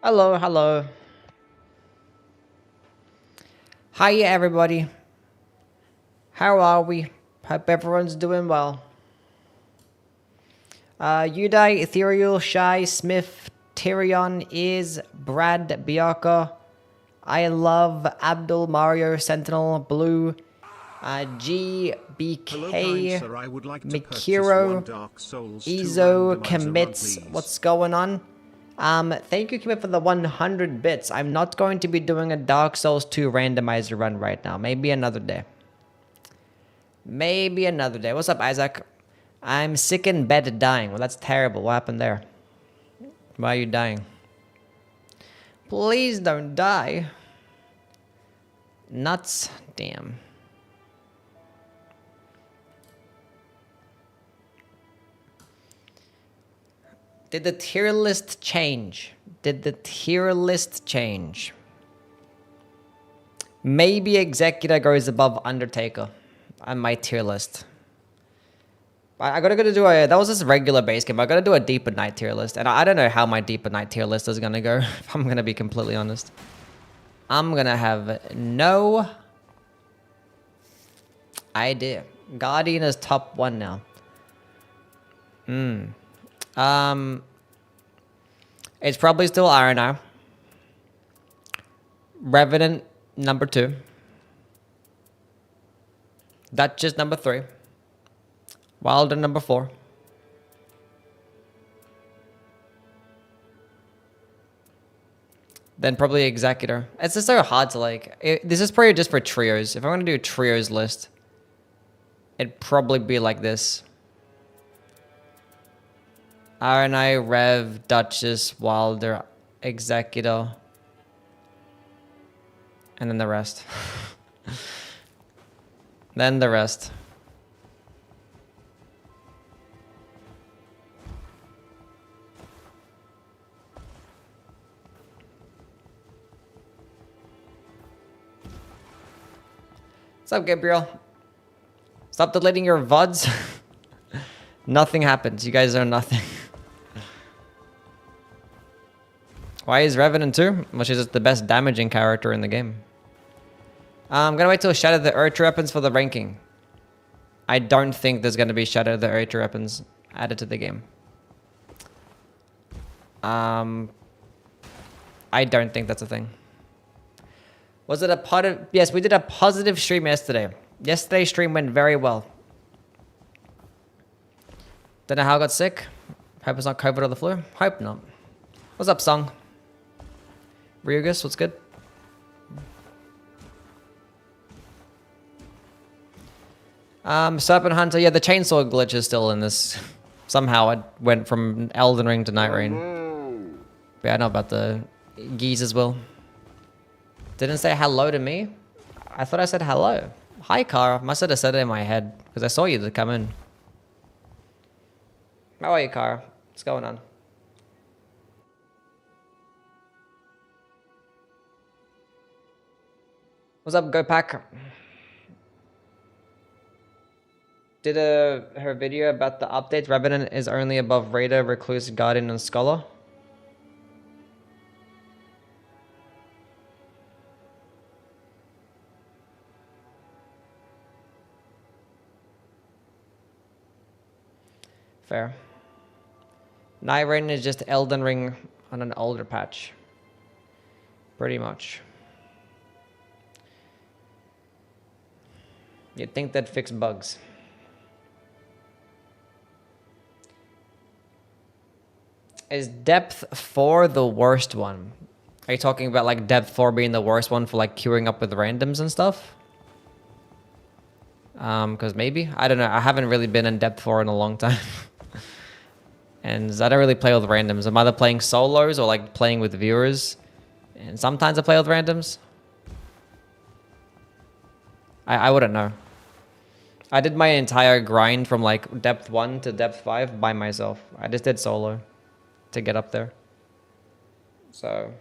Hello, hello. Hi, everybody. How are we? Hope everyone's doing well. Udai, Ethereal, Shy, Smith, Tyrion, Is, Brad, Bianca, I Love, Abdul, Mario, Sentinel, Blue, G, Hello, kind BK, sir. I would like to purchase Mikiro, one Dark Souls 2 Ezo, randomizer Commits, run, what's please. going on? Thank you, Commit, for the 100 bits. I'm not going to be doing a Dark Souls 2 randomizer run right now. Maybe another day. Maybe another day. What's up, Isaac? I'm sick in bed dying. Well, that's terrible. What happened there? Why are you dying? Please don't die. Nuts. Damn. Did the tier list change? Did the tier list change? Maybe Executor goes above Undertaker on my tier list. I gotta do a, that was just a regular base game. I gotta do a Deeper Night tier list. And I don't know how my Deeper Night tier list is gonna go, if I'm gonna be completely honest. I'm gonna have no idea. Guardian is top 1 now. It's probably still RNR. Revenant, number 2. Duchess, number 3. Wilder, number 4. Then probably Executor. It's just so hard to like... this is probably just for trios. If I'm going to do a trios list, it'd probably be like this. RNI, Rev, Duchess, Wilder, Executor. And then the rest. Then the rest. What's up, Gabriel? Stop deleting your VODs. Nothing happens. You guys are nothing. Why is Revenant 2? Well, she's just the best damaging character in the game. I'm gonna wait till Shadow the Earth weapons for the ranking. I don't think there's gonna be Shadow the Earth weapons added to the game. I don't think that's a thing. Was it a part of... Yes, we did a positive stream yesterday. Yesterday's stream went very well. Don't know how I got sick. Hope it's not COVID or the flu. Hope not. What's up, Song? Ryugus, what's good? Serpent Hunter. Yeah, the chainsaw glitch is still in this. Somehow it went from Elden Ring to Nightreign. But yeah, I know about the geese as well. Didn't say hello to me. I thought I said hello. Hi, Kara. Must have said it in my head because I saw you to come in. How are you, Kara? What's going on? What's up, Go Pack? Did her video about the updates. Revenant is only above Raider, Recluse, Guardian, and Scholar. Fair. Nightreign is just Elden Ring on an older patch. Pretty much. You'd think that'd fix bugs. Is depth 4 the worst one? Are you talking about like depth 4 being the worst one for like queuing up with randoms and stuff? Because maybe? I don't know. I haven't really been in depth 4 in a long time. And I don't really play with randoms. I'm either playing solos or like playing with viewers. And sometimes I play with randoms. I wouldn't know. I did my entire grind from like depth 1 to depth 5 by myself. I just did solo to get up there. So,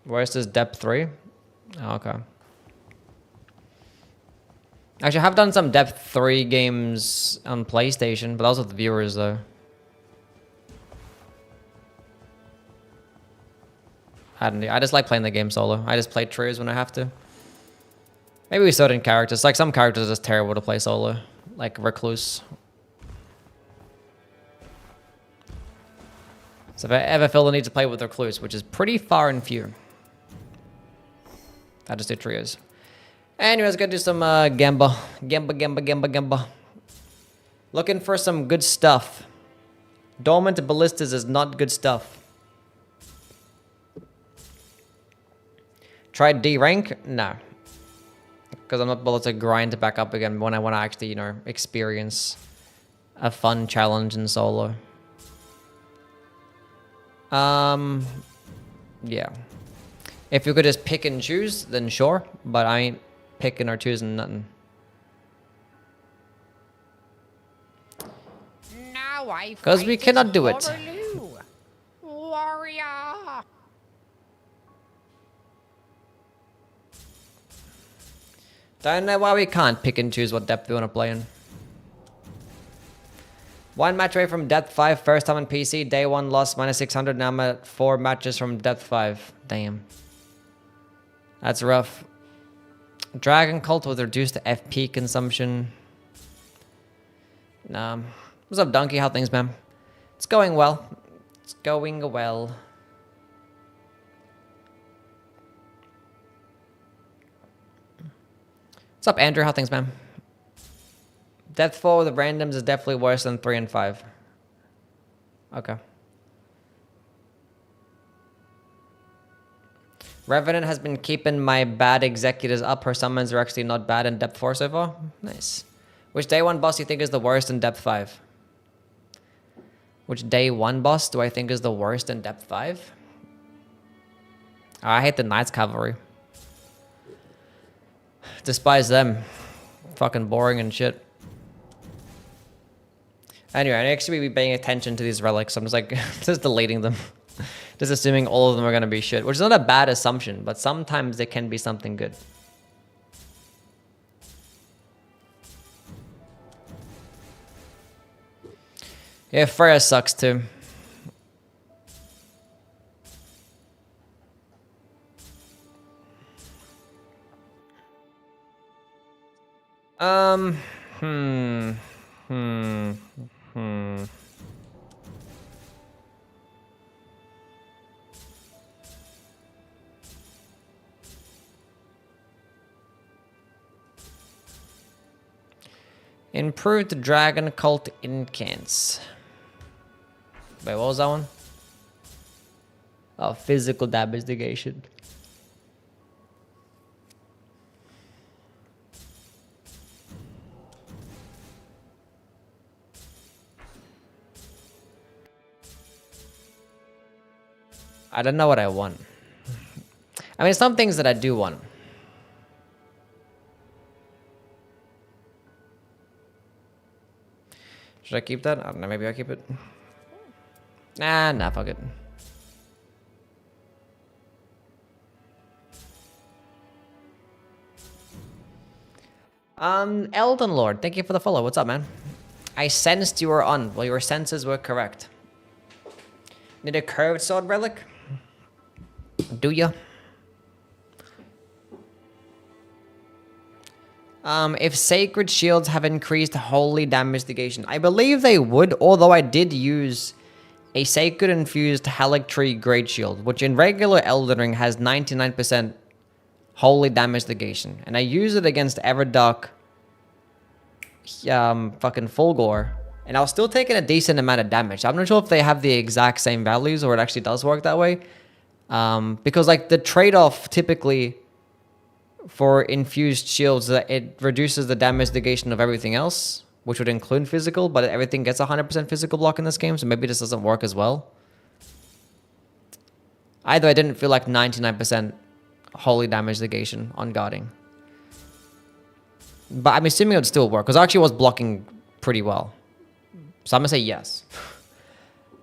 worst is depth 3? Oh, okay. Actually, I have done some depth 3 games on PlayStation, but that was with viewers though. I don't know. I just like playing the game solo. I just play trios when I have to. Maybe with certain characters. Like some characters are just terrible to play solo. Like Recluse. So if I ever feel the need to play with Recluse, which is pretty far and few, I just do trios. Anyways, gotta do some Gamba. Gamba. Looking for some good stuff. Dormant Ballistas is not good stuff. Tried D rank? No. Because I'm not able to grind it back up again when I want to actually, you know, experience a fun challenge in solo. Yeah. If you could just pick and choose, then sure. But I ain't picking or choosing nothing. Because we cannot do it. Warrior. Don't know why we can't pick and choose what depth we want to play in. One match away from depth 5, first time on PC. Day 1 lost -600. Now I'm at 4 matches from depth 5. Damn. That's rough. Dragon Cult with reduced FP consumption. What's up, Donkey? How things, man? It's going well. It's going well. What's up, Andrew? How things, man? Depth 4 with the randoms is definitely worse than 3 and 5. Okay. Revenant has been keeping my bad executors up. Her summons are actually not bad in depth 4 so far. Nice. Which day 1 boss do you think is the worst in depth 5? Which day 1 boss do I think is the worst in depth 5? I hate the Knights Cavalry. Despise them. Fucking boring and shit. Anyway, I actually be paying attention to these relics. I'm just like, just deleting them. Just assuming all of them are going to be shit. Which is not a bad assumption, but sometimes they can be something good. Yeah, Freya sucks too. Improved Dragon Cult incants. Wait, what was that one? Oh, physical damage negation. I don't know what I want. I mean, some things that I do want. Should I keep that? I don't know, maybe I'll keep it. Nah, fuck it. Elden Lord, thank you for the follow. What's up, man? I sensed you were on. Well, your senses were correct. Need a curved sword relic? Do ya? If sacred shields have increased holy damage negation, I believe they would, although I did use a sacred infused Halictree great shield, which in regular Elden Ring has 99% holy damage negation, and I use it against Everdark fucking Fulgore, and I was still taking a decent amount of damage. I'm not sure if they have the exact same values or it actually does work that way. Because like the trade-off typically for infused shields, that it reduces the damage negation of everything else, which would include physical, but everything gets 100% physical block in this game, so maybe this doesn't work as well. Either I didn't feel like 99% holy damage negation on guarding. But I'm assuming it would still work, because I actually was blocking pretty well. So I'm going to say yes.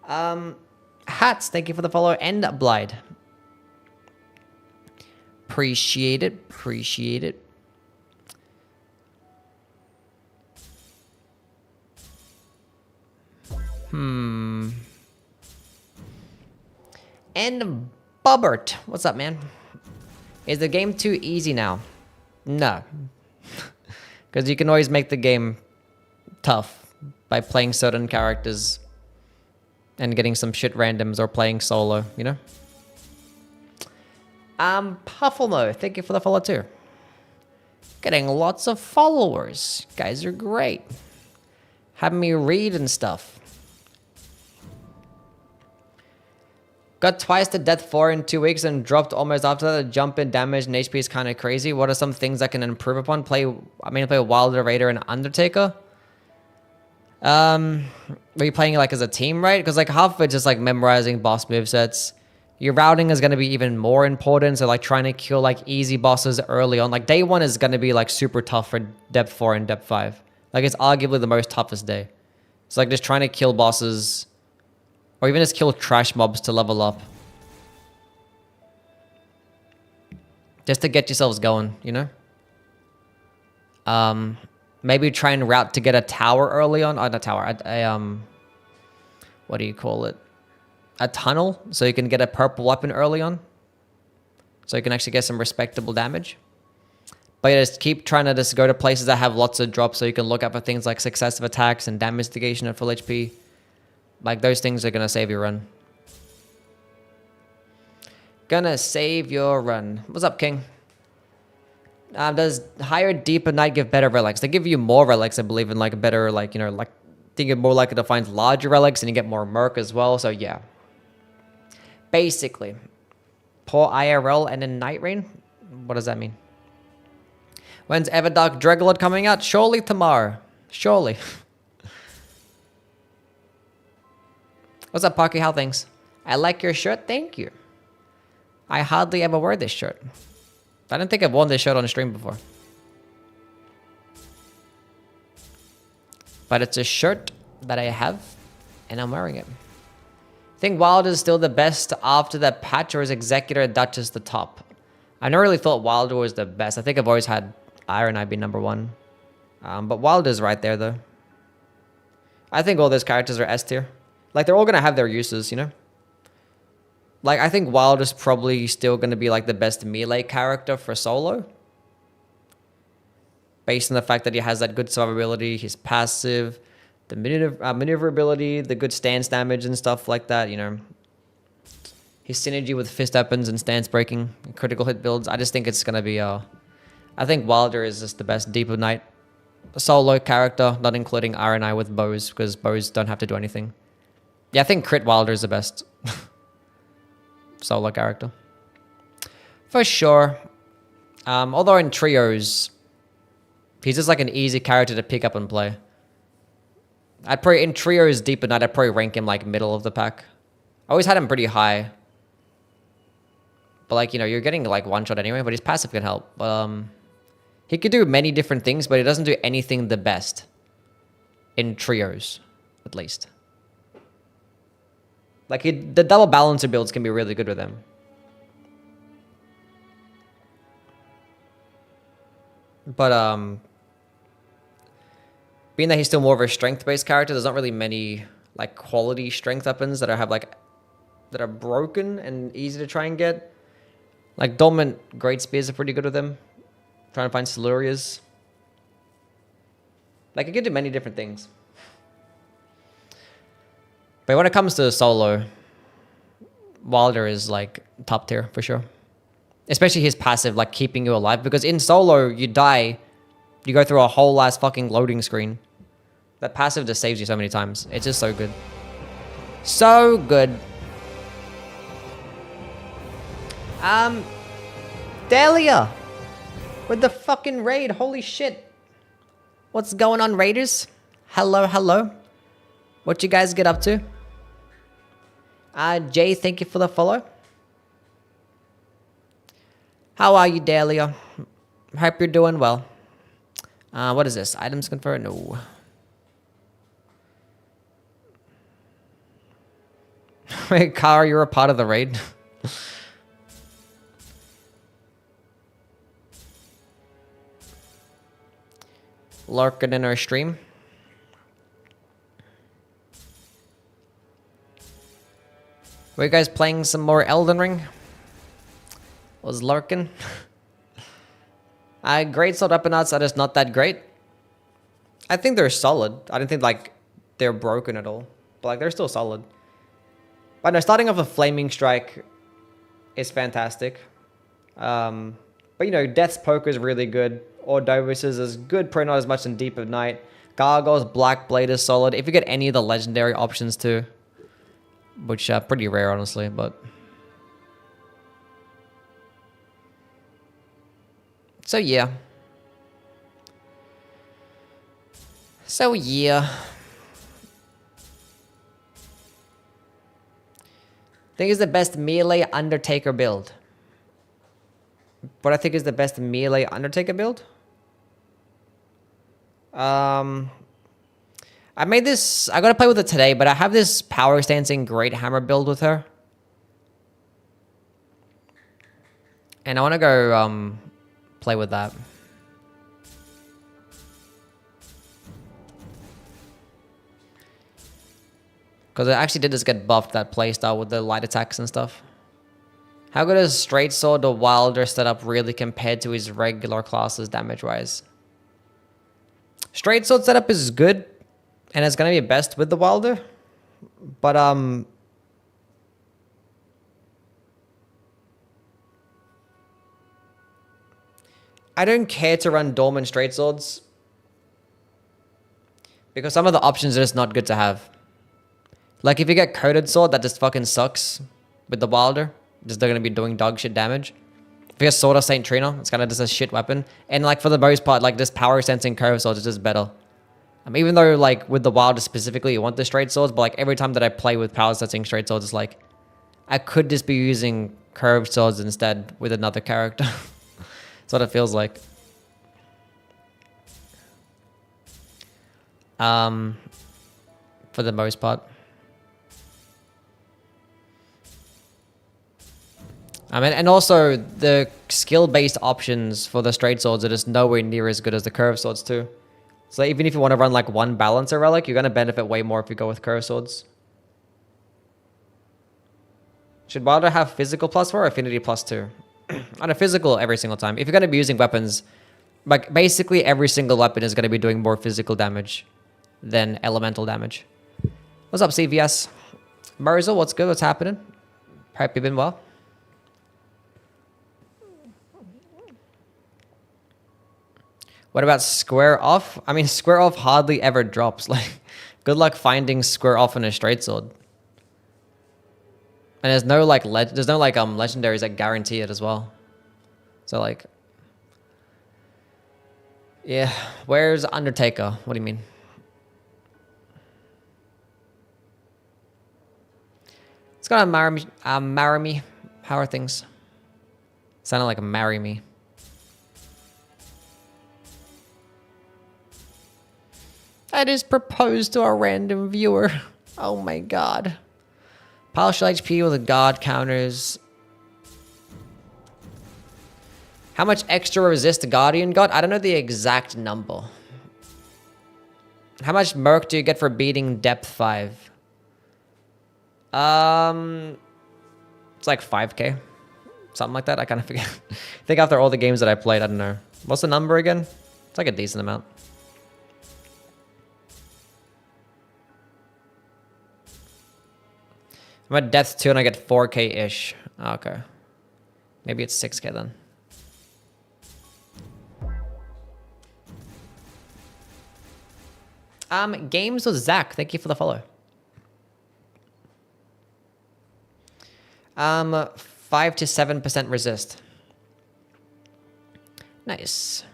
Hats, thank you for the follow. And Blide. Appreciate it. Appreciate it. And Bobbert, what's up, man? Is the game too easy now? No. Because you can always make the game tough by playing certain characters and getting some shit randoms or playing solo, you know? Puffalmo, thank you for the follow too. Getting lots of followers. Guys are great. Having me read and stuff. Got twice to death 4 in 2 weeks and dropped almost after that. The jump in damage and HP is kind of crazy. What are some things I can improve upon? Play Wilder, Raider, and Undertaker. Were you playing like as a team, right? Because like half of it's just like memorizing boss movesets. Your routing is going to be even more important. So like trying to kill like easy bosses early on. Like day 1 is going to be like super tough for depth 4 and depth 5. Like it's arguably the most toughest day. It's like just trying to kill bosses or even just kill trash mobs to level up. Just to get yourselves going, you know? Maybe try and route to get a tower early on. Oh, not tower. What do you call it? A tunnel, so you can get a purple weapon early on. So you can actually get some respectable damage. But yeah, just keep trying to just go to places that have lots of drops so you can look up for things like successive attacks and damage mitigation at full HP. Like those things are going to save your run. Gonna save your run. What's up, King? Does higher, deeper night give better relics? They give you more relics, I believe, and like better, like, you know, like I think you're more likely to find larger relics and you get more Murk as well. So yeah. Basically, poor IRL and then Nightreign. What does that mean? When's Everdark Dreadlord coming out? Surely tomorrow. Surely. What's up, Parky? How things? I like your shirt. Thank you. I hardly ever wear this shirt. I don't think I've worn this shirt on stream before. But it's a shirt that I have, and I'm wearing it. I think Wild is still the best after that patch, or is Executor Duchess the top? I never really thought Wilder was the best. I think I've always had Iron Eye be number 1. But Wilder's right there, though. I think all those characters are S tier. Like, they're all going to have their uses, you know? Like, I think Wilder's probably still going to be, like, the best melee character for solo. Based on the fact that he has that good survivability, his passive, the maneuverability, the good stance damage and stuff like that, you know. His synergy with fist weapons and stance breaking, critical hit builds. I just think it's going to be, I think Wilder is just the best Deep of Night solo character, not including Iron Eye with bows, because bows don't have to do anything. Yeah, I think Crit Wilder is the best solo character. For sure. Although in trios, he's just like an easy character to pick up and play. I'd probably, in trios Deep of Night, I'd probably rank him like middle of the pack. I always had him pretty high. But like, you know, you're getting like one shot anyway, but his passive can help. He could do many different things, but he doesn't do anything the best. In trios, at least. Like, the double balancer builds can be really good with him. But, being that he's still more of a strength-based character, there's not really many, like, quality strength weapons that are broken and easy to try and get. Like, Dormant Great Spears are pretty good with him. Trying to find Silurias. Like, it could do many different things. But when it comes to solo, Wilder is, like, top tier, for sure. Especially his passive, like, keeping you alive. Because in solo, you die, you go through a whole ass fucking loading screen. That passive just saves you so many times. It's just so good. So good. Dahlia! With the fucking raid, holy shit. What's going on, raiders? Hello, hello. What you guys get up to? Jay, thank you for the follow. How are you, Dahlia? Hope you're doing well. What is this? Items confer? No. Wait, Kara, you're a part of the raid? Lurking in our stream. Were you guys playing some more Elden Ring? was lurking. Great sword weapon arts are just not that great. I think they're solid. I don't think like they're broken at all, but like they're still solid. But no, starting off with Flaming Strike is fantastic. But you know, Death's Poker is really good. Ordovis's is good, probably not as much in Deep of Night. Gargoyle's Black Blade is solid. If you get any of the legendary options too, which are pretty rare honestly, but. So yeah. Think is the best melee Undertaker build. What I think is the best melee Undertaker build? I made this, I gotta play with it today, but I have this power stancing Great Hammer build with her. And I wanna go, play with that. Because I actually did just get buffed that playstyle with the light attacks and stuff. How good is Straight Sword or Wilder setup really compared to his regular classes damage-wise? Straight Sword setup is good, and it's going to be best with the Wilder. But, I don't care to run Dormant Straight Swords. Because some of the options are just not good to have. Like, if you get Coated Sword, that just fucking sucks with the Wilder. Just they're going to be doing dog shit damage. If you get Sword of Saint Trina, it's kind of just a shit weapon. And, like, for the most part, like, this Power Sensing Curve Sword is just better. Even though, like, with the Wilder specifically, you want the Straight Swords, but, like, every time that I play with Power Sensing Straight Swords, it's like, I could just be using Curved Swords instead with another character. That's what it feels like. For the most part. I mean, and also the skill-based options for the straight swords are just nowhere near as good as the curved swords too. So even if you want to run like one balancer relic, you're going to benefit way more if you go with curved swords. Should Wilder have physical +4 or affinity +2? On a physical every single time. If you're going to be using weapons, like basically every single weapon is going to be doing more physical damage than elemental damage. What's up, CVS? Marzel, what's good? What's happening? Hope you've been well. What about Square Off? I mean, Square Off hardly ever drops. Like, good luck finding Square Off in a straight sword. And there's no like legendaries that guarantee it as well. So like, yeah. Where's Undertaker? What do you mean? It's got a marry me. How are things? Sounded like a marry me. I just proposed to a random viewer. Oh my god. Partial HP with the guard counters. How much extra resist the Guardian got? I don't know the exact number. How much Murk do you get for beating depth 5? It's like 5k. Something like that. I kind of forget. I think after all the games that I played, I don't know. What's the number again? It's like a decent amount. I'm at depth 2 and I get 4k-ish. Oh, okay. Maybe it's 6k then. Games with Zach. Thank you for the follow. 5 to 7% resist. Nice.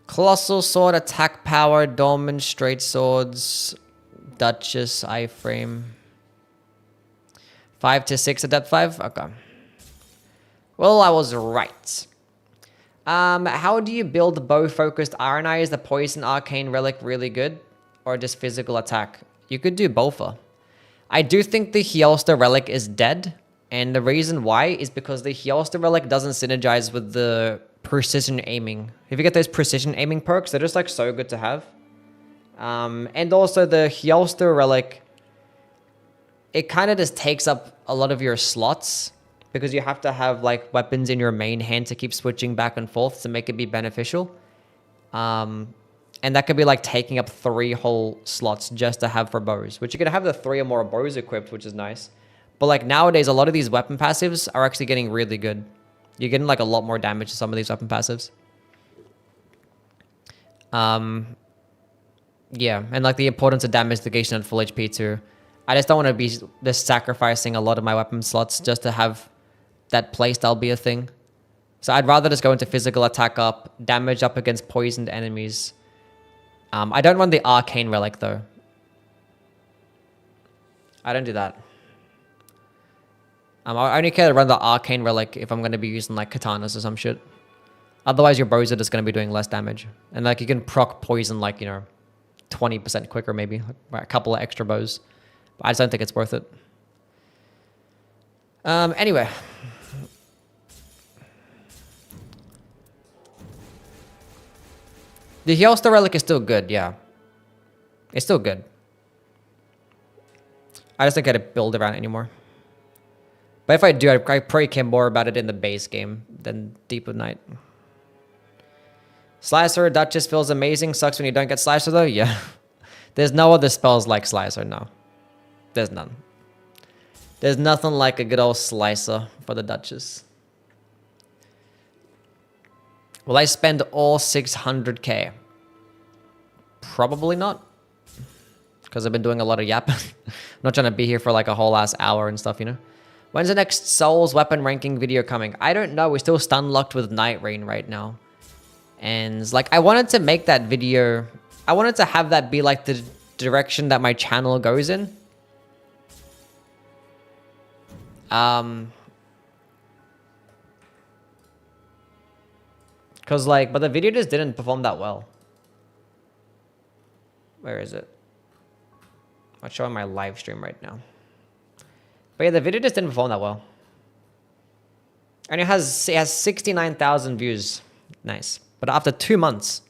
Colossal Sword, attack power, dormant, straight swords, Duchess, iframe. 5 to 6 at depth 5? Okay. Well, I was right. How do you build bow-focused Iron Eye? Is the Poison Arcane Relic really good? Or just physical attack? You could do both. I do think the Hylster Relic is dead. And the reason why is because the Hylster Relic doesn't synergize with the precision aiming. If you get those precision aiming perks, they're just like so good to have. And also the Hylster Relic, it kind of just takes up a lot of your slots because you have to have like weapons in your main hand to keep switching back and forth to make it be beneficial. And that could be like taking up 3 whole slots just to have for bows, which you can have the 3 or more bows equipped, which is nice. But like nowadays, a lot of these weapon passives are actually getting really good. You're getting like a lot more damage to some of these weapon passives. Yeah, and like the importance of damage negation at full HP too. I just don't want to be just sacrificing a lot of my weapon slots just to have that playstyle be a thing. So I'd rather just go into physical attack up, damage up against poisoned enemies. I don't run the Arcane Relic though. I don't do that. I only care to run the Arcane Relic if I'm going to be using like katanas or some shit. Otherwise your bows are just going to be doing less damage. And like you can proc poison like, 20% quicker maybe. Like a couple of extra bows. But I just don't think it's worth it. Anyway. The Hylster Relic is still good, yeah. It's still good. I just don't get to build around it anymore. But if I do, I probably care more about it in the base game than Deep of Night. Slicer, Duchess feels amazing. Sucks when you don't get Slicer though, yeah. There's no other spells like Slicer, no. There's none. There's nothing like a good old Slicer for the Duchess. Will I spend all 600k? Probably not. Because I've been doing a lot of yapping. I'm not trying to be here for like a whole ass hour and stuff, When's the next Souls weapon ranking video coming? I don't know. We're still stun locked with Nightreign right now. And like, I wanted to make that video. I wanted to have that be like the direction that my channel goes in. Cause like, but the video just didn't perform that well. Where is it? I'm showing my live stream right now. But yeah, the video just didn't perform that well. And it has 69,000 views. Nice. But after 2 months,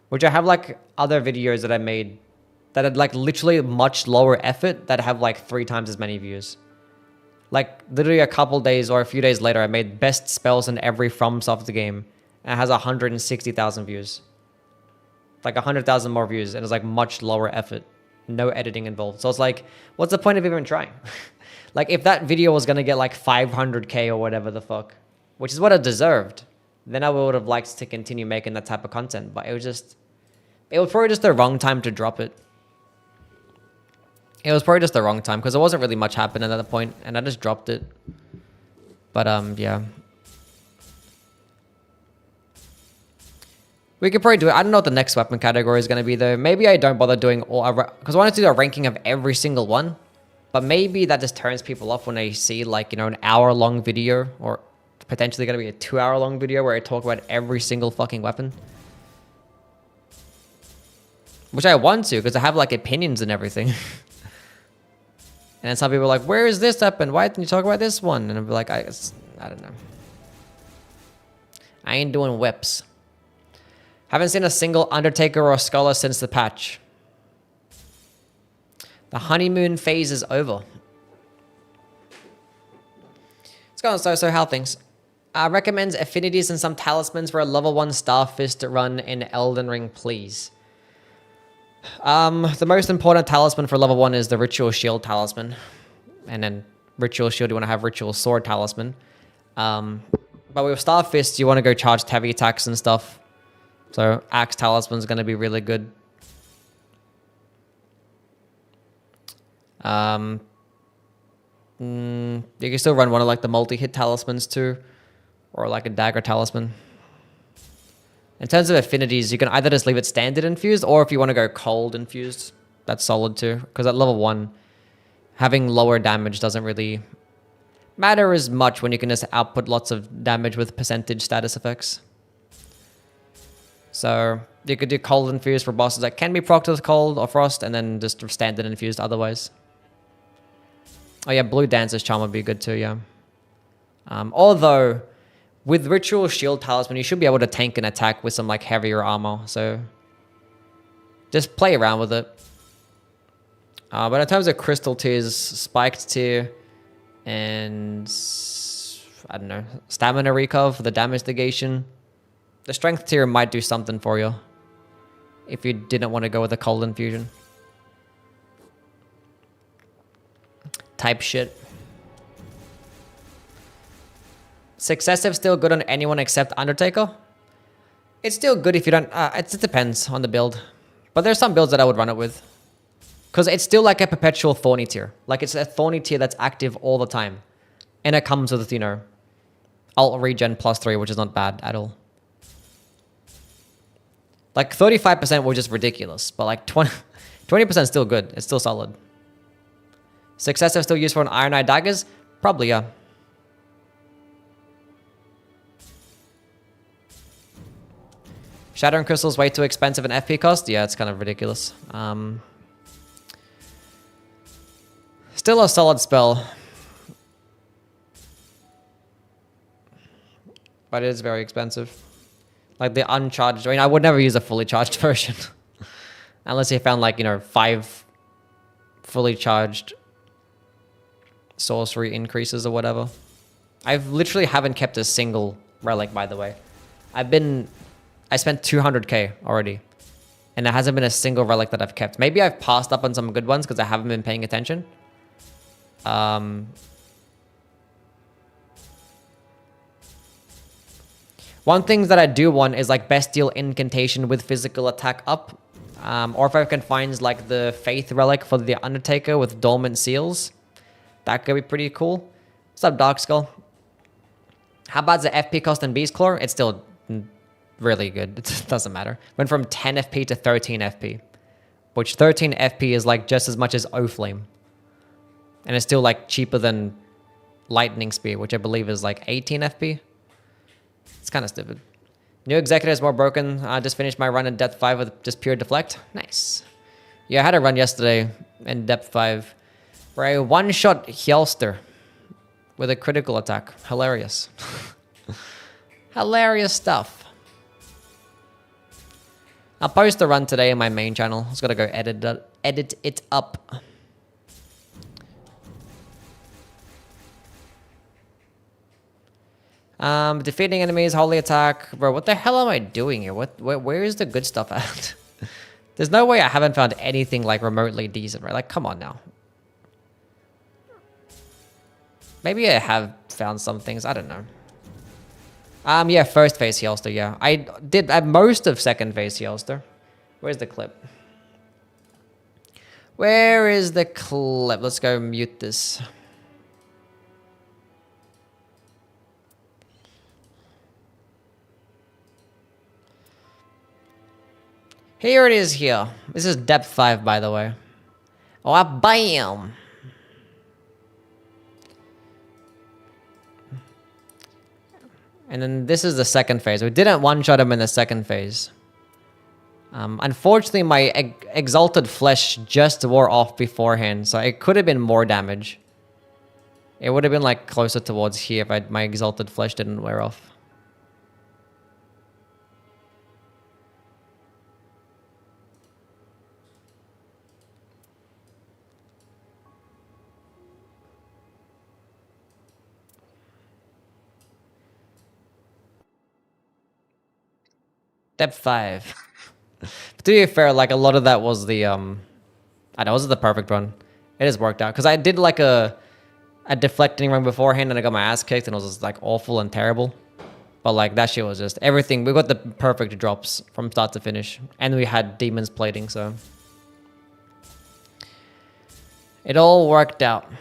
which I have like other videos that I made that had like literally much lower effort that have like 3 times as many views. Like literally a couple days or a few days later, I made best spells in every FromSoft game. And it has 160,000 views. Like 100,000 more views. And it's like much lower effort. No editing involved. So it's like, what's the point of even trying? Like if that video was going to get like 500k or whatever the fuck, which is what it deserved, then I would have liked to continue making that type of content. But it was probably just the wrong time to drop it. It was probably just the wrong time because there wasn't really much happening at that point, and I just dropped it. But yeah. We could probably do it. I don't know what the next weapon category is going to be though. Maybe I don't bother doing all, because I want to do a ranking of every single one. But maybe that just turns people off when they see like, an hour-long video, or potentially going to be a 2-hour-long video where I talk about every single fucking weapon. Which I want to, because I have like opinions and everything. And then some people are like, where is this weapon? Why didn't you talk about this one? And I'll be like, I don't know. I ain't doing whips. Haven't seen a single Undertaker or Scholar since the patch. The honeymoon phase is over. It's going so how things. Recommends affinities and some talismans for a level 1 Starfist run in Elden Ring, please. The most important talisman for level 1 is the Ritual Shield talisman. And then Ritual Shield, you want to have Ritual Sword talisman. But with Starfist, you want to go charge heavy attacks and stuff. So Axe talisman is going to be really good. You can still run one of like the multi-hit talismans too, or like a dagger talisman. In terms of affinities, you can either just leave it standard infused, or if you want to go cold infused, that's solid too. Because at level 1, having lower damage doesn't really matter as much when you can just output lots of damage with percentage status effects. So you could do cold infused for bosses that can be procced with cold or frost, and then just standard infused otherwise. Oh yeah, Blue Dancer's Charm would be good too, yeah. Although, with Ritual Shield Talisman, you should be able to tank an attack with some like heavier armor. So just play around with it. But in terms of Crystal tiers, Spiked tier, and I don't know, Stamina Recov for the damage negation, the Strength tier might do something for you if you didn't want to go with the Cold Infusion type shit. Successive still good on anyone except Undertaker? It's still good if you don't... it depends on the build. But there's some builds that I would run it with. Because it's still like a perpetual Thorny tier. Like it's a Thorny tier that's active all the time. And it comes with, you know, ult regen +3, which is not bad at all. Like 35% was just ridiculous. But like 20% is still good. It's still solid. Successive still used for an Iron Eye daggers? Probably, yeah. Shattering Crystal's way too expensive in FP cost? Yeah, it's kind of ridiculous. Still a solid spell. But it is very expensive. Like the uncharged... I mean, I would never use a fully charged version. Unless you found like, you know, 5 fully charged sorcery increases or whatever. I've literally haven't kept a single relic, by the way. I spent 200k already, and there hasn't been a single relic that I've kept. Maybe I've passed up on some good ones because I haven't been paying attention. One thing that I do want is like Bestial Incantation with physical attack up. Or if I can find like the Faith Relic for the Undertaker with Dormant Seals. That could be pretty cool. What's up, Dark Skull? How about the FP cost in Beast Claw? It's still really good. It doesn't matter. Went from 10 FP to 13 FP. Which 13 FP is like just as much as O-Flame. And it's still like cheaper than Lightning Spear, which I believe is like 18 FP. It's kind of stupid. New Executor is more broken. I just finished my run in Depth 5 with just pure Deflect. Nice. Yeah, I had a run yesterday in Depth 5 for a one-shot Hjelster with a critical attack. Hilarious. Hilarious stuff. I'll post the run today in my main channel. I just gotta go edit it up. Defeating enemies, holy attack. Bro, what the hell am I doing here? Where is the good stuff at? There's no way I haven't found anything like remotely decent, right? Like, come on now. Maybe I have found some things. I don't know. Yeah, first phase Hjelster, yeah. I did most of second phase Hjelster. Where's the clip? Where is the clip? Let's go mute this. Here it is here. This is Depth 5, by the way. Oh, bam! And then this is the second phase. We didn't one-shot him in the second phase. Unfortunately, my Exalted Flesh just wore off beforehand, so it could have been more damage. It would have been like closer towards here if my Exalted Flesh didn't wear off. Depth 5. But to be fair, like a lot of that was the I know, it was the perfect run. It has worked out because I did like a deflecting run beforehand and I got my ass kicked and it was just like awful and terrible. But like that shit was just everything. We got the perfect drops from start to finish, and we had demons plating, so it all worked out.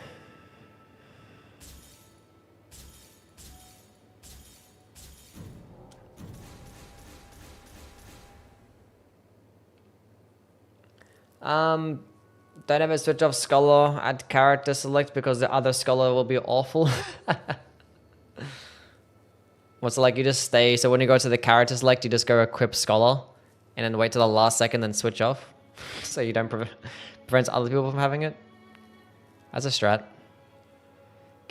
Don't ever switch off Scholar at character select because the other Scholar will be awful. What's it like? You just stay. So when you go to the character select, you just go equip Scholar and then wait till the last second, then switch off. So you don't prevent other people from having it. That's a strat.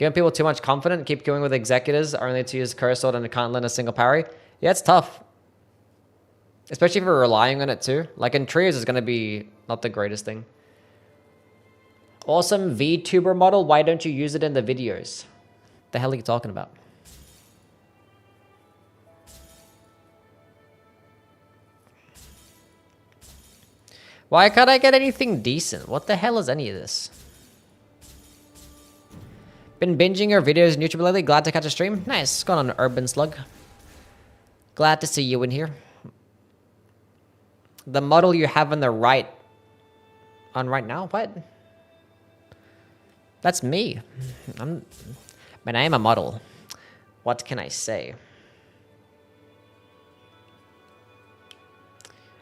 Giving people too much confidence, keep queuing with executors, only to use curse sword and can't learn a single parry. Yeah, it's tough. Especially if you're relying on it too. Like in trios is going to be not the greatest thing. Awesome VTuber model. Why don't you use it in the videos? The hell are you talking about? Why can't I get anything decent? What the hell is any of this? Been binging your videos on YouTube lately. Glad to catch a stream. Nice. Going on Urban Slug. Glad to see you in here. The model you have on the right. On right now? What? That's me. I am a model. What can I say?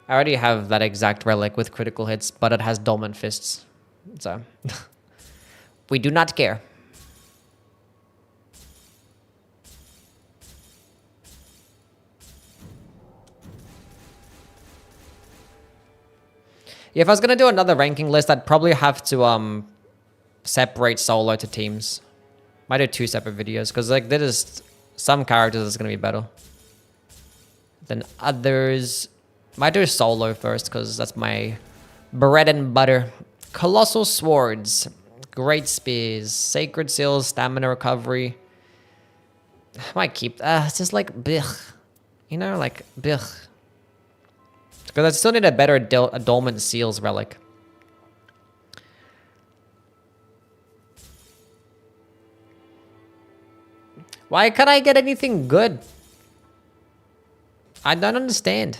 I already have that exact relic with critical hits, but it has Dolmen Fists. So, we do not care. Yeah, if I was going to do another ranking list, I'd probably have to separate solo to teams. Might do 2 separate videos, because like there is some characters that's going to be better than others. Might do solo first, because that's my bread and butter. Colossal Swords, Great Spears, Sacred Seals, Stamina Recovery. I might keep... it's just like, blech. You know, like, blech. Because I still need a better Dolmen Seals relic. Why can't I get anything good? I don't understand.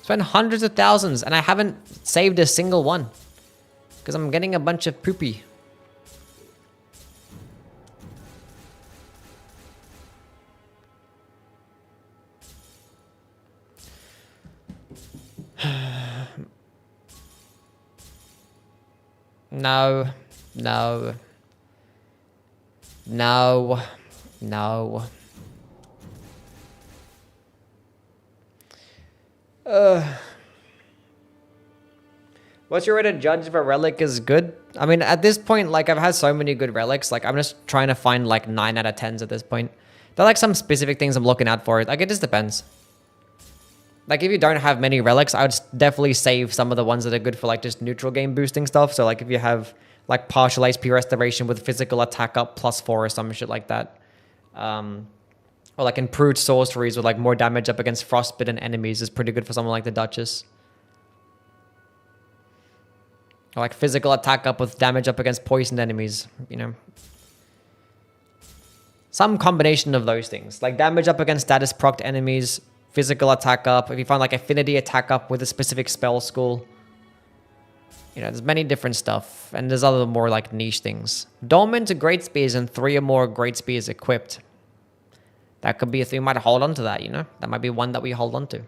Spent hundreds of thousands and I haven't saved a single one. Because I'm getting a bunch of poopy. No. No. No. No. What's your way to judge if a relic is good? I mean, at this point, like, I've had so many good relics. Like, I'm just trying to find, like, 9 out of 10s at this point. There are, like, some specific things I'm looking out for. Like, it just depends. Like, if you don't have many relics, I would definitely save some of the ones that are good for, like, just neutral game boosting stuff. So, like, if you have, like, partial HP restoration with physical attack up +4 or some shit like that. Or, like, improved sorceries with, like, more damage up against frostbitten enemies is pretty good for someone like the Duchess. Or, like, physical attack up with damage up against poisoned enemies, you know. Some combination of those things. Like, damage up against status procced enemies, physical attack up. If you find, like, affinity attack up with a specific spell school. You know, there's many different stuff. And there's other more, like, niche things. Dolmen to Great Spears and 3 or more Great Spears equipped. That could be a thing. We might hold on to that, you know. That might be one that we hold on to.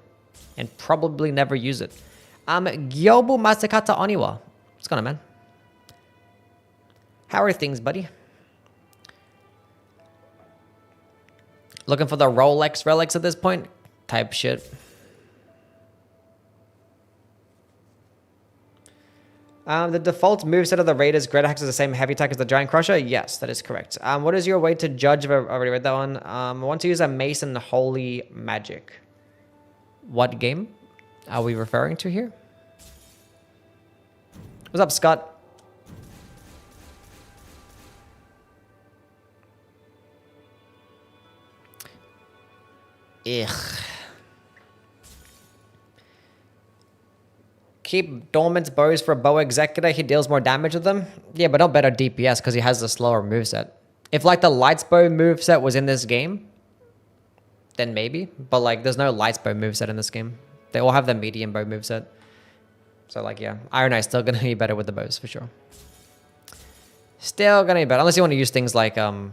And probably never use it. Gyobu Masakata Oniwa. What's going on, man? How are things, buddy? Looking for the Rolex relics at this point? Type shit. The default moveset of the Raiders Great Axe is the same heavy attack as the Giant Crusher? Yes, that is correct. What is your way to judge? I've already read that one. I want to use a Mason Holy Magic. What game are we referring to here? What's up, Scott? Ugh. Keep Dolmen's bows for a bow executor. He deals more damage with them. Yeah, but not better DPS because he has the slower moveset. If like the Light's Bow moveset was in this game, then maybe. But like there's no Light's Bow moveset in this game. They all have the medium bow moveset. So like yeah, Iron Eye's still gonna be better with the bows for sure. Still gonna be better. Unless you want to use things like Oh,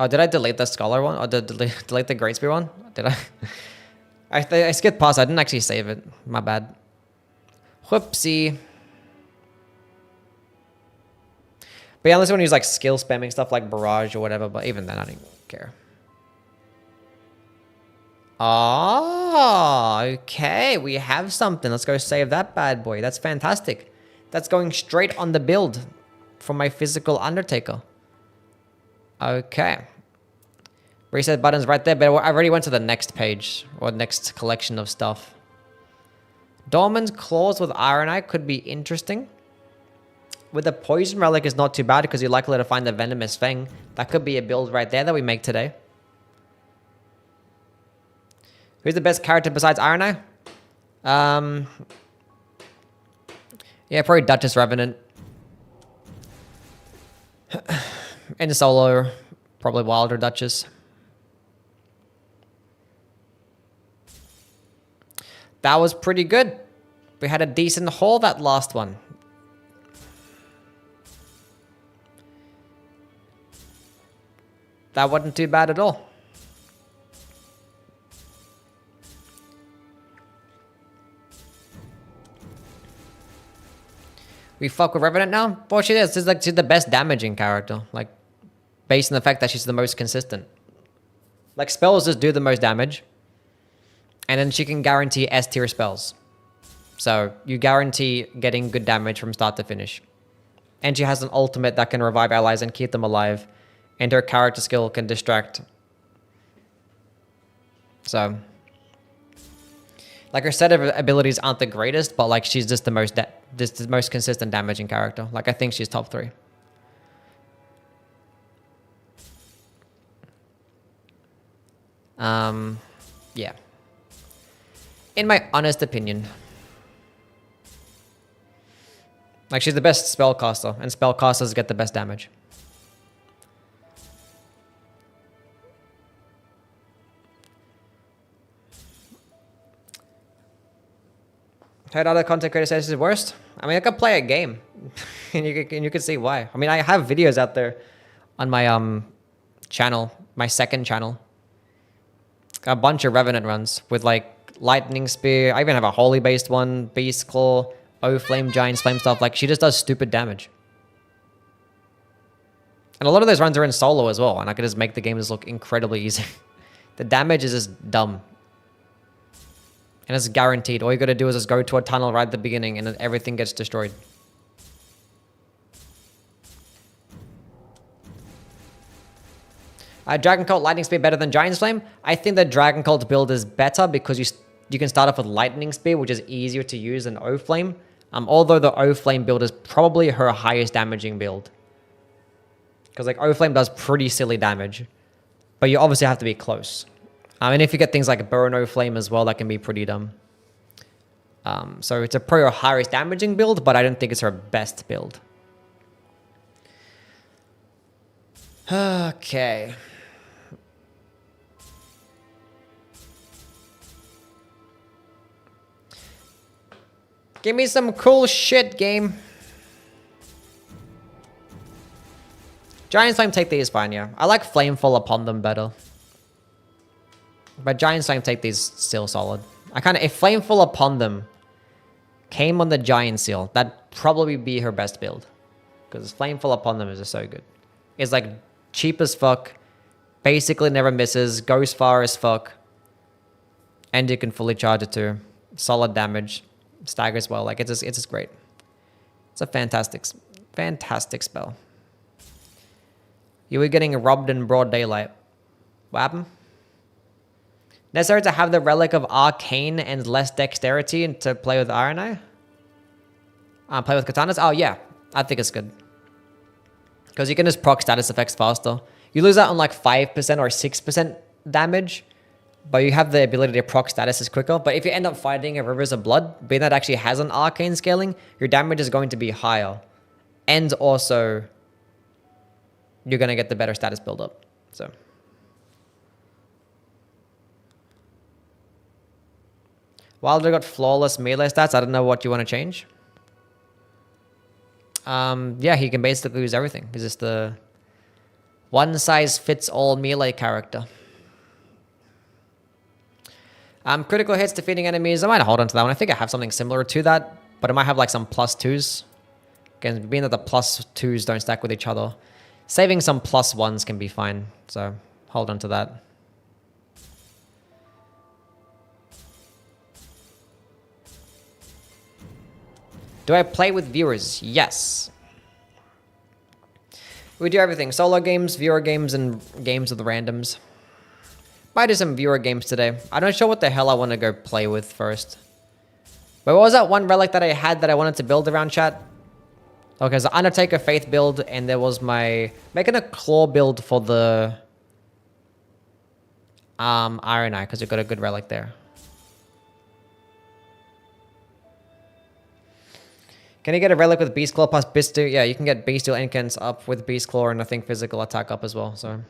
did I delete the Scholar one? Or did I delete the Great Spear one? Did I? I skipped past. I didn't actually save it. My bad. Whoopsie. But yeah, unless you want to use like skill spamming stuff like Barrage or whatever. But even then, I don't care. Oh, okay. We have something. Let's go save that bad boy. That's fantastic. That's going straight on the build for my physical Undertaker. Okay. Reset button's right there, but I already went to the next page or next collection of stuff. Dormant Claws with Iron Eye could be interesting. With the Poison Relic is not too bad because you're likely to find the Venomous Fang. That could be a build right there that we make today. Who's the best character besides Iron Eye? Yeah, probably Duchess Revenant. In solo, probably Wilder Duchess. That was pretty good. We had a decent haul that last one. That wasn't too bad at all. We fuck with Revenant now? Well, she is. She's the best damaging character. Like, based on the fact that she's the most consistent. Like, spells just do the most damage. And then she can guarantee S tier spells. So, you guarantee getting good damage from start to finish. And she has an ultimate that can revive allies and keep them alive. And her character skill can distract. So, like, her set of abilities aren't the greatest, but like she's just the most consistent damaging character. Like, I think she's top 3. Yeah. In my honest opinion. Like, she's the best spellcaster, and spellcasters get the best damage. Heard other content creators say this is worst. I mean, I could play a game, and you could see why. I mean, I have videos out there on my channel, my second channel. A bunch of Revenant runs with like Lightning Spear. I even have a Holy based one, Beast Claw, O Flame, Giant Flame stuff. Like, she just does stupid damage. And a lot of those runs are in solo as well, and I could just make the game just look incredibly easy. The damage is just dumb. And it's guaranteed. All you gotta do is just go to a tunnel right at the beginning and then everything gets destroyed. Dragon Cult Lightning Spear better than Giant's Flame? I think the Dragon Cult build is better because you can start off with Lightning Spear, which is easier to use than O Flame. Although the O Flame build is probably her highest damaging build. Because like O Flame does pretty silly damage. But you obviously have to be close. And if you get things like Burn O Flame as well, that can be pretty dumb. So it's probably her highest damaging build, but I don't think it's her best build. Okay. Give me some cool shit, game. Giant Flame take these fine, yeah. I like Flamefall upon them better. But Giant Flame take these still solid. If Flamefall upon them came on the Giant Seal, that'd probably be her best build. Because Flamefall upon them is just so good. It's like cheap as fuck, basically never misses, goes far as fuck, and you can fully charge it too. Solid damage, staggers well. Like, it's just great. It's a fantastic spell. You were getting robbed in broad daylight. What happened? Necessary to have the Relic of Arcane and less dexterity to play with Iron Eye? Play with katanas? Oh, yeah. I think it's good. Because you can just proc status effects faster. You lose out on like 5% or 6% damage, but you have the ability to proc statuses quicker. But if you end up fighting a Rivers of Blood, being that actually has an arcane scaling, your damage is going to be higher. And also, you're going to get the better status build up. So... Wilder got flawless melee stats. I don't know what you want to change. Yeah, he can basically use everything. He's just the one-size-fits-all melee character. Critical hits defeating enemies. I might hold on to that one. I think I have something similar to that, but I might have like some +2s. Again, being that the +2s don't stack with each other, saving some +1s can be fine. So hold on to that. Do I play with viewers? Yes. We do everything. Solo games, viewer games, and games with randoms. Might do some viewer games today. I'm not sure what the hell I want to go play with first. But what was that one relic that I had that I wanted to build around, chat? Okay, so Undertaker Faith build, and there was my... making a claw build for the... Iron Eye, because we got a good relic there. Can you get a relic with Beast Claw plus Beast Steel? Yeah, you can get Beast Steel Incants up with Beast Claw, and I think physical attack up as well, so...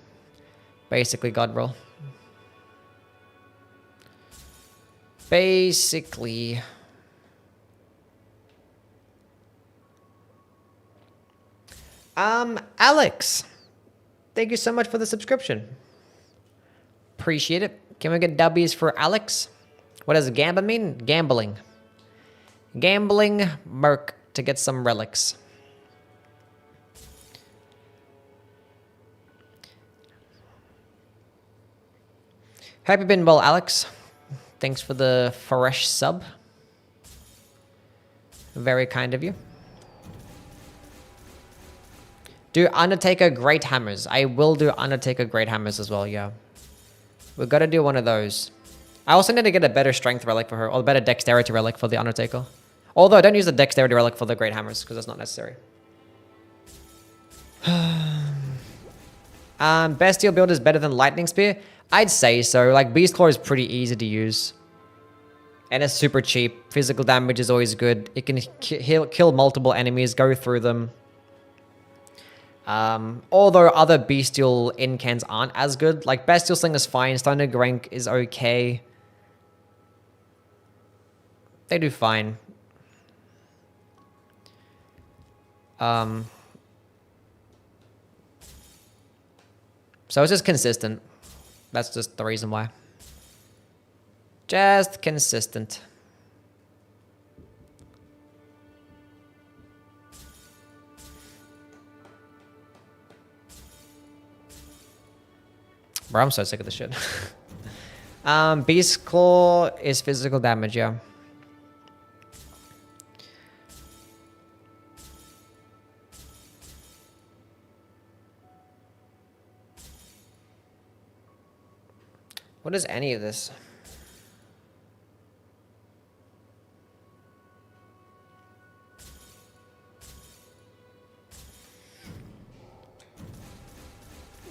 basically, God roll. Basically... Alex, thank you so much for the subscription. Appreciate it. Can we get W's for Alex? What does gamba mean? Gambling. Gambling Murk to get some relics. Hope you've been well, Alex. Thanks for the fresh sub. Very kind of you. Do Undertaker Great Hammers. I will do Undertaker Great Hammers as well, yeah. We've got to do one of those. I also need to get a better strength relic for her, or a better dexterity relic for the Undertaker. Although, don't use the dexterity relic for the Great Hammers, because that's not necessary. Bestial build is better than Lightning Spear? I'd say so. Like, Beast Claw is pretty easy to use. And it's super cheap. Physical damage is always good. It can kill multiple enemies, go through them. Although other bestial incans aren't as good. Like, Bestial Sling is fine. Thunder Grank is okay. They do fine. So it's just consistent. That's just the reason why. Just consistent. Bro, I'm so sick of this shit. Beast Claw is physical damage, yeah. What is any of this?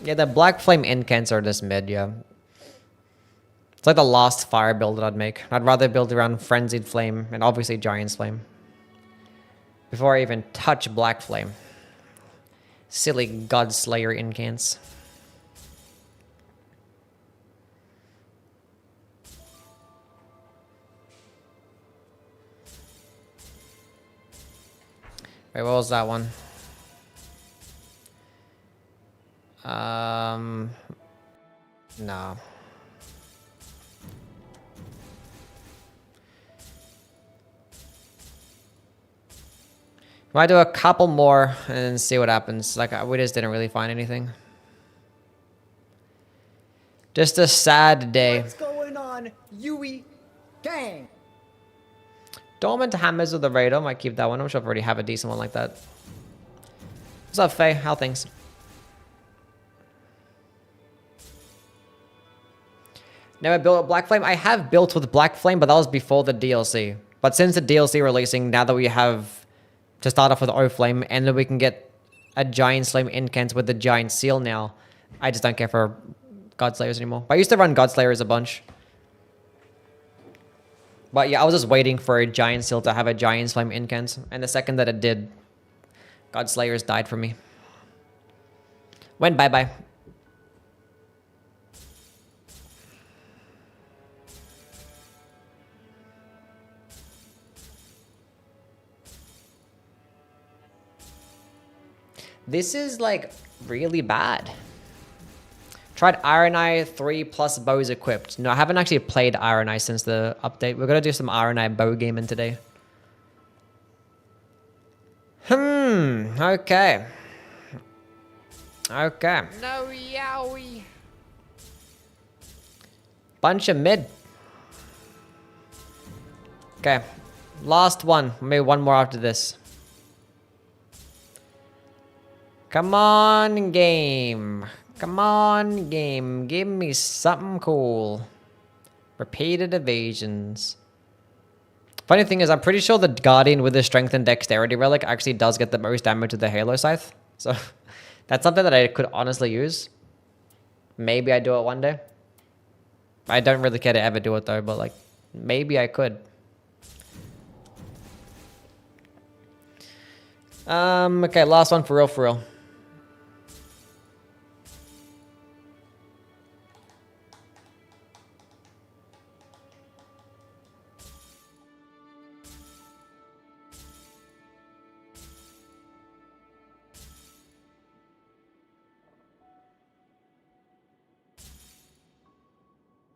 Yeah, the Black Flame incants are this mid, yeah. It's like the last fire build that I'd make. I'd rather build around Frenzied Flame and obviously Giant's Flame before I even touch Black Flame. Silly Godslayer incants. Wait, what was that one? No. Might do a couple more and see what happens. Like, we just didn't really find anything. Just a sad day. What's going on, Yui? Gang. Dormant Hammers with the Raider. Might keep that one. I'm sure I already have a decent one like that. What's up, Faye? How things? Never built with Black Flame? I have built with Black Flame, but that was before the DLC. But since the DLC releasing, now that we have to start off with O Flame, and then we can get a Giant Flame incant with the Giant Seal now, I just don't care for Godslayers anymore. But I used to run Godslayers a bunch. But yeah, I was just waiting for a Giant Seal to have a Giant Flame incant, and the second that it did, Godslayers died for me. Went bye-bye. This is like really bad. Tried Iron Eye 3 plus bows equipped. No, I haven't actually played Iron Eye since the update. We're gonna do some Iron Eye bow gaming today. Okay. Okay. No yowie. Bunch of mid. Okay. Last one. Maybe one more after this. Come on, game. Come on, game. Give me something cool. Repeated evasions. Funny thing is, I'm pretty sure the Guardian with the Strength and Dexterity Relic actually does get the most damage to the Halo Scythe. So, that's something that I could honestly use. Maybe I do it one day. I don't really care to ever do it though, but like, maybe I could. Okay, last one for real, for real.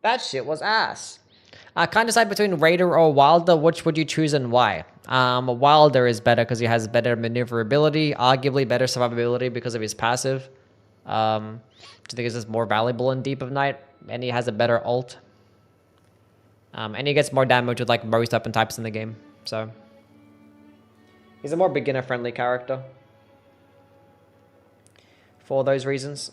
That shit was ass. I can't decide between Raider or Wilder. Which would you choose and why? Wilder is better because he has better maneuverability, arguably better survivability because of his passive. I think he's just more valuable in Deep of Night, and he has a better ult. And he gets more damage with like most weapon types in the game. So he's a more beginner-friendly character for those reasons.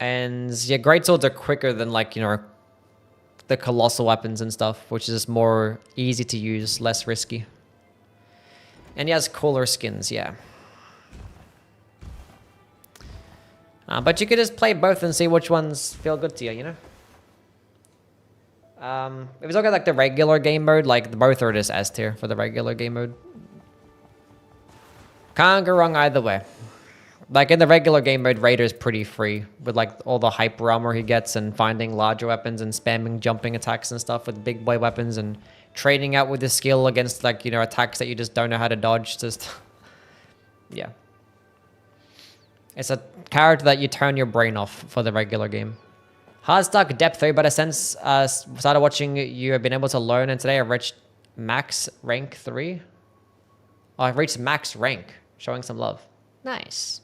And yeah, greatswords are quicker than like, you know, the colossal weapons and stuff, which is more easy to use, less risky. And he has cooler skins, yeah. But you could just play both and see which ones feel good to you, you know? If we look at like the regular game mode, like both are just S tier for the regular game mode. Can't go wrong either way. Like in the regular game mode, Raider's pretty free with like all the hyper armor he gets and finding larger weapons and spamming jumping attacks and stuff with big boy weapons and trading out with his skill against like, you know, attacks that you just don't know how to dodge. Just, yeah. It's a character that you turn your brain off for the regular game. Hard stuck depth 3, but I since started watching you have been able to learn, and today I reached max rank 3. Oh, I've reached max rank. Showing some love. Nice.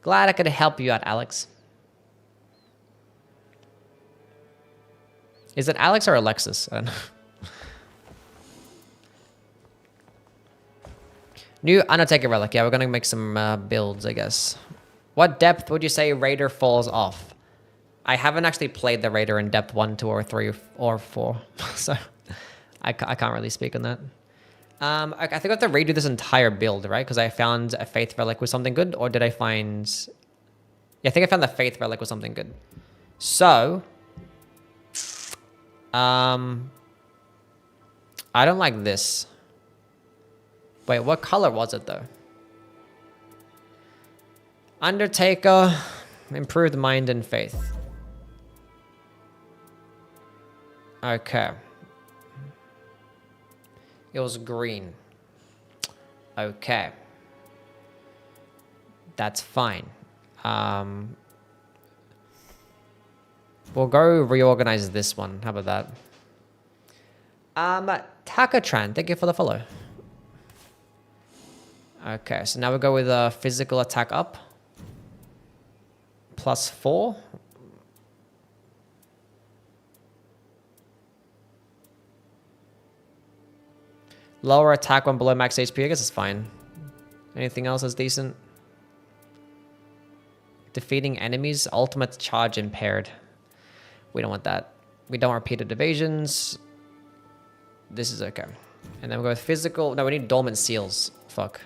Glad I could help you out, Alex. Is it Alex or Alexis? I don't know. New Undertaker Relic. Yeah, we're going to make some builds, I guess. What depth would you say Raider falls off? I haven't actually played the Raider in depth 1, 2, or 3, or 4. So I can't really speak on that. I think I have to redo this entire build, right? Because I found a Faith Relic with something good, or did I find... Yeah, I think I found the Faith Relic with something good. So... I don't like this. Wait, what color was it, though? Undertaker, Improved Mind and Faith. Okay. It was green. Okay. That's fine. We'll go reorganize this one. How about that? Takatran, thank you for the follow. Okay, so now we'll go with a physical attack up. +4. Lower attack when below max HP, I guess it's fine. Anything else is decent? Defeating enemies, ultimate charge impaired. We don't want that. We don't want repeated evasions. This is okay. And then we'll go with physical. No, we need dormant seals. Fuck.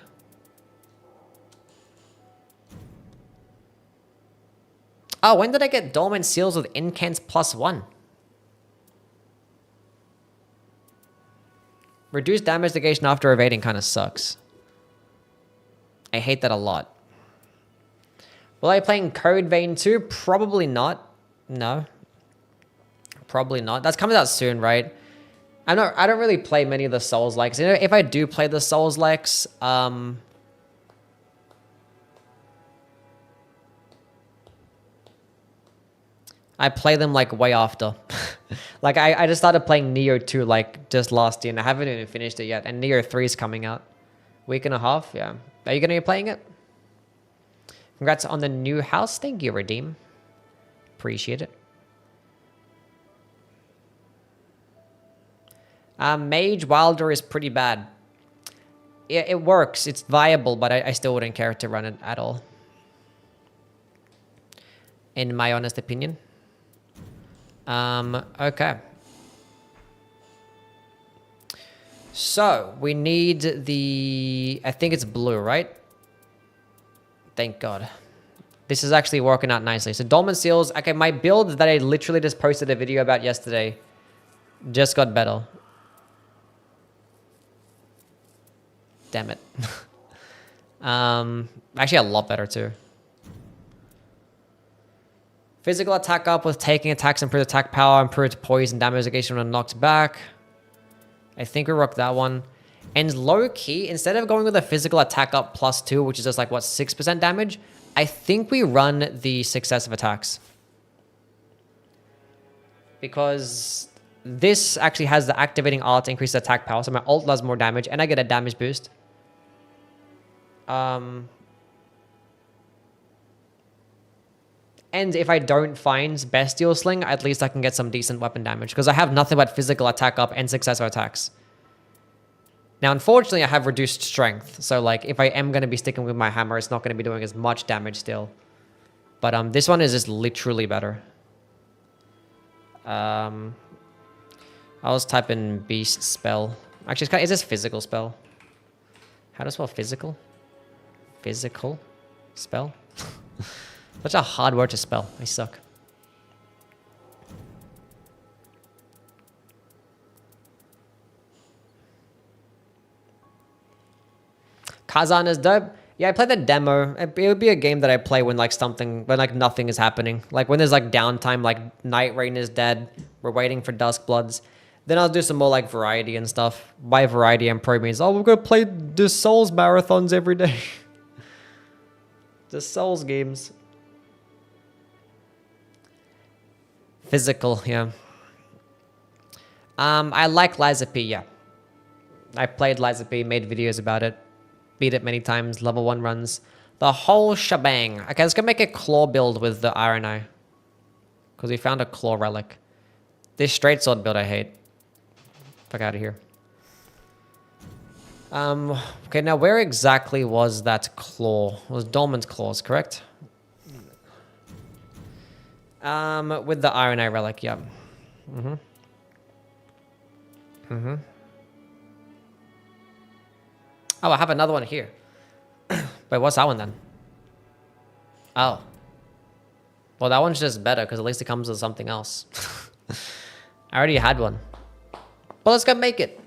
Oh, when did I get dormant seals with incants +1? Reduced damage negation after evading kind of sucks. I hate that a lot. Will I be playing Code Vein 2? Probably not. No. Probably not. That's coming out soon, right? I don't really play many of the Souls-likes. You know, if I do play the Souls-likes, I play them like way after. Like I just started playing Neo 2 like just last year and I haven't even finished it yet. And Neo 3 is coming out. Week and a half, yeah. Are you gonna be playing it? Congrats on the new house. Thank you, Redeem. Appreciate it. Mage Wilder is pretty bad. It works. It's viable, but I still wouldn't care to run it at all. In my honest opinion. Okay. So, we need the... I think it's blue, right? Thank God. This is actually working out nicely. So, Dormant Seals. Okay, my build that I literally just posted a video about yesterday just got better. Damn it. Actually, a lot better, too. Physical attack up with taking attacks, improved attack power, improved poison damage negation when knocked back. I think we rock that one. And low key, instead of going with a physical attack up +2, which is just like, what, 6% damage? I think we run the successive attacks. Because this actually has the activating art to increase the attack power. So my ult does more damage and I get a damage boost. And if I don't find Bestial Sling, at least I can get some decent weapon damage. Because I have nothing but physical attack up and successor attacks. Now, unfortunately, I have reduced strength. So, like, if I am going to be sticking with my hammer, it's not going to be doing as much damage still. But this one is just literally better. I was typing Beast Spell. Actually, it's just physical spell. How to spell physical? Physical spell? Such a hard word to spell. I suck. Kazan is dope. Yeah, I played the demo. It would be a game that I play when like nothing is happening. Like when there's like downtime, like Nightreign is dead. We're waiting for Duskbloods. Then I'll do some more like variety and stuff. By variety, I'm probably means, oh, we're gonna play the Souls marathons every day. The Souls games. Physical, yeah. I like Liza P, yeah. I played Liza P, made videos about it. Beat it many times, level 1 runs. The whole shebang. Okay, let's go make a claw build with the Iron Eye. Because we found a claw relic. This straight sword build I hate. Fuck out of here. Okay, now where exactly was that claw? It was Dormant Claws, correct? With the Iron Eye relic, yeah. Oh, I have another one here. Wait, what's that one then? Oh. Well, that one's just better because at least it comes with something else. I already had one. But let's go make it.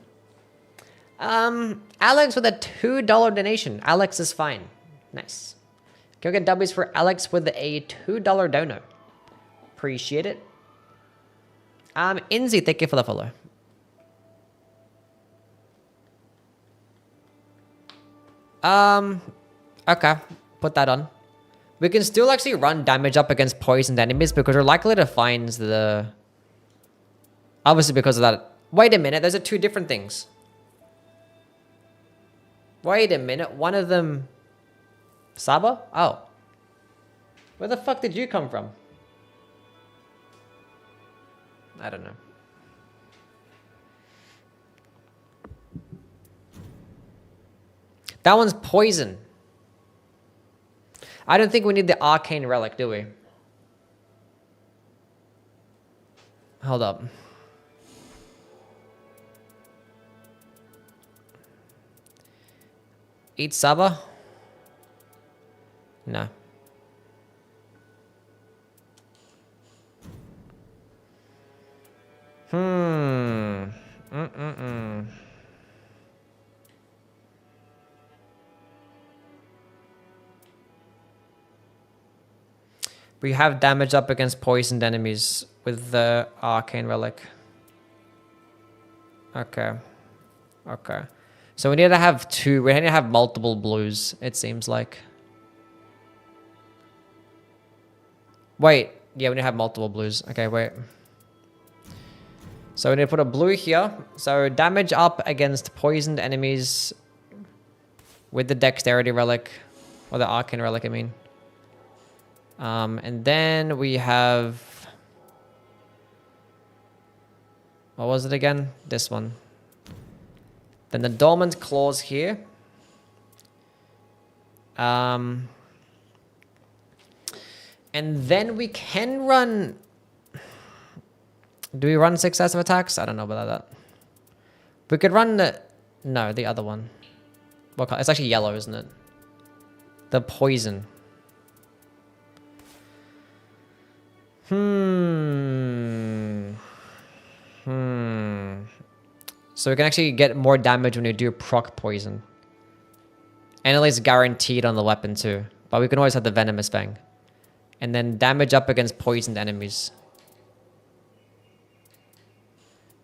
Alex with a $2 donation. Alex is fine. Nice. Can we get W's for Alex with a $2 dono? Appreciate it. Inzi, thank you for the follow. Okay. Put that on. We can still actually run damage up against poisoned enemies because we're likely to find the... Obviously because of that. Wait a minute, those are two different things. Wait a minute, one of them... Saba? Oh. Where the fuck did you come from? I don't know. That one's poison. I don't think we need the arcane relic, do we? Hold up. Eat Saba? No. We have damage up against poisoned enemies with the arcane relic. Okay. Okay. So we need to have two. We need to have multiple blues, it seems like. Wait. Yeah, we need to have multiple blues. Okay, wait. So we need to put a blue here. So damage up against poisoned enemies with the dexterity relic. Or the arcane relic, I mean. And then we have... What was it again? This one. Then the Dormant Claws here. And then we can run... Do we run successive attacks? I don't know about that. We could run the... No, the other one. What color? It's actually yellow, isn't it? The poison. So we can actually get more damage when you do proc poison. And at least guaranteed on the weapon too. But we can always have the Venomous Fang. And then damage up against poisoned enemies.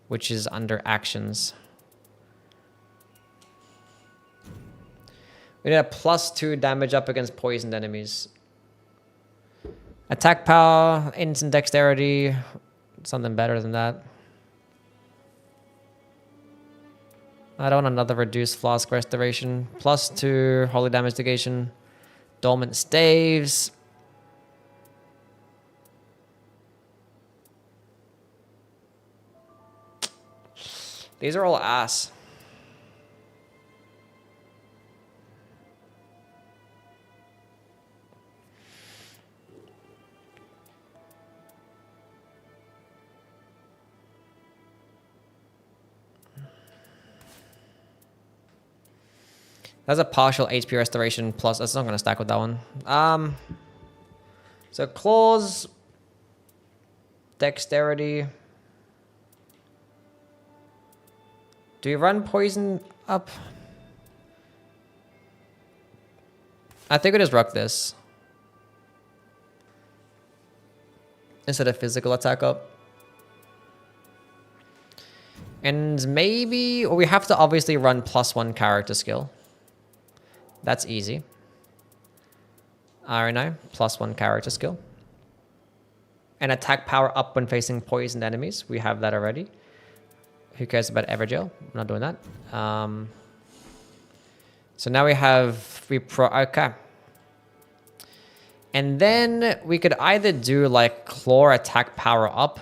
Which is under actions. We need a +2 damage up against poisoned enemies. Attack power, instant dexterity, something better than that. I don't want another reduced flask restoration. +2 holy damage negation. Dormant staves. These are all ass. That's a partial HP restoration plus. That's not going to stack with that one. So claws, dexterity. Do we run poison up? I think we just rock this instead of physical attack up. And maybe, or we have to obviously run +1 character skill. That's easy. RNO, +1 character skill. And attack power up when facing poisoned enemies. We have that already. Who cares about Evergel? I'm not doing that. So now we have okay. And then we could either do like claw attack power up,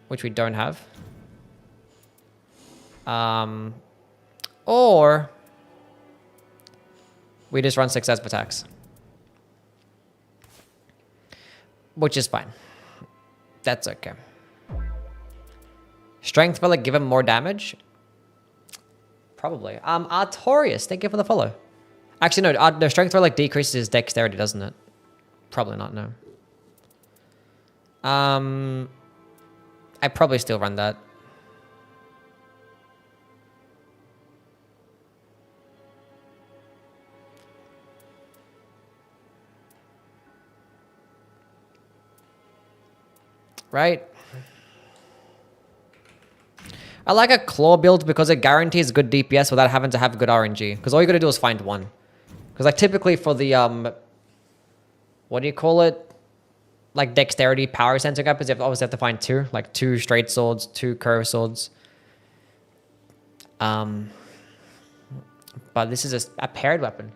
which we don't have. Or we just run successive attacks, which is fine. That's okay. Strength Relic, give him more damage? Probably. Artorius, thank you for the follow. Actually, no, the Strength Relic decreases his dexterity, doesn't it? Probably not, no. I probably still run that. Right? I like a claw build because it guarantees good DPS without having to have good RNG. Because all you gotta do is find one. Because like typically for the what do you call it? Like dexterity power sensing weapons, you obviously have to find two. Like 2 straight swords, 2 curved swords. But this is a paired weapon.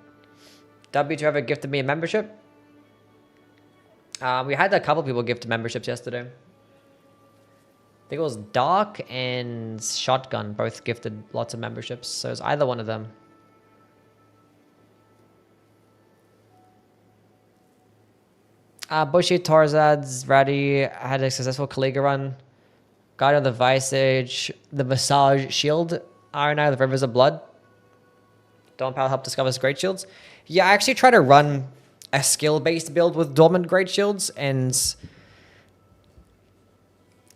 W2 ever gifted me a membership? We had a couple people gift memberships yesterday. I think it was Dark and Shotgun both gifted lots of memberships. So it's either one of them. Bushy, Torzad's, Ratty had a successful Kaliga run. Guide of the Vice Age, the Visage Shield, Iron Eye, the Rivers of Blood. Dawn Power help discover great shields. Yeah, I actually try to run a skill-based build with Dormant Great Shields, and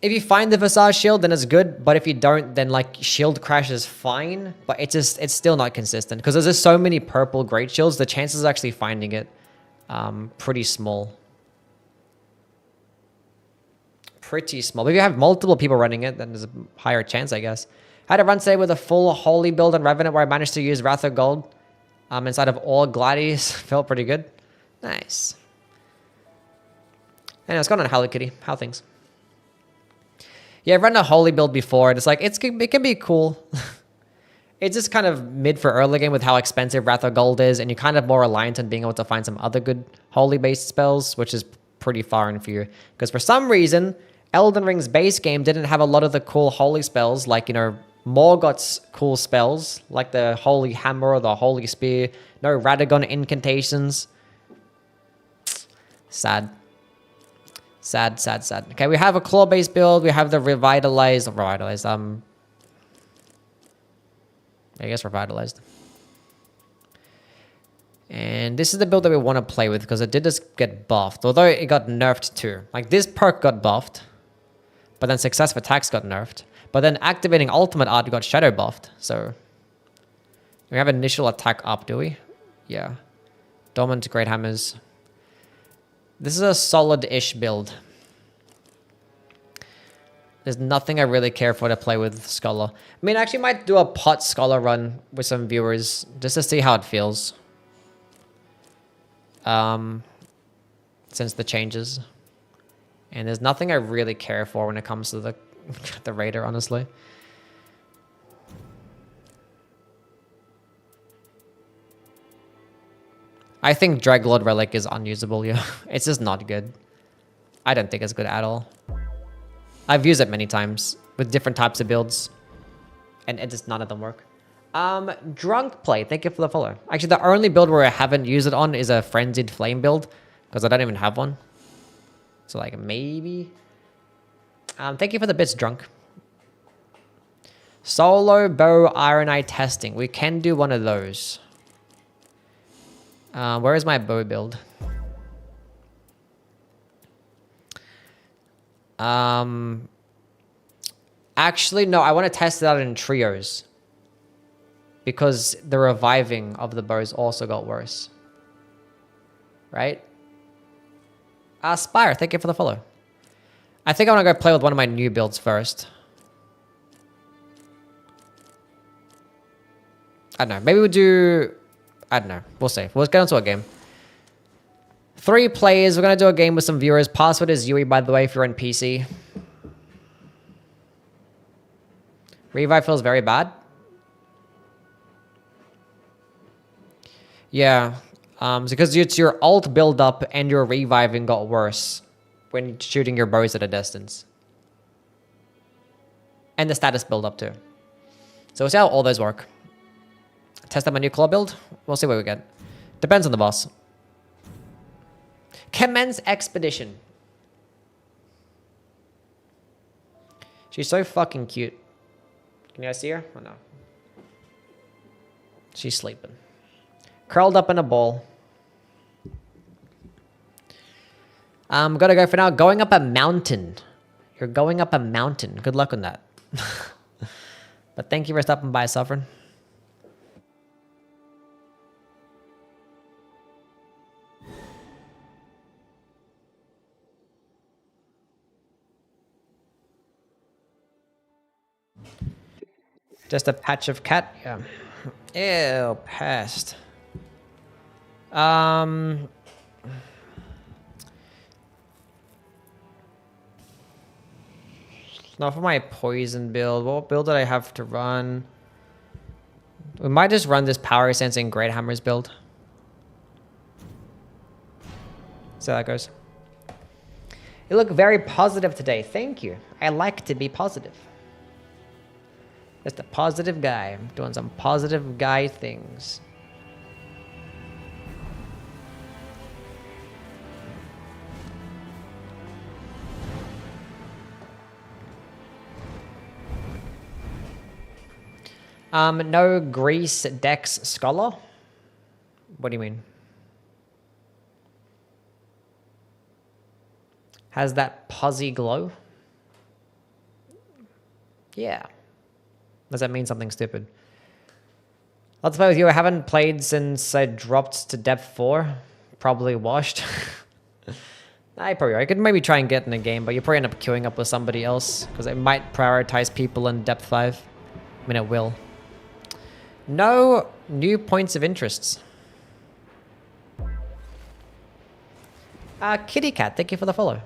if you find the Visage Shield, then it's good, but if you don't, then like Shield Crash is fine, but it's still not consistent, because there's just so many purple Great Shields, the chances of actually finding it pretty small. Pretty small. But if you have multiple people running it, then there's a higher chance, I guess. I had a run today with a full Holy build on Revenant where I managed to use Wrath of Gold inside of all Gladies. Felt pretty good. Nice. And it's gone on Hello Kitty. How things? Yeah, I've run a Holy build before, and it's like, it can be cool. It's just kind of mid for early game with how expensive Wrath of Gold is, and you're kind of more reliant on being able to find some other good Holy-based spells, which is pretty far in for you. Because for some reason, Elden Ring's base game didn't have a lot of the cool holy spells, like, you know, Morgoth's cool spells, like the Holy Hammer or the Holy Spear. No Radagon incantations. Sad. Sad, sad, sad. Okay, we have a claw-based build. We have the revitalized, I guess revitalized. And this is the build that we want to play with because it did just get buffed, although it got nerfed too. Like this perk got buffed, but then successive attacks got nerfed. But then activating ultimate art got shadow buffed. So we have initial attack up, do we? Yeah. Dormant Great Hammers. This is a solid-ish build. There's nothing I really care for to play with Scholar. I mean, I actually might do a pot Scholar run with some viewers just to see how it feels. Since the changes. And there's nothing I really care for when it comes to the the Raider, honestly. I think Draglord Relic is unusable, yeah. It's just not good. I don't think it's good at all. I've used it many times with different types of builds. And it just none of them work. Drunk Play, thank you for the follow. Actually, the only build where I haven't used it on is a Frenzied Flame build. Because I don't even have one. So like maybe... thank you for the bits, Drunk. Solo Bow Iron Eye testing. We can do one of those. Where is my bow build? Actually, no, I want to test it out in trios. Because the reviving of the bows also got worse. Right? Spire, thank you for the follow. I think I want to go play with one of my new builds first. I don't know. Maybe we'll do... I don't know. We'll see. We'll get into a game. 3 players. We're going to do a game with some viewers. Password is Yui, by the way, if you're on PC. Revive feels very bad. Yeah. Because it's your ult build up and your reviving got worse when shooting your bows at a distance. And the status build up too. So we'll see how all those work. Test out my new claw build. We'll see what we get. Depends on the boss. Commence expedition. She's so fucking cute. Can you guys see her? Oh no. She's sleeping. Curled up in a ball. I'm gonna go for now. Going up a mountain. You're going up a mountain. Good luck on that. But thank you for stopping by, Sovereign. Just a patch of cat? Yeah. Ew, pest. Not for my poison build. What build did I have to run? We might just run this power sensing Great Hammers build. See how that goes. You look very positive today. Thank you. I like to be positive. Just a positive guy. I'm doing some positive guy things. No Grease Dex Scholar? What do you mean? Has that posy glow? Yeah. Does that mean something stupid? Let's play with you. I haven't played since I dropped to depth 4. Probably washed. I could maybe try and get in a game, but you probably end up queuing up with somebody else because it might prioritize people in depth 5. I mean, it will. No new points of interests. Kitty cat, thank you for the follow.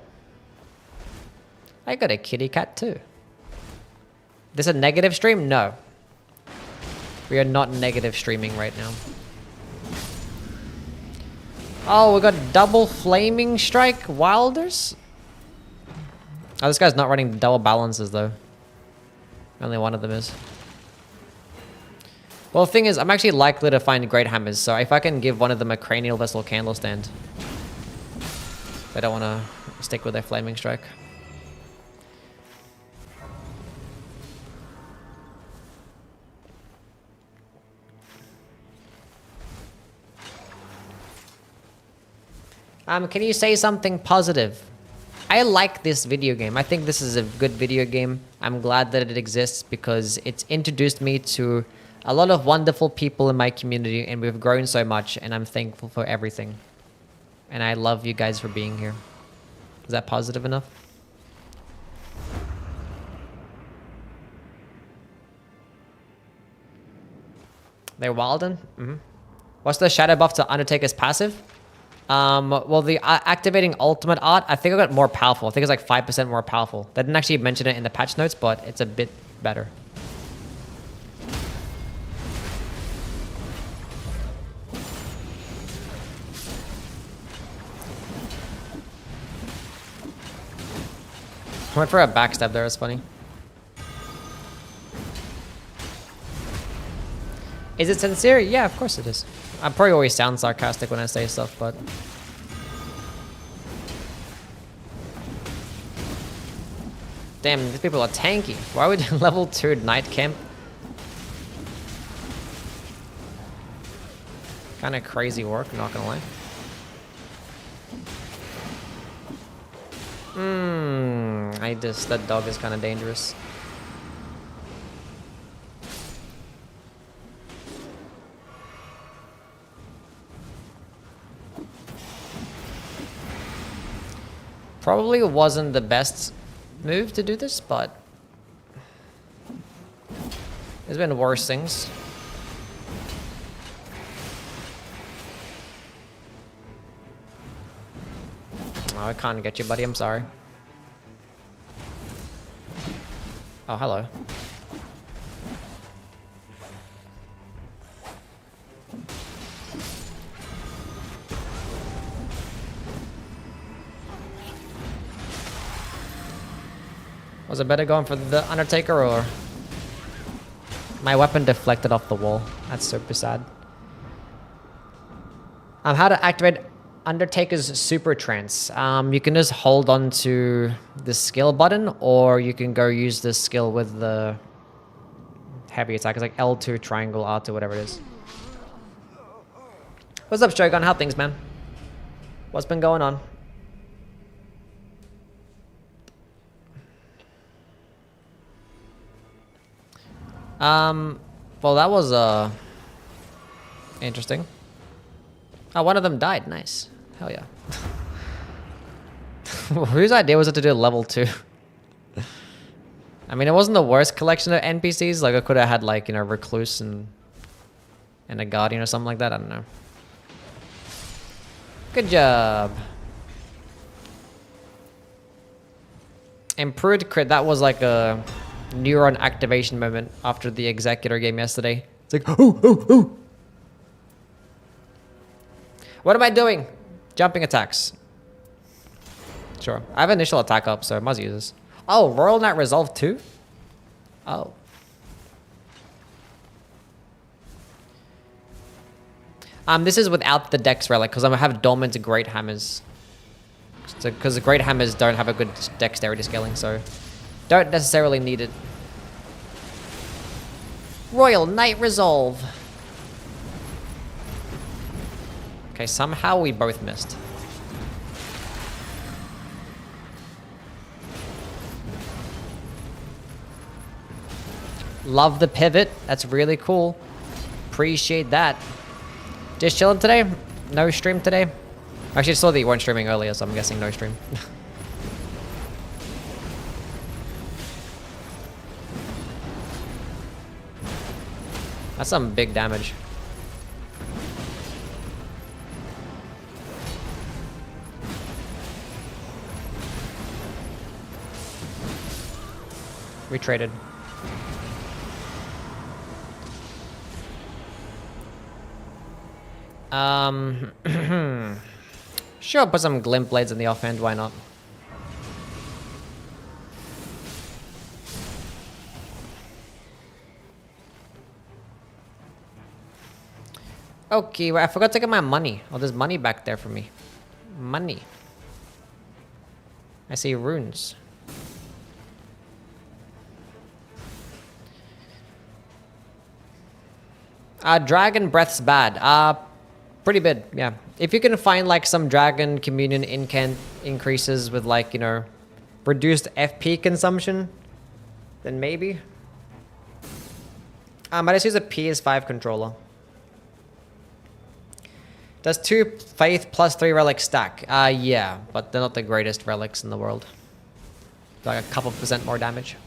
I got a kitty cat too. This a negative stream? No. We are not negative streaming right now. Oh, we got double flaming strike wilders. Oh, this guy's not running double balances though. Only one of them is. Well, the thing is, I'm actually likely to find great hammers, so if I can give one of them a cranial vessel candle stand, they don't want to stick with their flaming strike. Can you say something positive? I like this video game. I think this is a good video game. I'm glad that it exists because it's introduced me to a lot of wonderful people in my community, and we've grown so much, and I'm thankful for everything. And I love you guys for being here. Is that positive enough? They're Wilden? Mm-hmm. What's the shadow buff to Undertaker's passive? Well, the activating ultimate art, I think I got more powerful. I think it's like 5% more powerful. They didn't actually mention it in the patch notes, but it's a bit better. I went for a backstab there, it's funny. Is it sincere? Yeah, of course it is. I probably always sound sarcastic when I say stuff, but... Damn, these people are tanky. Why would level 2 night camp? Kind of crazy work, not gonna lie. That dog is kind of dangerous. Probably wasn't the best move to do this, but there's been worse things. Oh, I can't get you, buddy. I'm sorry. Oh, hello. Was it better going for the Undertaker or... My weapon deflected off the wall. That's super sad. How to activate Undertaker's super trance. You can just hold on to the skill button, or you can go use the skill with the heavy attack. It's like L2, triangle, R2, whatever it is. What's up, Shogun? How things, man? What's been going on? Well, that was, interesting. Oh, one of them died. Nice. Hell yeah. Whose idea was it to do level 2? I mean, it wasn't the worst collection of NPCs. Like, I could have had, like, you know, Recluse and a Guardian or something like that. I don't know. Good job. Improved crit. That was like a neuron activation moment after the Executor game yesterday. It's like, ooh, ooh, ooh. What am I doing? Jumping attacks. Sure. I have initial attack up, so I must use this. Oh, Royal Knight Resolve 2? Oh. This is without the Dex Relic, because I'm going to have Dormant Great Hammers. Because the Great Hammers don't have a good dexterity scaling, so don't necessarily need it. Royal Knight Resolve. Okay, somehow we both missed. Love the pivot. That's really cool. Appreciate that. Just chilling today? No stream today? Actually, I saw that you weren't streaming earlier, so I'm guessing no stream. That's some big damage. We traded. Sure, put some glint blades in the offhand, why not? Okay, well, I forgot to get my money. Oh, there's money back there for me. Money. I see runes. Dragon breath's bad. Pretty bad, yeah. If you can find like some dragon communion incant increases with like, you know, reduced FP consumption, then maybe. I just use a PS5 controller. Does 2 faith plus 3 relics stack? Yeah, but they're not the greatest relics in the world. Like a couple % more damage.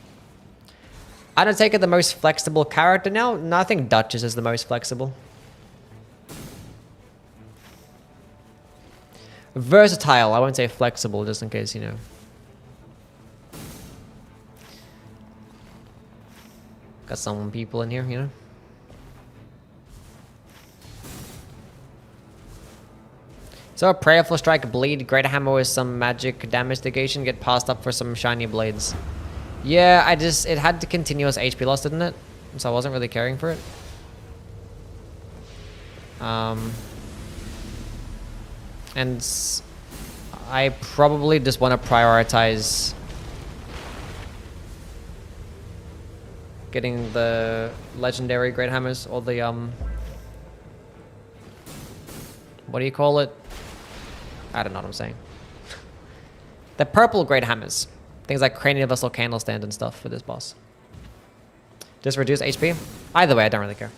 I don't take it the most flexible character now. No, I think Duchess is the most flexible. Versatile, I won't say flexible, just in case, you know. Got some people in here, you know. So a prayerful strike, bleed, great hammer with some magic damage negation, get passed up for some shiny blades. Yeah, it had the continuous HP loss, didn't it? So I wasn't really caring for it. And I probably just want to prioritize getting the legendary great hammers, or the what do you call it? I don't know what I'm saying. The purple great hammers. Things like cranial vessel, candle stand, and stuff for this boss. Just reduce HP. Either way, I don't really care.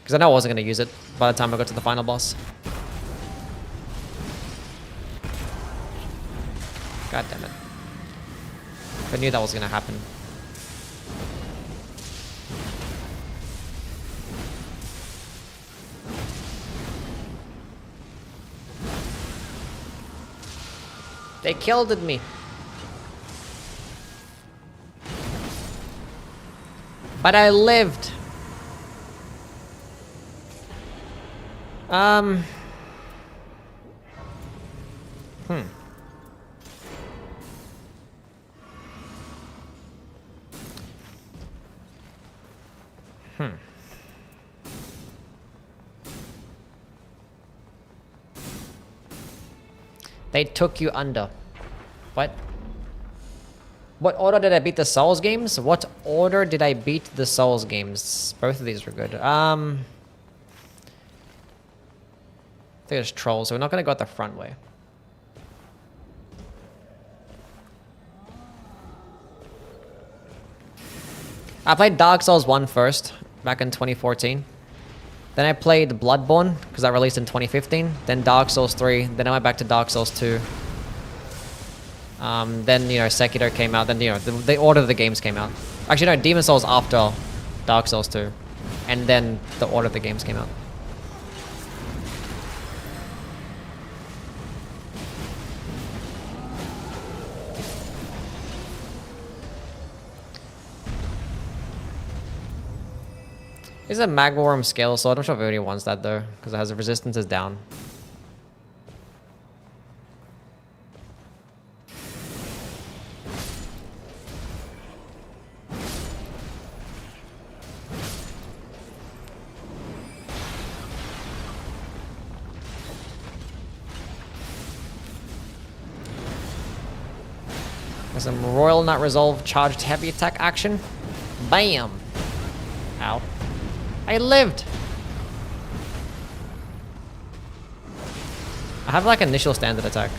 Because I know I wasn't going to use it by the time I got to the final boss. God damn it. I knew that was going to happen. They killed me. But I lived. They took you under. What? What order did I beat the Souls games? What order did I beat the Souls games? Both of these were good. I think there's trolls, so we're not gonna go the front way. I played Dark Souls 1 first, back in 2014. Then I played Bloodborne, because that released in 2015. Then Dark Souls 3. Then I went back to Dark Souls 2. Then, you know, Sekiro came out. Then, you know, the order of the games came out. Actually, no, Demon Souls after Dark Souls 2. And then the order of the games came out. This is a Magworm scale sword. I'm not sure if anybody wants that though, because it has the resistance is down. There's some Royal Not Resolve charged heavy attack action. Bam! Ow. I lived! I have like initial standard attack.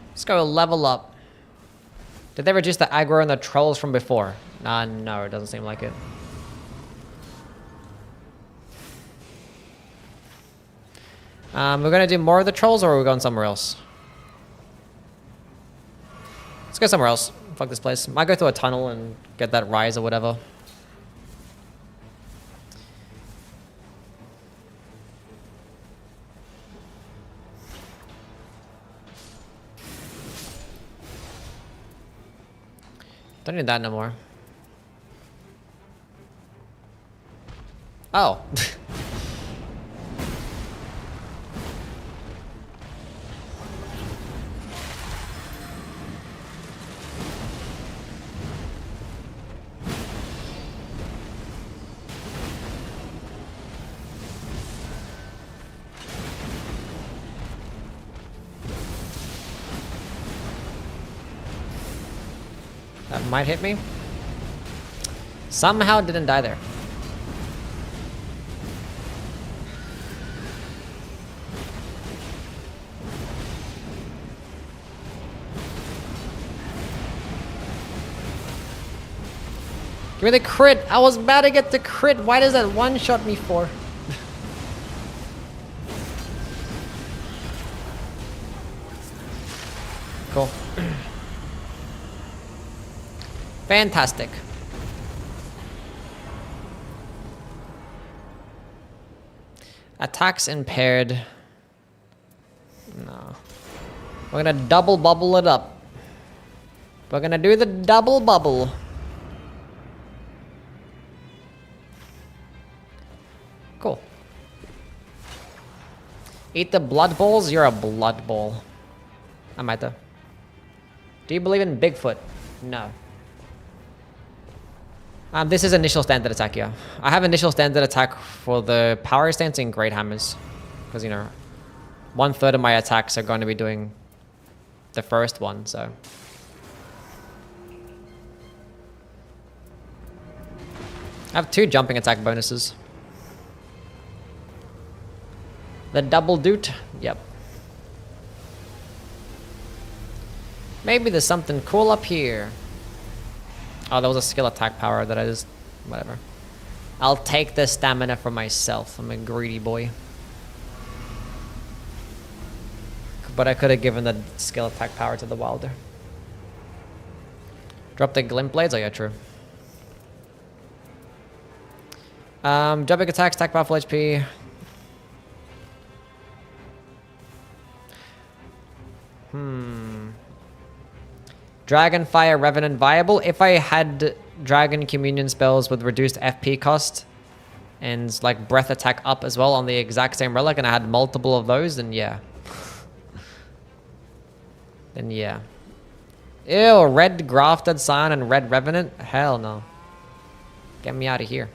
Let's go level up. Did they reduce the aggro and the trolls from before? No, it doesn't seem like it. We're gonna do more of the trolls, or are we going somewhere else? Let's go somewhere else. Fuck this place. Might go through a tunnel and get that rise or whatever. Don't need that no more. Oh. That might hit me. Somehow didn't die there. Give me the crit! I was about to get the crit! Why does that one-shot me for? Cool. Fantastic. Attacks impaired. No. We're gonna double bubble it up. We're gonna do the double bubble. Cool. Eat the blood balls? You're a blood ball. I might though. Do you believe in Bigfoot? No. This is initial standard attack, yeah. I have initial standard attack for the power stance and great hammers. Because, you know, 1/3 of my attacks are going to be doing the first one, so. I have 2 jumping attack bonuses. The double doot? Yep. Maybe there's something cool up here. Oh, there was a skill attack power that I just... Whatever. I'll take the stamina for myself. I'm a greedy boy. But I could have given the skill attack power to the Wilder. Drop the glint blades? Oh yeah, true. Jumping attacks, attack power, full HP. Dragonfire Revenant viable. If I had Dragon Communion spells with reduced FP cost and like breath attack up as well on the exact same relic and I had multiple of those, then yeah. Then yeah. Ew, red Grafted Scion and red Revenant? Hell no. Get me out of here.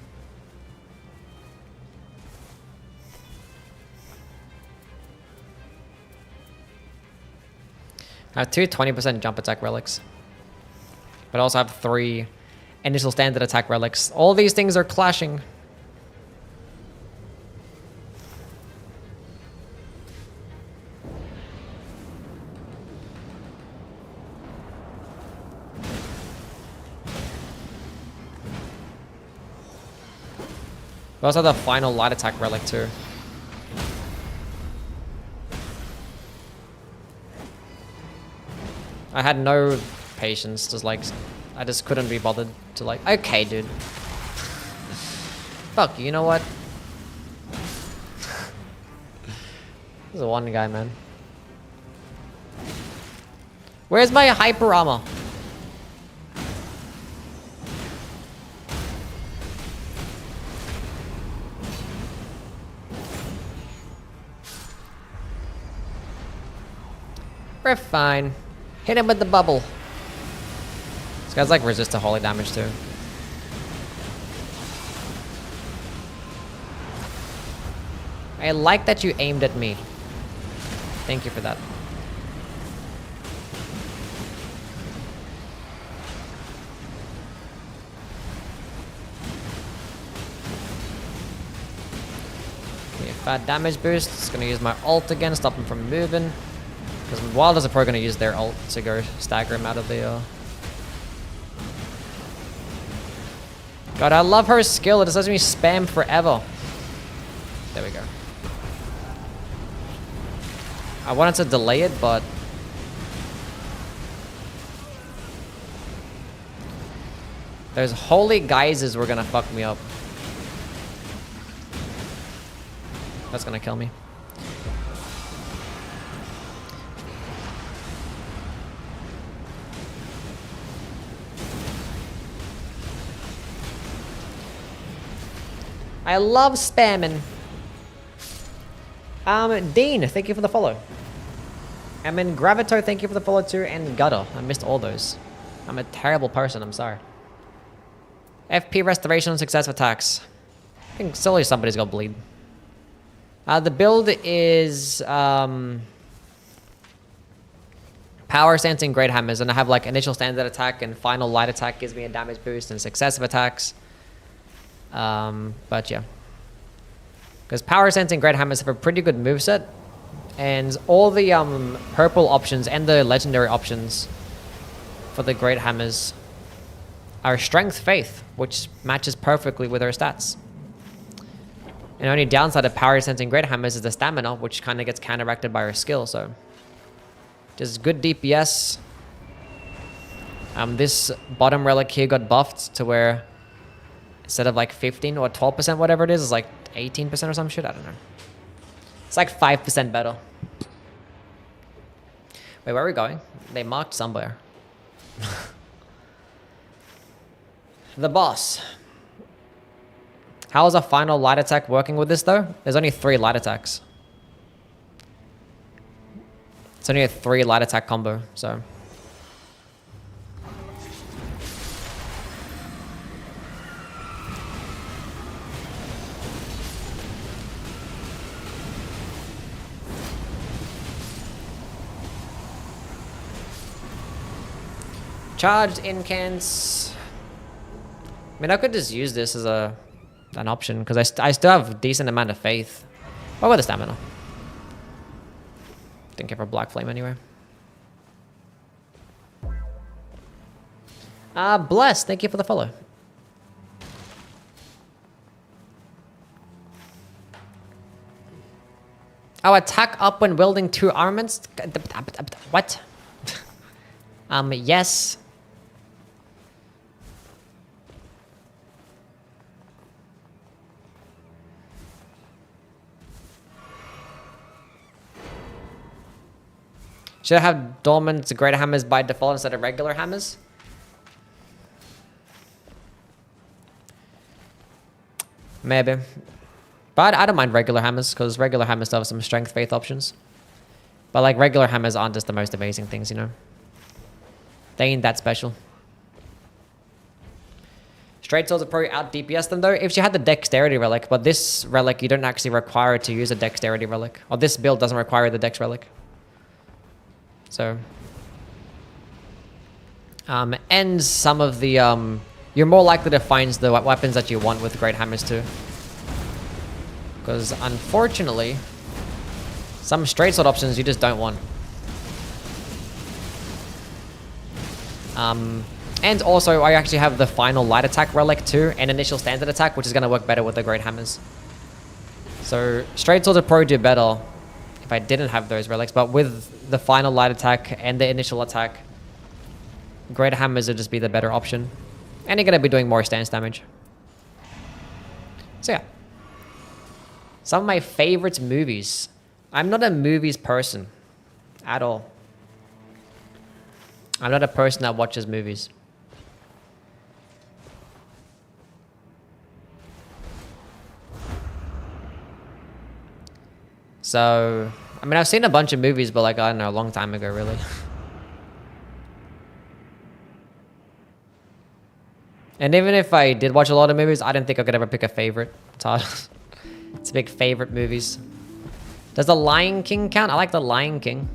I have 2 20% jump attack relics. But I also have 3 initial standard attack relics. All these things are clashing. We also have the final light attack relic too. I had no patience, just like, I just couldn't be bothered to like, okay dude. Fuck, you know what? There's one guy, man. Where's my hyper armor? We're fine. Hit him with the bubble. This guy's like resist to holy damage too. I like that you aimed at me. Thank you for that. Okay, 5 damage boost. It's gonna use my ult again, stop him from moving. Because Wilders are probably going to use their ult to go stagger him out of the... God, I love her skill. It just lets me spam forever. There we go. I wanted to delay it, but... Those holy geysers were going to fuck me up. That's going to kill me. I love spamming. Dean, thank you for the follow. And then Gravito, thank you for the follow too, and Gutter. I missed all those. I'm a terrible person, I'm sorry. FP restoration, success attacks. I think solely somebody's gonna bleed. The build is power Power stance and great hammers, and I have like initial standard attack and final light attack gives me a damage boost and successive attacks. But yeah, because power stance and great hammers have a pretty good moveset, and all the purple options and the legendary options for the great hammers are strength faith, which matches perfectly with her stats. And only downside of power stance and great hammers is the stamina, which kind of gets counteracted by her skill. So just good DPS. This bottom relic here got buffed to where instead of like 15 or 12%, whatever it is, it's like 18% or some shit. I don't know. It's like 5% better. Wait, where are we going? They marked somewhere. The boss. How is a final light attack working with this though? There's only 3 light attacks. It's only a 3 light attack combo, so. Charged incants. I mean, I could just use this as an option because I still have a decent amount of faith. What about the stamina? Didn't care for Black Flame anyway. Bless, thank you for the follow. Oh, attack up when wielding 2 armaments? What? Yes. Should I have dormant greater hammers by default instead of regular hammers? Maybe. But I don't mind regular hammers because regular hammers still have some strength faith options. But like regular hammers aren't just the most amazing things, you know. They ain't that special. Straight Swords of Pro out DPS them though. If she had the dexterity relic, but this relic you don't actually require to use a dexterity relic. Or this build doesn't require the dex relic. So, and some of the, you're more likely to find the weapons that you want with great hammers too. Because unfortunately, some straight sword options you just don't want. And also I actually have the final light attack relic too, and initial standard attack, which is going to work better with the great hammers. So straight swords of pro do better if I didn't have those relics, but with the final light attack and the initial attack, great hammers would just be the better option. And you're going to be doing more stance damage. So yeah. Some of my favorite movies. I'm not a movies person at all. I'm not a person that watches movies. So, I mean, I've seen a bunch of movies, but like, I don't know, a long time ago, really. And even if I did watch a lot of movies, I didn't think I could ever pick a favorite. It's hard. It's a big favorite movies. Does The Lion King count? I like The Lion King.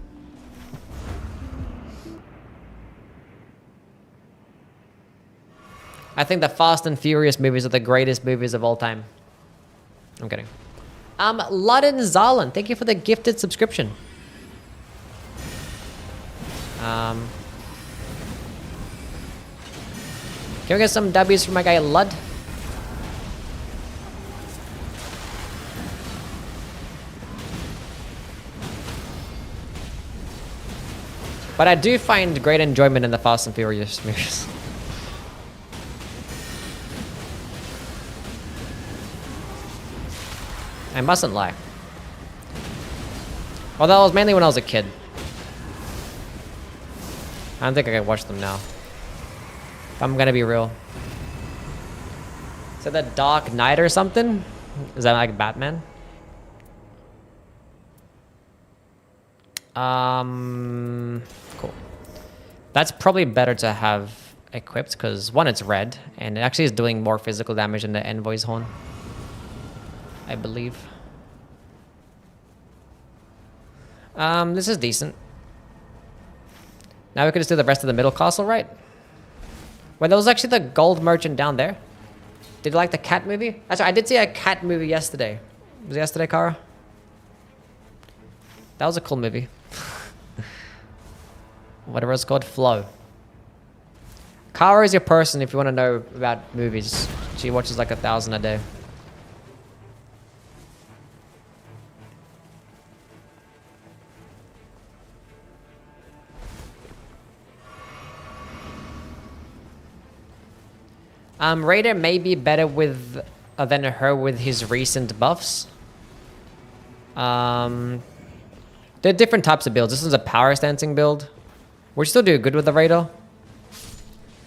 I think the Fast and Furious movies are the greatest movies of all time. I'm kidding. Ludden Zalen, thank you for the gifted subscription. Can we get some W's from my guy Lud? But I do find great enjoyment in the Fast and Furious movies. I mustn't lie. Well, that was mainly when I was a kid. I don't think I can watch them now. If I'm gonna be real. Is that the Dark Knight or something? Is that like Batman? Cool. That's probably better to have equipped because one, it's red, and it actually is doing more physical damage than the Envoy's Horn, I believe. This is decent. Now we can just do the rest of the middle castle, right? Wait, there was actually the gold merchant down there. Did you like the cat movie? That's right, I did see a cat movie yesterday. Was it yesterday, Kara? That was a cool movie. Whatever it's called, Flow. Kara is your person if you want to know about movies. She watches like 1,000 a day. Raider may be better with than her with his recent buffs. There are different types of builds. This is a power stancing build. We still do good with the Raider.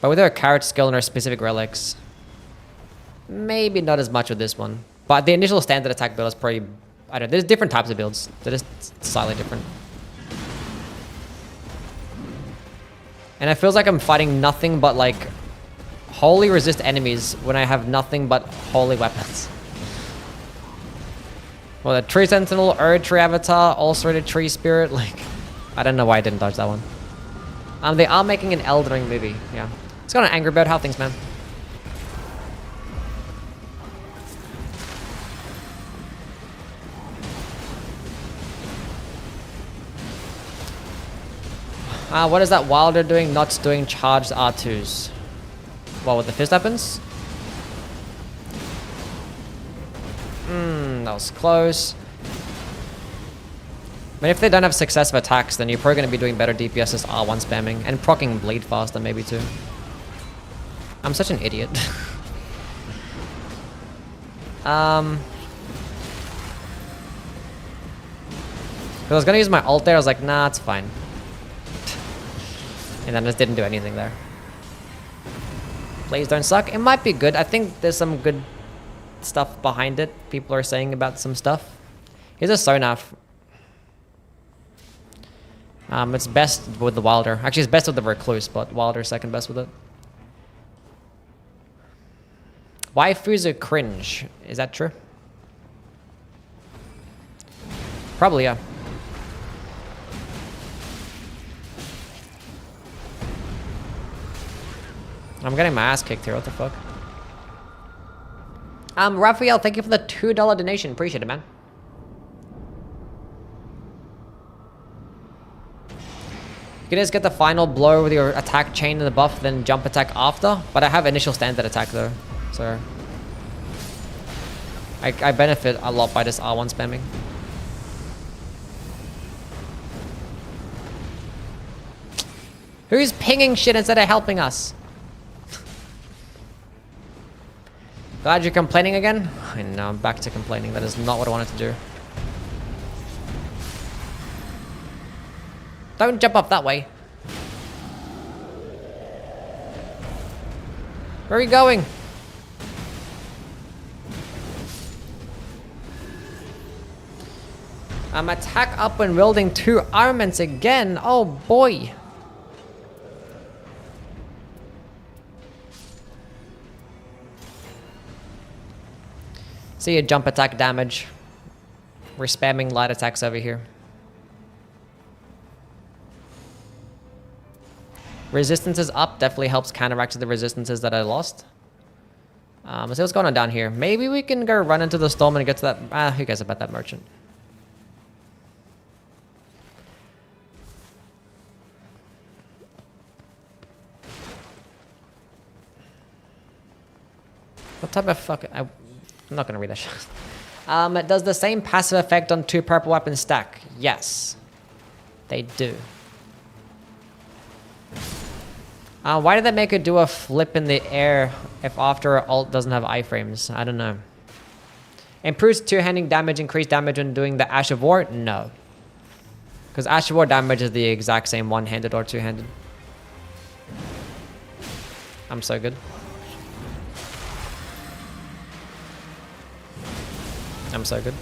But with her character skill and her specific relics, maybe not as much with this one. But the initial standard attack build is pretty... I don't know, there's different types of builds. They're just slightly different. And it feels like I'm fighting nothing but like... wholly resist enemies when I have nothing but holy weapons. Well, the Tree Sentinel, Erd Tree Avatar, Ulcerated Tree Spirit, like... I don't know why I didn't dodge that one. They are making an Elden Ring movie, yeah. It's got an Angry Bird. How are things, man? What is that Wilder doing? Not doing charged R2s. What, with the fist weapons? That was close. I mean, if they don't have successive attacks, then you're probably going to be doing better DPS as R1 spamming. And proccing bleed faster, maybe, too. I'm such an idiot. I was going to use my ult there. I was like, nah, it's fine. And then I just didn't do anything there. Plays don't suck. It might be good. I think there's some good stuff behind it. People are saying about some stuff. Here's a Sonaf. It's best with the Wilder. Actually, it's best with the Recluse, but Wilder's second best with it. Waifus are cringe. Is that true? Probably, yeah. I'm getting my ass kicked here. What the fuck? Raphael, thank you for the $2 donation. Appreciate it, man. You can just get the final blow with your attack chain and the buff, then jump attack after. But I have initial standard attack though, so I benefit a lot by this R1 spamming. Who's pinging shit instead of helping us? Glad you're complaining again? I know, I'm back to complaining. That is not what I wanted to do. Don't jump up that way. Where are you going? Attack up when wielding 2 armaments again. Oh boy. See a jump attack damage. We're spamming light attacks over here. Resistances up definitely helps counteract the resistances that I lost. Let's see what's going on down here. Maybe we can go run into the storm and get to that. Who cares about that merchant? What type of fuck? I'm not gonna read that shit. It does the same passive effect on 2 purple weapons stack. Yes, they do. Why did that make it do a flip in the air if after her ult doesn't have iframes? I don't know. Improves 2-handing damage, increased damage when doing the Ash of War? No. Because Ash of War damage is the exact same one-handed or two-handed. I'm so good. I'm so good.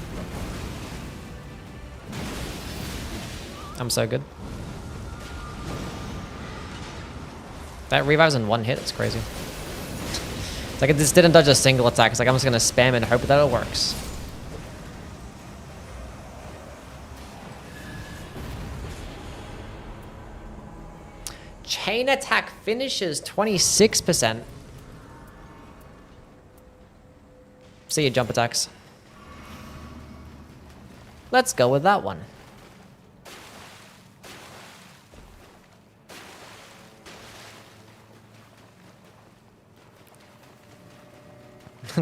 I'm so good. That revives in 1 hit. It's crazy. It's like it just didn't dodge a single attack. It's like I'm just gonna spam and hope that it works. Chain attack finishes 26%. See your jump attacks. Let's go with that one.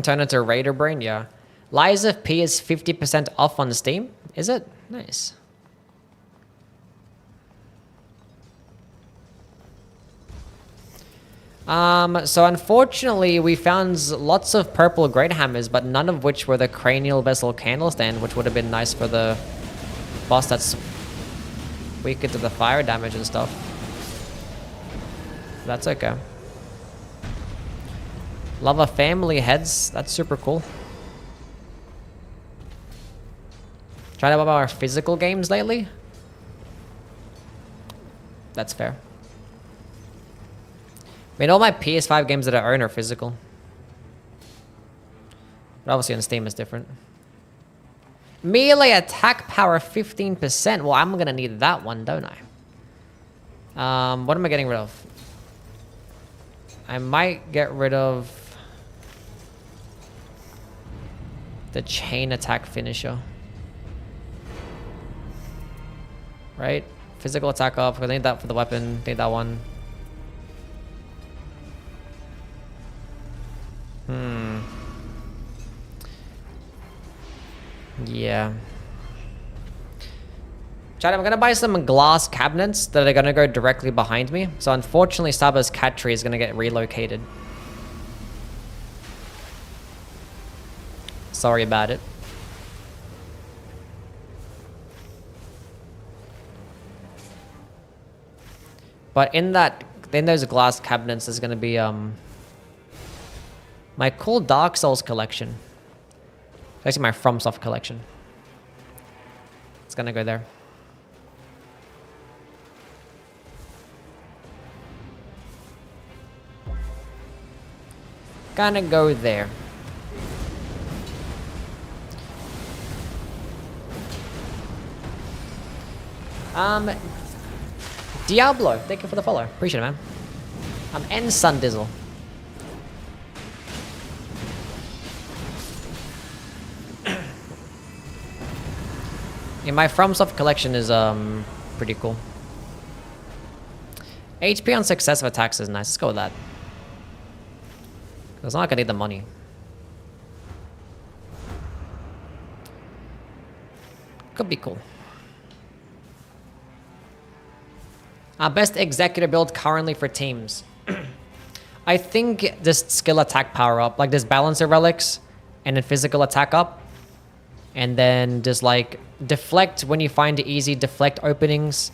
Turn into Raider Brain, yeah. Lies of P is 50% off on Steam. Is it? Nice. So unfortunately, we found lots of purple great hammers, but none of which were the cranial vessel candle stand, which would have been nice for the boss that's weaker to the fire damage and stuff. That's okay. Love a family heads. That's super cool. Tried out our physical games lately? That's fair. I mean, all my PS5 games that I own are physical. But obviously on Steam it's different. Melee attack power 15%. Well, I'm gonna need that one, don't I? What am I getting rid of? I might get rid of the chain attack finisher. Right? Physical attack up. I need that for the weapon. Need that one. Yeah. Chat, I'm gonna buy some glass cabinets that are gonna go directly behind me. So unfortunately, Saba's cat tree is gonna get relocated. Sorry about it. But in those glass cabinets is gonna be my cool Dark Souls collection. Actually, my FromSoft collection. It's gonna go there. Gonna go there. Diablo, thank you for the follow. Appreciate it, man. And Sun Dizzle. Yeah, my FromSoft collection is pretty cool. HP on successive attacks is nice. Let's go with that. It's not gonna need the money. Could be cool. Best executor build currently for teams. I think this skill attack power up, like this balancer relics, and then physical attack up, and then just like deflect when you find easy deflect openings.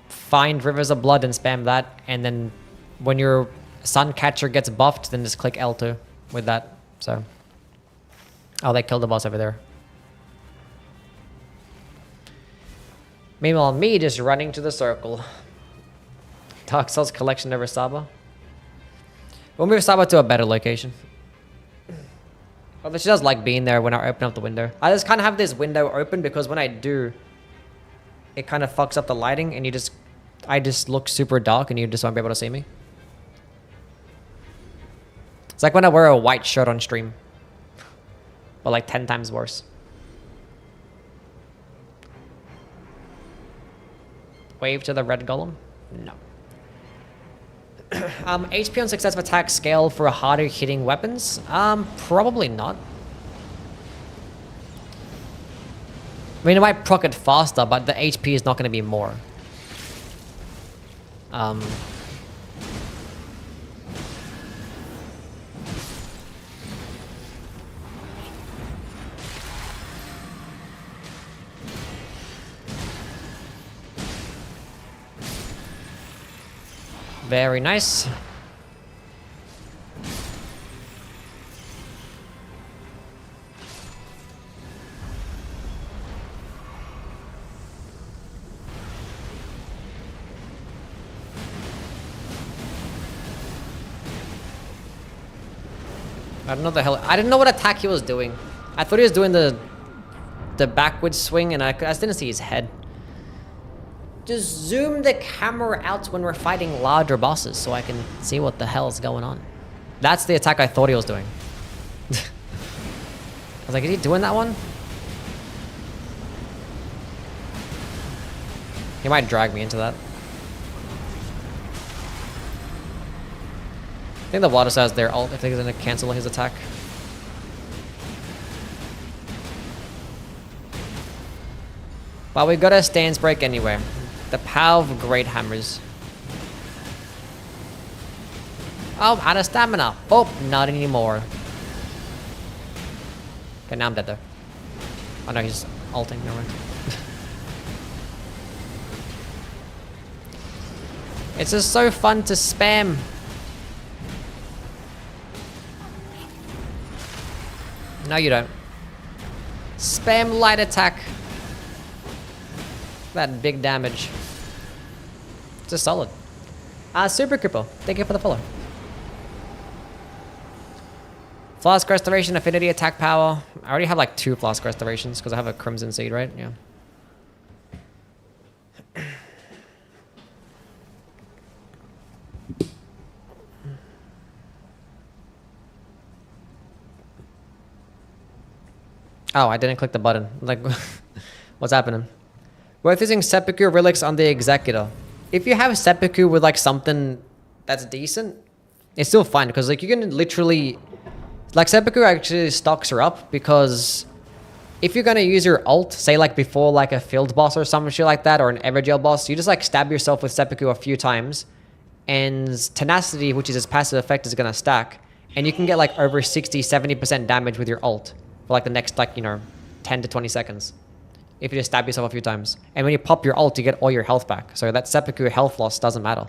Find rivers of blood and spam that, and then when your sun catcher gets buffed, then just click L2 with that. So, oh, they killed the boss over there. Meanwhile, me just running to the circle. Dark Souls collection over Saba. We'll move Saba to a better location. Although she does like being there when I open up the window. I just kind of have this window open because when I do, it kind of fucks up the lighting and I just look super dark and you just won't be able to see me. It's like when I wear a white shirt on stream. But like 10 times worse. Wave to the red golem? No. HP on successive attack scale for harder hitting weapons? Probably not. I mean, it might proc it faster, but the HP is not going to be more. Very nice. I don't know the hell. I didn't know what attack he was doing. I thought he was doing the backwards swing, and I just didn't see his head. just zoom the camera out when we're fighting larger bosses so I can see what the hell's going on. That's the attack I thought he was doing. I was like, is he doing that one? He might drag me into that. I think the water has their ult if they're gonna cancel his attack. But we got a stance break anyway. The power of great hammers. Oh, out of stamina. Oh, not anymore. Okay, now I'm dead though. Oh no, he's ulting. Never mind. It's just so fun to spam. No, you don't. Spam light attack. That big damage. Just solid. Super Cripple, thank you for the follow. Flask Restoration, Affinity Attack Power. I already have like 2 Flask Restorations because I have a Crimson Seed, right? Yeah. Oh, I didn't click the button. Like, what's happening? Worth using Seppuku relics on the Executor. If you have Seppuku with like something that's decent, it's still fine because like you can literally, like Seppuku actually stocks her up because if you're gonna use your ult, say like before like a field boss or some shit like that or an Evergel boss, you just like stab yourself with Seppuku a few times, and Tenacity, which is its passive effect, is gonna stack, and you can get like over 60-70% damage with your ult for like the next like 10 to 20 seconds. If you just stab yourself a few times. And when you pop your ult, you get all your health back. So that Seppuku health loss doesn't matter.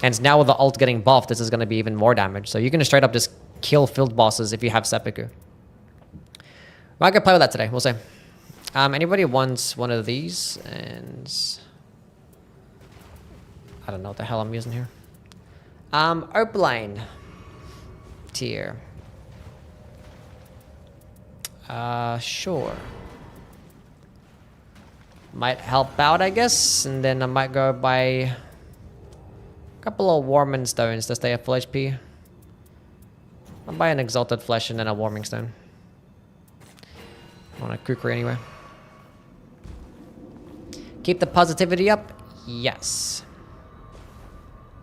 And now with the ult getting buffed, this is going to be even more damage. So you can straight up just kill field bosses if you have Seppuku. Well, I could play with that today. We'll see. Anybody wants one of these? And I don't know what the hell I'm using here. Opaline tier. Sure. Might help out, I guess, and then I might go buy a couple of Warming Stones to stay at full HP. I'll buy an Exalted Flesh and then a Warming Stone. I want a Kukri anyway. Keep the positivity up? Yes.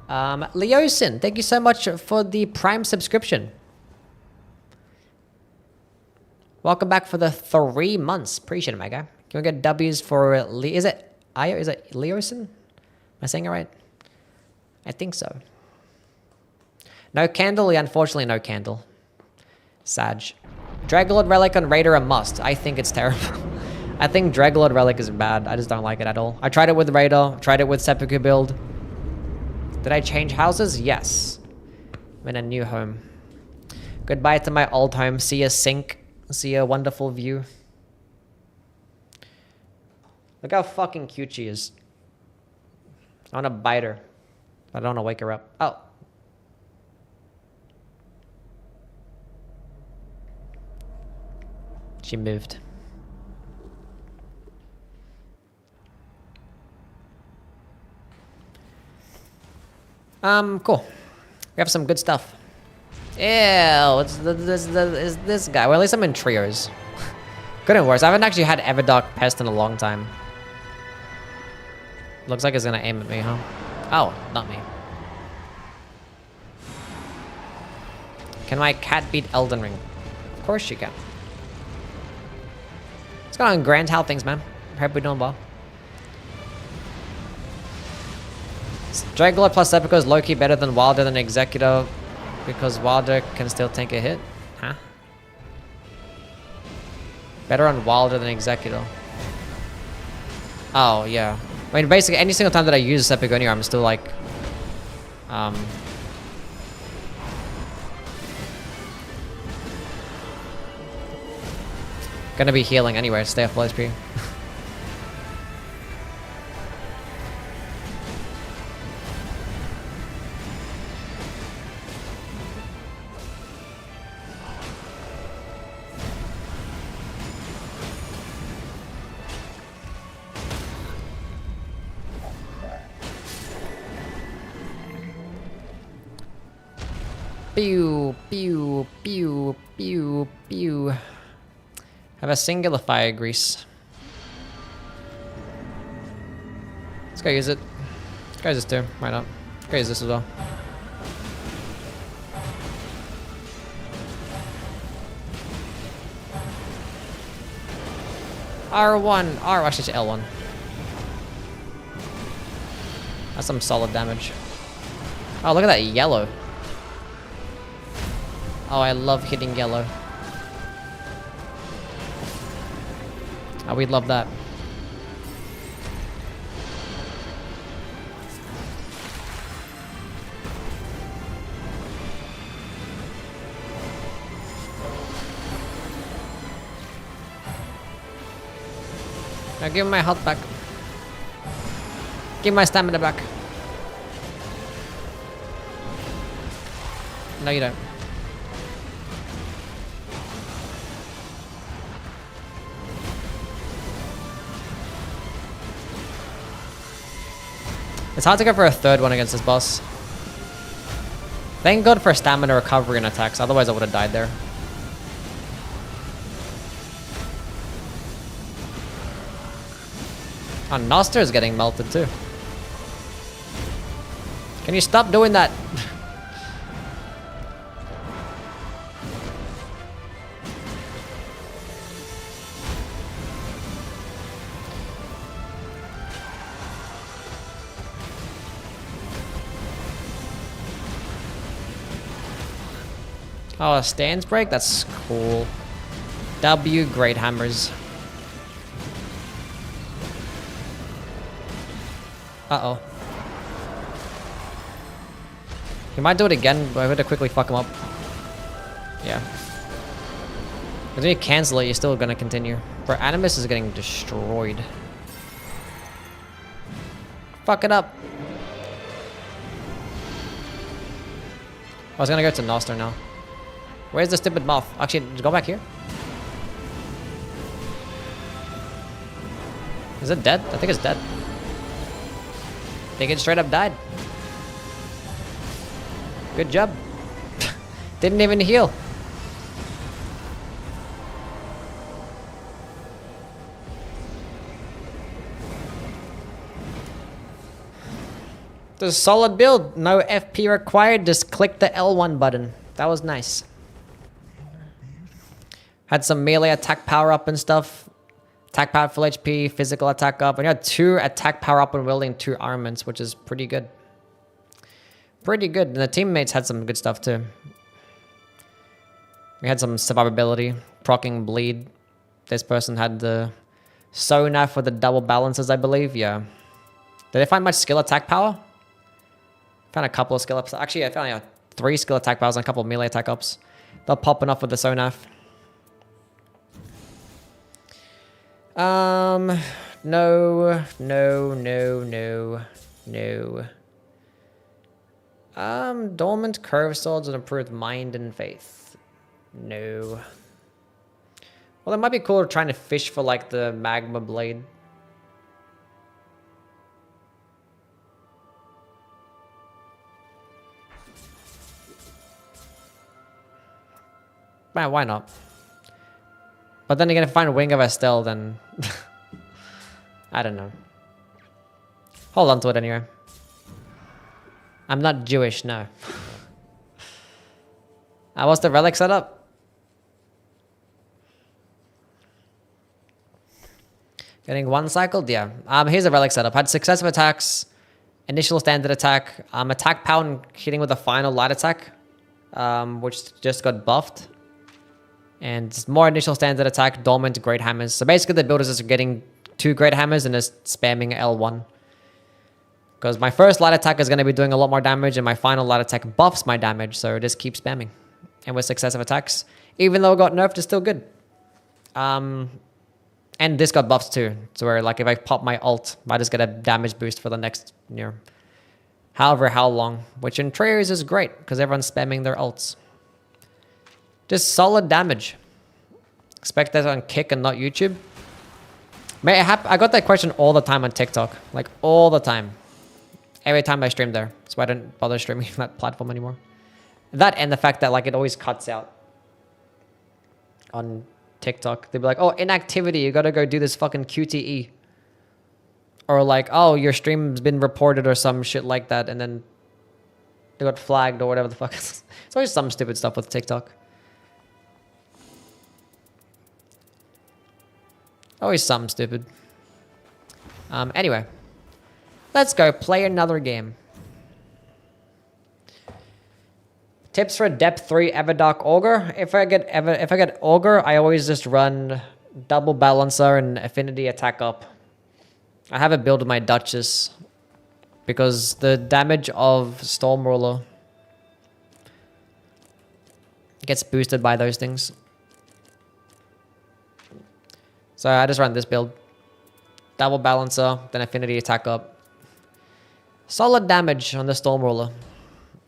Leosin, thank you so much for the Prime subscription. Welcome back for the 3 months. Appreciate it, my guy. Can we get W's for is it Io? Is it Leosin? Am I saying it right? I think so. No candle? Yeah, unfortunately no candle. Sag. Draglord Relic on Raider a must. I think it's terrible. I think Draglord Relic is bad. I just don't like it at all. I tried it with Raider. Tried it with Seppuku build. Did I change houses? Yes. I'm in a new home. Goodbye to my old home. See ya, sink. See a wonderful view. Look how fucking cute she is. I want to bite her. I don't want to wake her up. Oh. She moved. Cool. We have some good stuff. Ew, it's this guy. Well, at least I'm in trios. Couldn't worse. I haven't actually had Everdark Pest in a long time. Looks like it's gonna aim at me, huh? Oh, not me. Can my cat beat Elden Ring? Of course she can. What's going on, Grand? How things, man? Hope we're doing well. Draglord plus Seppuku is low-key better than Wilder than Executor because Wilder can still take a hit. Huh? Better on Wilder than Executor. Oh, yeah. I mean, basically, any single time that I use Seppuku anywhere, I'm still like... gonna be healing anyway, stay at full HP. Pew, pew, pew, pew, pew. Have a singular fire grease. Let's go use it. Let's go use this too. Why not? Let's go use this as well. R1, actually it's L1. That's some solid damage. Oh, look at that yellow. Oh, I love hitting yellow. Oh, we'd love that. Now give me my health back. Give my stamina back. No, you don't. It's hard to go for a third one against this boss. Thank God for stamina recovery and attacks, otherwise I would have died there. Oh, Noster is getting melted too. Can you stop doing that? Oh, a stance break? That's cool. W, great hammers. Uh-oh. He might do it again, but I would have quickly fuck him up. Yeah. But when you cancel it, you're still gonna continue. Bro, Animus is getting destroyed. Fuck it up. I was gonna go to Noster now. Where's the stupid moth? Actually, go back here. Is it dead? I think it's dead. I think it straight up died. Good job. Didn't even heal. It's a solid build. No FP required. Just click the L1 button. That was nice. Had some melee attack power up and stuff. Attack power full HP, physical attack up. And you had 2 attack power up and wielding 2 armaments, which is pretty good. Pretty good. And the teammates had some good stuff too. We had some survivability, proccing bleed. This person had the Sonaf with the double balances, I believe. Yeah. Did they find much skill attack power? Found a couple of skill ups. Actually, I found 3 skill attack powers and a couple of melee attack ups. They're popping off with the Sonaf. No, no, no, no, no. Dormant curved swords and improved mind and faith. No. Well, it might be cool trying to fish for like the magma blade. Man, why not? But then again, if I find Wing of Estelle, then I don't know. Hold on to it anyway. I'm not Jewish, no. What's the relic setup? Getting 1 cycled? Yeah. Here's a relic setup. Had successive attacks, initial standard attack, attack power and hitting with a final light attack, which just got buffed. And more initial standard attack, dormant, great hammers. So basically the builders are getting 2 great hammers and just spamming L1. Because my first light attack is going to be doing a lot more damage and my final light attack buffs my damage. So just keep spamming. And with successive attacks, even though it got nerfed, it's still good. And this got buffs too. So where like if I pop my ult, I just get a damage boost for the next, however how long. Which in Trailers is great because everyone's spamming their ults. Just solid damage. Expect that on Kick and not YouTube. I got that question all the time on TikTok. Like all the time. Every time I stream there. So I don't bother streaming that platform anymore. That and the fact that like it always cuts out on TikTok. They'd be like, oh, inactivity, you gotta go do this fucking QTE. Or like, oh, your stream's been reported or some shit like that, and then they got flagged or whatever the fuck. It's always some stupid stuff with TikTok. Always something stupid. Anyway, let's go play another game. Tips for Depth 3 Everdark Augur. If I get Augur, I always just run double balancer and affinity attack up. I have it built with my Duchess because the damage of Storm Ruler gets boosted by those things. So I just run this build. Double balancer, then affinity attack up. Solid damage on the Storm Ruler.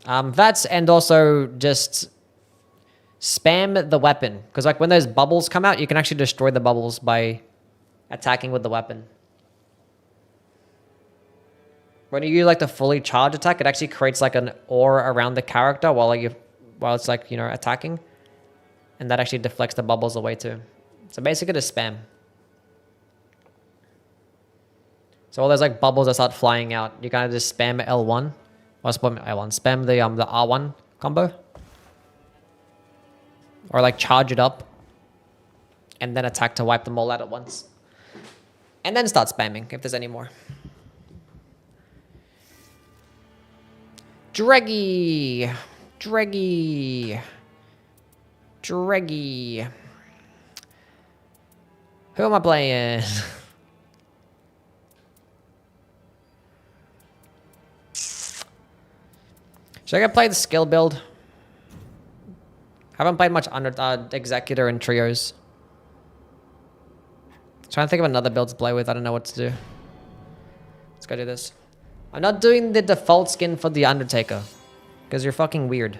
That's and also just spam the weapon. Because like when those bubbles come out, you can actually destroy the bubbles by attacking with the weapon. When you use like the fully charged attack, it actually creates like an aura around the character while it's like, you know, attacking. And that actually deflects the bubbles away too. So basically just spam. So all those like bubbles that start flying out, you kind of just spam L1. Or spam L1. Spam the R1 combo. Or like charge it up. And then attack to wipe them all out at once. And then start spamming if there's any more. Dreggy. Dreggy. Dreggy. Who am I playing? Should I play the skill build? Haven't played much under Executor and Trios. Trying to think of another build to play with. I don't know what to do. Let's go do this. I'm not doing the default skin for the Undertaker. Because you're fucking weird.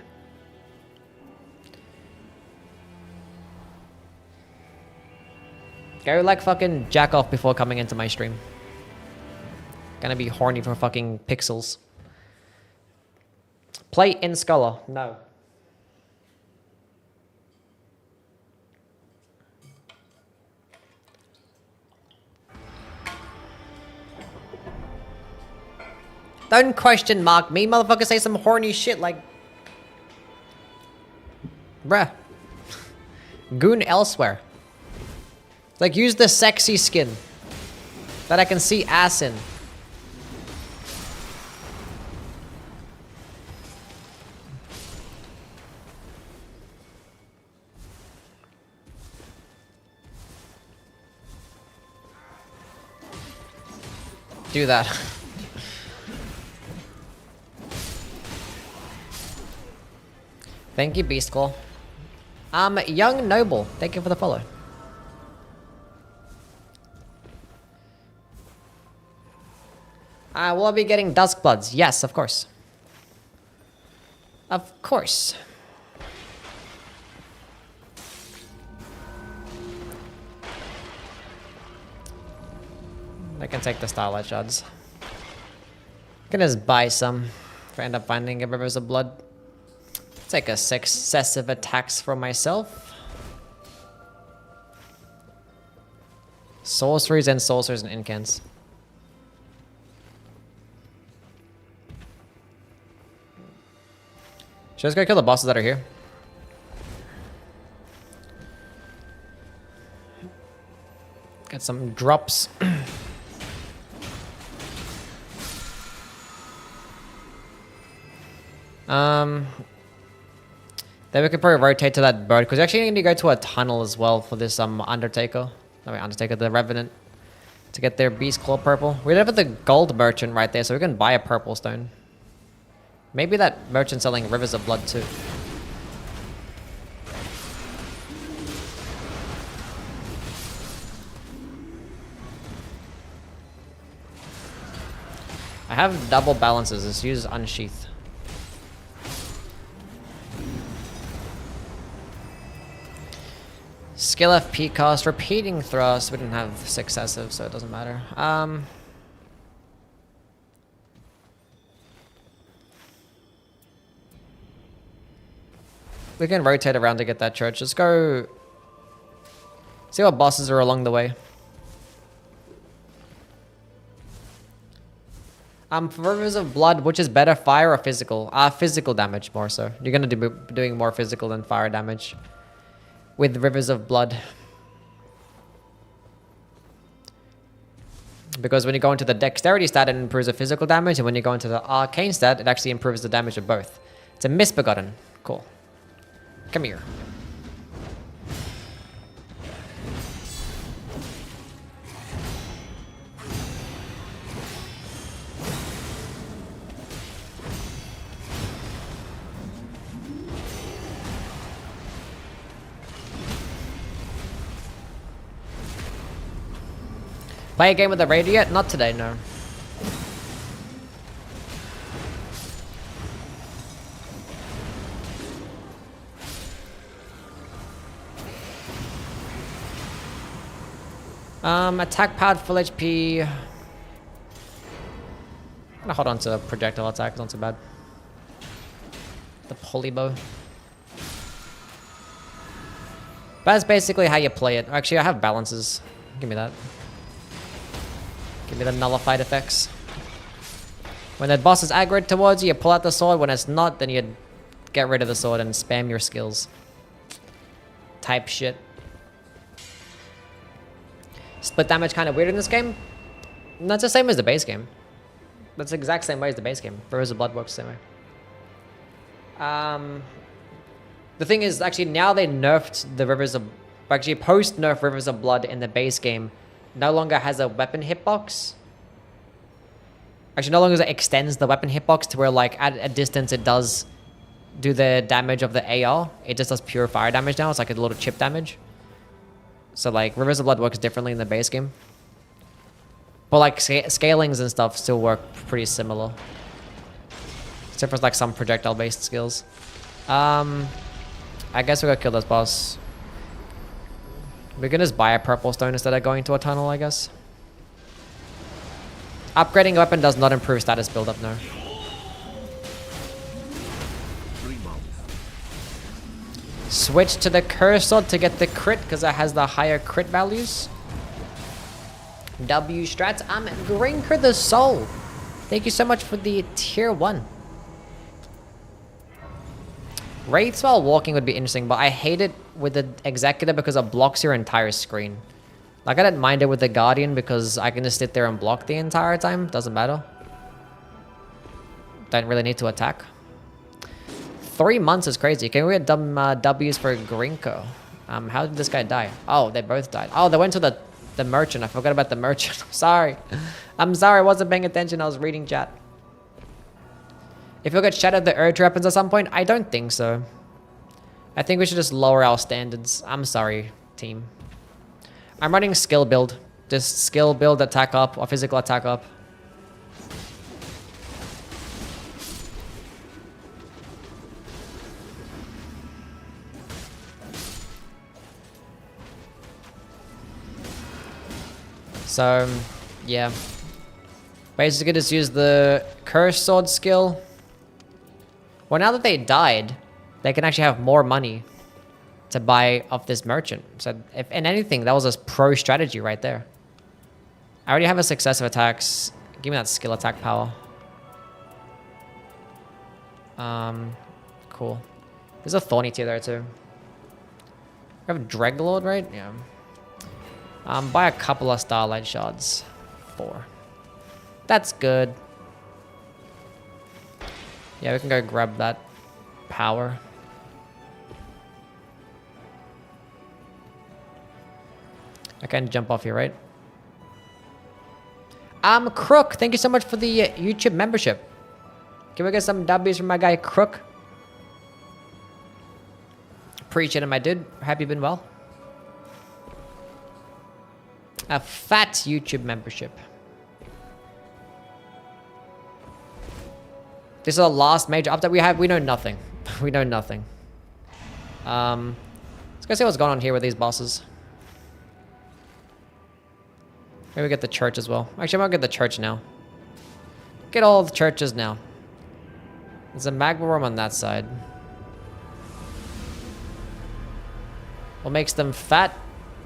Go like fucking jack off before coming into my stream. Gonna be horny for fucking pixels. Play in Scholar. No. Don't question mark me, motherfucker. Say some horny shit like... Bruh. Goon elsewhere. Like, use the sexy skin. That I can see ass in. Do that. Thank you, Beast Claw. Young Noble, thank you for the follow. Will I be getting Duskbloods? Yes, of course. Of course. I can take the Starlight Shards. Can just buy some if I end up finding a Rivers of Blood. Take a successive attacks for myself. Sorceries and incants. Should I just go kill the bosses that are here? Get some drops. Then we could probably rotate to that bird, because we actually need to go to a tunnel as well for this Undertaker. No, wait, Undertaker, the Revenant. To get their Beast Claw purple. We have the gold merchant right there, so we can buy a purple stone. Maybe that merchant selling Rivers of Blood too. I have double balances. Let's use Unsheath. Skill FP cost, repeating thrust. We didn't have successive, so it doesn't matter. We can rotate around to get that church. Let's go see what bosses are along the way. For Rivers of Blood, which is better, fire or physical? Physical damage more so. You're gonna be doing more physical than fire damage with Rivers of Blood. Because when you go into the dexterity stat, it improves the physical damage, and when you go into the arcane stat, it actually improves the damage of both. It's a misbegotten. Cool. Come here. Play a game with the radio yet? Not today, no. Attack powered full HP. I'm gonna hold on to projectile attack, it's not so bad. The polybow. But that's basically how you play it. Actually, I have balances. Give me that. Give me the nullified effects. When the boss is aggroed towards you, you pull out the sword. When it's not, then you get rid of the sword and spam your skills. Type shit. Split damage kind of weird in this game. That's the same as the base game. That's the exact same way as the base game. Rivers of Blood works the same way. The thing is, actually, now they nerfed the Rivers of... Actually, post-nerf Rivers of Blood in the base game no longer has a weapon hitbox. Actually, no longer extends the weapon hitbox to where, like, at a distance it does do the damage of the AR. It just does pure fire damage now. It's like a little chip damage. So, like, Rivers of Blood works differently in the base game. But, like, scalings and stuff still work pretty similar. Except for, like, some projectile-based skills. I guess we're gonna kill this boss. We can just buy a purple stone instead of going to a tunnel, I guess. Upgrading a weapon does not improve status build-up, no. Switch to the curse sword to get the crit, because it has the higher crit values. W strats. Grinker the Soul. Thank you so much for the tier 1. Wraiths while walking would be interesting, but I hate it with the Executor because it blocks your entire screen. Like, I don't mind it with the Guardian because I can just sit there and block the entire time. Doesn't matter. Don't really need to attack. 3 months is crazy. Can we get dumb W's for Grinko? How did this guy die? Oh, they both died. Oh, they went to the merchant. I forgot about the merchant. I'm sorry. I'm sorry. I wasn't paying attention. I was reading chat. If you'll get Shadow the Urge weapons at some point, I don't think so. I think we should just lower our standards. I'm sorry, team. I'm running skill build. Just skill build, attack up, or physical attack up. So, yeah. Basically just use the Curse Sword skill. Well, now that they died, they can actually have more money to buy off this merchant. So, if in anything, that was a pro strategy right there. I already have a successive attacks. Give me that skill attack power. Cool. There's a Thorny tier there too. We have Dreglord, right? Yeah. Buy a couple of Starlight Shards. 4. That's good. Yeah, we can go grab that power. I can jump off here, right? Crook, thank you so much for the YouTube membership. Can we get some W's from my guy Crook? Appreciate it, my dude. Hope you've been well. A fat YouTube membership. This is the last major update we have. We know nothing. We know nothing. Let's go see what's going on here with these bosses. Maybe we get the church as well. Actually, I might get the church now. Get all the churches now. There's a magma worm on that side. What makes them fat?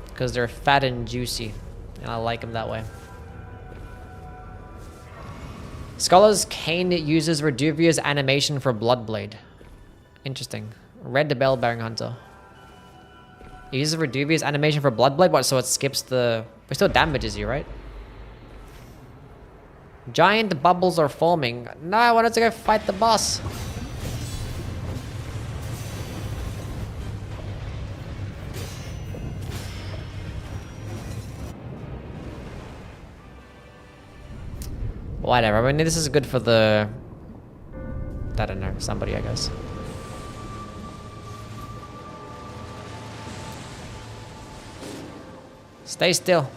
Because they're fat and juicy. And I like them that way. Scholar's Cane uses Reduvia's animation for Bloodblade. Interesting. Red the Bell-Bearing Hunter. It uses Reduvia's animation for Bloodblade? What, so it skips the... It still damages you, right? Giant bubbles are forming. No, I wanted to go fight the boss. Whatever. I mean, this is good for the... I don't know. Somebody, I guess. Stay still.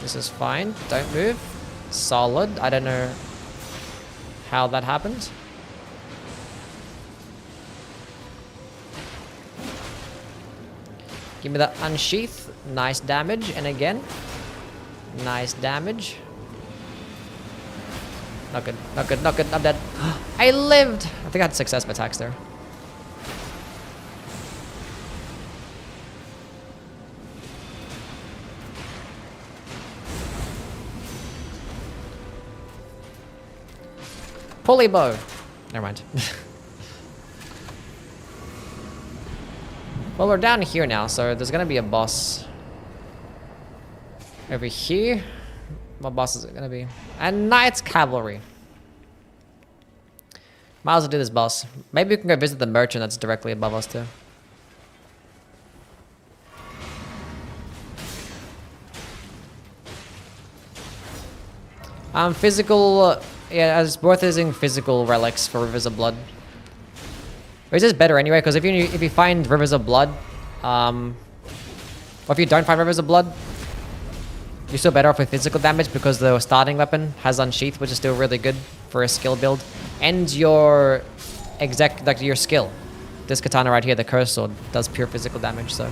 This is fine. Don't move. Solid. I don't know how that happened. Give me that unsheath. Nice damage. And again. Nice damage. Not good. Not good. Not good. I'm dead. I lived. I think I had success attacks there. Pulley bow. Never mind. Well, we're down here now, so there's gonna be a boss over here. What boss is it gonna be? And Knight's Cavalry. Might as well do this boss. Maybe we can go visit the merchant that's directly above us too. Physical. Yeah, it's worth using physical relics for Rivers of Blood. Or is this better anyway? Because if you find Rivers of Blood, or if you don't find Rivers of Blood, you're still better off with physical damage because the starting weapon has Unsheath, which is still really good for a skill build, and your your skill. This katana right here, the Curse Sword, does pure physical damage. So,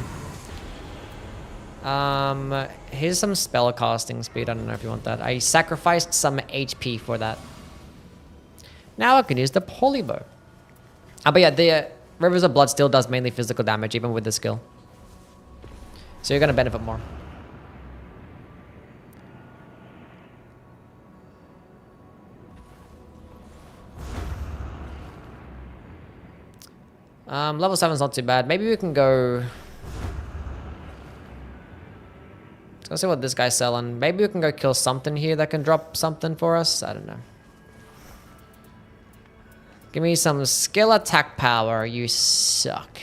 here's some spell casting speed. I don't know if you want that. I sacrificed some HP for that. Now I can use the Polybow. But yeah, the Rivers of Blood still does mainly physical damage, even with the skill. So you're gonna benefit more. Level 7 is not too bad. Maybe we can go... Let's see what this guy's selling. Maybe we can go kill something here that can drop something for us. I don't know. Give me some skill attack power. You suck.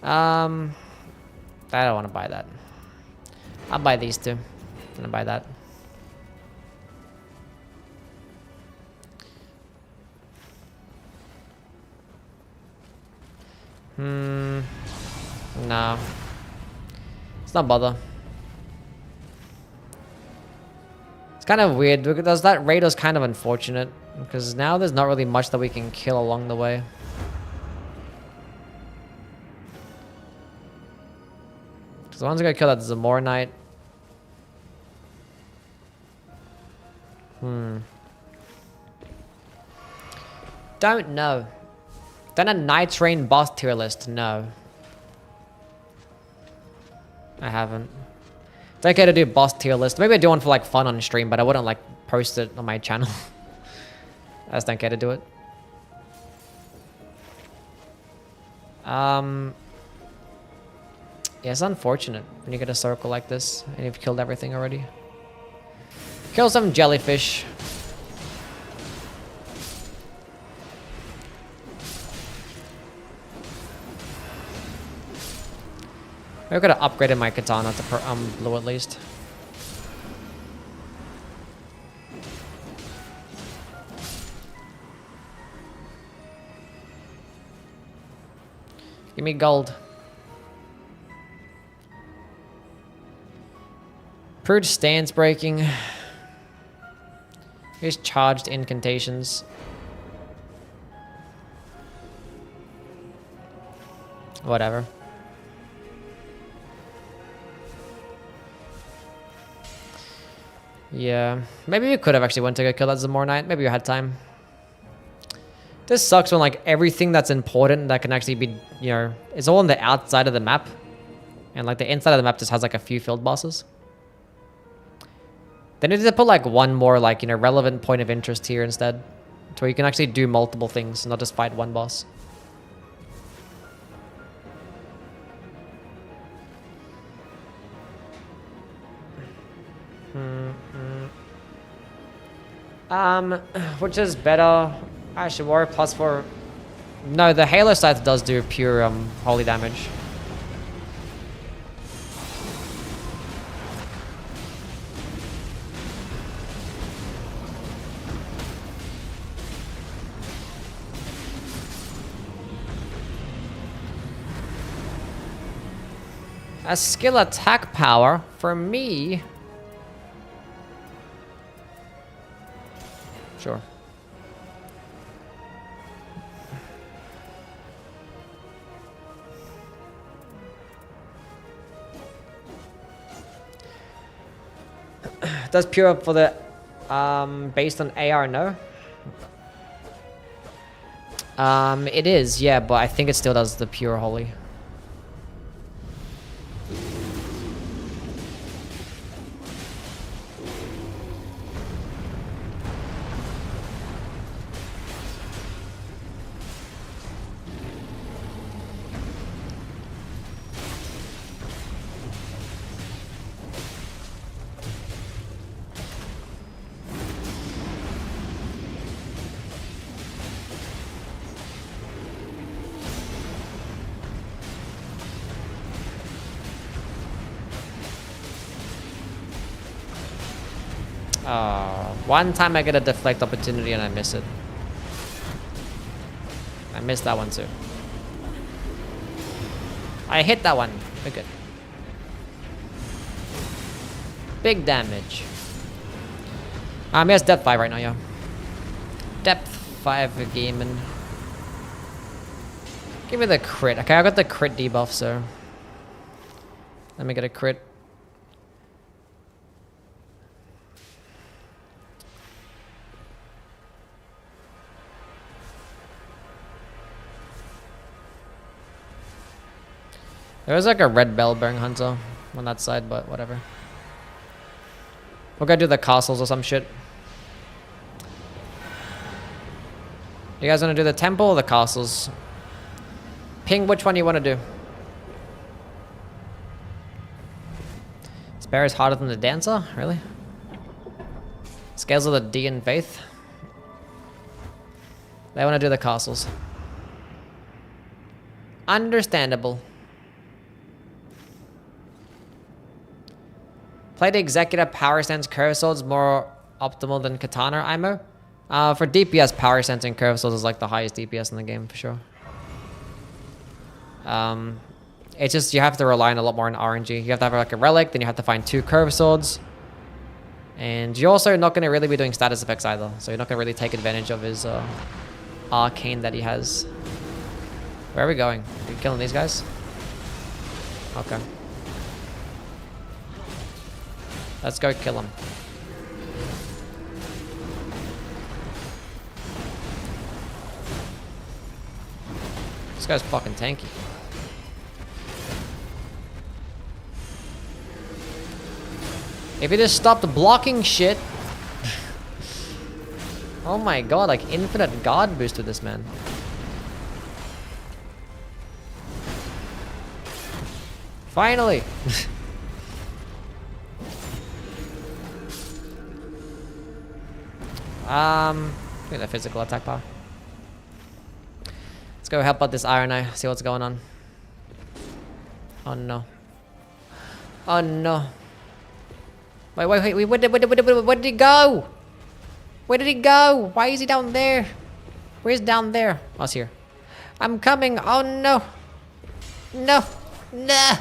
I don't want to buy that. I'll buy these two. I'm gonna buy that. No. It's not bother. It's kind of weird because that raid was kind of unfortunate because now there's not really much that we can kill along the way. So one's gonna kill that Zamora Knight. Don't know. Done a Nightreign boss tier list? No. I haven't. It's okay to do boss tier list. Maybe I do one for like fun on stream, but I wouldn't like post it on my channel. I just don't care to do it. Yeah, it's unfortunate when you get a circle like this and you've killed everything already. Kill some jellyfish. I could have upgraded my katana to blue at least. Give me gold. Purge stands breaking. Give Here's charged incantations. Whatever. Yeah, maybe we could have actually went to go kill that Zamor Knight. Maybe we had time. This sucks when like everything that's important that can actually be, you know, it's all on the outside of the map. And like the inside of the map just has like a few field bosses. They need to put like one more like, you know, relevant point of interest here instead. To where you can actually do multiple things, not just fight one boss. Which is better? Actually, Warrior +4. No, the Halo Scythe does do pure holy damage. A skill attack power for me. Sure. Does pure up for the based on AR? No. It is, yeah, but I think it still does the pure holy. One time I get a deflect opportunity and I miss it. I missed that one too. I hit that one. We're good. Big damage. He has depth 5 right now, yeah. Depth 5 gaming. Give me the crit. Okay, I got the crit debuff, so let me get a crit. There was like a red bell-bearing hunter on that side, but whatever. We'll go do the castles or some shit. You guys want to do the temple or the castles? Ping which one you want to do. Spare is harder than the dancer? Really? Scales of the D in faith? They want to do the castles. Understandable. Play the executive power stance curve swords more optimal than katana IMO. For DPS, power stance and curve swords is like the highest DPS in the game for sure. It's just you have to rely on a lot more on RNG. You have to have like a relic, then you have to find 2 curve swords. And you're also not going to really be doing status effects either. So you're not going to really take advantage of his arcane that he has. Where are we going? Are we killing these guys? Okay. Let's go kill him. This guy's fucking tanky. If he just stopped blocking shit. Oh my god, like infinite guard boost with this man. Finally! Get a physical attack power. Let's go help out this Iron Eye, see what's going on. Oh no. Oh no. Wait, where did he go? Where did he go? Why is he down there? Where's down there? Oh, it's here. I'm coming. Oh no. No. No.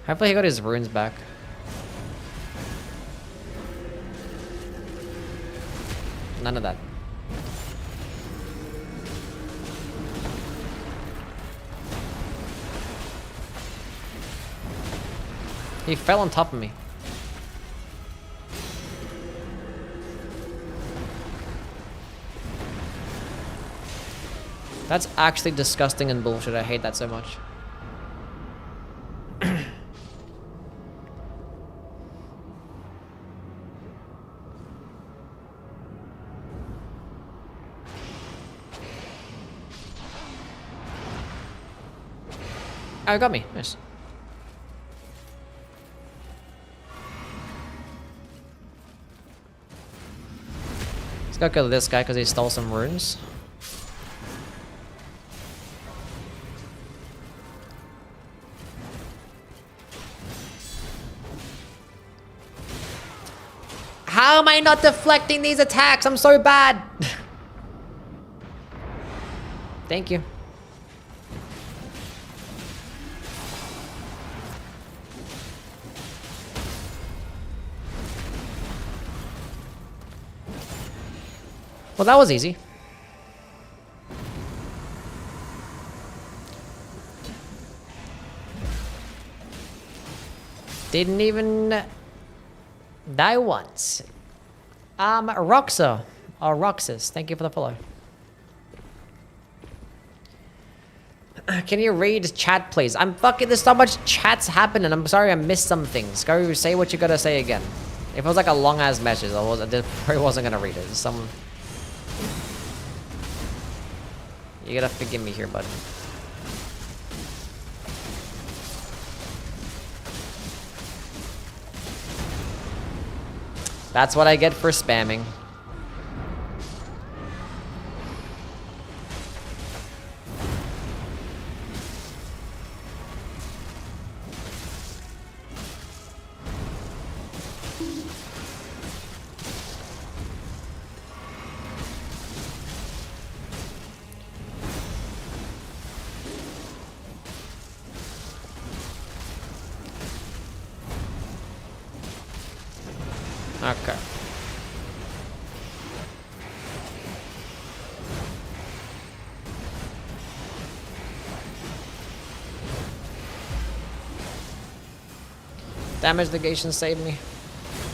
Hopefully he got his runes back. None of that. He fell on top of me. That's actually disgusting and bullshit. I hate that so much. Oh, it got me. Nice. Let's go kill this guy because he stole some runes. How am I not deflecting these attacks? I'm so bad. Thank you. Well, that was easy. Didn't even die once. Roxa, or Roxas, thank you for the follow. Can you read chat, please? I'm fucking, there's so much chats happening. I'm sorry I missed some things. Go say what you gotta say again. If it was like a long ass message, I probably wasn't gonna read it. Some. You gotta forgive me here, bud. That's what I get for spamming. Okay. Damage negation saved me.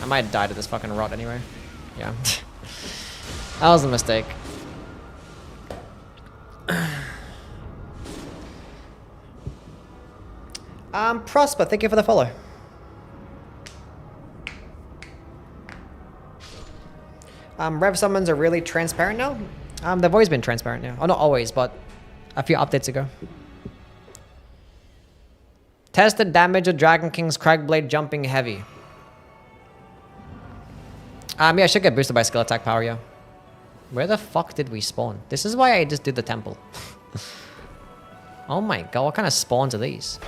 I might die to this fucking rot anyway. Yeah. That was a mistake. Prosper, thank you for the follow. Rev summons are really transparent now. They've always been transparent now. Oh, not always, but a few updates ago. Tested damage of Dragon King's Cragblade jumping heavy. Yeah, I should get boosted by skill attack power, yeah. Where the fuck did we spawn? This is why I just did the temple. Oh my god, what kind of spawns are these?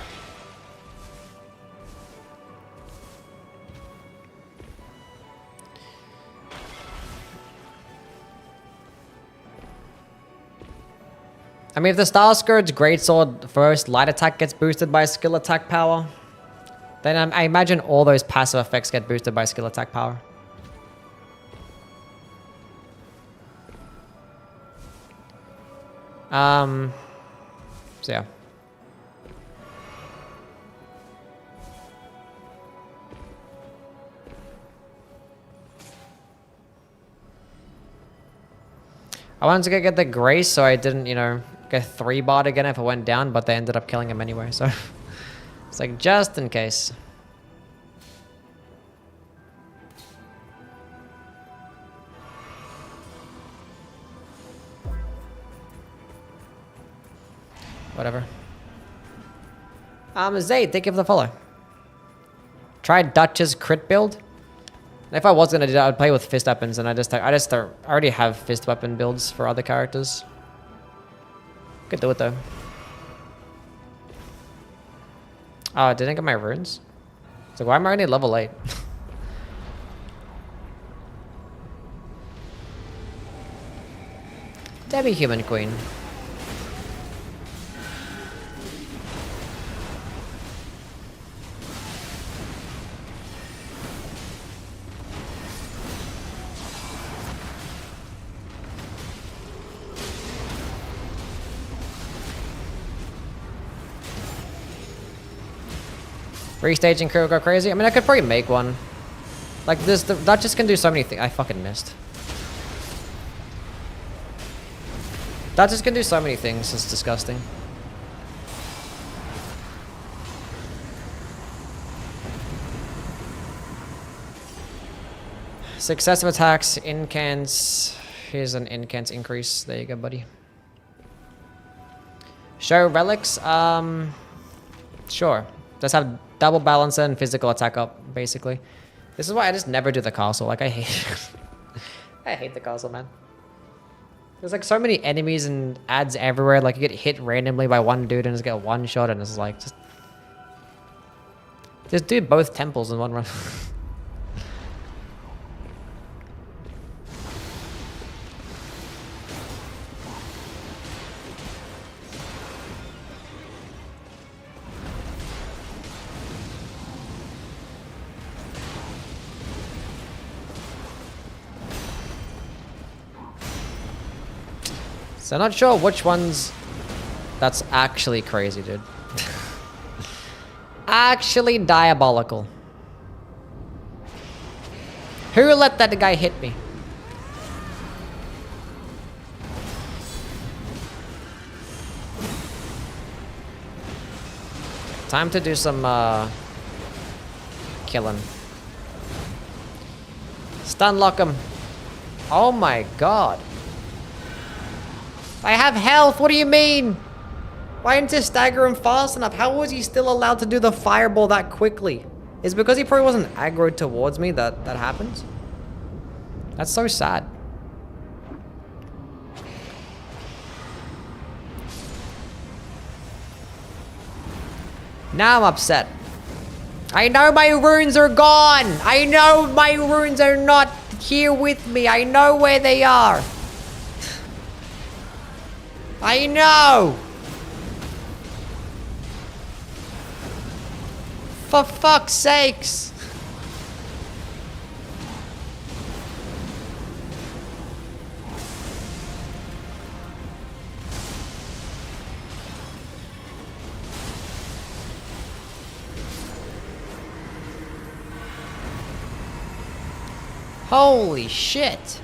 I mean, if the Starscourge Greatsword first light attack gets boosted by skill attack power, then I imagine all those passive effects get boosted by skill attack power. So yeah. I wanted to get the Grace so I didn't, you know, get 3-barred again if it went down, but they ended up killing him anyway, so it's like just in case. Whatever. Zayd, thank you for the follow. Try Dutch's crit build. If I was gonna do that, I'd play with fist weapons, and I already have fist weapon builds for other characters. Could do it though. Oh, didn't I get my runes? So why am I only level 8? Debbie Human Queen. Restaging crew go crazy. I mean, I could probably make one. Like this, that just can do so many things. I fucking missed. That just can do so many things. It's disgusting. Successive attacks, incants. Here's an incants increase. There you go, buddy. Show relics. Sure. Just have double balancer and physical attack up, basically. This is why I just never do the castle. Like, I hate I hate the castle, man. There's like so many enemies and ads everywhere. Like, you get hit randomly by one dude and just get one shot, and it's like, just do both temples in one run. So I'm not sure which ones that's actually crazy, dude. Actually diabolical. Who let that guy hit me? Time to do some killing. Stun lock him. Oh my god. I have health, what do you mean? Why didn't you stagger him fast enough? How was he still allowed to do the fireball that quickly? Is it because he probably wasn't aggroed towards me that happens? That's so sad. Now I'm upset. I know my runes are gone. I know my runes are not here with me. I know where they are. I know! For fuck's sakes! Holy shit!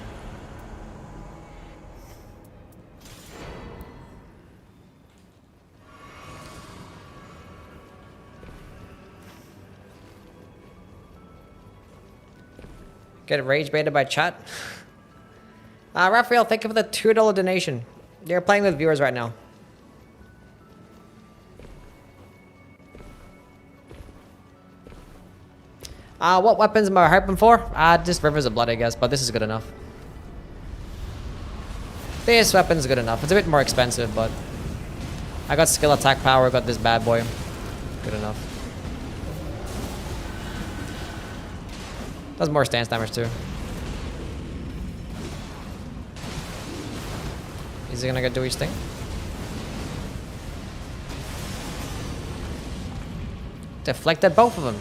Get rage baited by chat. Raphael, thank you for the $2 donation. You're playing with viewers right now. What weapons am I hoping for? Just Rivers of Blood, I guess, but this is good enough. This weapon's good enough. It's a bit more expensive, but I got skill attack power, got this bad boy. Good enough. Does more stance damage too. Is he gonna go do his thing? Deflected both of them.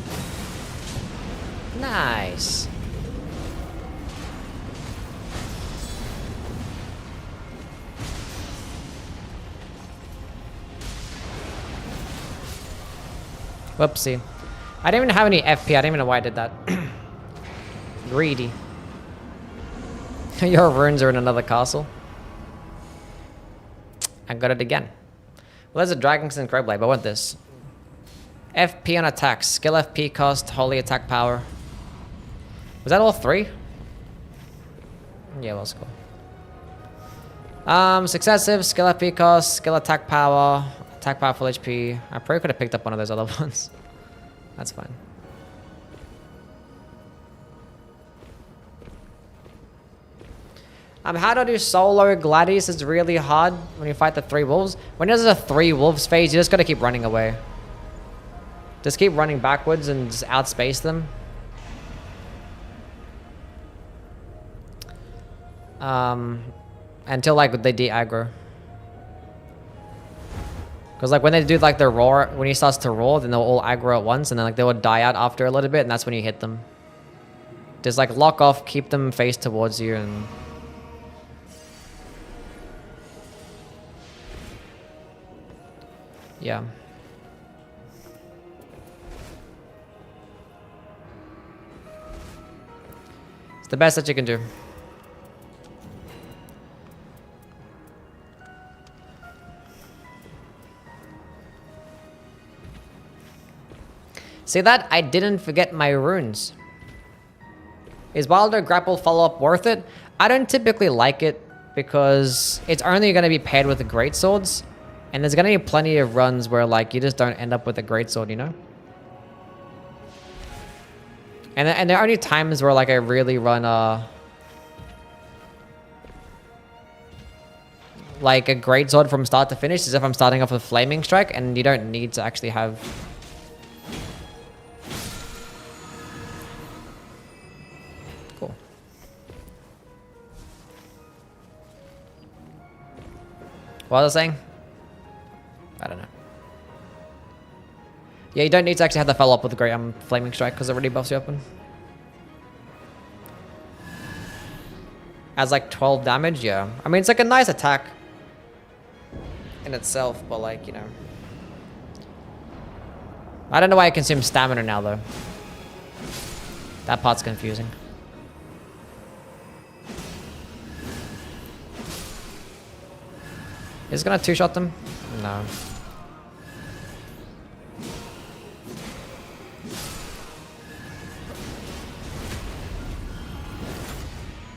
Nice. Whoopsie. I didn't even have any FP. I didn't even know why I did that. Greedy. Your runes are in another castle. I got it again. Well, there's a Dragon's Crowblade, but I want this. FP on attacks. Skill FP cost, holy attack power. Was that all three? Yeah, well, that's cool. Successive, skill FP cost, skill attack power full HP. I probably could have picked up one of those other ones. That's fine. How to do solo Gladius is really hard when you fight the 3 wolves. When there's a 3 wolves phase, you just gotta keep running away. Just keep running backwards and just outspace them. Until like they de-aggro. Because like when they do like their roar, when he starts to roar, then they'll all aggro at once, and then like they will die out after a little bit, and that's when you hit them. Just like lock off, keep them face towards you, and yeah. the best that you can do. See that? I didn't forget my runes. Is Wilder Grapple follow-up worth it? I don't typically like it because it's only going to be paired with the greatswords, and there's going to be plenty of runs where like you just don't end up with a greatsword, you know? And there are only times where like I really run like a greatsword from start to finish is if I'm starting off with Flaming Strike, and you don't need to actually have... Cool. What was I saying? I don't know. Yeah, you don't need to actually have the follow up with the great Flaming Strike because it really buffs you up. As like 12 damage, yeah. I mean, it's like a nice attack in itself, but like, you know. I don't know why I consume stamina now, though. That part's confusing. Is it gonna two-shot them? No.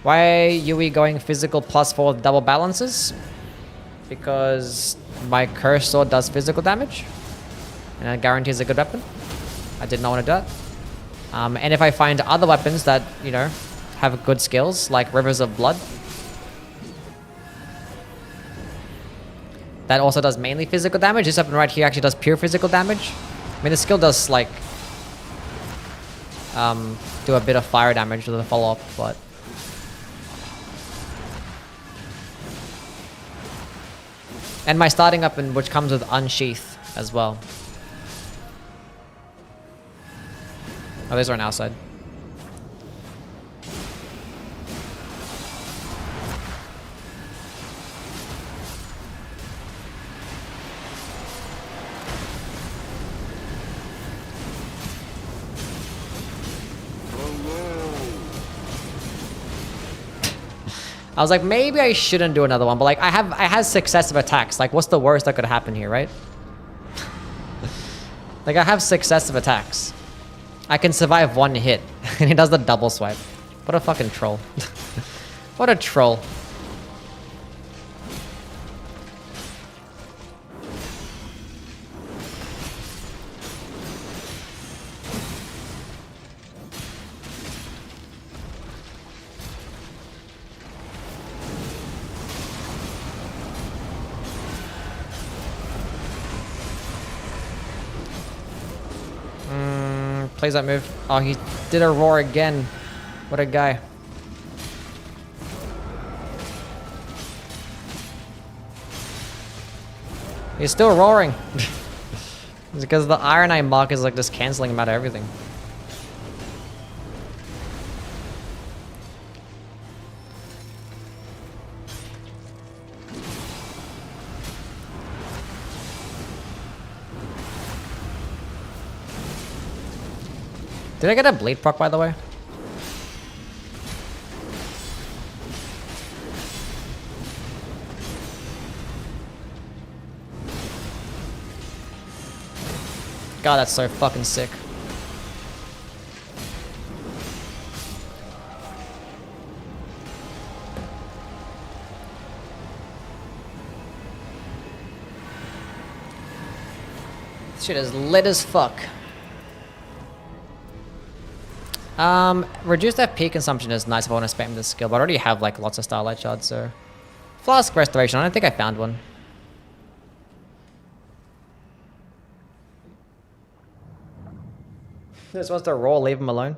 Why are Yui going physical +4 with double balances? Because my curse sword does physical damage. And it guarantees a good weapon. I did not want to do that. And if I find other weapons that, you know, have good skills, like Rivers of Blood, that also does mainly physical damage. This weapon right here actually does pure physical damage. I mean, the skill does, like, do a bit of fire damage with the follow-up, but... And my starting weapon, which comes with Unsheath as well. Oh, those are on outside. I was like, maybe I shouldn't do another one, but like I had successive attacks. Like, what's the worst that could happen here, right? Like, I have successive attacks. I can survive one hit, and he does the double swipe. What a fucking troll. What a troll. Plays that move. Oh, he did a roar again. What a guy. He's still roaring. It's because the Iron Eye Mark is like just canceling him out of everything. Did I get a blade proc, by the way? God, that's so fucking sick. This shit is lit as fuck. Reduced FP consumption is nice if I want to spam this skill, but I already have like lots of Starlight Shards, so... Flask Restoration, I don't think I found one. This wants to roll, leave him alone.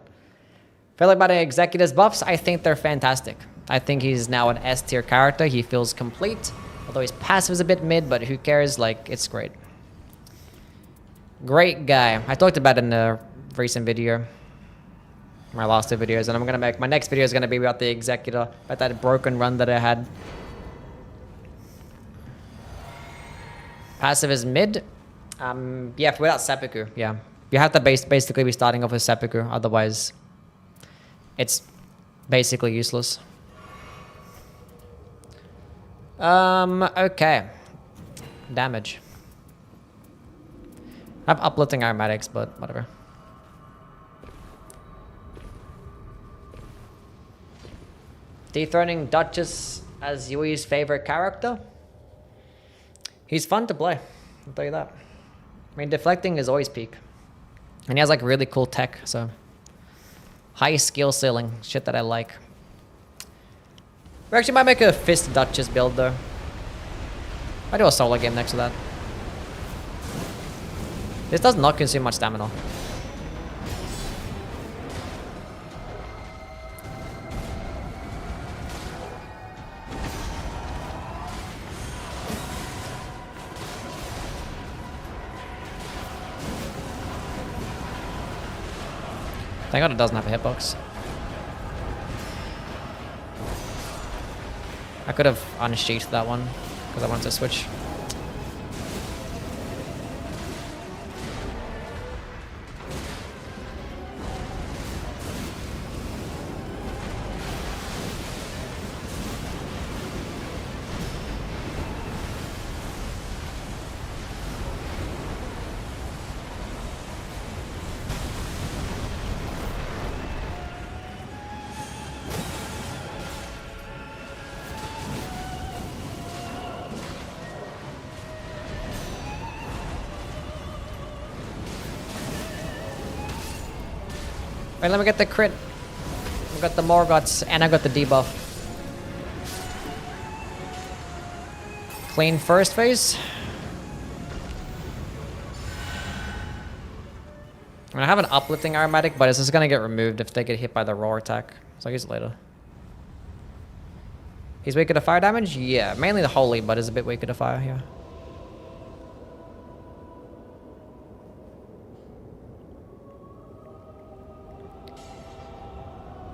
Feel like about the Executive's buffs, I think they're fantastic. I think he's now an S tier character, he feels complete. Although his passive is a bit mid, but who cares, like, it's great. Great guy. I talked about it in a recent video. My last two videos, and I'm gonna make my next video is gonna be about the Executor, about that broken run that I had. Passive is mid. Yeah, without seppuku, yeah. You have to basically be starting off with seppuku, otherwise it's Basically useless. Okay. Damage. I have uplifting aromatics, but whatever. Dethroning Duchess as Yui's favorite character? He's fun to play, I'll tell you that. I mean, deflecting is always peak. And he has like really cool tech, so. High skill ceiling, shit that I like. We actually might make a Fist Duchess build though. I do a solo game next to that. This does not consume much stamina. Thank God it doesn't have a hitbox. I could have unsheathed that one because I wanted to switch. Wait, let me get the crit. I got the Morgoths and I got the debuff. Clean first phase. I mean, I have an uplifting aromatic, but it's just gonna get removed if they get hit by the roar attack. So I'll use it later. He's weaker to fire damage? Yeah, mainly the holy, but is a bit weaker to fire, yeah.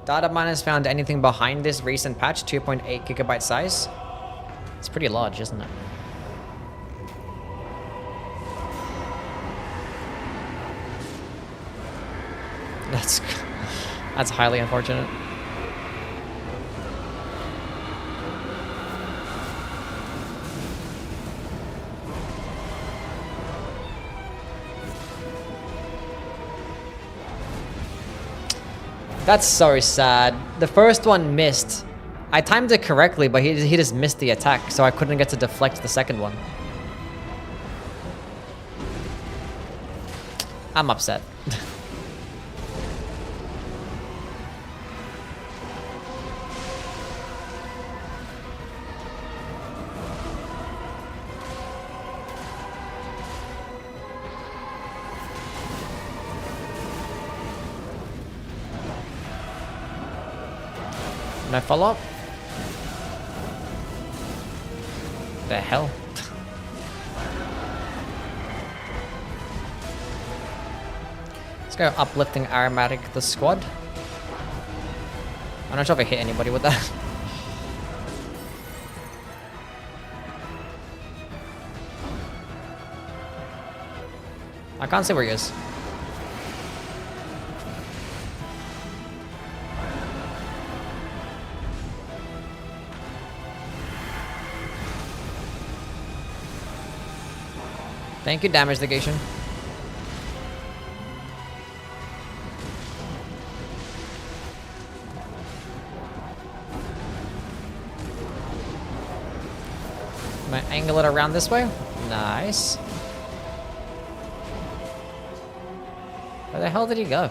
Data miners found anything behind this recent patch, 2.8 gigabyte size. It's pretty large, isn't it? That's highly unfortunate. That's so sad. The first one missed. I timed it correctly, but he just missed the attack, so I couldn't get to deflect the second one. I'm upset. Can I follow up? The hell? Let's go uplifting aromatic the squad. I'm not sure if I hit anybody with that. I can't see where he is. Thank you, damage negation. I'm gonna angle it around this way. Nice. Where the hell did he go?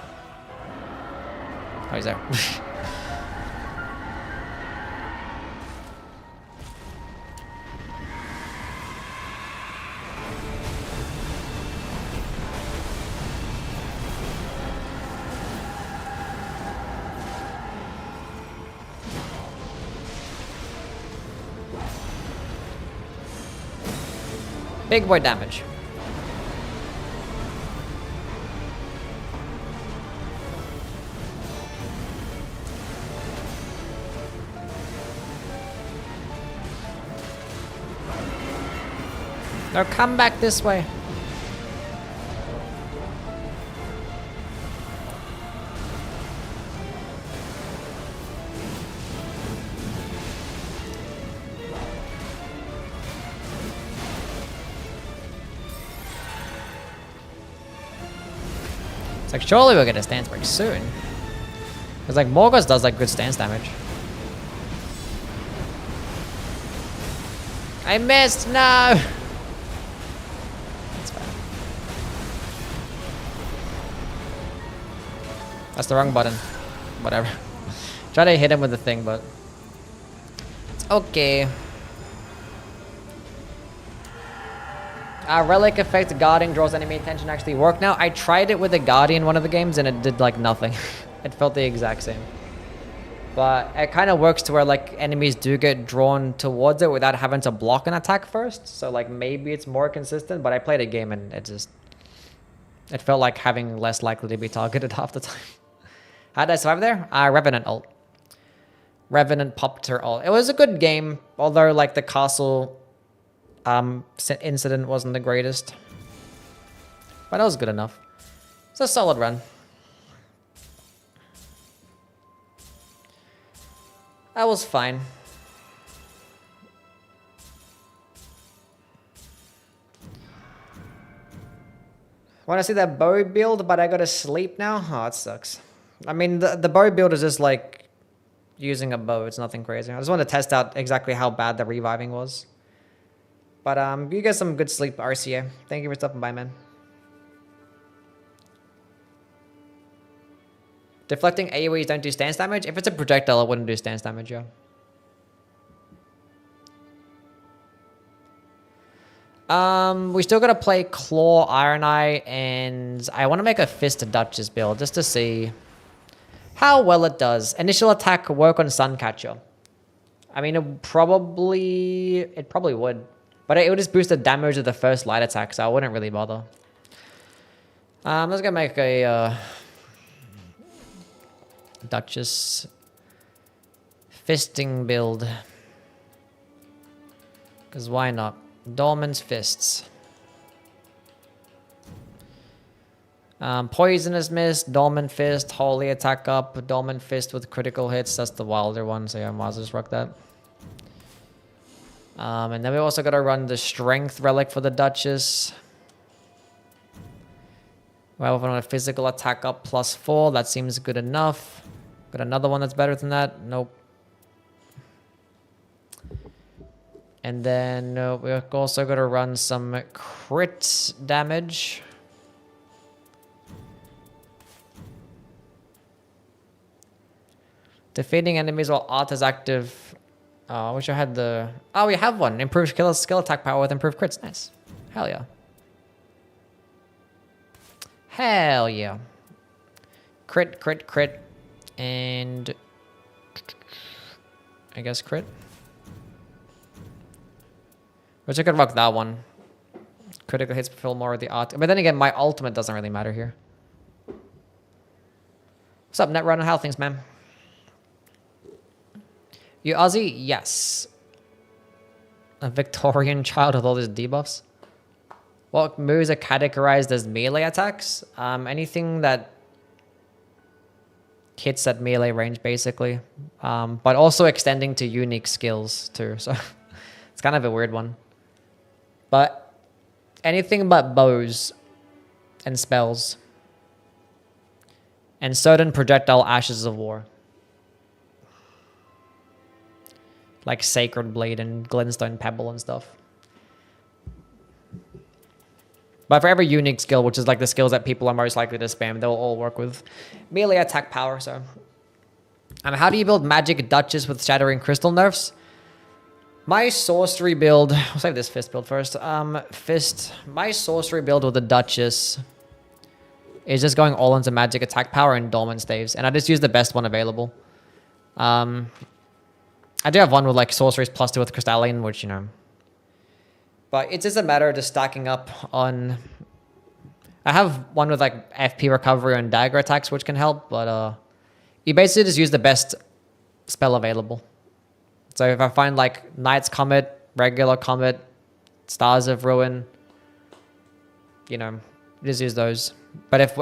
Oh, he's there. Big boy damage. Now come back this way. like, surely we'll get a stance break soon. Because, like, Morgos does, like, good stance damage. I missed! No! That's fine. That's the wrong button. Whatever. Try to hit him with the thing, but... it's okay. Relic effect, guarding, draws enemy attention actually work now. I tried it with a guardian one of the games and it did like nothing. It felt the exact same. But it kind of works to where like enemies do get drawn towards it without having to block an attack first. So like maybe it's more consistent, but I played a game and it felt like having less likely to be targeted half the time. How did I survive there? Revenant ult. Revenant popped her ult. It was a good game, although like the castle incident wasn't the greatest. But it was good enough. It's a solid run. That was fine. Want to see that bow build, but I gotta sleep now? Oh, it sucks. I mean, the bow build is just like using a bow. It's nothing crazy. I just want to test out exactly how bad the reviving was. But you get some good sleep, RCA. Thank you for stopping by, man. Deflecting AoEs don't do stance damage? If it's a projectile, it wouldn't do stance damage, yeah. We still gotta play Claw, Iron Eye, and I want to make a Fist Duchess build just to see how well it does. Initial attack work on Suncatcher. I mean, it probably would. But it would just boost the damage of the first light attack, so I wouldn't really bother. Let's go make a Duchess fisting build. Because why not? Dolmen's Fists. Poisonous Mist, Dolmen Fist, Holy Attack up, Dolmen Fist with critical hits. That's the wilder one, so yeah, I might as well just rock that. And then we also got to run the Strength Relic for the Duchess. Well, we're on a physical attack up +4. That seems good enough. Got another one that's better than that. Nope. And then we're also going to run some crit damage. Defeating enemies while art is active. Oh, I wish I had the... oh, we have one. Improved skill attack power with improved crits. Nice. Hell yeah. Hell yeah. Crit, crit, crit. And... I guess crit. Which I could rock that one. Critical hits fulfill more of the art. But then again, my ultimate doesn't really matter here. What's up, Netrunner? How things, man? You Aussie? Yes. A Victorian child with all these debuffs. What moves are categorized as melee attacks? Anything that hits at melee range, basically. But also extending to unique skills, too. So it's kind of a weird one. But anything but bows and spells. And certain projectile ashes of war. Like Sacred Blade and Glintstone Pebble and stuff. But for every unique skill, which is like the skills that people are most likely to spam, they'll all work with melee attack power, so. How do you build Magic Duchess with Shattering Crystal nerfs? My sorcery build... I'll save this fist build first. My sorcery build with the Duchess is just going all into magic attack power and Dolmen Staves. And I just use the best one available. I do have one with like sorceries +2 with Crystalline, which, you know... But it's just a matter of just stacking up on... I have one with like FP recovery and dagger attacks, which can help, but you basically just use the best spell available. So if I find like Knight's Comet, regular Comet, Stars of Ruin, you know, just use those. But if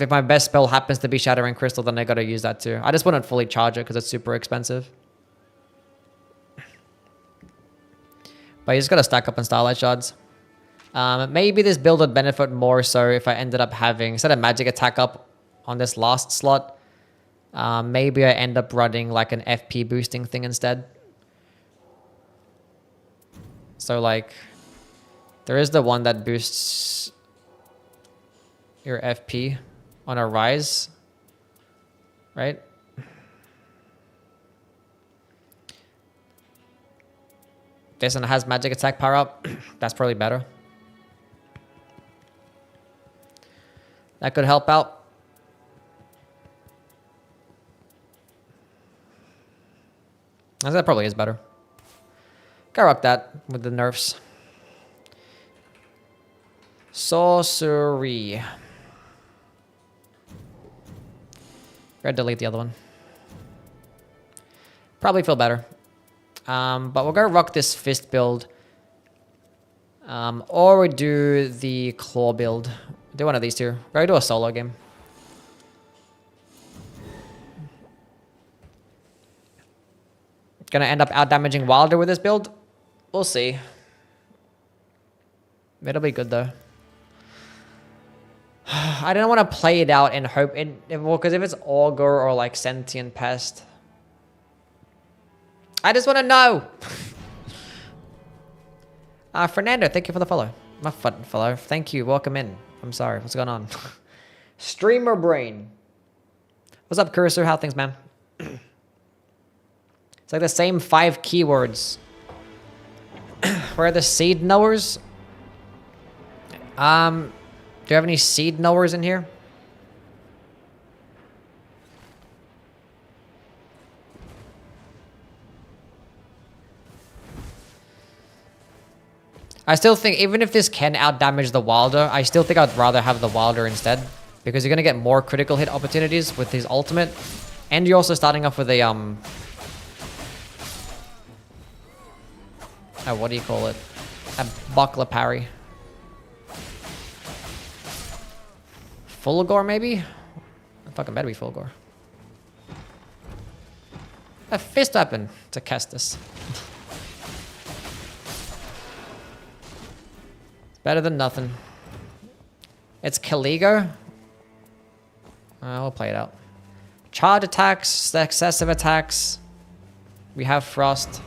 my best spell happens to be Shattering Crystal, then I gotta use that too. I just wouldn't fully charge it because it's super expensive. But you just gotta stack up on Starlight Shards. Maybe this build would benefit more so if I ended up having, instead of magic attack up on this last slot, maybe I end up running like an FP boosting thing instead. So like, there is the one that boosts your FP on a rise, right? This one has magic attack power up. That's probably better. That could help out. That probably is better. Gotta rock that with the nerfs. Sorcery. Gotta delete the other one. Probably feel better. But we're gonna rock this fist build. Or we do the claw build. Do one of these two. We're gonna do a solo game. Gonna end up out damaging Wilder with this build. We'll see. It'll be good though. I don't want to play it out and hope it, well, because if it's Augur or like Sentient Pest, I just want to know. Fernando, thank you for the follow. My follow. Thank you. Welcome in. I'm sorry. What's going on? Streamer brain. What's up, Cursor? How things, man? It's like the same 5 keywords. Where are the seed knowers? Do you have any seed knowers in here? I still think, even if this can outdamage the Wilder, I still think I'd rather have the Wilder instead. Because you're going to get more critical hit opportunities with his ultimate. And you're also starting off with a, what do you call it? A buckler parry. Fulgor, maybe? It fucking better be Fulgor. A fist weapon to cast this. Better than nothing. It's Caligo. We'll play it out. Charge attacks, excessive attacks. We have Frost.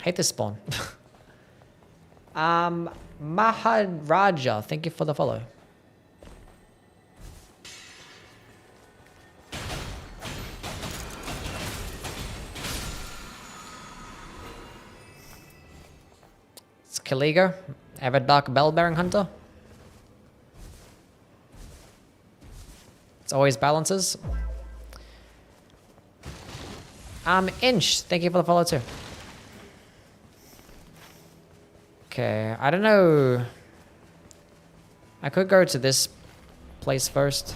Hate this spawn. Maharaja, thank you for the follow. It's Caligo, Everdark Bellbearing Hunter. It's always balances. Inch, thank you for the follow too. Okay, I don't know. I could go to this place first.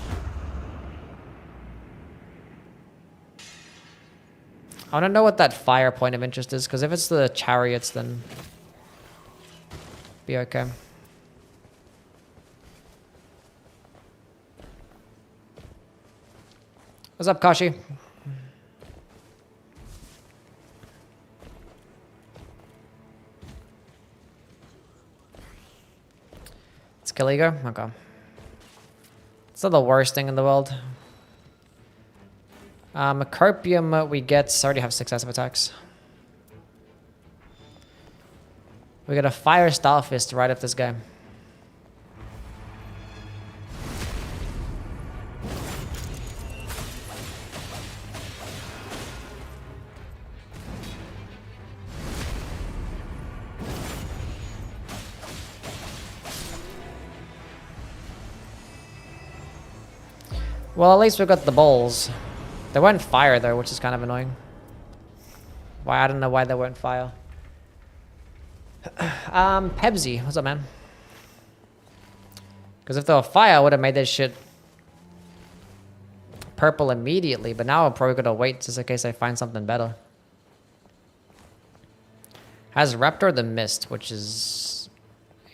I want to know what that fire point of interest is, because if it's the chariots, then be okay. What's up, Kashi? It's Caligo? Okay. It's not the worst thing in the world. Copium we get, already have successive attacks. We got a Fire Starfist right up this guy. Well, at least we've got the bowls. They weren't fire though, which is kind of annoying. Why? I don't know why they weren't fire. Pebsy, what's up, man? Because if they were fire, I would have made this shit purple immediately. But now I'm probably gonna wait just in case I find something better. Has Raptor the Mist, which is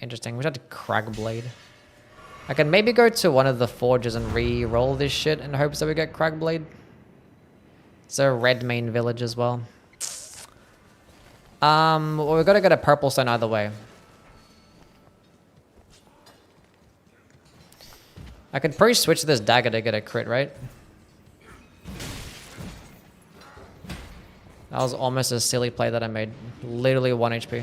interesting. We should have Cragblade. I can maybe go to one of the forges and re-roll this shit in hopes that we get Cragblade. It's a red main village as well. Well, we've got to get a purple stone either way. I could probably switch to this dagger to get a crit, right? That was almost a silly play that I made. Literally 1 HP.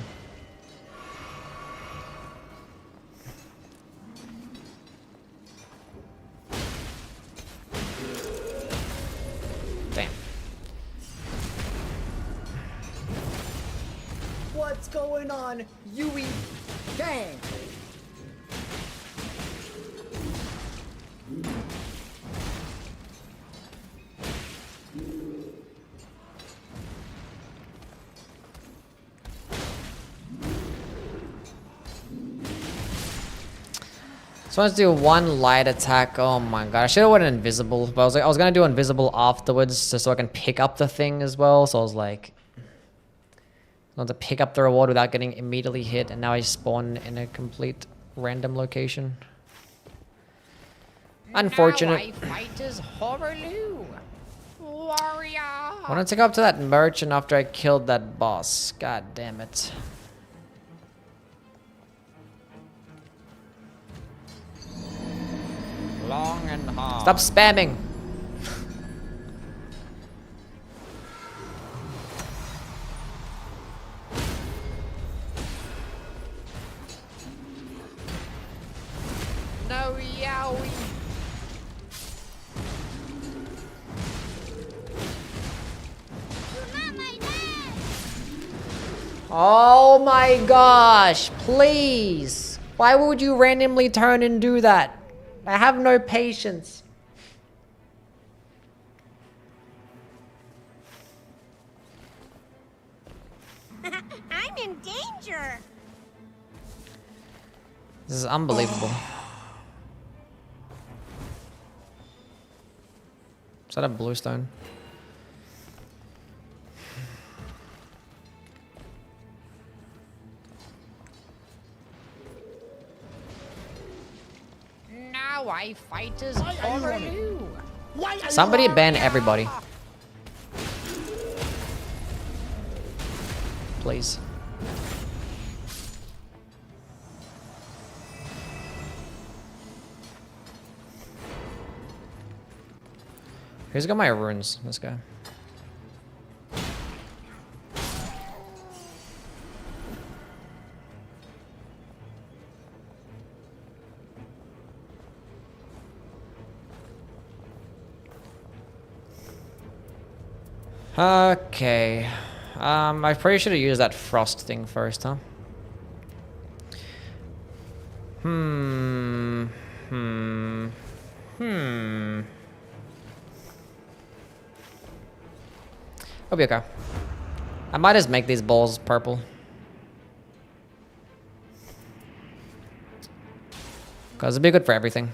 Damn. What's going on, Yui gang? So let's do one light attack. Oh my god, I should have went invisible, but I was gonna do invisible afterwards just so I can pick up the thing as well. So I was like, I want to pick up the reward without getting immediately hit, and now I spawn in a complete random location. Unfortunate. I want to take up to that merchant after I killed that boss. God damn it. Long and hard. Stop spamming. No yowie. Oh my gosh, please. Why would you randomly turn and do that? I have no patience. I'm in danger. This is unbelievable. Is that a blue stone? Now I fight as Horaloo. Somebody ban everybody. Please. Who's got my runes? This guy. Okay. I probably should have used that frost thing first, huh? I'll be okay. I might just make these balls purple. Because it'd be good for everything.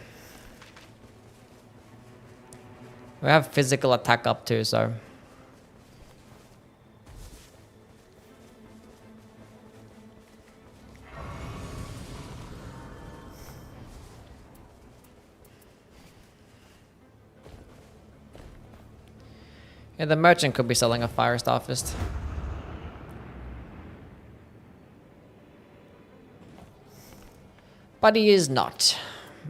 We have physical attack up too, so... Yeah, the merchant could be selling a fire starfist. But he is not. I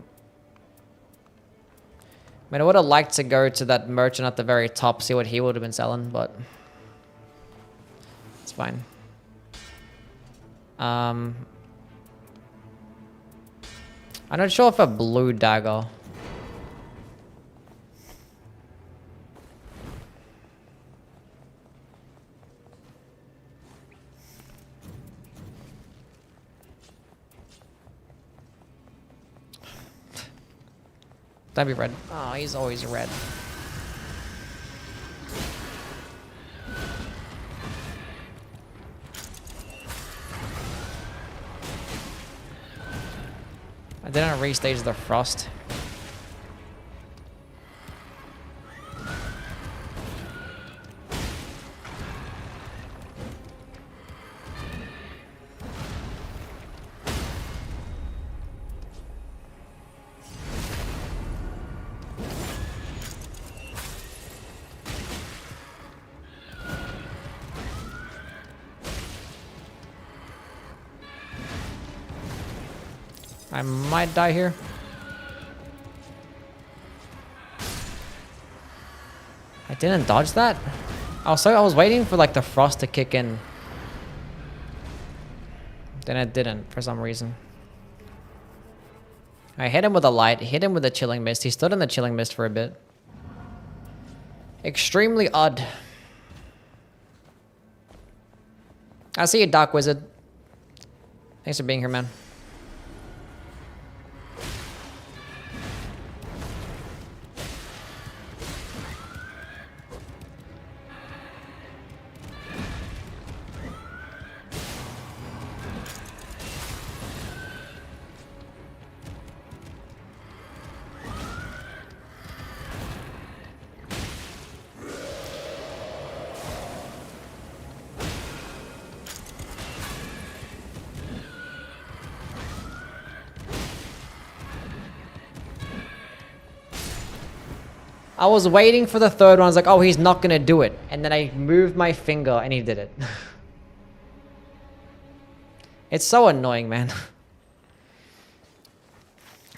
mean, I would have liked to go to that merchant at the very top, see what he would have been selling, but... It's fine. I'm not sure if a blue dagger... Don't be red. Oh, he's always red. I didn't restage the frost. I might die here. I didn't dodge that. Also, I was waiting for like the frost to kick in. Then it didn't for some reason. I hit him with a light, hit him with a chilling mist. He stood in the chilling mist for a bit. Extremely odd. I see you, Dark Wizard. Thanks for being here, man. I was waiting for the third one. I was like, oh, he's not going to do it. And then I moved my finger and he did it. It's so annoying, man.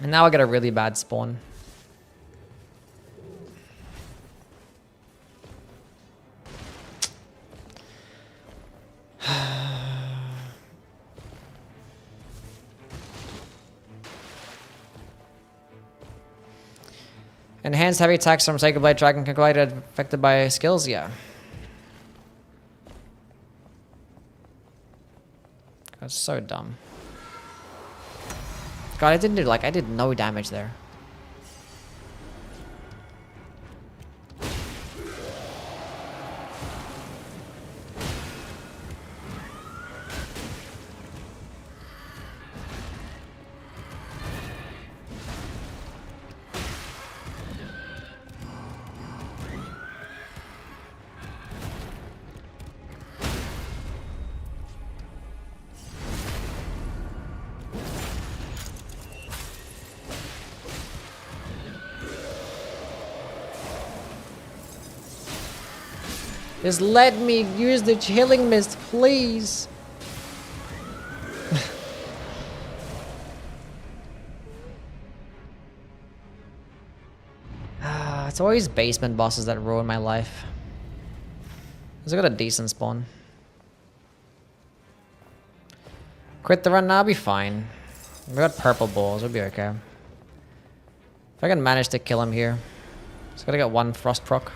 And now I get a really bad spawn. Enhanced heavy attacks from Sacred Blade Dragon calculated affected by skills, yeah. That's so dumb. God, I didn't do I did no damage there. Just let me use the chilling mist, please. It's always basement bosses that ruin my life. I got a decent spawn. Quit the run now, I'll be fine. We got purple balls, we'll be okay. If I can manage to kill him here. Just gotta get one frost proc.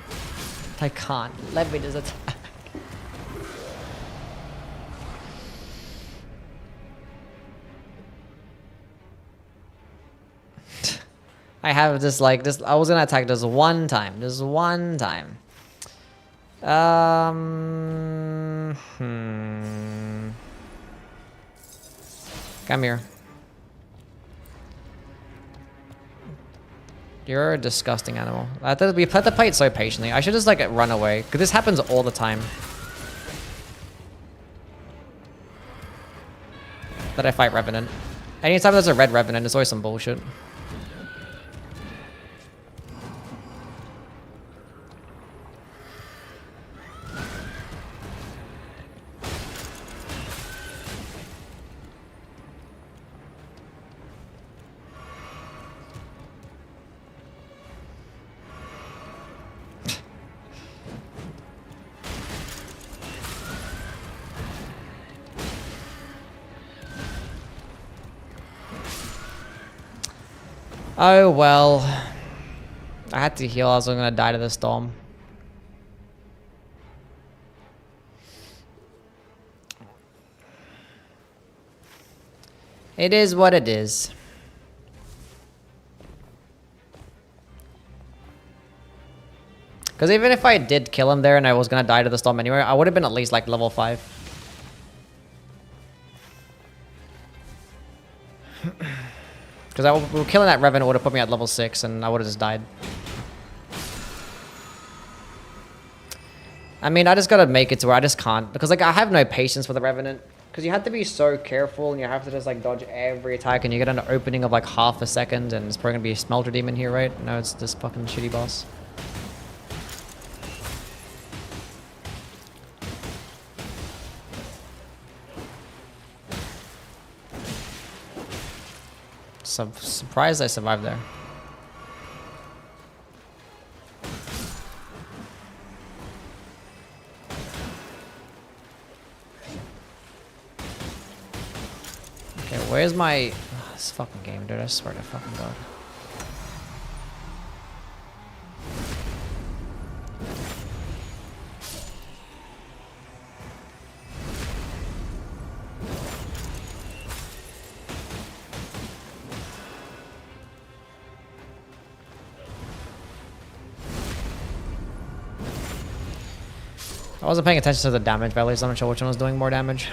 I can't. Let me just attack. I have this I was gonna attack this one time. Just one time. Come here. You're a disgusting animal. We had to play it so patiently. I should just run away. Because this happens all the time. That I fight Revenant. Anytime there's a red Revenant, it's always some bullshit. Oh well. I had to heal, I was gonna die to the storm. It is what it is. Because even if I did kill him there and I was gonna die to the storm anyway, I would have been at least level 5. Because killing that Revenant would have put me at level 6 and I would have just died. I mean, I just gotta make it to where I just can't. Because I have no patience for the Revenant. Because you have to be so careful and you have to just dodge every attack and you get an opening of half a second and it's probably gonna be a Smelter Demon here, right? No, it's this fucking shitty boss. Surprised I survived there. Okay, where's my... this fucking game, dude. I swear to fucking God. I wasn't paying attention to the damage values. I'm not sure which one was doing more damage.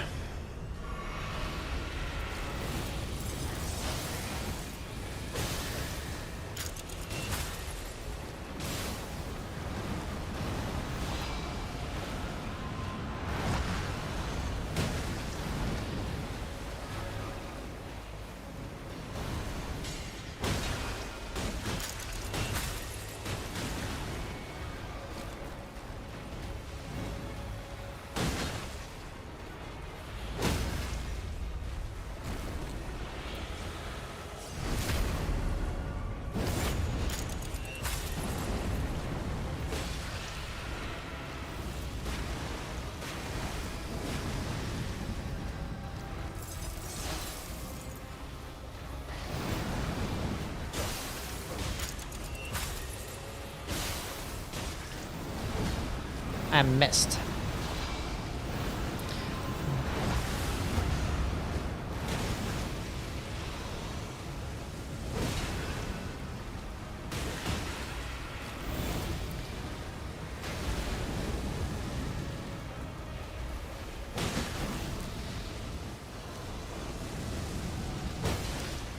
I missed.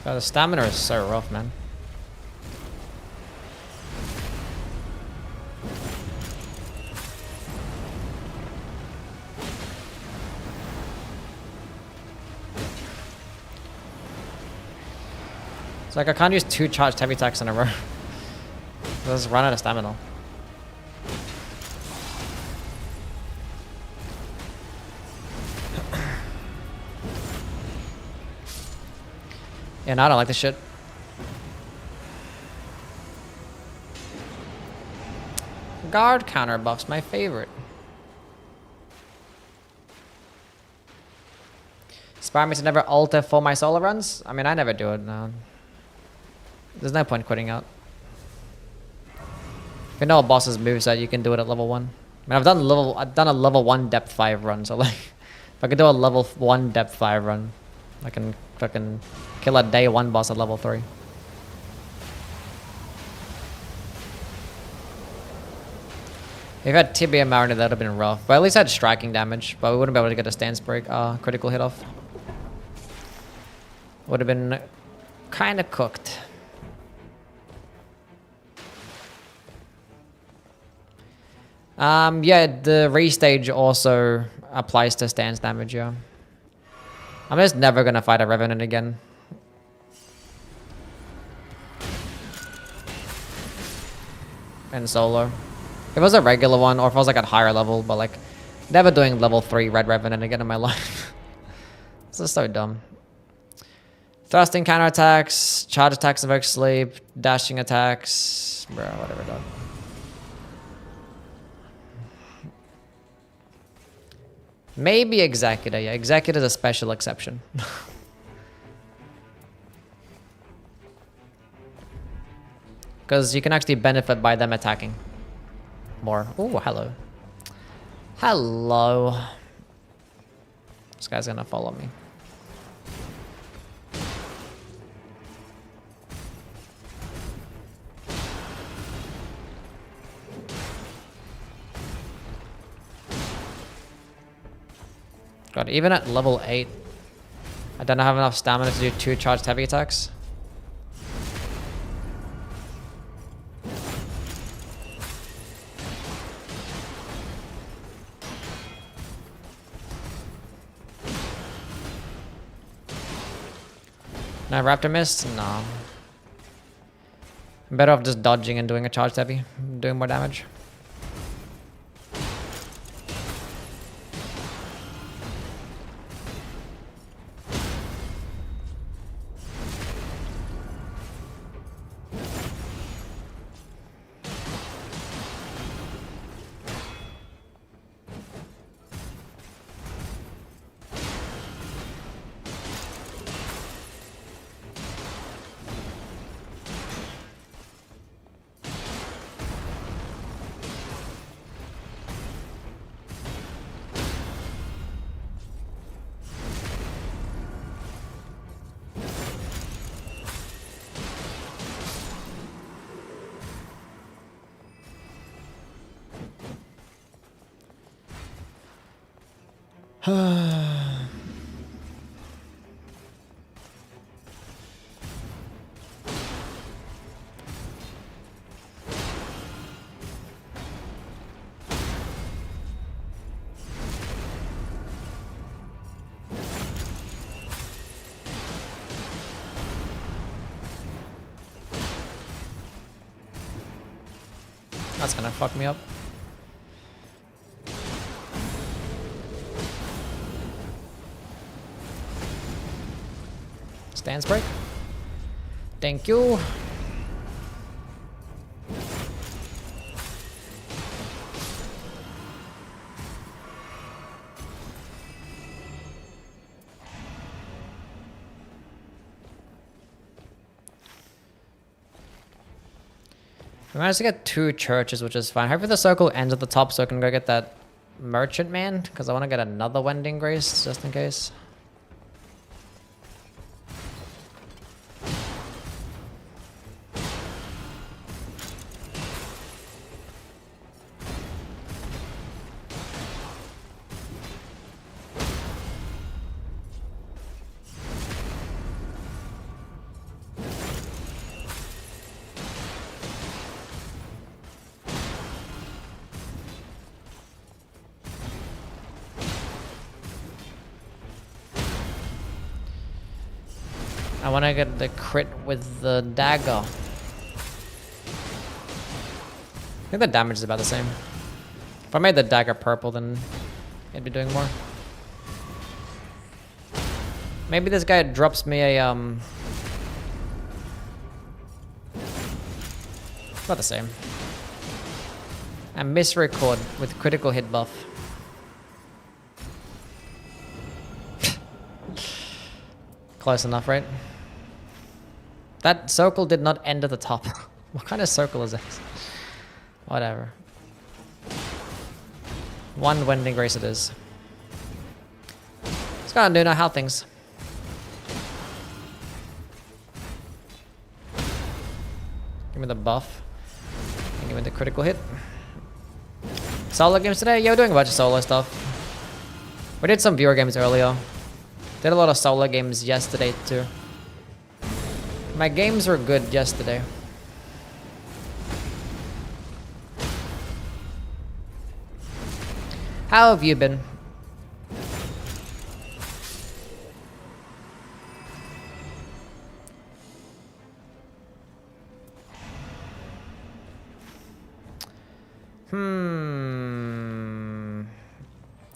God, the stamina is so rough, man. It's like I can't use 2 charged heavy attacks in a row. I'll just run out of stamina. Yeah, no, I don't like this shit. Guard counter buff's my favorite. Inspire me to never alter for my solo runs? I mean, I never do it now. There's no point quitting out. If you know a boss's moveset, you can do it at level 1. I mean, I've done a level 1 depth 5 run, so like, if I could do a level 1 depth 5 run, I can fucking kill a day 1 boss at level 3. If you had Tibia Mariner, that would have been rough. But at least I had striking damage, but we wouldn't be able to get a stance break, critical hit off. Would have been kind of cooked. Yeah, the restage also applies to stance damage, yeah. I'm just never gonna fight a Revenant again. In solo. If it was a regular one, or if I was like at higher level, but like, never doing level 3 Red Revenant again in my life. This is so dumb. Thrusting counterattacks, charge attacks evoke sleep, dashing attacks, bro, whatever, dog. Maybe Executor, yeah. Executor is a special exception. Because you can actually benefit by them attacking more. Oh, hello. Hello. This guy's gonna follow me. God, even at level 8, I don't have enough stamina to do 2 charged heavy attacks. No Raptor Mist? No. I'm better off just dodging and doing a charged heavy, doing more damage. That's gonna fuck me up. Stance break. Thank you. We managed to get 2 churches, which is fine. Hopefully the circle ends at the top so I can go get that merchant man, because I want to get another Wending Grace just in case. I want to get the crit with the dagger. I think the damage is about the same. If I made the dagger purple, then it'd be doing more. Maybe this guy drops me a about the same. A misrecord with critical hit buff. Close enough, right? That circle did not end at the top. What kind of circle is this? Whatever. 1 Wending Grace it is. It's gonna do now how things. Give me the buff. And give me the critical hit. Solo games today? Yeah, we're doing a bunch of solo stuff. We did some viewer games earlier. Did a lot of solo games yesterday too. My games were good yesterday. How have you been?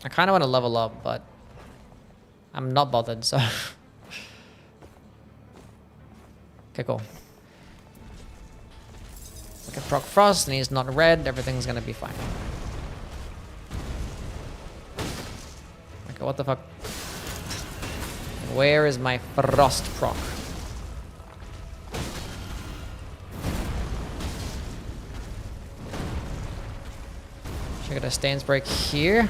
I kind of want to level up, but I'm not bothered, so. Okay, cool. I can proc Frost, and he's not red. Everything's gonna be fine. Okay, what the fuck? Where is my Frost proc? Should I get a stance break here?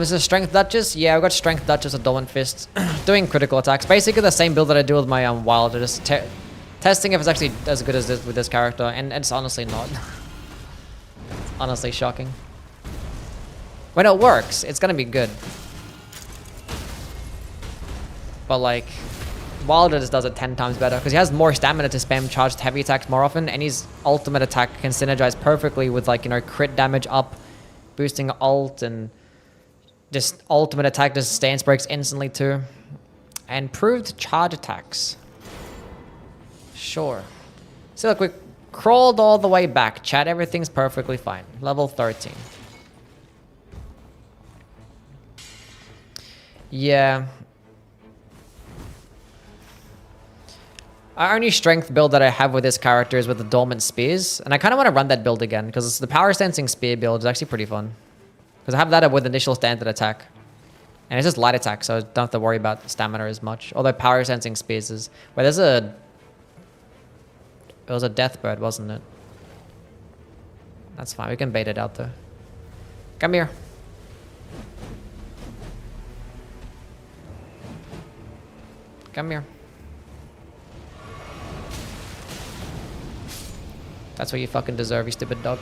Is it Strength Duchess? Yeah, I've got Strength Duchess, Adornment Fist, doing critical attacks. Basically the same build that I do with my Wild, just testing if it's actually as good as this with this character, and it's honestly not. It's honestly shocking. When it works, it's gonna be good. But like, Wilder just does it 10 times better, because he has more stamina to spam charged heavy attacks more often, and his ultimate attack can synergize perfectly with, like, you know, crit damage up, boosting ult, and just ultimate attack just stance breaks instantly too. And improved charge attacks. Sure. So look, we crawled all the way back. Chat, everything's perfectly fine. Level 13. Yeah. Our only strength build that I have with this character is with the Dormant Spears. And I kind of want to run that build again, because the Power Stancing Spear build is actually pretty fun. Because I have that with initial standard attack. And it's just light attack, so I don't have to worry about stamina as much. Although Power Sensing Spears is... Wait, there's a... It was a Deathbird, wasn't it? That's fine. We can bait it out though. Come here. Come here. That's what you fucking deserve, you stupid dog.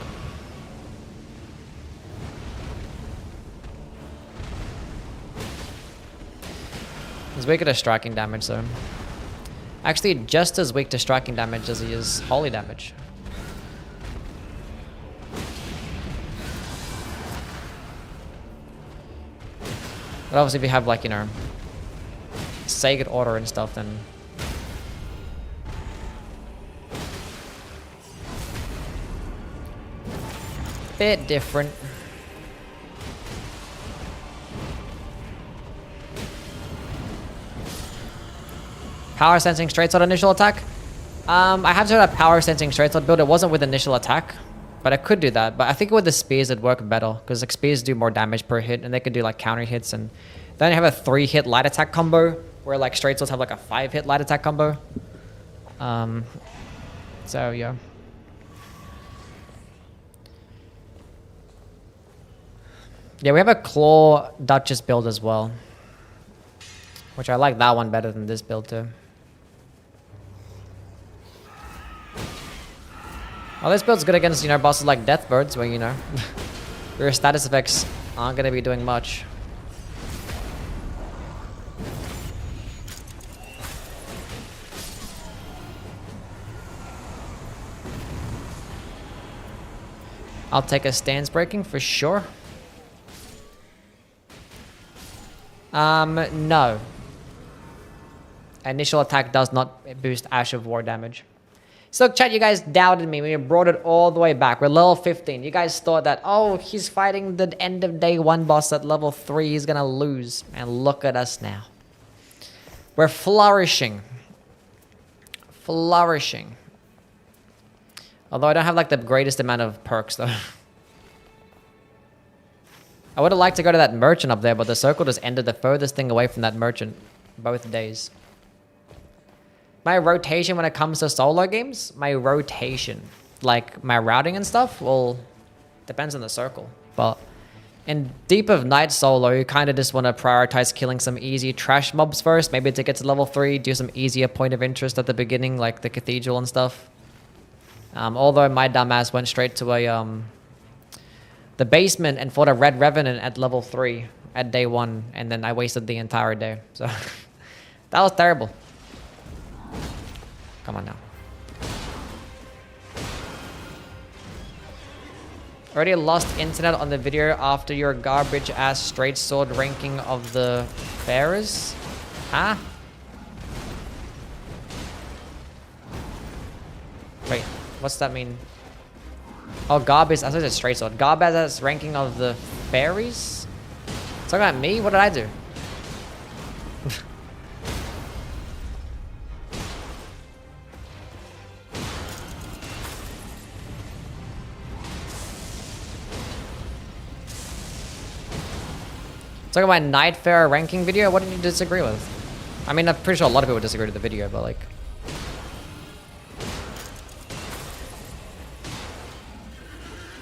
He's weaker to striking damage though. Actually, just as weak to striking damage as he is holy damage. But obviously if you have like, you know, Sacred Order and stuff, then bit different. Power sensing straight sword initial attack. I have tried a power sensing straight sword build. It wasn't with initial attack, but I could do that. But I think with the spears it'd work better because like spears do more damage per hit, and they could do like counter hits. And then you have a 3-hit light attack combo where like straight swords have like a 5-hit light attack combo. So yeah. Yeah, we have a Claw Duchess build as well, which I like that one better than this build too. Well, this build's good against, you know, bosses like Deathbirds, where, you know, your status effects aren't going to be doing much. I'll take a stance breaking for sure. No. Initial attack does not boost Ash of War damage. So chat, you guys doubted me. We brought it all the way back. We're level 15. You guys thought that, oh, he's fighting the end of day 1 boss at level 3. He's gonna lose. And look at us now. We're flourishing. Flourishing. Although I don't have like the greatest amount of perks though. I would have liked to go to that merchant up there, but the circle just ended the furthest thing away from that merchant both days. My rotation when it comes to solo games, like my routing and stuff, well, depends on the circle. But in Deep of Night solo, you kind of just want to prioritize killing some easy trash mobs first, maybe to get to level 3, do some easier point of interest at the beginning, like the cathedral and stuff. Although my dumbass went straight to the basement and fought a Red Revenant at level 3 at day 1, and then I wasted the entire day. So that was terrible. Come on now. Already lost internet on the video after your garbage ass straight sword ranking of the bearers? Huh? Wait, what's that mean? Oh, garbage. I thought it said straight sword. Garbage ass ranking of the fairies? Talking about me? What did I do? Talking about Nightfarer ranking video? What did you disagree with? I mean, I'm pretty sure a lot of people disagree with the video, but like...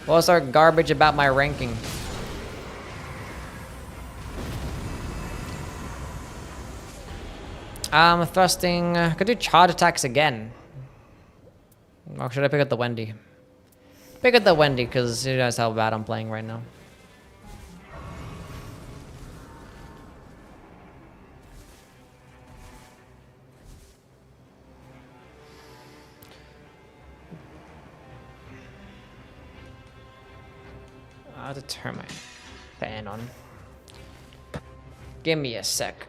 What was our garbage about my ranking? Thrusting... could do charge attacks again. Or should I pick up the Wendy? Pick up the Wendy, because you knows how bad I'm playing right now. I have to turn my fan on. Give me a sec.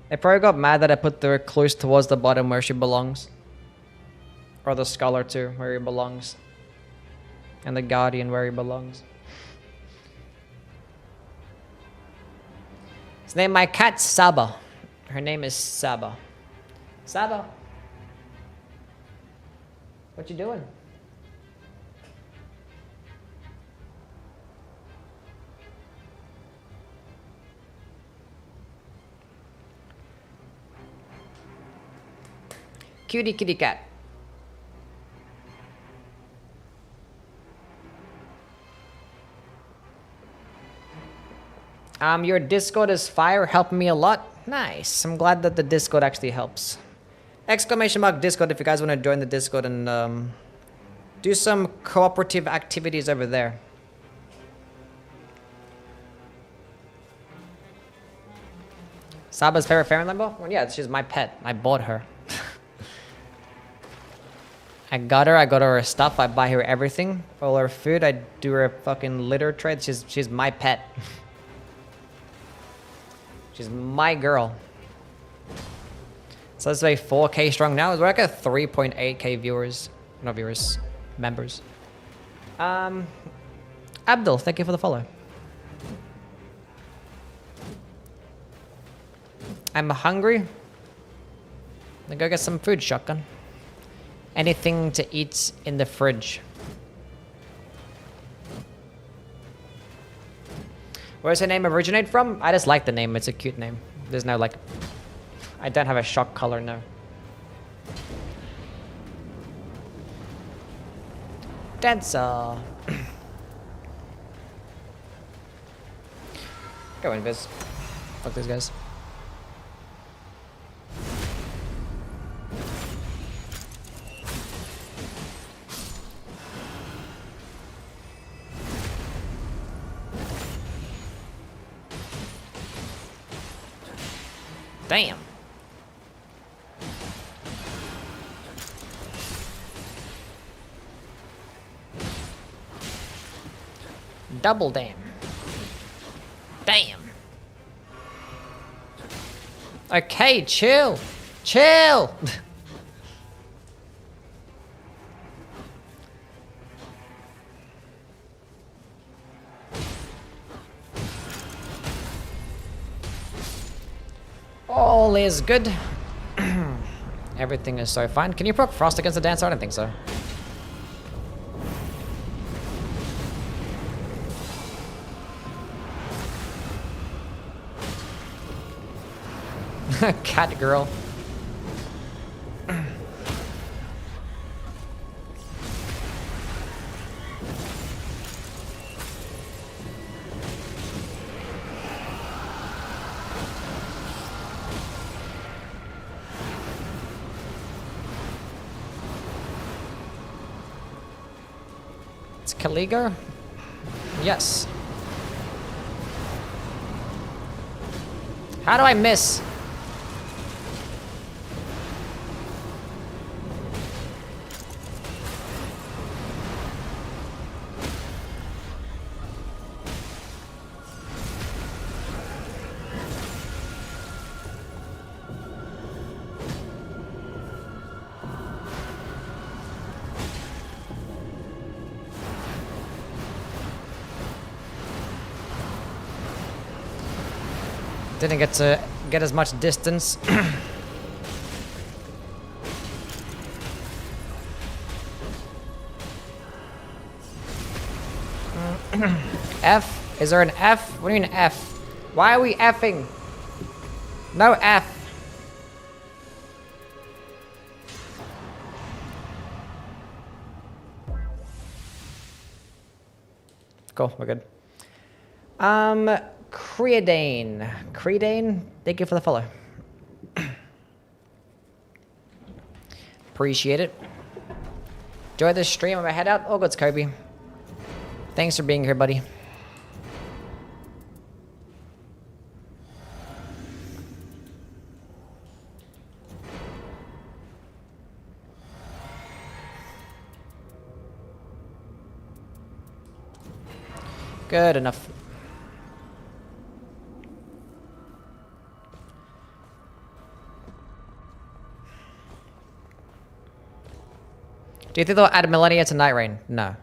They probably got mad that I put the recluse towards the bottom where she belongs. Or the scholar too, where he belongs. And the guardian where he belongs. His name, my cat Saba. Her name is Saba. Saba. What you doing? Cutie kitty cat. Your Discord is fire, helping me a lot. Nice. I'm glad that the Discord actually helps. Exclamation mark Discord if you guys want to join the Discord and do some cooperative activities over there. Saba's favorite family member? Well, yeah, she's my pet. I bought her. I got her stuff. I buy her everything. All her food. I do her fucking litter trade. She's my pet. She's my girl. So let's say 4K strong now. We're like at 3.8K viewers. Not viewers. Members. Abdul, thank you for the follow. I'm hungry. Then go get some food, shotgun. Anything to eat in the fridge. Where does her name originate from? I just like the name. It's a cute name. There's no like... I don't have a shock color, no. Dancer. Go in, Viz. Fuck these guys. Damn. Double damn. Damn. Okay, chill. Chill. All is good. Everything is so fine. Can you proc Frost against the Dancer? I don't think so. Cat girl. It's Kaligo? Yes. How do I miss? Didn't get to get as much distance. F? Is there an F? What do you mean F? Why are we Fing? No F. Cool, we're good. Creodane. Creodane, thank you for the follow. Appreciate it. Enjoy this stream. I'm gonna head out. Oh, good, Kobe. Thanks for being here, buddy. Good enough. Do you think they'll add Millennia to Nightreign? No.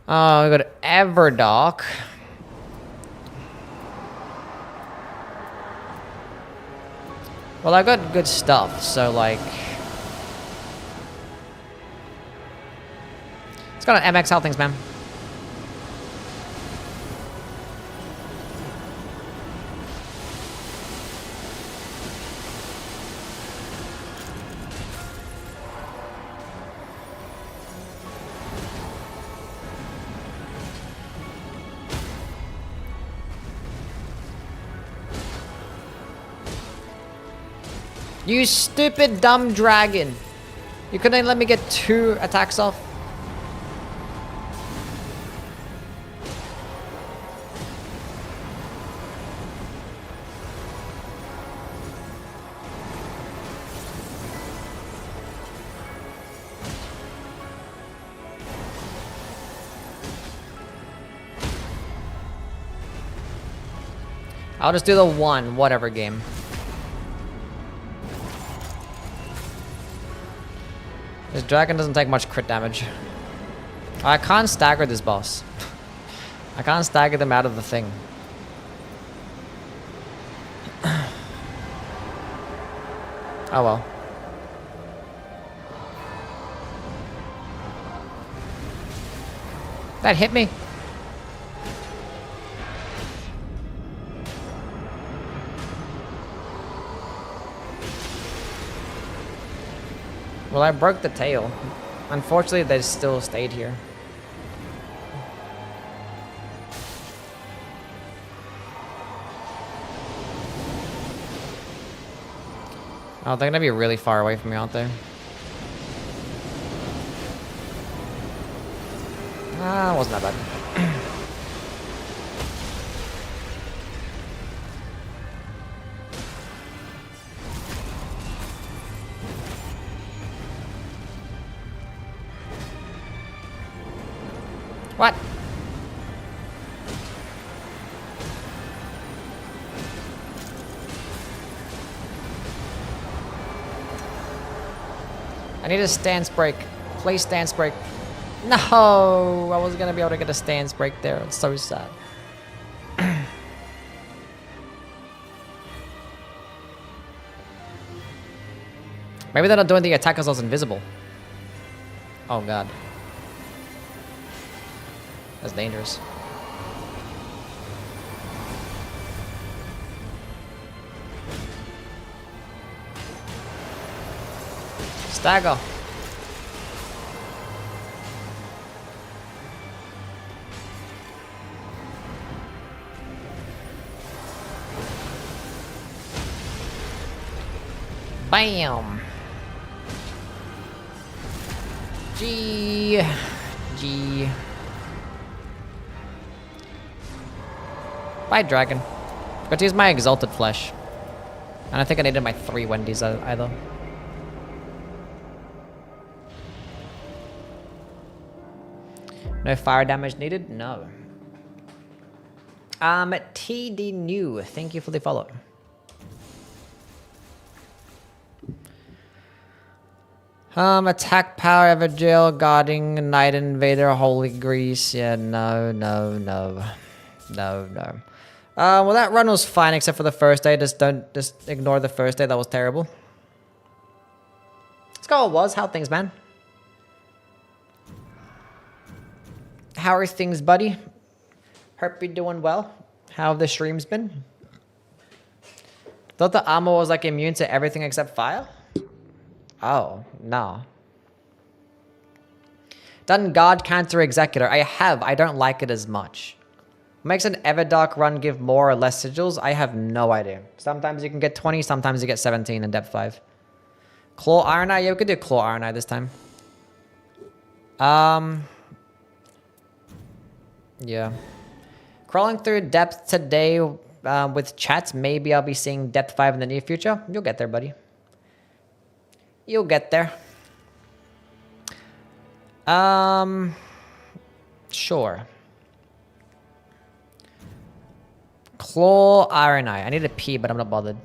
Oh, we got Everdark. Well, I got good stuff, so like... Let's go on MX Health things, man. You stupid dumb dragon. You couldn't let me get 2 attacks off. I'll just do the 1, whatever game. This dragon doesn't take much crit damage. I can't stagger this boss. I can't stagger them out of the thing. Oh well. That hit me. Well, I broke the tail. Unfortunately, they still stayed here. Oh, they're gonna be really far away from me, aren't they? Ah, wasn't that bad. What? I need a stance break. Please stance break. No! I wasn't gonna be able to get a stance break there. It's so sad. Maybe they're not doing the attack as I was invisible. Oh god. That's dangerous. Stagger. Bam. G. Bye, dragon. Got to use my exalted flesh. And I think I needed my 3 Wendy's either. No fire damage needed? No. TD New, thank you for the follow. Attack power, Everjail, guarding, Night Invader, Holy Grease. Yeah, no. Well, that run was fine except for the first day. Just ignore the first day. That was terrible. Let's go. It was. How things, man? How are things, buddy? Hope you're doing well. How have the streams been? Thought the armor was like immune to everything except fire? Oh, no. Done guard counter executor. I have. I don't like it as much. Makes an Everdark run give more or less sigils? I have no idea. Sometimes you can get 20, sometimes you get 17 in depth 5. Claw Iron Eye? Yeah, we could do Claw Iron Eye this time. Yeah. Crawling through depth today with chats. Maybe I'll be seeing depth 5 in the near future. You'll get there, buddy. You'll get there. Sure. Claw Iron Eye. I need a P, but I'm not bothered.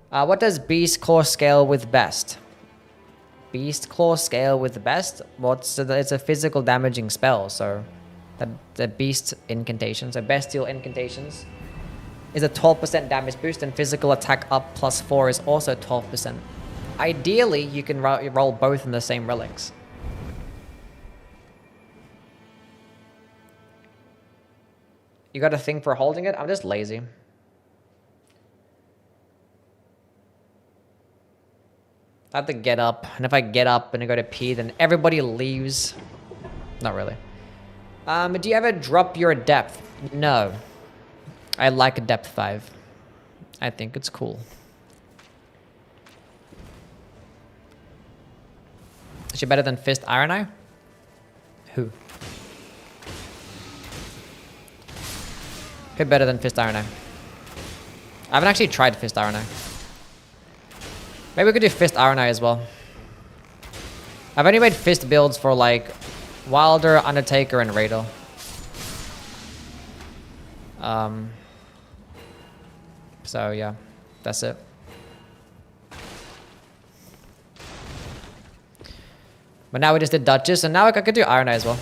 What does Beast Claw scale with best? Beast Claw scale with best? Well, it's a physical damaging spell, so the Beast incantation, so Bestial incantations, is a 12% damage boost, and physical attack up +4 is also 12%. Ideally, you can roll both in the same relics. You got a thing for holding it? I'm just lazy. I have to get up, and if I get up and I go to pee, then everybody leaves. Not really. Do you ever drop your depth? No. I like a depth 5. I think it's cool. Is she better than Fist Iron Eye? Who? Who better than Fist Iron Eye? I haven't actually tried Fist Iron Eye. Maybe we could do Fist Iron Eye as well. I've only made Fist builds for like Wilder, Undertaker, and Raider. So yeah, that's it. But now we just did Duchess, and now I could do Iron Eye as well.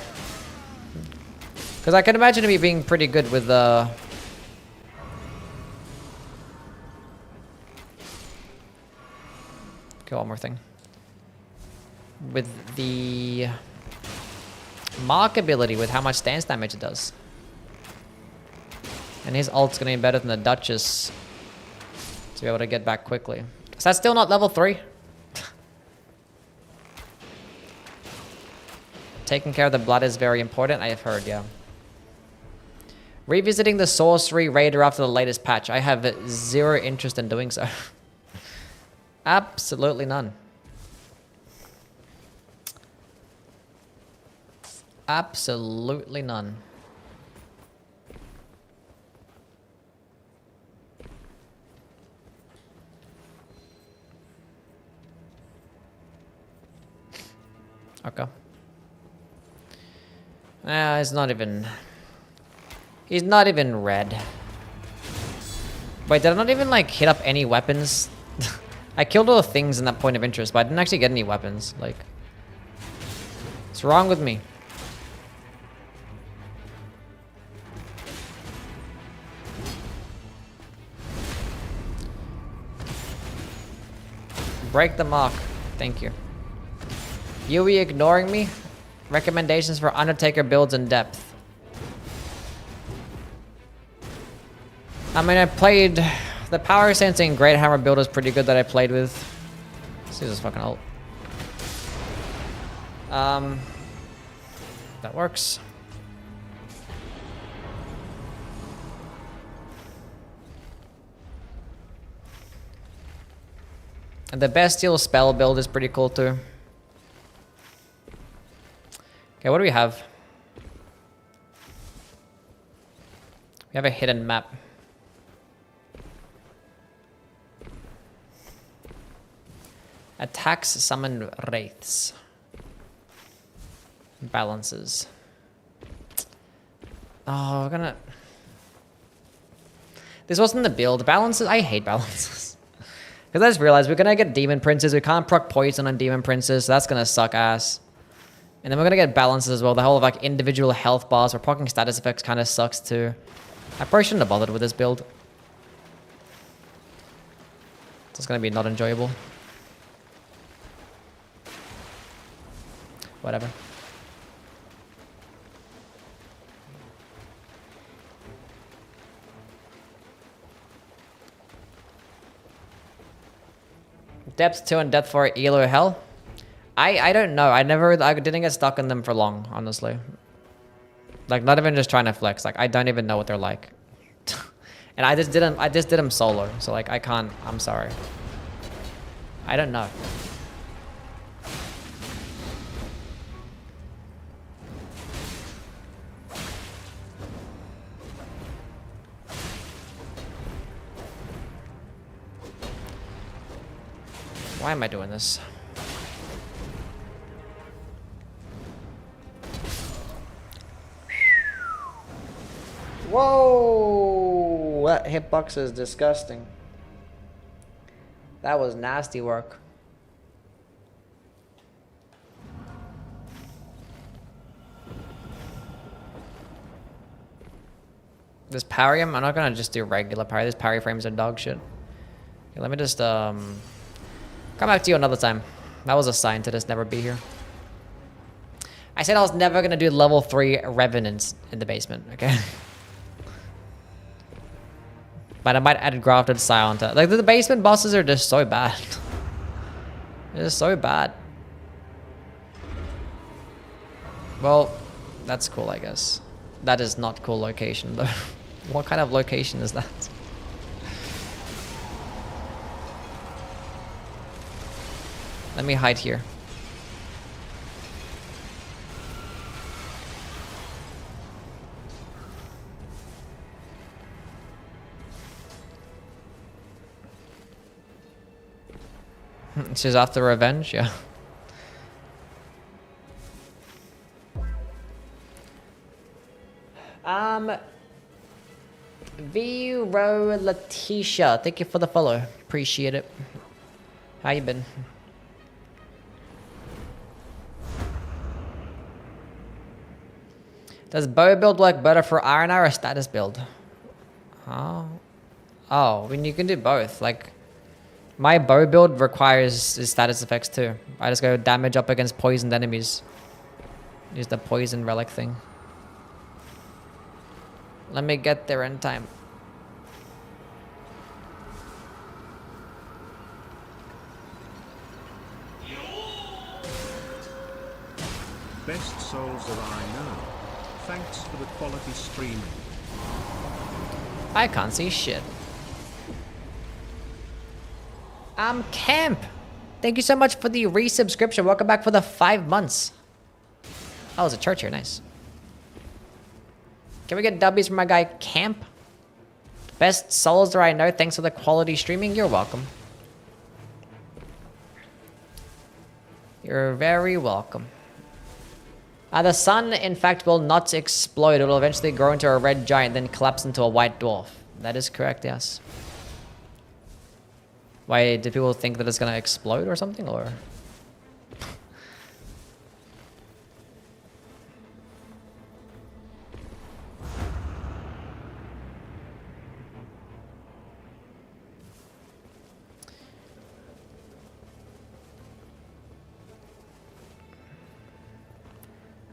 Because I can imagine me being pretty good with the... Okay, one more thing. With the Mark ability, with how much stance damage it does. And his ult's gonna be better than the Duchess to be able to get back quickly. Is that still not level 3? Taking care of the blood is very important, I have heard, yeah. Revisiting the Sorcery Raider after the latest patch. I have zero interest in doing so. Absolutely none. Absolutely none. Okay. He's not even... He's not even red. Wait, did I not even, like, hit up any weapons? I killed all the things in that point of interest, but I didn't actually get any weapons. Like... What's wrong with me? Break the Mark. Thank you. Yui ignoring me? Recommendations for Undertaker builds in depth. I mean, I played... The power sensing Great Hammer build is pretty good that I played with. Let's use this fucking ult. That works. And the Bestial spell build is pretty cool too. Okay, what do we have? We have a hidden map. Attacks summon wraiths. Balances. Oh, we're gonna... This wasn't the build. Balances? I hate balances. Because I just realized we're gonna get Demon Princes. We can't proc poison on Demon Princes, so that's gonna suck ass. And then we're gonna get balances as well. The whole of like individual health bars for proccing status effects kind of sucks too. I probably shouldn't have bothered with this build. It's gonna be not enjoyable. Whatever. Depth 2 and depth 4 Elo Hell? I don't know. I didn't get stuck in them for long, honestly. Like, not even just trying to flex. Like, I don't even know what they're like. And I just did them solo. So, like, I can't. I'm sorry. I don't know. Why am I doing this? Whoa! That hitbox is disgusting. That was nasty work. This parry him? I'm not gonna just do regular parry. This parry frames are dog shit. Okay, let me just come back to you another time. That was a sign to just never be here. I said I was never gonna do level 3 Revenants in the basement, okay? But I might add Grafted Silent. Like, the basement bosses are just so bad. They're just so bad. Well, that's cool, I guess. That is not cool location, though. What kind of location is that? Let me hide here. She's after revenge, yeah. Vero Letitia, thank you for the follow. Appreciate it. How you been? Does bow build work better for iron or a status build? Oh. Oh, I mean, you can do both. Like, my bow build requires status effects too. I just go damage up against poisoned enemies. Use the poison relic thing. Let me get there in time. Best souls that I know. Thanks for the quality streaming. I can't see shit. Camp. Thank you so much for the resubscription. Welcome back for the 5 months. Oh, there's a church here. Nice. Can we get W's from my guy Camp? Best soldier I know. Thanks for the quality streaming. You're welcome. You're very welcome. The sun, in fact, will not explode. It will eventually grow into a red giant, then collapse into a white dwarf. That is correct, yes. Why, did people think that it's gonna explode or something, or?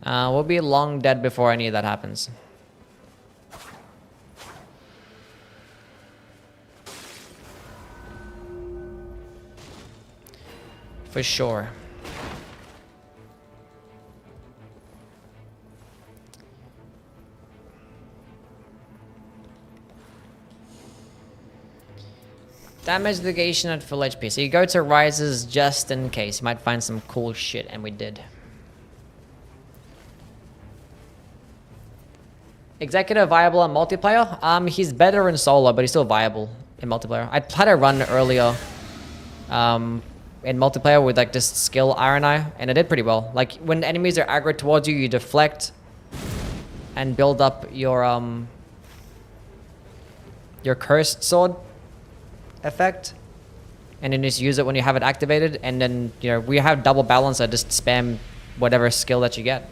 We'll be long dead before any of that happens. For sure. Damage negation at full HP. So you go to rises just in case. You might find some cool shit, and we did. Executive viable in multiplayer? He's better in solo, but he's still viable in multiplayer. I had a run earlier in multiplayer with like this skill Iron Eye, and it did pretty well. Like when enemies are aggro towards you, you deflect and build up your cursed sword effect, and then just use it when you have it activated, and then, you know, we have double balance. I just spam whatever skill that you get.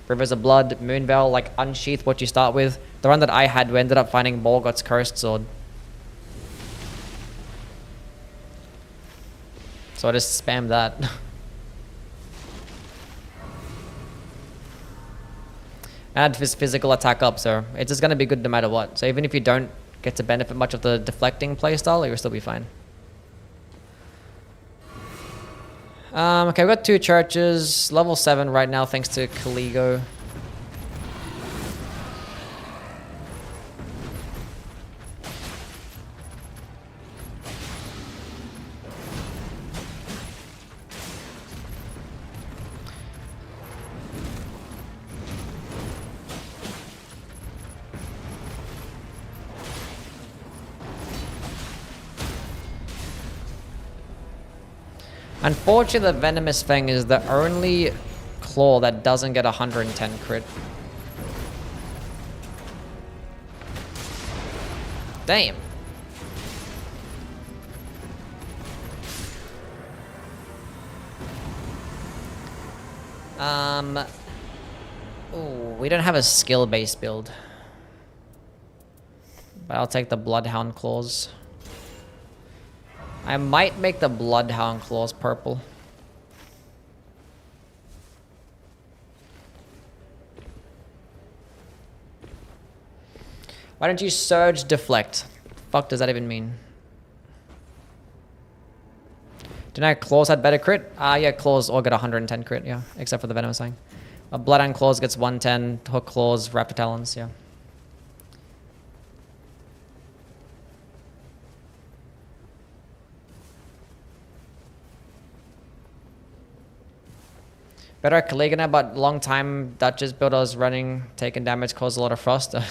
Rivers of Blood, Moonveil, like unsheath what you start with. The one that I had, we ended up finding Morgoth's cursed sword. So I just spammed that. Add his physical attack up, so it's just gonna be good no matter what. So even if you don't get to benefit much of the deflecting playstyle, you'll still be fine. Okay, we've got 2 churches, level 7 right now thanks to Caligo. Unfortunately, the Venomous Fang is the only claw that doesn't get 110 crit. Damn. Ooh, we don't have a skill-based build. But I'll take the Bloodhound claws. I might make the Bloodhound claws purple. Why don't you surge deflect? Fuck does that even mean? Didn't I claws had better crit? Yeah, claws all get 110 crit, yeah. Except for the venomous thing. Bloodhound claws gets 110, hook claws, raptor talons, yeah. Better at Caligula, but long time Duchess builders running, taking damage causes a lot of frost. Yeah,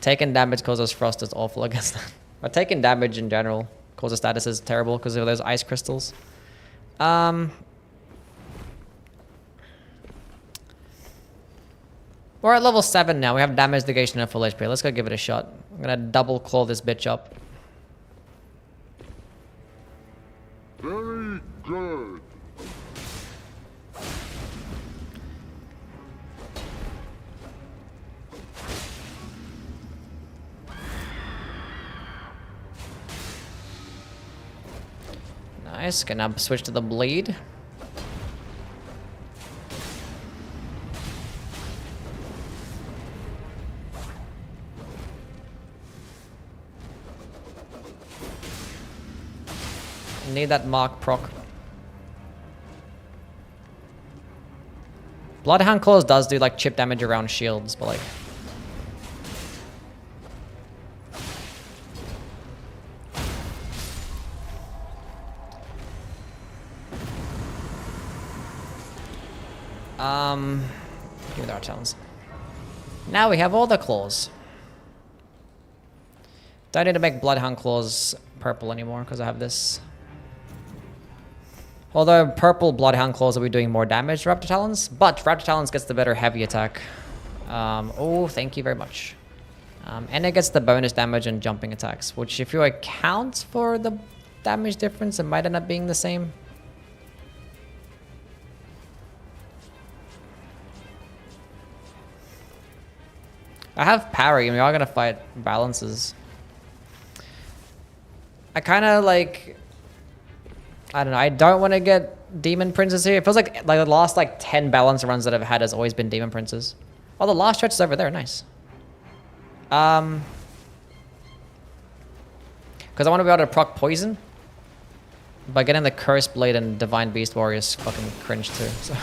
taking damage causes frost is awful against that. But taking damage in general Cause the status is terrible because of those ice crystals. We're at level 7 now. We have damage negation and full HP. Let's go give it a shot. I'm gonna double claw this bitch up. Very good. Nice. Gonna switch to the bleed. Need that Mark proc. Bloodhound Claws does do like chip damage around shields, but like give me the Archons. Now we have all the claws. Don't need to make Bloodhound Claws purple anymore because I have this. Although purple Bloodhound Claws will be doing more damage to Raptor Talons, but Raptor Talons gets the better heavy attack. Oh, thank you very much. And it gets the bonus damage and jumping attacks, which if you account for the damage difference, it might end up being the same. I have parry, and we are going to fight balances. I kind of like... I don't know, I don't want to get Demon Princes here. It feels like the last like 10 balance runs that I've had has always been Demon Princes. Oh, the last stretch is over there, nice. Because I want to be able to proc poison. But getting the Curse Blade and Divine Beast Warrior is fucking cringe too, so.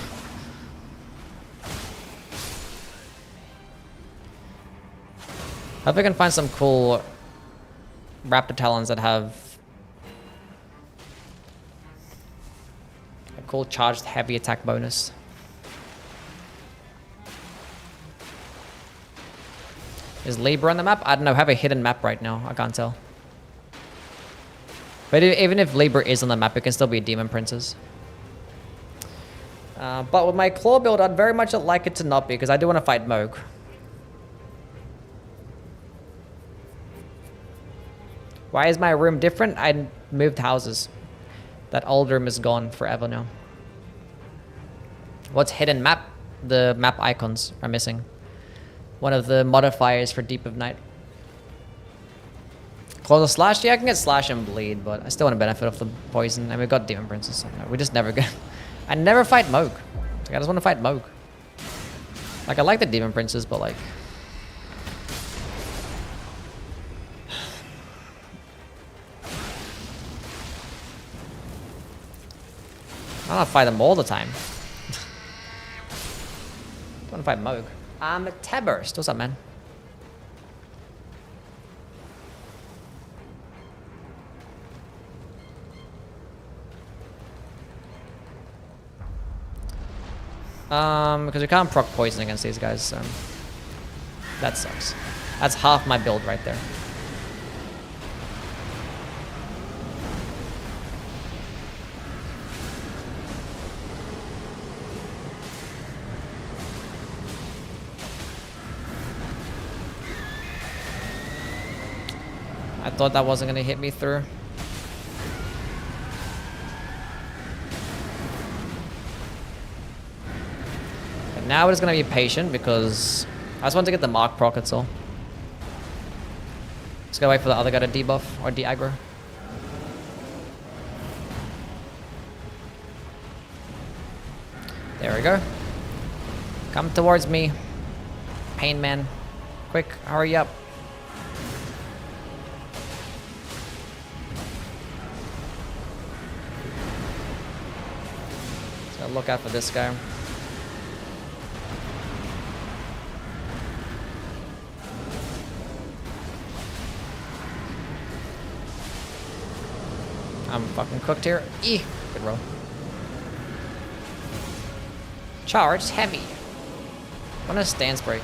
Hope I can find some cool Raptor Talons that have a cool charged heavy attack bonus. Is Libra on the map? I don't know. I have a hidden map right now. I can't tell. But even if Libra is on the map, it can still be Demon Princes. But with my claw build, I'd very much like it to not be, because I do want to fight Moog. Why is my room different? I moved houses. That old room is gone forever now. What's hidden map? The map icons are missing. One of the modifiers for Deep of Night. Close a slash? Yeah, I can get slash and bleed, but I still want to benefit off the poison. And we've got Demon Princes, so no, we just never get... I never fight Moog. Like, I just want to fight Moog. Like, I like the Demon Princes, but like... I don't want to fight them all the time. I want to fight Moog. Taburst. What's up, man? Because we can't proc poison against these guys, so that sucks. That's half my build right there. I thought that wasn't gonna hit me through. But now we're just gonna be patient because I just want to get the Mark proc, that's all. Just gotta wait for the other guy to debuff or de-aggro. There we go. Come towards me, Pain Man. Quick, hurry up. Look out for this guy. I'm fucking cooked here. Eeh, good roll. Charged heavy. Want a stance break.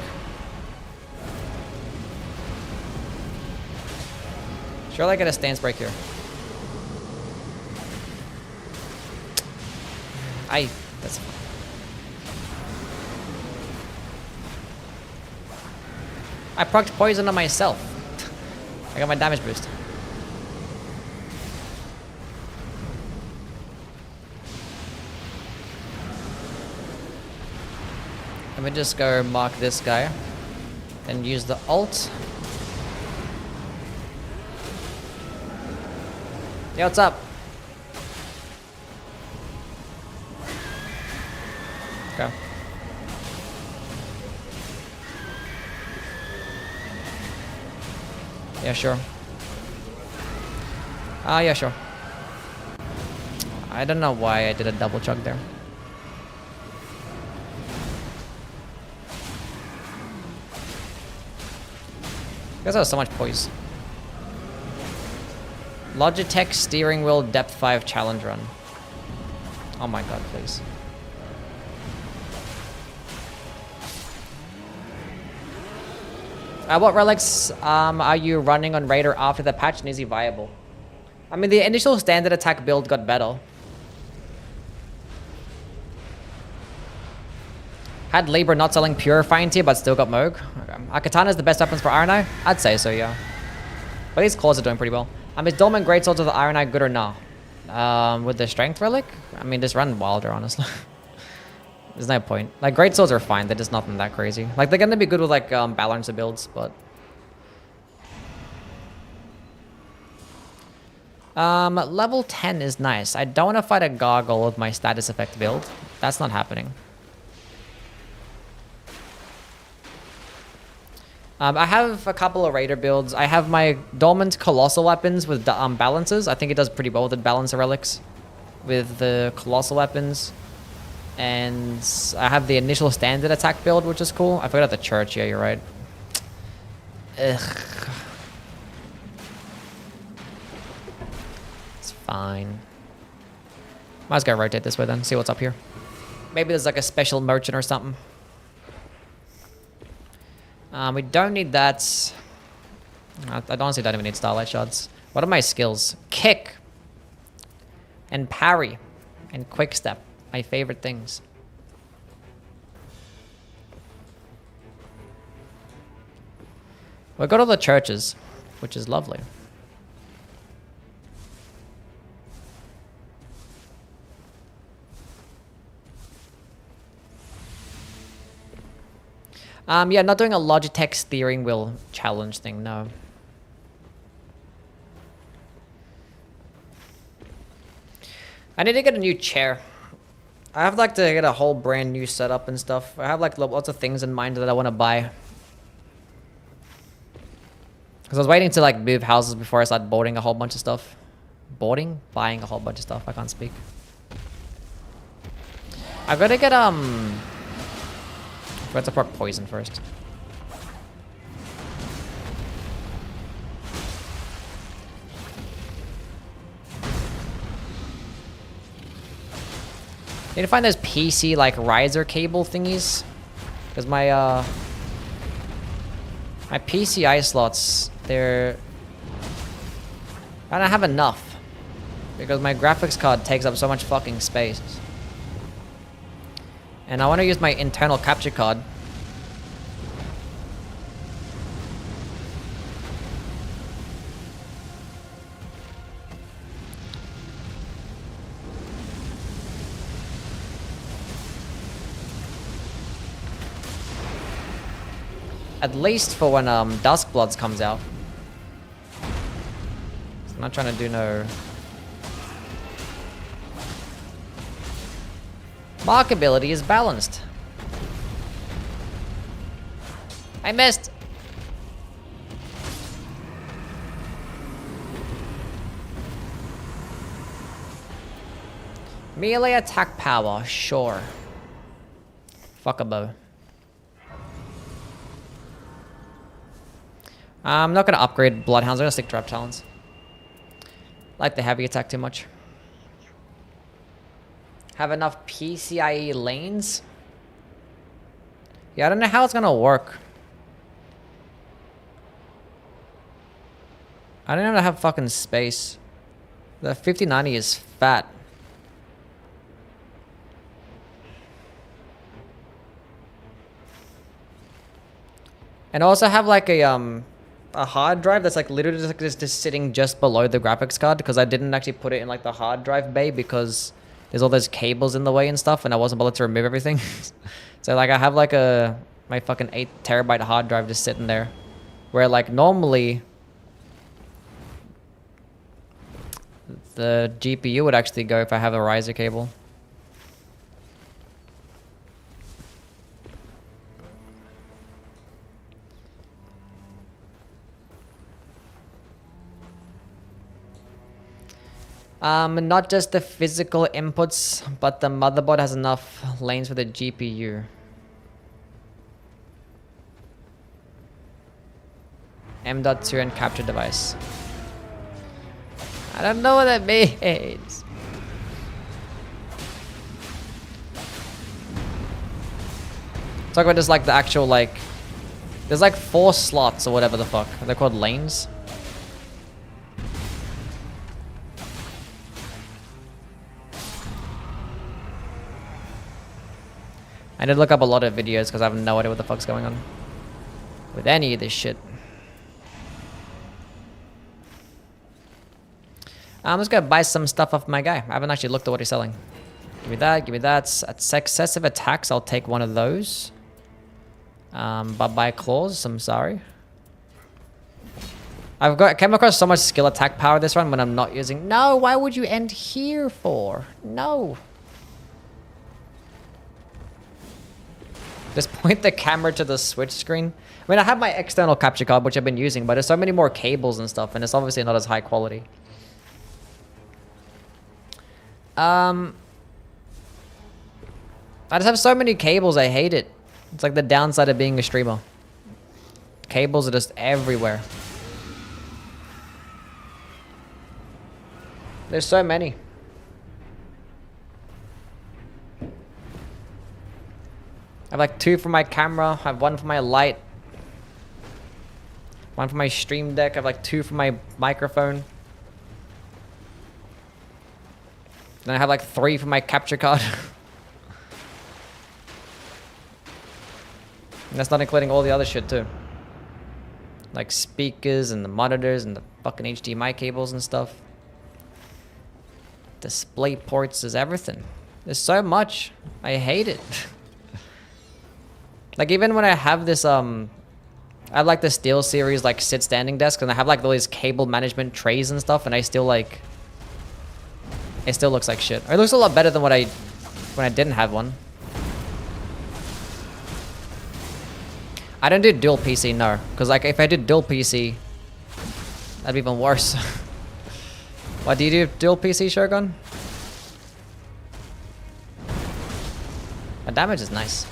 Surely I get a stance break here. That's fine. I procced poison on myself. I got my damage boost. Let me just go mark this guy and use the ult. Yo, what's up? Okay. Yeah, sure. Yeah, sure. I don't know why I did a double chug there. You guys have so much poise. Logitech steering wheel depth 5 challenge run. Oh my god, please. What relics are you running on Raider after the patch, and is he viable? I mean, the initial standard attack build got better. Had Libra not selling Purifying Tier, but still got Moog. Okay. Akatana is the best weapons for Iron Eye? I'd say so, yeah. But these claws are doing pretty well. Is Dolmen Greatswords with the Iron Eye good or nah? With the Strength Relic? I mean, just run Wilder, honestly. There's no point. Like, Greatswords are fine. They're just nothing that crazy. Like, they're gonna be good with, like, balancer builds, but... level 10 is nice. I don't want to fight a Gargoyle with my status effect build. That's not happening. I have a couple of Raider builds. I have my Dormant Colossal Weapons with balances. I think it does pretty well with the Balancer Relics. With the Colossal Weapons. And I have the initial standard attack build, which is cool. I forgot the church. Yeah, you're right. Ugh. It's fine. Might as well rotate this way then. See what's up here. Maybe there's like a special merchant or something. We don't need that. I honestly don't even need Starlight Shards. What are my skills? Kick. And parry. And quick step. My favorite things. We'll go to the churches, which is lovely. Yeah, not doing a Logitech steering wheel challenge thing, no. I need to get a new chair. I have like to get a whole brand new setup and stuff. I have like lots of things in mind that I want to buy. Because I was waiting to like move houses before I start boarding a whole bunch of stuff. Boarding? Buying a whole bunch of stuff. I can't speak. I've got to get Let's proc poison first. Need to find those PC like riser cable thingies, because my my PCI slots, I don't have enough because my graphics card takes up so much fucking space. And I want to use my internal capture card. At least for when Duskbloods comes out. I'm not trying to do no... Markability is balanced. I missed. Melee attack power, sure. Fuck a bow. I'm not gonna upgrade Bloodhounds. I'm gonna stick to Trap Talons. Like the heavy attack too much. Have enough PCIe lanes? Yeah, I don't know how it's gonna work. I don't even have fucking space. The 5090 is fat. And I also have like a hard drive that's like literally just sitting just below the graphics card because I didn't actually put it in like the hard drive bay because there's all those cables in the way and stuff and I wasn't bothered to remove everything. So like I have like my fucking 8 terabyte hard drive just sitting there where like normally the GPU would actually go if I have a riser cable. Not just the physical inputs, but the motherboard has enough lanes for the GPU. M.2 and capture device. I don't know what that means. Talk about just like the actual like, there's like 4 slots or whatever the fuck. They're called lanes. I did look up a lot of videos because I have no idea what the fuck's going on with any of this shit. I'm just gonna buy some stuff off my guy. I haven't actually looked at what he's selling. Give me that, give me that. At successive attacks, I'll take one of those. Bye-bye claws, I'm sorry. I came across so much skill attack power this run when I'm not using... No, why would you end here for? No. Just point the camera to the switch screen. I mean, I have my external capture card, which I've been using, but there's so many more cables and stuff, and it's obviously not as high quality. I just have so many cables, I hate it. It's like the downside of being a streamer. Cables are just everywhere. There's so many. I have like 2 for my camera, I have 1 for my light, 1 for my stream deck, I have like 2 for my microphone. Then I have like 3 for my capture card. And that's not including all the other shit too. Like speakers and the monitors and the fucking HDMI cables and stuff. Display ports is everything. There's so much. I hate it. Like even when I have this I have like the Steel Series like sit standing desk and I have like all these cable management trays and stuff and I still like it still looks like shit. Or it looks a lot better than when I didn't have one. I don't do dual PC, no. Because like if I did dual PC, that'd be even worse. What do you do dual PC, Shogun? The damage is nice.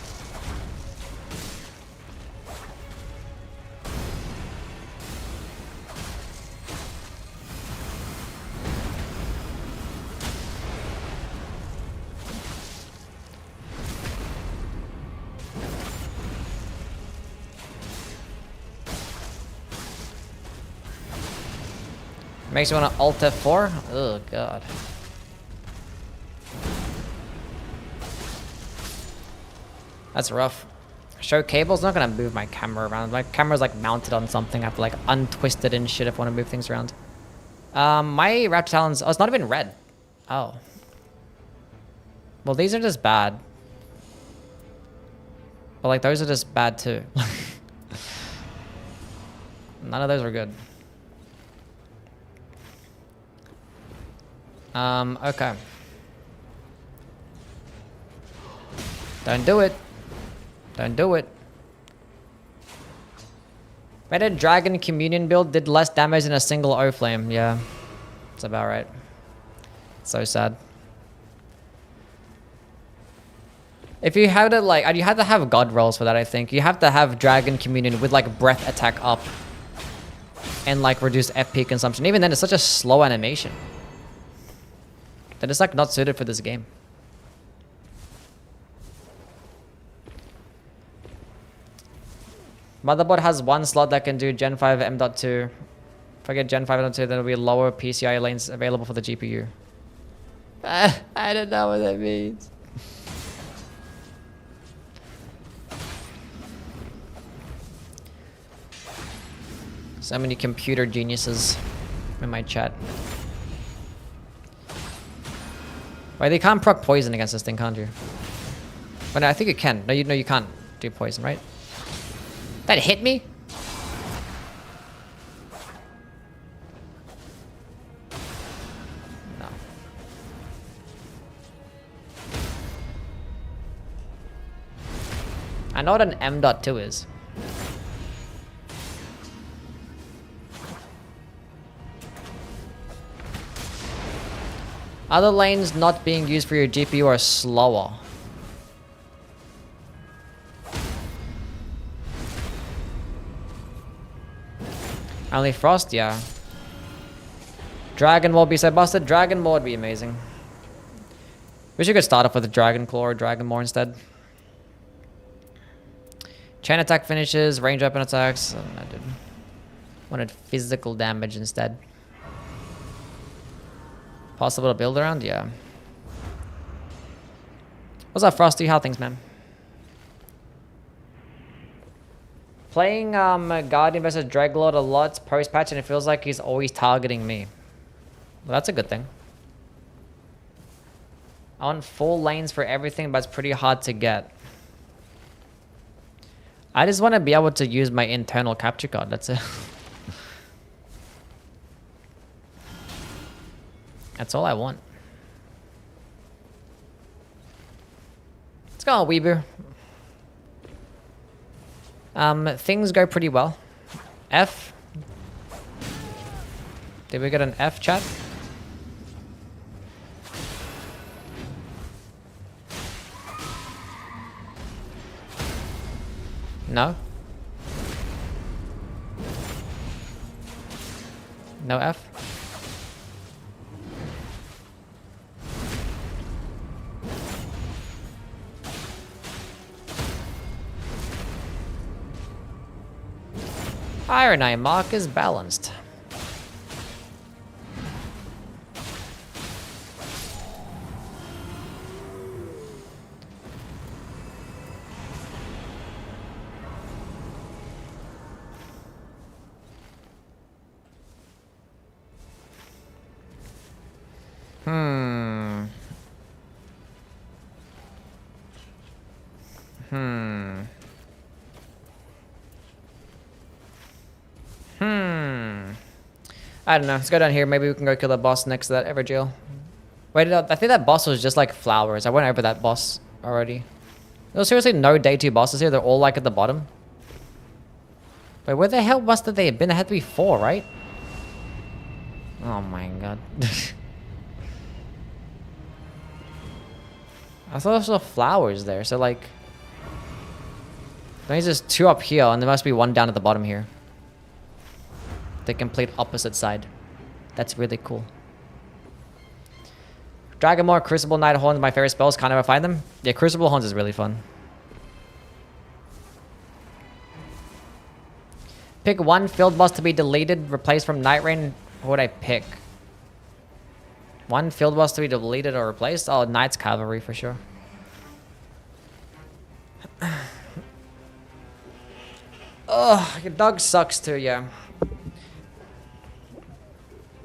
Makes you want to Alt F4? Oh god. That's rough. Show cables, not gonna move my camera around. My camera's like mounted on something. I have to like untwist it and shit if I want to move things around. My Raptor Talons, oh, it's not even red. Oh. Well, these are just bad. But like those are just bad too. None of those are good. Okay. Don't do it. Don't do it. Made Dragon Communion build, did less damage than a single O-Flame. Yeah. That's about right. So sad. If you had to like, you had to have God rolls for that, I think. You have to have Dragon Communion with like breath attack up. And like reduce FP consumption. Even then, it's such a slow animation. That is like not suited for this game. Motherboard has 1 slot that can do Gen 5 M.2. If I get Gen 5 M.2, then there'll be lower PCI lanes available for the GPU. I don't know what that means. So many computer geniuses in my chat. Wait, they can't proc poison against this thing, can't you? But no, I think you can. No, you can't do poison, right? That hit me? No. I know what an M.2 is. Other lanes not being used for your GPU are slower. Only Frost, yeah. Dragon Maw be so busted. Dragon Maw would be amazing. Wish you could start off with a Dragon Claw or Dragon Maw instead. Chain attack finishes, range weapon attacks. I did. Wanted physical damage instead. Possible to build around? Yeah. What's up, Frosty? How things, man? Playing Guardian vs Dreadlord a lot post-patch, and it feels like he's always targeting me. Well, that's a good thing. I want full lanes for everything, but it's pretty hard to get. I just want to be able to use my internal capture card. That's it. That's all I want. Let's go on, Weeber. Things go pretty well. F. Did we get an F, chat? No? No F? Iron Eye Mark is balanced. I don't know. Let's go down here. Maybe we can go kill the boss next to that Everjail. Wait, I think that boss was just like flowers. I went over that boss already. There's seriously no day 2 bosses here. They're all like at the bottom. Wait, where the hell must they have been? There had to be 4, right? Oh my god. I thought there was flowers there. So like, there's just 2 up here, and there must be 1 down at the bottom here. The complete opposite side. That's really cool. Dragon Maw, Crucible, Night Horns, my favorite spells. Can't ever find them. Yeah, Crucible Horns is really fun. Pick 1 field boss to be deleted, replaced from Nightreign. What would I pick? 1 field boss to be deleted or replaced? Oh, Knight's Cavalry for sure. Ugh, your dog sucks too, yeah.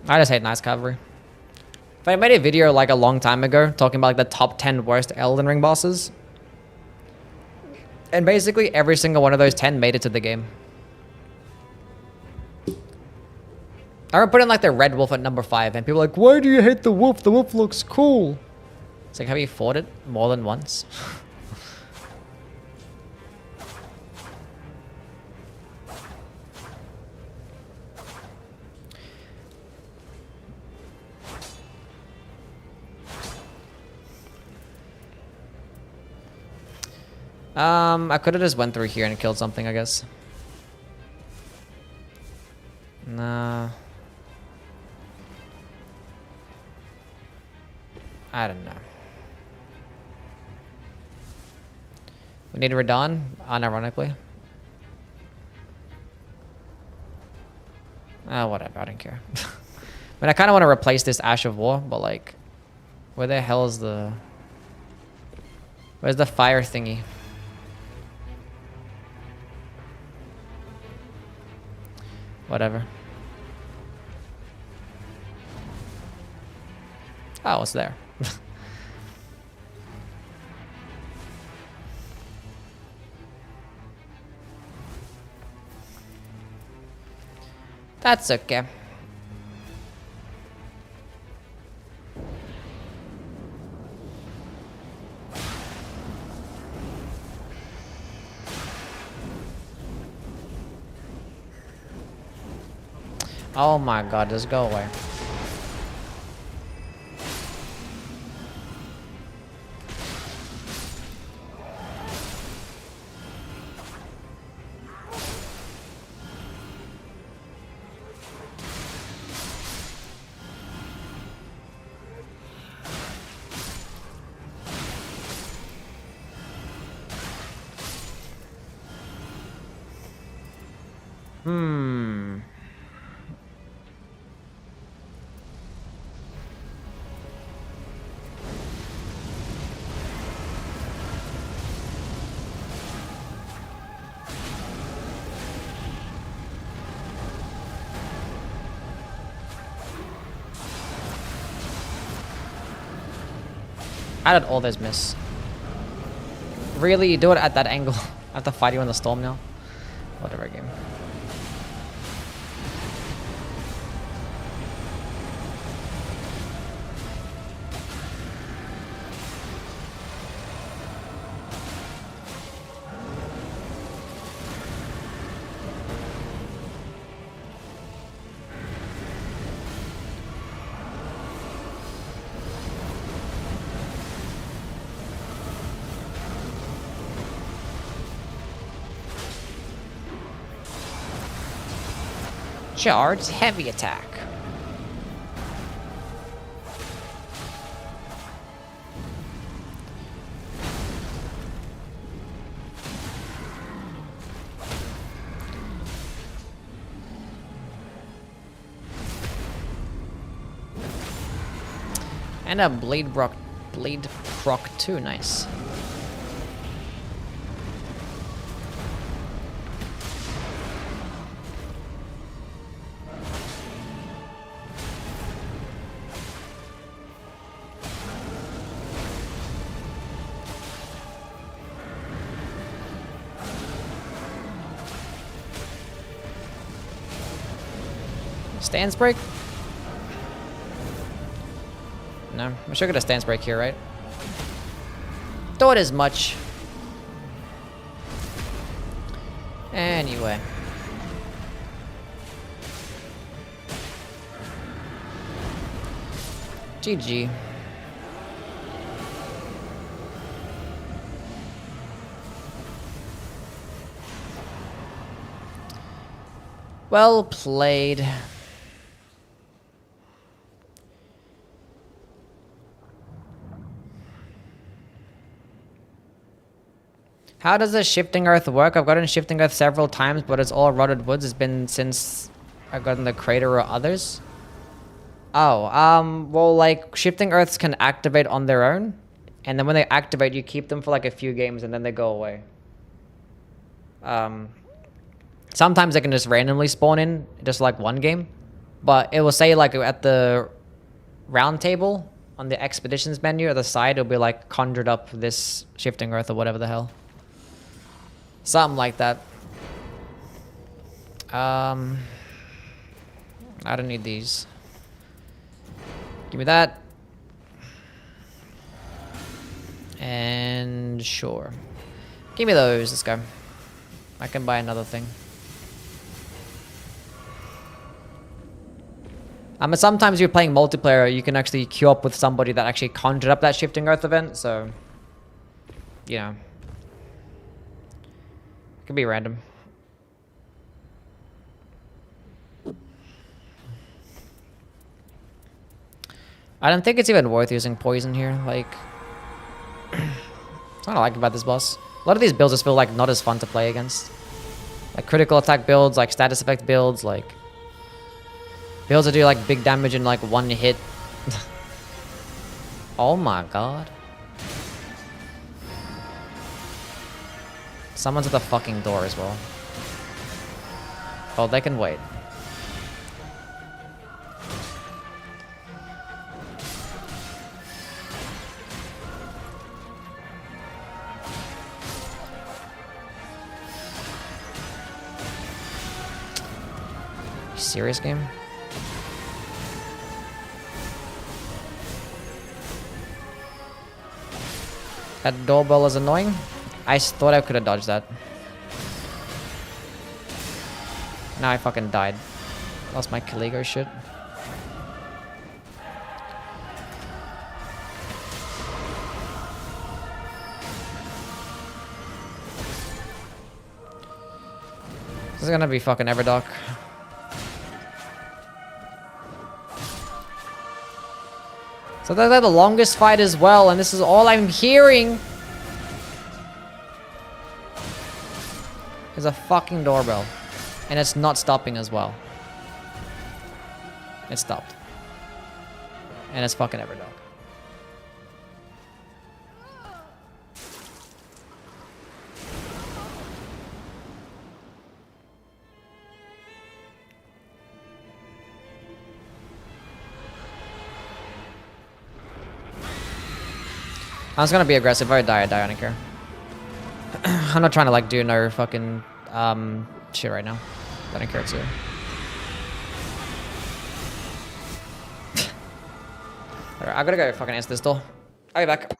I just hate Knight's Cavalry. If I made a video like a long time ago talking about like the top 10 worst Elden Ring bosses, and basically every single one of those 10 made it to the game. I would put in like the Red Wolf at number 5, and people are like, why do you hate the wolf? The wolf looks cool. It's like, have you fought it more than once? I could have just went through here and killed something, I guess. Nah. I don't know. We need a Radon, unironically. Whatever, I don't care. I mean, I kind of want to replace this Ash of War, but like, where the hell is the... Where's the fire thingy? Whatever. Oh, it's there. That's okay. Oh my god, just go away. How did all those miss? Really? You do it at that angle? I have to fight you in the storm now? Whatever, game. Charge heavy attack. And a blade proc too, nice. Stance break? No, I should get a stance break here, right? Thought as much. Anyway. GG. Well played. How does the shifting earth work? I've gotten shifting earth several times, but it's all rotted woods. It's been since I've gotten the crater or others. Oh, well, like, shifting earths can activate on their own. And then when they activate, you keep them for like a few games and then they go away. Sometimes they can just randomly spawn in, just like one game. But it will say like at the round table on the expeditions menu at the side, it'll be like conjured up this shifting earth or whatever the hell. Something like that. I don't need these. Give me that. And sure. Give me those. Let's go. I can buy another thing. I mean, sometimes you're playing multiplayer, you can actually queue up with somebody that actually conjured up that shifting earth event, so you know. It could be random. I don't think it's even worth using poison here. Like, that's what I like about this boss. A lot of these builds just feel like not as fun to play against. Like critical attack builds, like status effect builds, like builds that do like big damage in like one hit. Oh my god. Someone's at the fucking door as well. Oh, they can wait. serious, game? That doorbell is annoying. I thought I could have dodged that. Now I fucking died. Lost my Caligo shit. This is gonna be fucking Everdark. So they're the longest fight as well, and this is all I'm hearing. Is a fucking doorbell. And it's not stopping as well. It stopped. And it's fucking Everdark. I was gonna be aggressive. If I die, I die. I don't care. I'm not trying to like do no fucking shit right now. I don't care too. Alright, I gotta go fucking answer this door. I'll be back.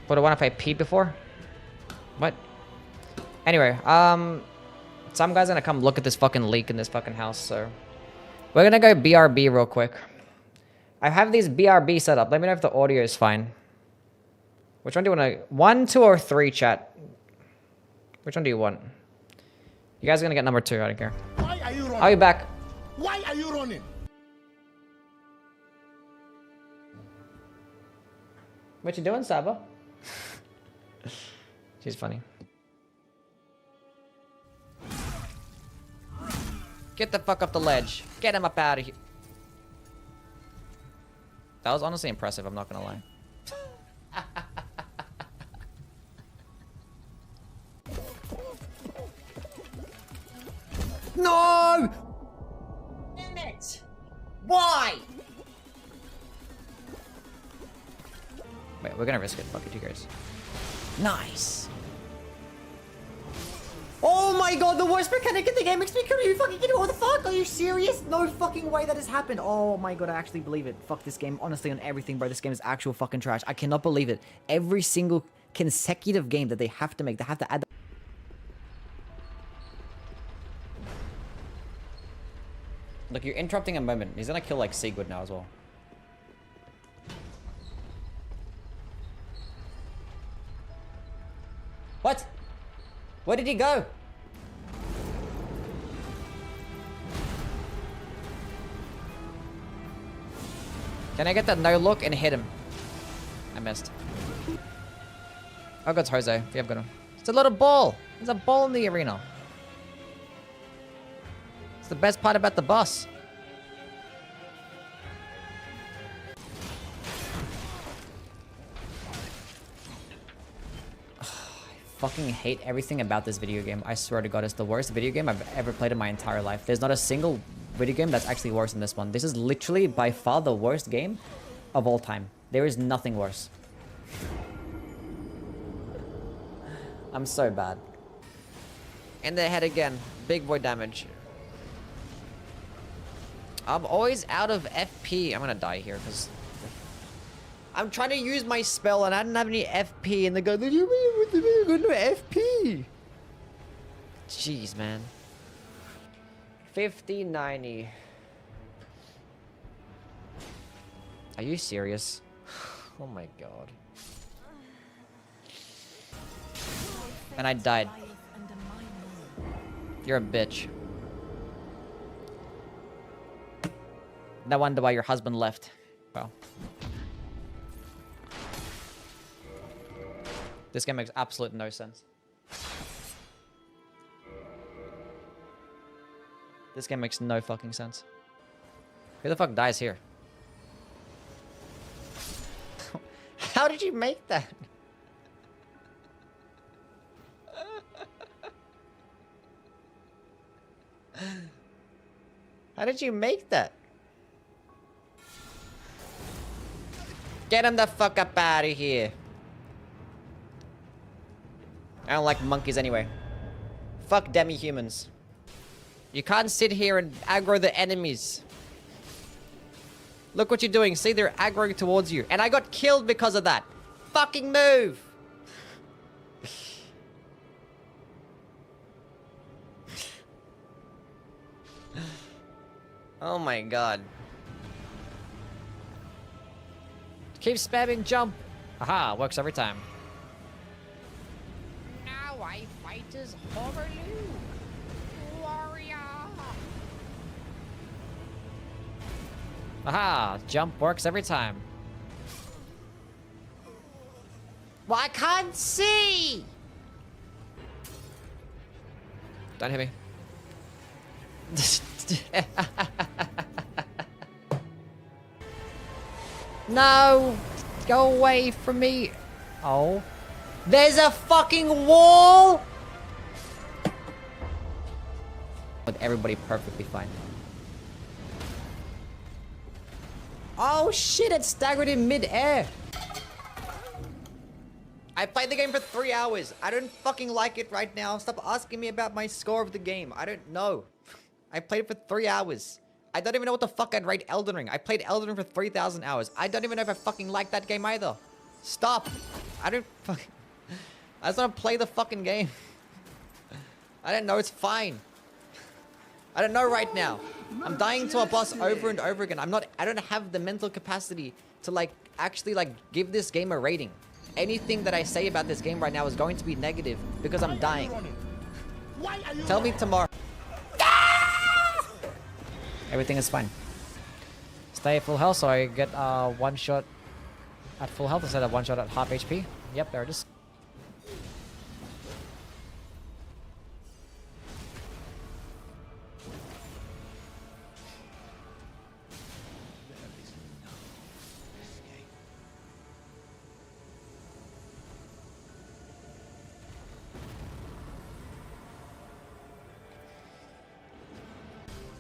What, I want if I peed before? What? Anyway, some guy's gonna come look at this fucking leak in this fucking house, so we're gonna go BRB real quick. I have these BRB set up. Let me know if the audio is fine. Which one do you want to... 1, 2, or 3, chat? Which one do you want? You guys are gonna get number 2, I don't care. Why are you running? I'll be back. Why are you running? What you doing, Saba? She's funny. Get the fuck up the ledge. Get him up out of here. That was honestly impressive, I'm not gonna lie. No! Damn it! Why? Wait, we're gonna risk it. Fuck it, who cares? Nice. Oh my god, the worst mechanic in the game makes me kill you fucking kidding me. What the fuck? Are you serious? No fucking way that has happened. Oh my god, I actually believe it. Fuck this game. Honestly, on everything, bro. This game is actual fucking trash. I cannot believe it. Every single consecutive game that they have to make, they have to add... Look, you're interrupting a moment. He's gonna kill, like, Sigurd now as well. What? Where did he go? Can I get that no look and hit him? I missed. Oh, God's Jose. If you have got him. It's a little ball. There's a ball in the arena. It's the best part about the boss. Fucking hate everything about this video game. I swear to God, it's the worst video game I've ever played in my entire life. There's not a single video game that's actually worse than this one. This is literally by far the worst game of all time. There is nothing worse. I'm so bad. And the head again. Big boy damage. I'm always out of FP. I'm gonna die here because I'm trying to use my spell and I didn't have any FP, and they go, you got no FP. Jeez, man. 50-90. Are you serious? Oh my god. And I died. You're a bitch. No wonder why your husband left. This game makes absolute no sense. This game makes no fucking sense. Who the fuck dies here? How did you make that? How did you make that? Get him the fuck up out of here. I don't like monkeys anyway. Fuck demi-humans. You can't sit here and aggro the enemies. Look what you're doing. See, they're aggroing towards you. And I got killed because of that. Fucking move. Oh my god. Keep spamming jump. Aha, works every time. Now I fight as Horrorloo. Warrior. Aha, jump works every time. Well, I can't see. Don't hit me. No! Go away from me! Oh. There's a fucking wall! With everybody perfectly fine. Oh shit, it staggered in mid-air! I played the game for 3 hours. I don't fucking like it right now. Stop asking me about my score of the game. I don't know. I played it for 3 hours. I don't even know what the fuck I'd rate Elden Ring. I played Elden Ring for 3,000 hours. I don't even know if I fucking like that game either. Stop. I don't fucking... I just want to play the fucking game. I don't know. It's fine. I don't know right now. I'm dying to a boss over and over again. I don't have the mental capacity to like actually like give this game a rating. Anything that I say about this game right now is going to be negative because I'm dying. Tell me tomorrow. Everything is fine. Stay at full health so I get one shot at full health instead of one shot at half HP. Yep, there it is.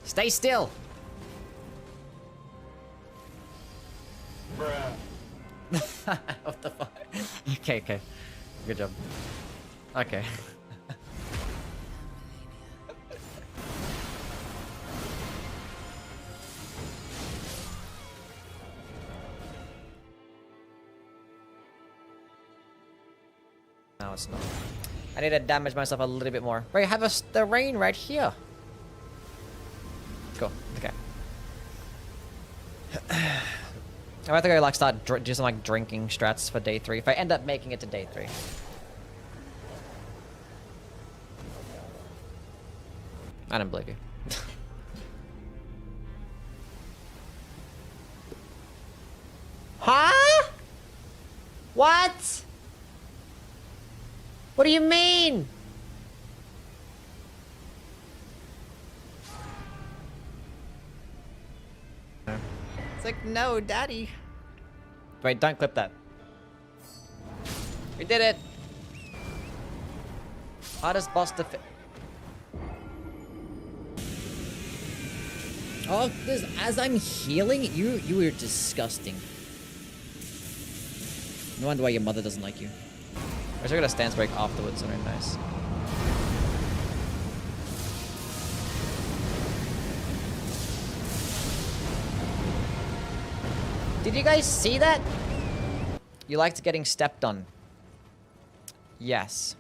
Stay still. Bruh. What the fuck? Okay, okay. Good job. Okay. No, it's not. I need to damage myself a little bit more. Wait, I have the rain right here. Cool. Okay. I have to go like start do some like drinking strats for day 3 if I end up making it to day 3. I don't believe you. Huh? What? What do you mean? It's like, no, daddy. Wait, don't clip that. We did it. Hardest boss to fit. Oh, this, as I'm healing, you are disgusting. No wonder why your mother doesn't like you. I wish I got a stance break afterwards, so very nice. Did you guys see that? You liked getting stepped on. Yes.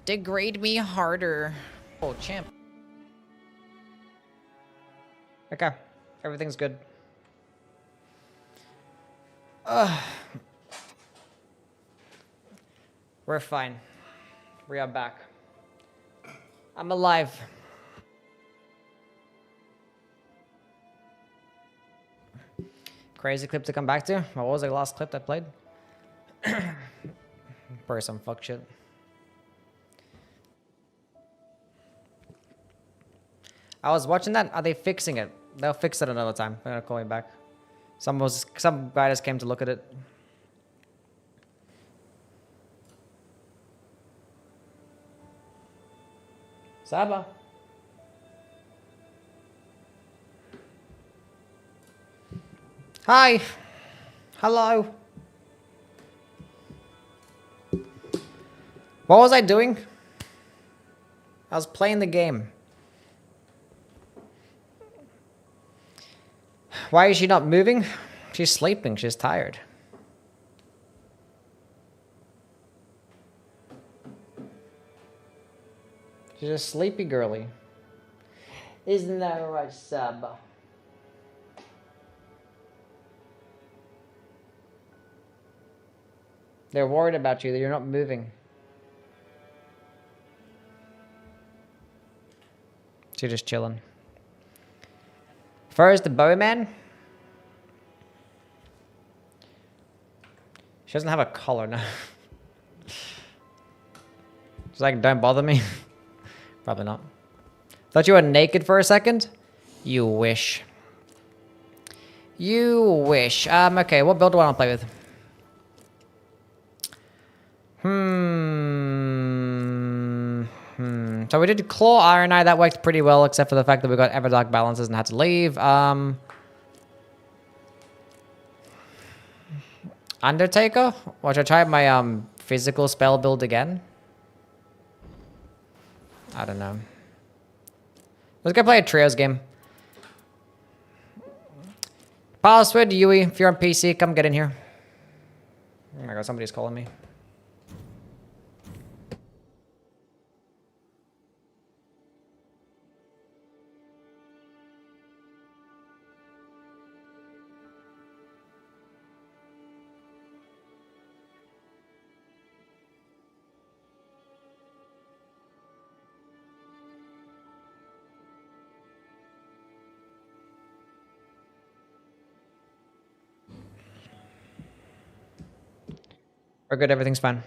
Degrade me harder. Oh, champ. Okay. Everything's good. We're fine. We are back. I'm alive. Crazy clip to come back to. What was the last clip that played? Probably some fuck shit. I was watching that. Are they fixing it? They'll fix it another time. They're gonna call me back. Some guy just came to look at it. Saba. Hi. Hello. What was I doing? I was playing the game. Why is she not moving? She's sleeping. She's tired. She's a sleepy girly. Isn't that right, Saba? They're worried about you that you're not moving. She's just chilling. First, the bowman. She doesn't have a collar now. She's like, don't bother me. Probably not. Thought you were naked for a second? You wish. You wish. Okay, what build do I want to play with? So we did Claw Iron Eye. That worked pretty well, except for the fact that we got Everdark balances and had to leave. Undertaker? Or should I try my physical spell build again? I don't know. Let's go play a trios game. Password, Yui. If you're on PC, come get in here. Oh my god, somebody's calling me. We're good, everything's fine.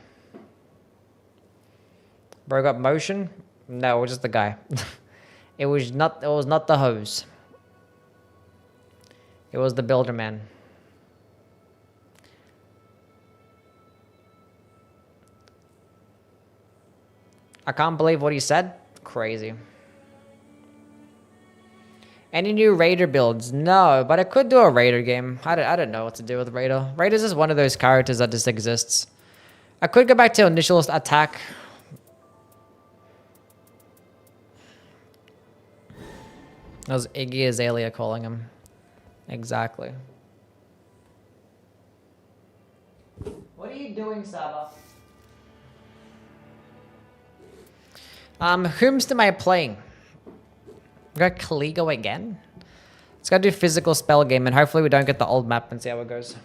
Bro got motion? No, it was just the guy. It was not the hose. It was the builder man. I can't believe what he said. Crazy. Any new Raider builds? No, but I could do a Raider game. I don't know what to do with Raider. Raider's just one of those characters that just exists. I could go back to initial attack. That was Iggy Azalea calling him. Exactly. What are you doing, Saba? Whomst am I playing? We got Kaligo again? Let's go do physical spell game and hopefully we don't get the old map and see how it goes.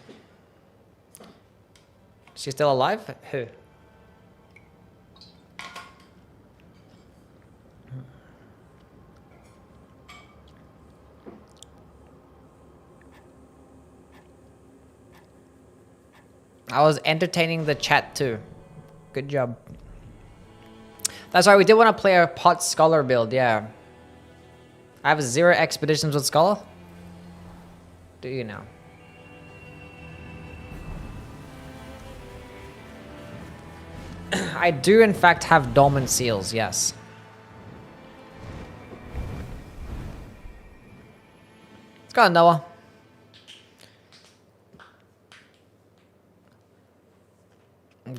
Is she still alive? Who? I was entertaining the chat too. Good job. That's right, we did want to play a pot scholar build, yeah. I have 0 expeditions with Scholar? Do you know? I do in fact have dormant seals, yes. Let's go, Noah.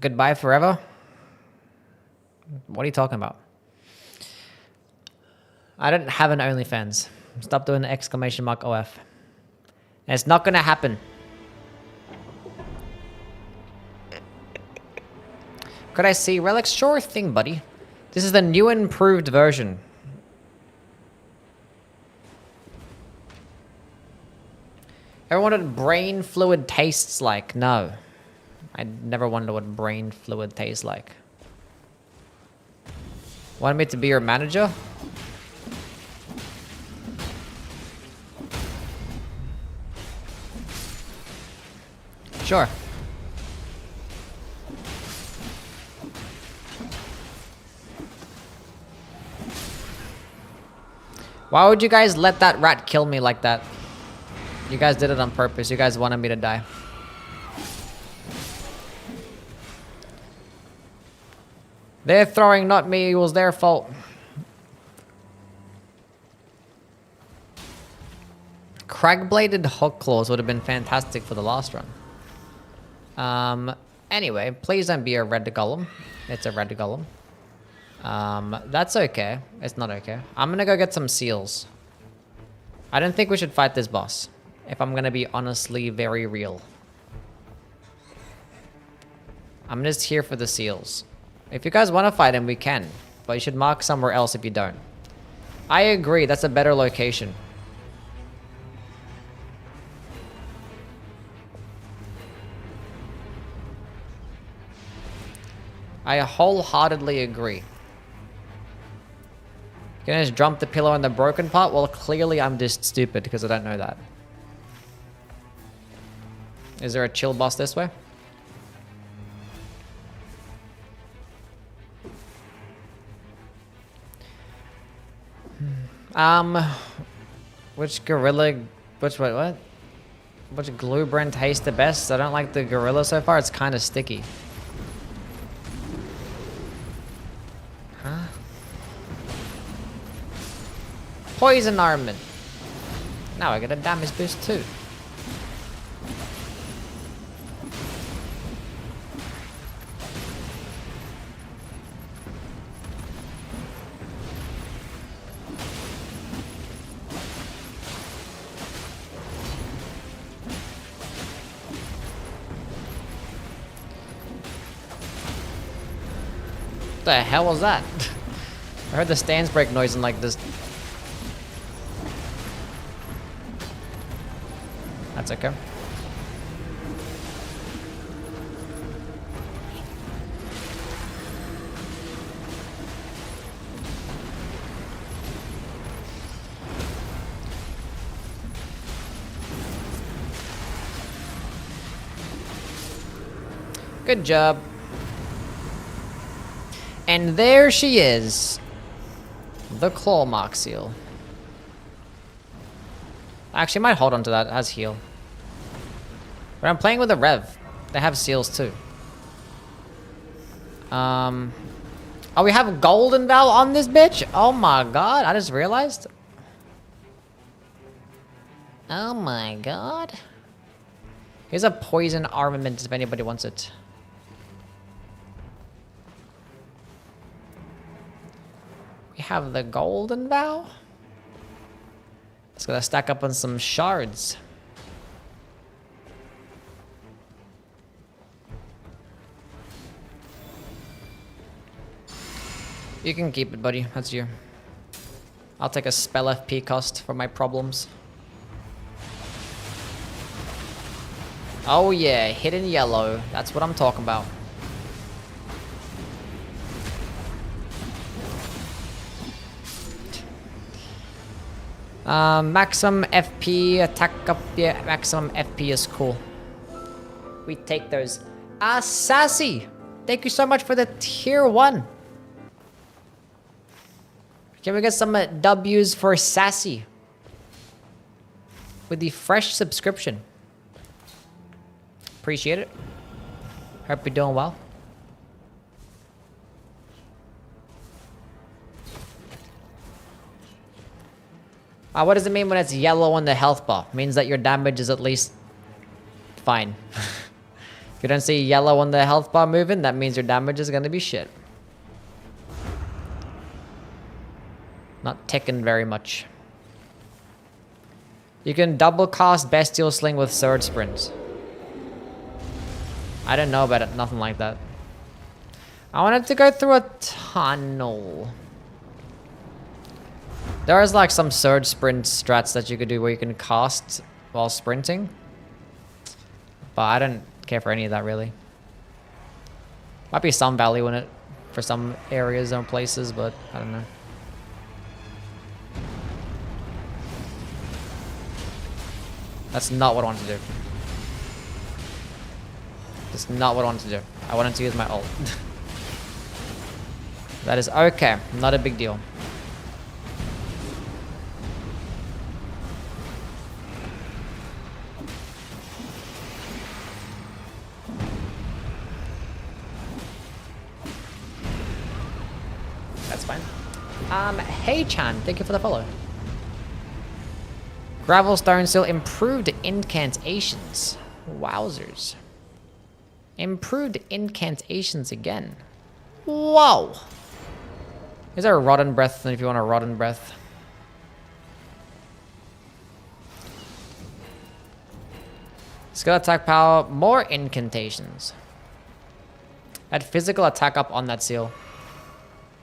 Goodbye forever? What are you talking about? I don't have an OnlyFans. Stop doing the exclamation mark OF. And it's not gonna happen. Could I see relics? Sure thing, buddy. This is the new and improved version. Everyone wondered what brain fluid tastes like. No. I never wondered what brain fluid tastes like. Want me to be your manager? Sure. Why would you guys let that rat kill me like that? You guys did it on purpose. You guys wanted me to die. They're throwing, not me. It was their fault. Crag-bladed hook claws would have been fantastic for the last run. Anyway, please don't be a red golem. It's a red golem. That's okay. It's not okay. I'm gonna go get some seals. I don't think we should fight this boss, if I'm gonna be honestly very real. I'm just here for the seals. If you guys want to fight him, we can. But you should mark somewhere else if you don't. I agree, that's a better location. I wholeheartedly agree. Can I just jump the pillow on the broken part? Well, clearly I'm just stupid because I don't know that. Is there a chill boss this way? Which gorilla, what? Which glue brand tastes the best? I don't like the gorilla so far, it's kind of sticky. Huh? Poison armament. Now I get a damage boost too. What the hell was that? I heard the stands break noise and like this. That's okay. Good job. And there she is. The claw mark seal. Actually, I might hold on to that as heal. But I'm playing with a Rev. They have seals too. Oh, we have Golden Val on this bitch? Oh my god, I just realized. Oh my god. Here's a poison armament if anybody wants it. We have the Golden Vow. Just gotta stack up on some shards. You can keep it, buddy. That's you. I'll take a spell FP cost for my problems. Oh yeah, hidden yellow. That's what I'm talking about. Maximum FP, attack up, yeah, maximum FP is cool. We take those. Sassy! Thank you so much for the tier 1. Can we get some W's for Sassy? With the fresh subscription. Appreciate it. Hope you're doing well. What does it mean when it's yellow on the health bar? It means that your damage is at least fine. If you don't see yellow on the health bar moving, that means your damage is gonna be shit. Not ticking very much. You can double cast Bestial Sling with Sword Sprints. I don't know about it, nothing like that. I wanted to go through a tunnel. There is like some surge sprint strats that you could do where you can cast while sprinting. But I don't care for any of that really. Might be some value in it for some areas or places, but I don't know. That's not what I want to do. That's not what I wanted to do. I wanted to use my ult. That is okay. Not a big deal. That's fine. Hey Chan, thank you for the follow. Gravelstone still improved incantations. Wowzers. Improved incantations again. Whoa. Is there a rotten breath then if you want a rotten breath? Skill attack power, more incantations. Had physical attack up on that seal.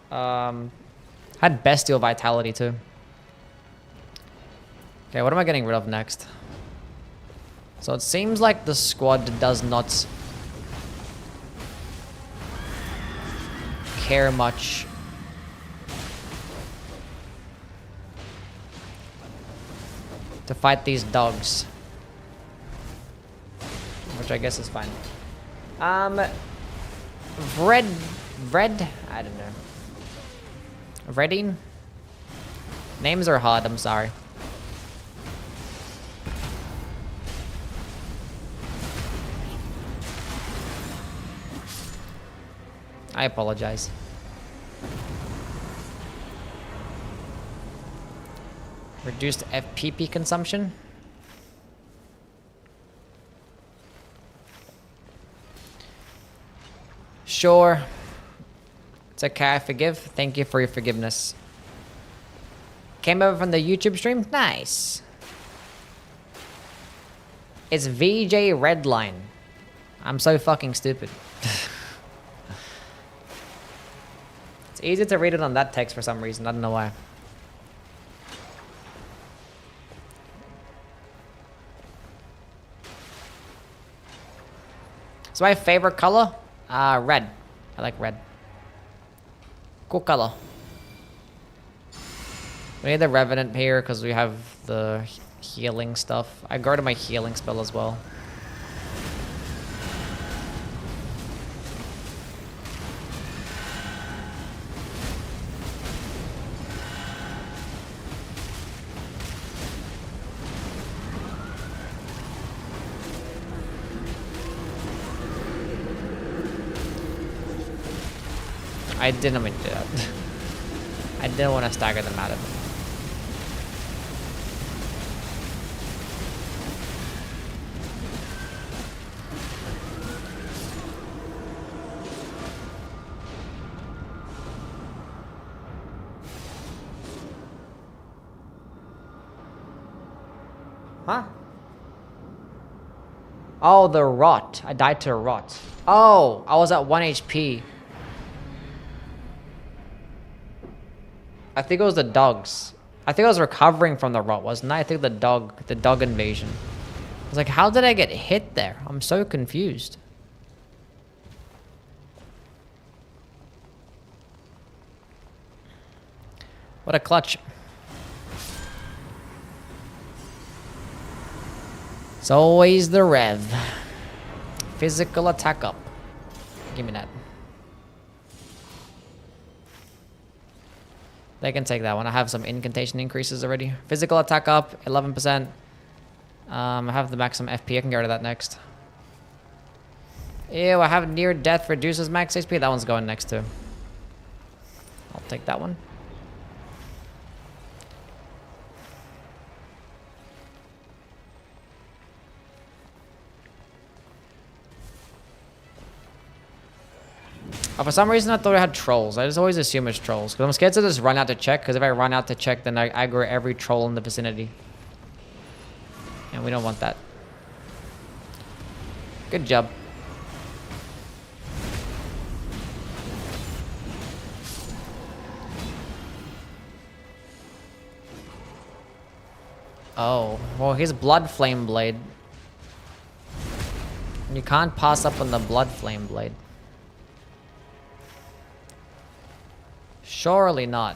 Had bestial vitality too. Okay, what am I getting rid of next? So it seems like the squad does not care much to fight these dogs, which I guess is fine. Red, I don't know. Redding? Names are hard, I'm sorry. I apologize. Reduced FPP consumption. Sure. It's okay, I forgive. Thank you for your forgiveness. Came over from the YouTube stream? Nice. It's VJ Redline. I'm so fucking stupid. It's easy to read it on that text for some reason. I don't know why. It's my favorite color. Red. I like red. Cool color. We need the Revenant here because we have the healing stuff. I guarded my healing spell as well. I didn't mean to do that. I didn't want to stagger them out of it. Huh? Oh, the rot. I died to a rot. Oh, I was at 1 HP. I think it was the dogs. I think I was recovering from the rot, wasn't I? I think the dog invasion. I was like, how did I get hit there? I'm so confused. What a clutch. It's always the rev. Physical attack up. Give me that. They can take that one. I have some incantation increases already. Physical attack up, 11%. I have the maximum FP. I can get rid of that next. Ew, I have near death reduces max HP. That one's going next too. I'll take that one. Oh, for some reason I thought I had trolls. I just always assume it's trolls. Because I'm scared to just run out to check. Because if I run out to check, then I aggro every troll in the vicinity. And we don't want that. Good job. Oh, well, he's Blood Flame Blade. You can't pass up on the Blood Flame Blade. Surely not.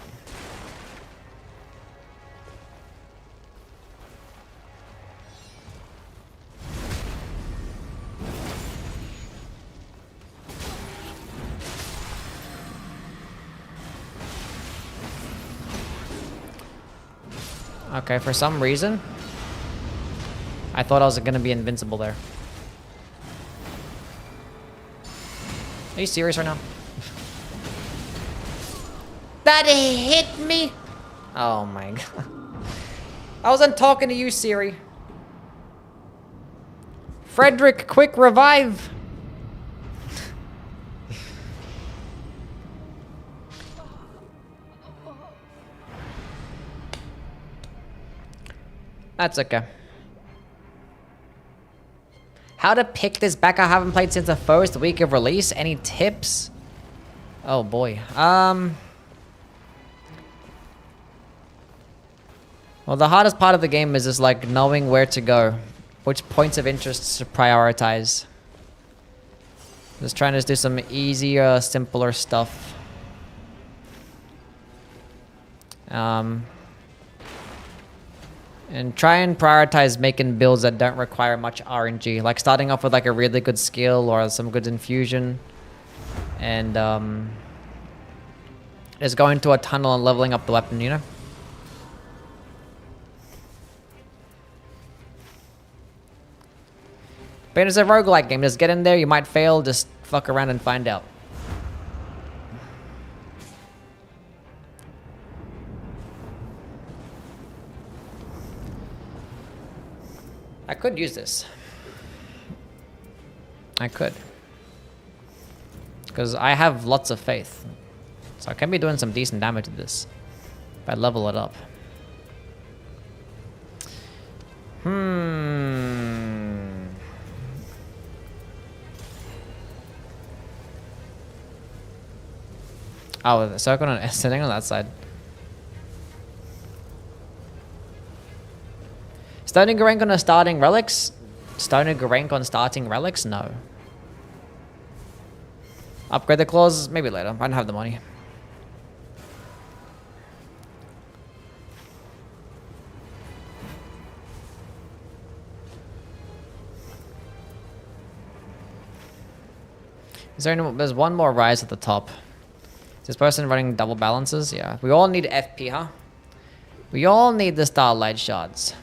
Okay, for some reason, I thought I was gonna be invincible there. Are you serious right now? That hit me! Oh my god. I wasn't talking to you, Siri. Frederick, quick revive! That's okay. How to pick this back? I haven't played since the first week of release. Any tips? Oh boy. Well, the hardest part of the game is just like knowing where to go, which points of interest to prioritize. Just trying to do some easier, simpler stuff. And try and prioritize making builds that don't require much RNG. Like starting off with like a really good skill or some good infusion. And just going to a tunnel and leveling up the weapon, you know? But it's a roguelike game. Just get in there, you might fail, just fuck around and find out. I could use this. I could. Because I have lots of faith. So I can be doing some decent damage to this. If I level it up. Oh, the circle is sitting on that side. Stoning a rank on a starting relics? Stoning a rank on starting relics? No. Upgrade the claws? Maybe later. I don't have the money. Is there any, there's one more rise at the top. Is this person running double balances? Yeah. We all need FP, huh? We all need the starlight shards.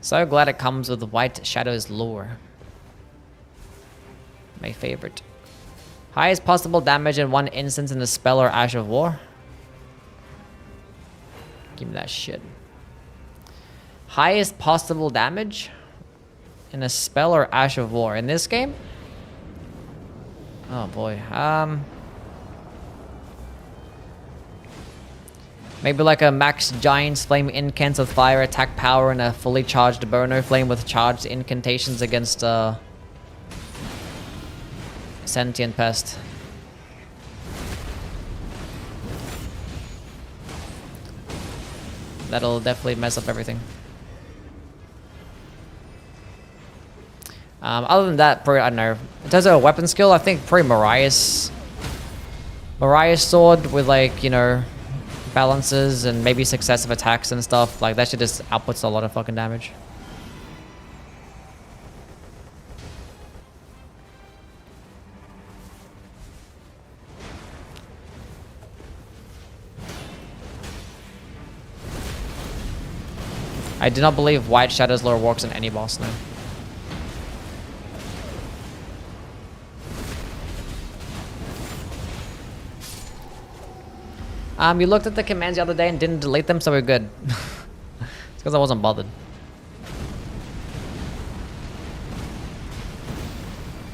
So glad it comes with White Shadow's lore. My favorite. Highest possible damage in one instance in the spell or Ash of War. Give me that shit. Highest possible damage in a spell or Ash of War. In this game? Oh boy. Maybe like a max Giant's Flame incants with fire attack power and a fully charged Burner Flame with charged incantations against Sentient Pest. That'll definitely mess up everything. Other than that, I don't know. In terms of a weapon skill, I think probably Mariah's sword with like, you know, balances and maybe successive attacks and stuff. Like that shit just outputs a lot of fucking damage. I do not believe White Shadow's lore works on any boss now. You looked at the commands the other day and didn't delete them, so we're good. It's because I wasn't bothered.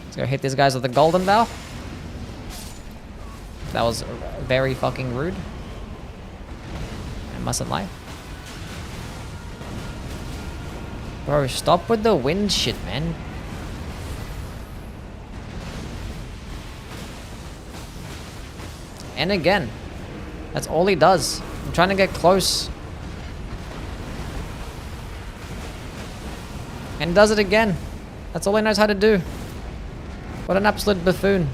Let's go hit these guys with the golden bow. That was very fucking rude. I mustn't lie. Bro, stop with the wind shit, man. And again. That's all he does. I'm trying to get close. And does it again. That's all he knows how to do. What an absolute buffoon.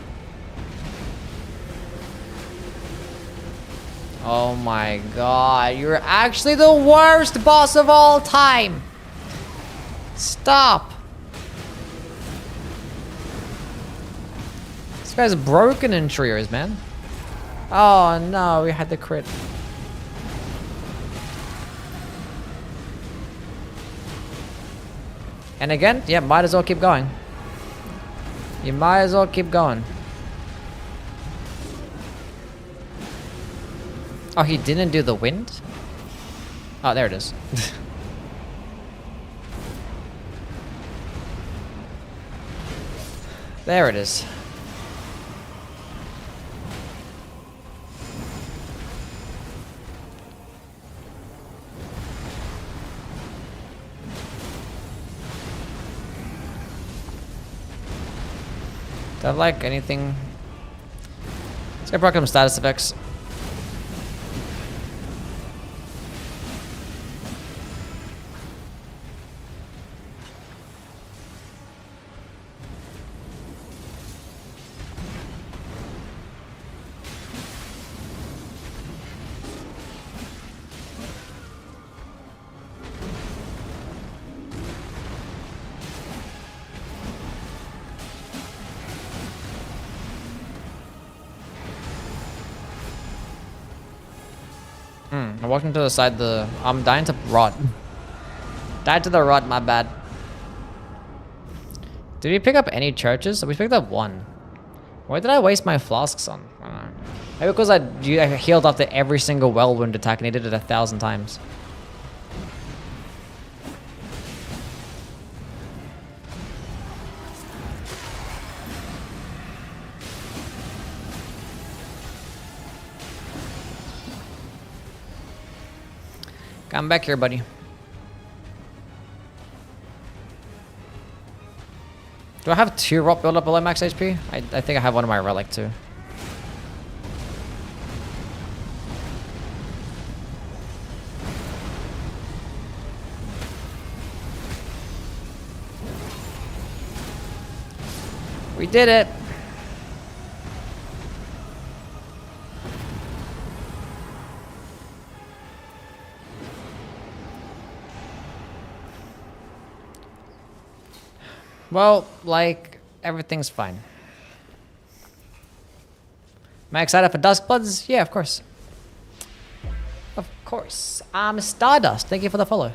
Oh my god, you're actually the worst boss of all time. Stop. This guy's broken in trios, man. Oh no, we had the crit. And again, yeah, might as well keep going. You might as well keep going. Oh, he didn't do the wind? Oh, there it is. There it is. Do I have like anything? Let's get some status effects. I'm walking to the side. I'm dying to rot. Died to the rot. My bad. Did we pick up any churches? We picked up one. Why did I waste my flasks on? I don't know. Maybe because I healed after every single whirlwind attack and he did it 1,000 times. Come back here, buddy. Do I have 2 rot build up below max HP? I think I have one of my relic too. We did it. Well, like, everything's fine. Am I excited for Duskbloods? Yeah, of course. Of course. Stardust, thank you for the follow.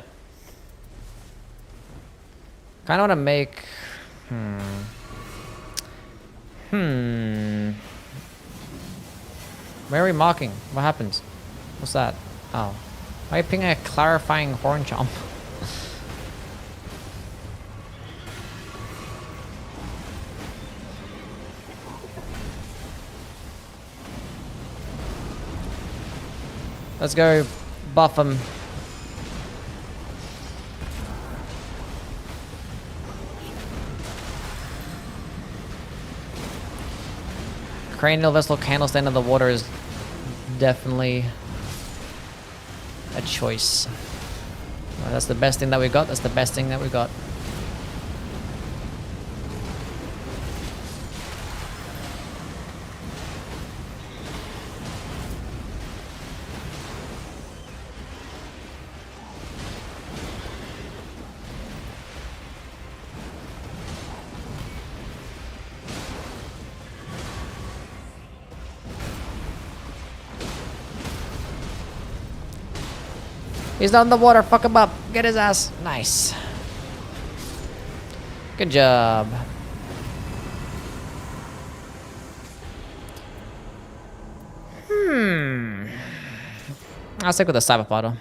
Kinda wanna make... Where are we marking? What happens? What's that? Oh. Why are you pinging a clarifying horn chomp? Let's go buff him. Cranial vessel candlestand in the water is definitely a choice. Well, that's the best thing that we got. That's the best thing that we got. He's down the water. Fuck him up. Get his ass. Nice. Good job. I'll stick with the cyber bottle.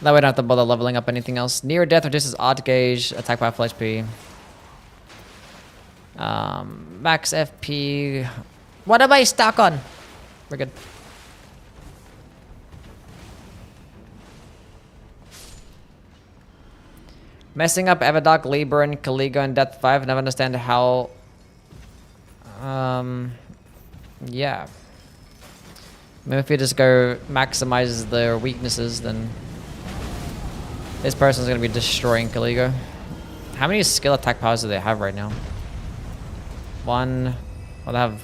That way I don't have to bother leveling up anything else. Near death reduces art gauge, attack by full HP. Max FP. What am I stuck on? We're good. Messing up Everdark, Libran, Kaligo, and Death 5. Never understand how. Yeah. Maybe if you just go maximize their weaknesses, then this person's gonna be destroying Kaligo. How many skill attack powers do they have right now? One. Well, they have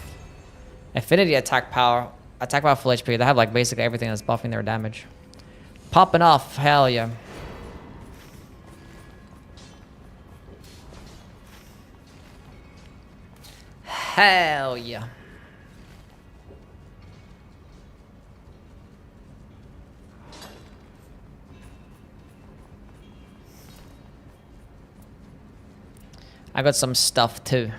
affinity attack power full HP. They have like basically everything that's buffing their damage. Popping off, hell yeah. Hell yeah. I got some stuff too.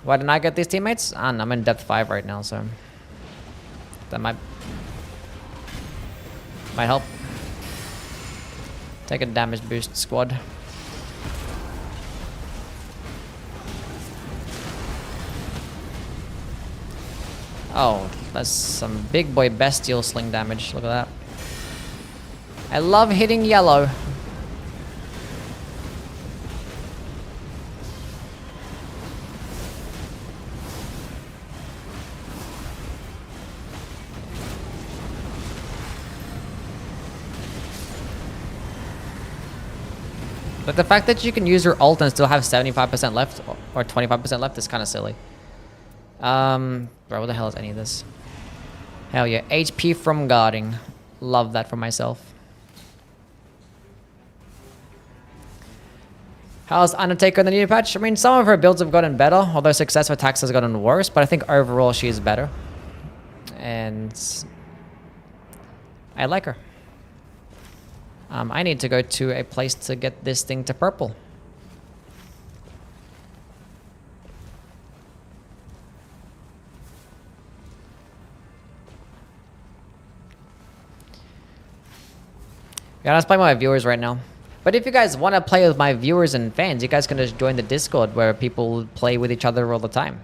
Why didn't I get these teammates? I don't know, I'm in depth 5 right now, so that might help. Take a damage boost, squad. Oh, that's some big boy bestial sling damage. Look at that. I love hitting yellow. But the fact that you can use your ult and still have 75% left or 25% left is kind of silly. Bro, what the hell is any of this? Hell yeah, HP from guarding. Love that for myself. How's Undertaker in the new patch? I mean, some of her builds have gotten better, although success with attacks has gotten worse, but I think overall she is better. And I like her. I need to go to a place to get this thing to purple. Yeah, let's play with my viewers right now. But if you guys want to play with my viewers and fans, you guys can just join the Discord where people play with each other all the time.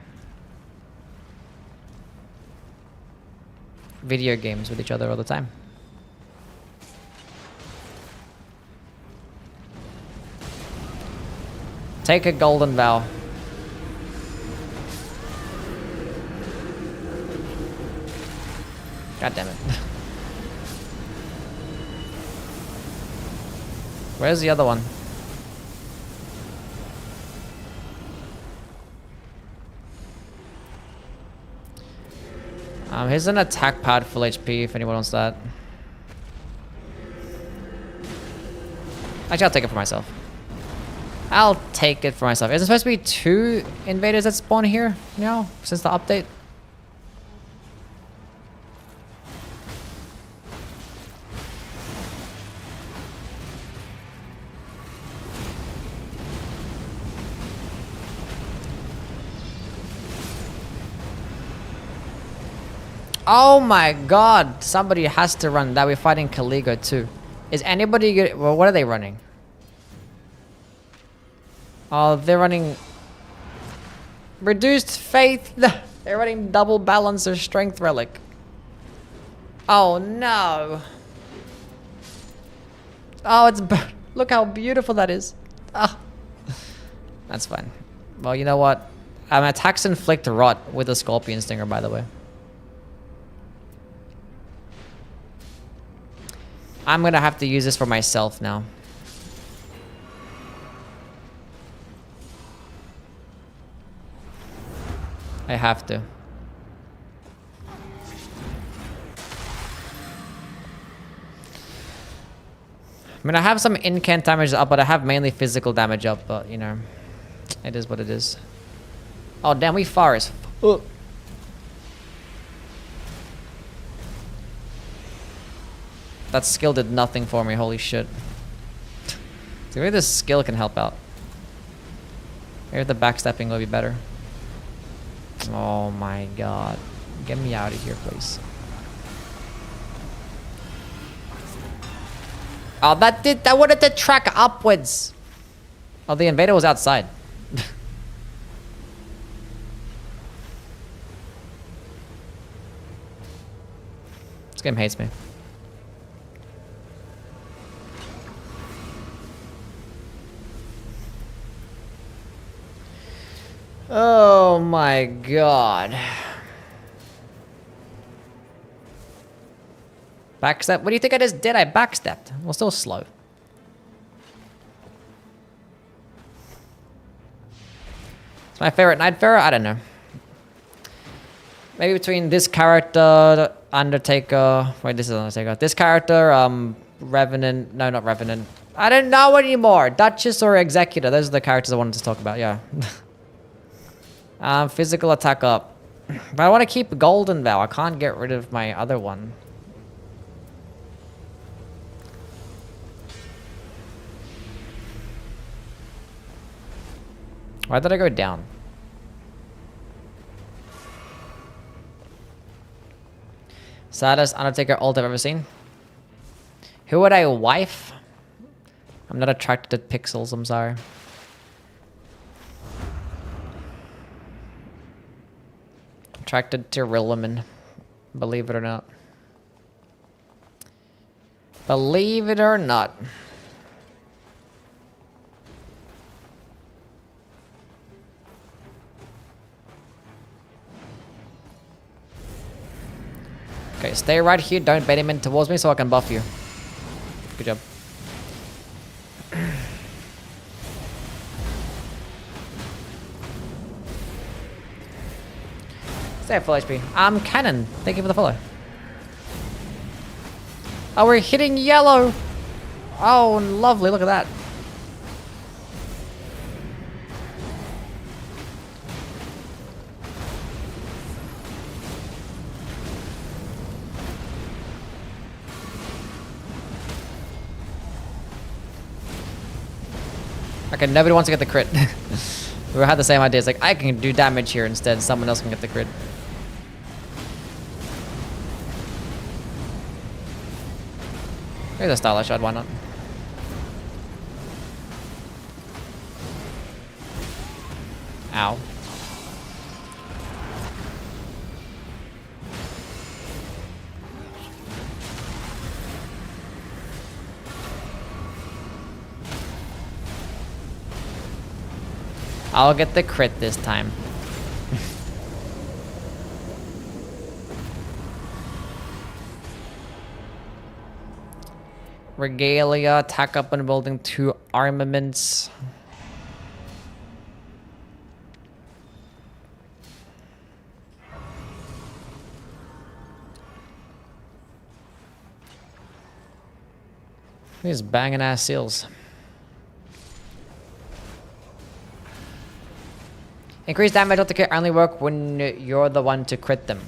Video games with each other all the time. Take a golden vow. God damn it. Where's the other one? Here's an attack pad full HP if anyone wants that. Actually, I'll take it for myself. I'll take it for myself. Is it supposed to be 2 invaders that spawn here now since the update? Oh my god, somebody has to run that. We're fighting Caligo too. Is anybody good? Well, what are they running? Oh, they're running reduced faith. They're running double balancer strength relic. Oh no. Oh, look how beautiful that is. Ah, that's fine. Well, you know what? Attacks inflict rot with a scorpion stinger, by the way. I'm gonna have to use this for myself now. I have to. I mean, I have some incant damage up, but I have mainly physical damage up, but you know, it is what it is. Oh damn, we far as fuck. That skill did nothing for me, holy shit. So maybe this skill can help out. Maybe the backstepping will be better. Oh my god. Get me out of here, please. Oh, that wanted to track upwards. Oh, the invader was outside. This game hates me. Oh my god. Backstep? What do you think I just did? I backstepped. Well, still slow. It's my favorite Nightfarer? I don't know. Maybe between this character, Undertaker. Wait, this is Undertaker. This character, Revenant. No, not Revenant. I don't know anymore. Duchess or Executor. Those are the characters I wanted to talk about, yeah. Physical attack up. But I want to keep Golden Vow. I can't get rid of my other one. Why did I go down? Saddest Undertaker ult I've ever seen. Who would I wife? I'm not attracted to pixels, I'm sorry. Attracted to real women. Believe it or not. Believe it or not. Okay, stay right here. Don't bait him in towards me so I can buff you. Good job. Stay at full HP. Cannon. Thank you for the follow. Oh, we're hitting yellow. Oh, lovely. Look at that. Okay, nobody wants to get the crit. We had the same idea. It's like, I can do damage here instead. Someone else can get the crit. Here's a stylish shot, why not? Ow. I'll get the crit this time. Regalia, attack up and building 2 armaments. These banging ass seals. Increased damage off the crit only work when you're the one to crit them.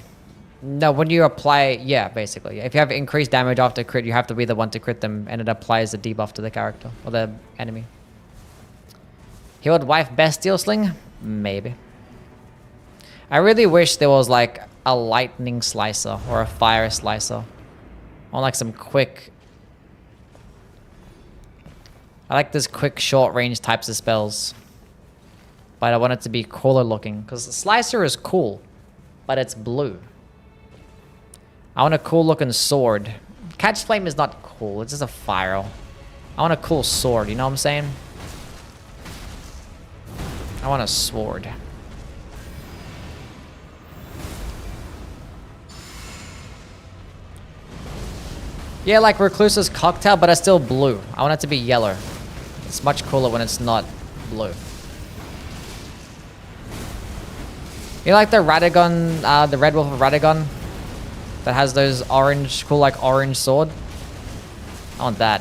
No, when you apply, yeah, basically. If you have increased damage after crit, you have to be the one to crit them, and it applies the debuff to the character, or the enemy. He would wife Bestial Sling? Maybe. I really wish there was like a lightning slicer, or a fire slicer. Or like some quick... I like this quick short range types of spells. But I want it to be cooler looking, because the slicer is cool, but it's blue. I want a cool looking sword. Catch Flame is not cool, it's just a fire. I want a cool sword, you know what I'm saying? I want a sword. Yeah, like Recluse's Cocktail, but it's still blue. I want it to be yellow. It's much cooler when it's not blue. You like the Radagon, the Red Wolf of Radagon? That has those orange, cool like orange sword? I want that.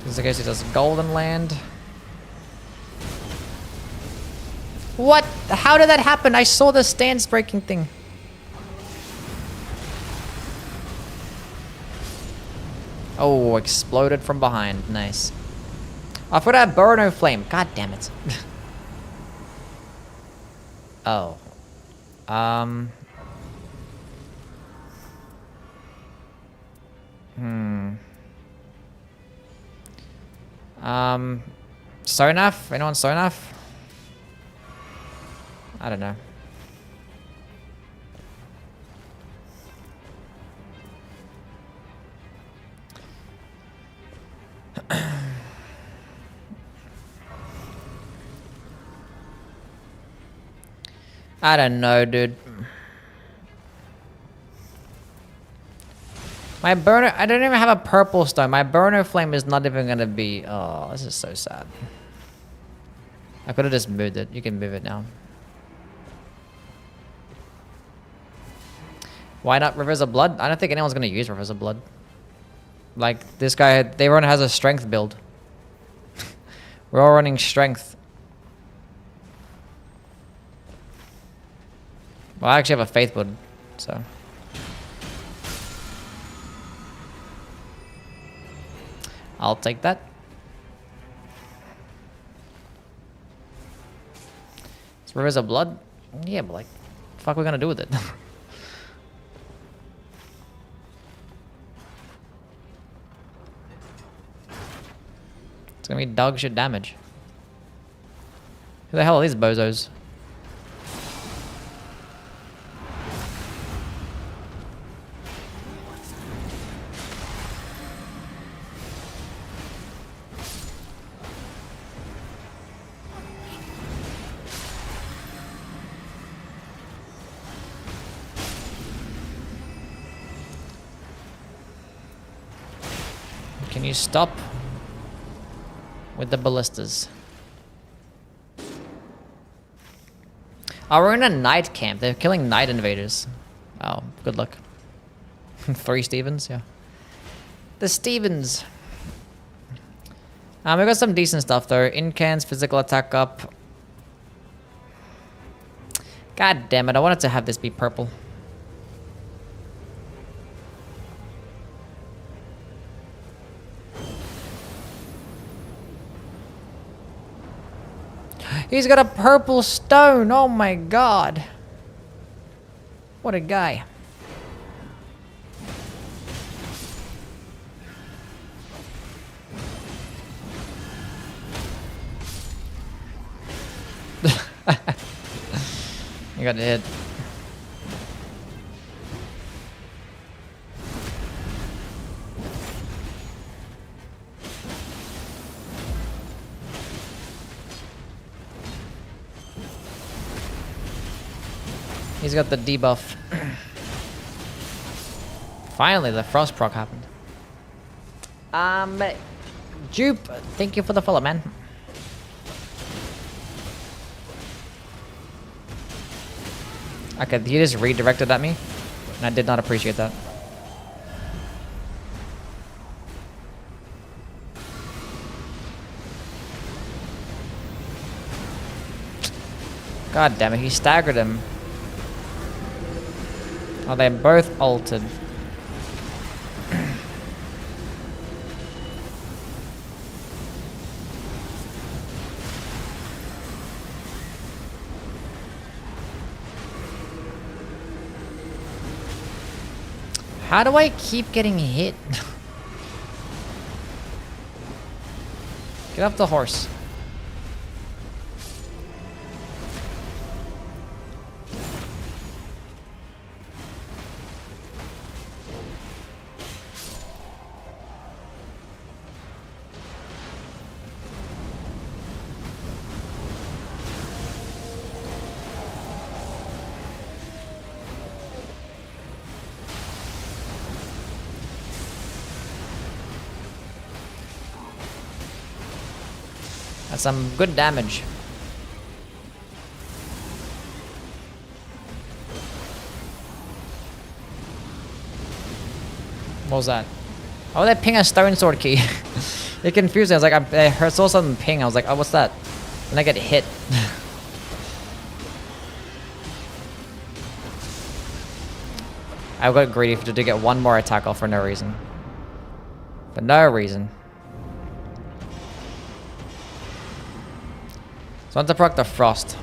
Just in case he does Golden Land. What? How did that happen? I saw the stance breaking thing. Oh, exploded from behind. Nice. I thought I had Burno Flame. God damn it. Oh. Sonaf? Anyone Sonaf? I don't know. I don't know, dude. My burner, I don't even have a purple stone. My burner flame is not even gonna be, oh, this is so sad. I could have just moved it. You can move it now. Why not Rivers of Blood? I don't think anyone's gonna use Rivers of Blood. Like, this guy, everyone has a strength build. We're all running strength. Well, I actually have a faith build, so. I'll take that. It's Rivers of Blood? Yeah, but like, what the fuck are we gonna do with it? It's gonna be dog shit damage. Who the hell are these bozos? Can you stop with the ballistas? Oh, we're in a night camp. They're killing night invaders. Oh, good luck. 3 Stevens, yeah. The Stevens. We got some decent stuff though. Incans, physical attack up. God damn it, I wanted to have this be purple. He's got a purple stone. Oh my god. What a guy. You got hit. He's got the debuff. Finally, the frost proc happened. Jupe, thank you for the follow, man. Okay, he just redirected at me, and I did not appreciate that. God damn it, he staggered him. Oh, they're both ulted. How do I keep getting hit? Get off the horse. That's some good damage. What was that? Oh, they ping a stone sword key. It confused me. I was like, I saw something ping. I was like, oh, what's that? And I get hit. I got greedy to get one more attack off for no reason. For no reason. So I want to proc the frost.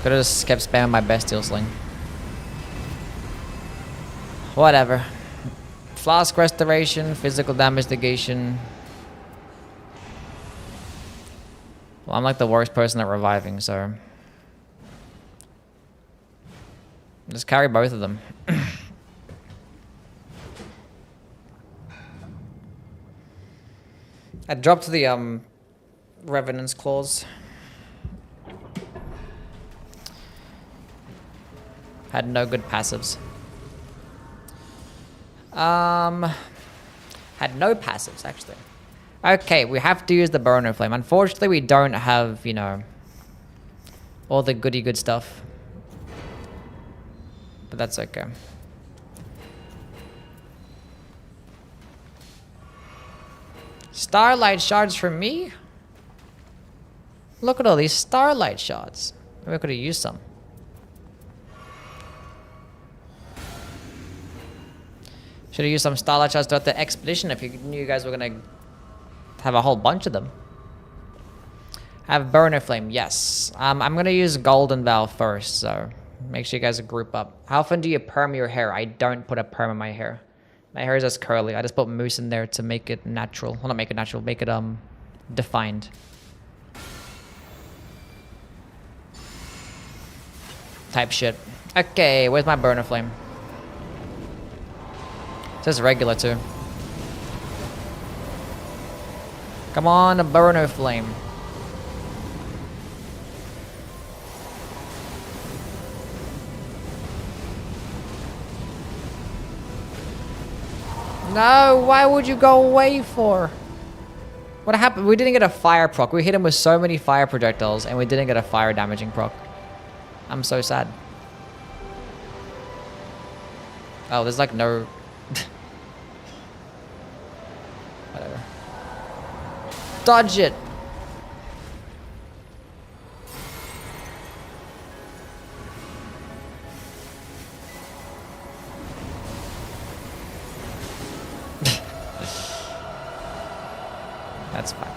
Could've just kept spamming my bestial sling. Whatever. Flask restoration, physical damage negation. Well, I'm like the worst person at reviving, so just carry both of them. I dropped the Revenant's Claws. Had no good passives. Had no passives, actually. Okay, we have to use the burner flame. Unfortunately, we don't have, you know, all the goody good stuff. But that's okay. Starlight shards for me? Look at all these starlight shards. We could have used some. Should have used some starlight shards throughout the expedition if you knew you guys were gonna have a whole bunch of them. Have burner flame, yes. I'm gonna use golden valve first, so make sure you guys group up. How often do you perm your hair? I don't put a perm in my hair. My hair is just curly. I just put mousse in there to make it natural. Well, not make it natural, make it defined. Type shit. Okay, where's my burner flame? It says regular too. Come on, a burner flame. No, why would you go away for? What happened? We didn't get a fire proc. We hit him with so many fire projectiles and we didn't get a fire damaging proc. I'm so sad. Oh, there's like no... Whatever. Dodge it! That's fine.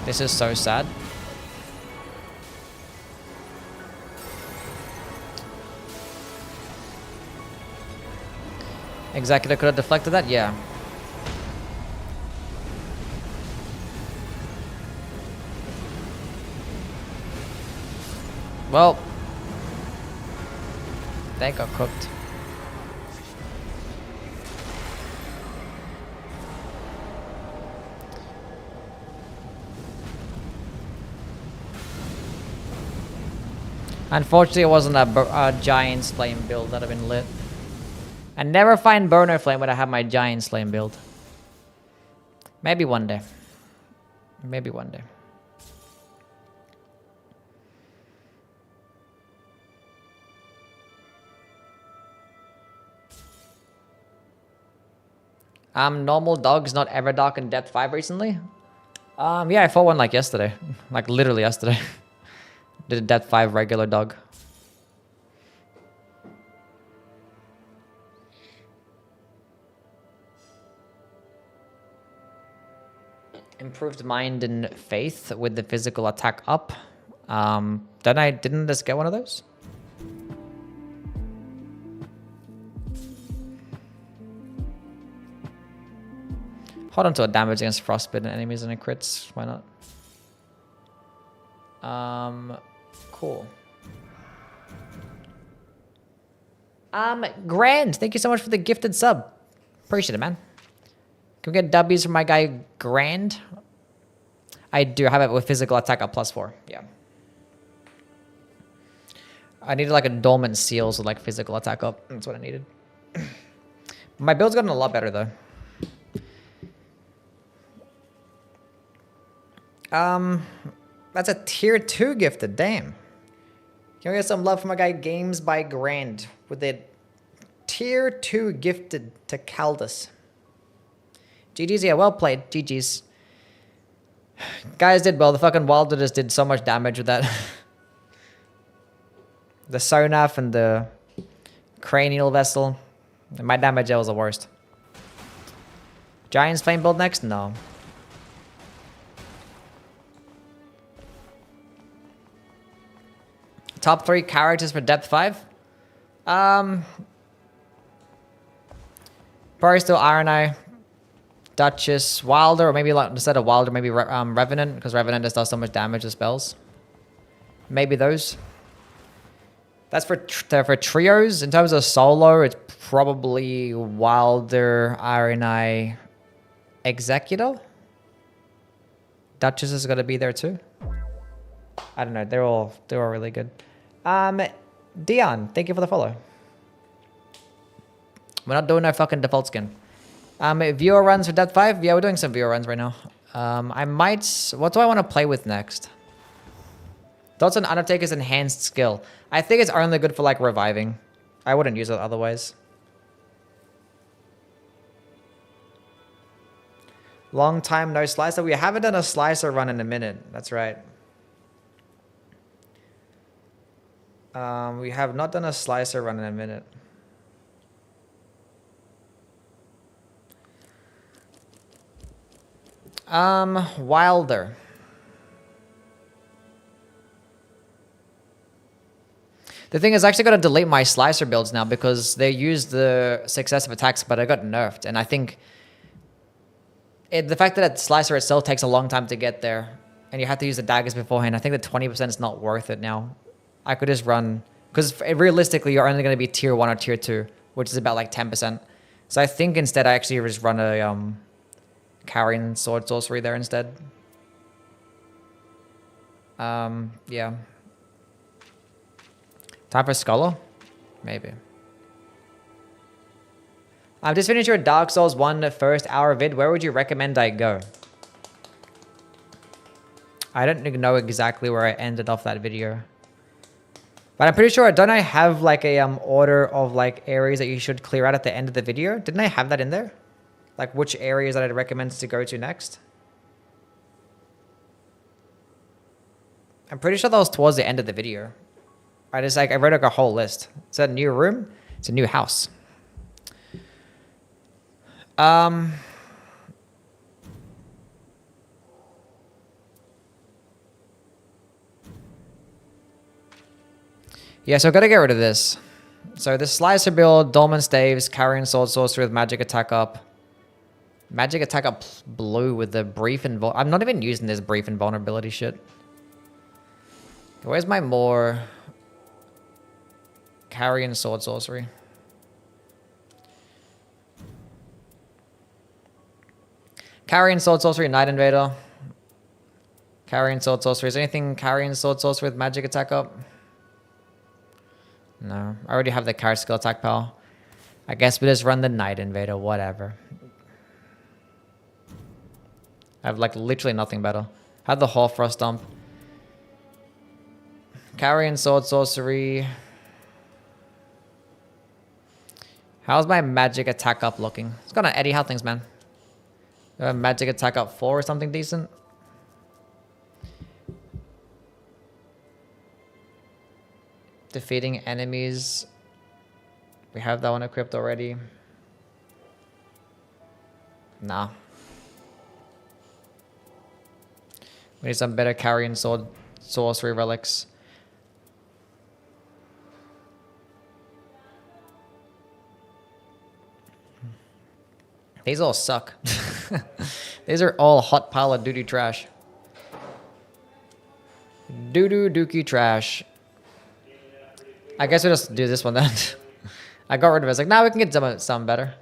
This is so sad. Executor could have deflected that? Yeah. Well, they got cooked. Unfortunately, it wasn't a Giant's Flame build that would have been lit. I never find Burner Flame when I have my Giant's Flame build. Maybe one day. Maybe one day. Normal dogs not ever dark in depth 5 recently? Yeah, I fought one like yesterday. Like literally yesterday. Did a depth 5 regular dog. Improved mind and faith with the physical attack up. Didn't just get one of those? Hold on to a damage against frostbitten enemies and it crits. Why not? Cool. Grand, thank you so much for the gifted sub. Appreciate it, man. Can we get W's from my guy Grand? I do have it with physical attack up +4. Yeah. I needed like a dormant seals with like physical attack up. That's what I needed. My build's gotten a lot better though. That's a tier 2 gifted, damn. Can we get some love from my guy Games by Grand with the tier 2 gifted to Caldus. GG's, yeah, well played. GG's. Guys did well. The fucking Wilder just did so much damage with that. The Sonaf and the Cranial Vessel. And my damage there was the worst. Giant's Flame build next? No. Top 3 characters for depth 5? Probably still Iron Eye, Duchess, Wilder, or maybe like instead of Wilder, maybe Revenant, because Revenant just does so much damage to spells. Maybe those. That's for trios. In terms of solo, it's probably Wilder, RNI, Executor. Duchess is gonna be there too. I don't know. They're all really good. Dion, thank you for the follow. We're not doing no fucking default skin. Viewer runs for Death 5. Yeah, we're doing some viewer runs right now. I might. What do I want to play with next? Thoughts on Undertaker's enhanced skill? I think it's only good for like reviving. I wouldn't use it otherwise. Long time no slicer. We haven't done a slicer run in a minute. That's right. We have not done a slicer run in a minute. Wilder. The thing is, I actually got to delete my slicer builds now because they used the successive attacks, but I got nerfed. And I think the fact that that slicer itself takes a long time to get there, and you have to use the daggers beforehand, I think the 20% is not worth it now. I could just run, because realistically, you're only going to be tier 1 or tier 2, which is about like 10%. So I think instead I actually just run a carrying sword sorcery there instead. Yeah. Time for Scholar? Maybe. I've just finished your Dark Souls 1 first hour vid. Where would you recommend I go? I don't know exactly where I ended off that video. But I'm pretty sure, don't I have like a order of like areas that you should clear out at the end of the video? Didn't I have that in there? Like which areas that I'd recommend to go to next? I'm pretty sure that was towards the end of the video. I wrote like a whole list. It's a new room. It's a new house. Yeah, so I've got to get rid of this. So the slicer build, Dolmen Staves, carrying sword sorcery with magic attack up. Magic attack up blue with the brief I'm not even using this brief invulnerability shit. Where's my more carrying sword sorcery? Carrying sword sorcery, Night Invader. Carrying sword sorcery. Is there anything carrying sword sorcery with magic attack up? No. I already have the card skill attack power. I guess we just run the Night Invader, whatever. I have like literally nothing better. Have the Hoarfrost dump. Carrying sword sorcery. How's my magic attack up looking? It's got an Eddie. How things, man? Magic attack up 4 or something decent. Defeating enemies. We have that one equipped already. Nah. We need some better carrying sword sorcery relics. These all suck. These are all hot pile of doo-doo trash. Doo-doo dookie trash. I guess we'll just do this one then. I got rid of it. I was like, nah, we can get some better.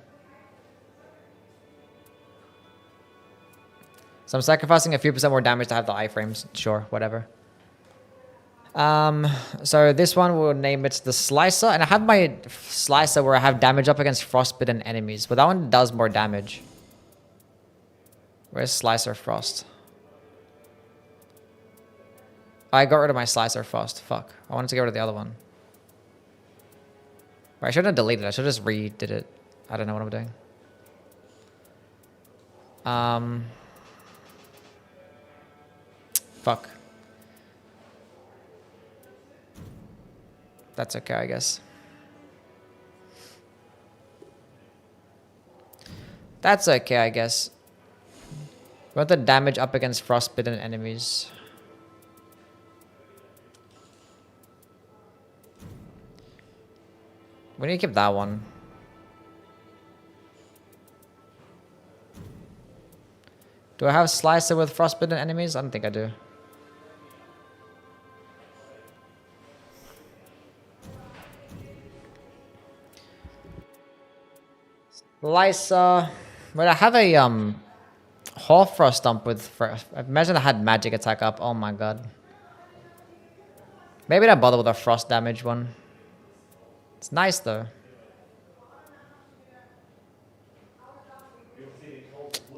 So I'm sacrificing a few % more damage to have the iframes. Sure, whatever. So this one we'll name it the Slicer. And I have my Slicer where I have damage up against frostbitten enemies. But that one does more damage. Where's Slicer Frost? I got rid of my Slicer Frost. Fuck. I wanted to get rid of the other one. I shouldn't have deleted it. I should have just redid it. I don't know what I'm doing. Fuck. That's okay, I guess. That's okay, I guess. We want the damage up against frostbitten enemies. We need to keep that one. Do I have Slicer with frostbitten enemies? I don't think I do. Lysa. But I have a Hoarfrost Stomp with. Imagine I had magic attack up. Oh my god. Maybe don't bother with a frost damage one. It's nice though.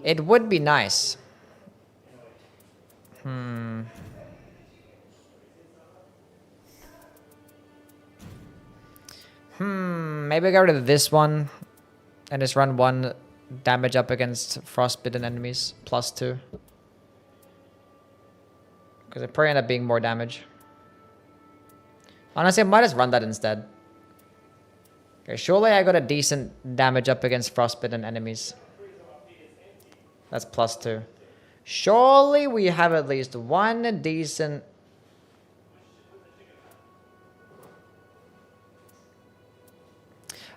It would be nice. Maybe get rid of this one and just run 1 damage up against frostbitten enemies +2. Because it probably end up being more damage. Honestly, I might just run that instead. Okay, surely I got a decent damage up against frostbitten enemies. That's +2. Surely we have at least 1 decent...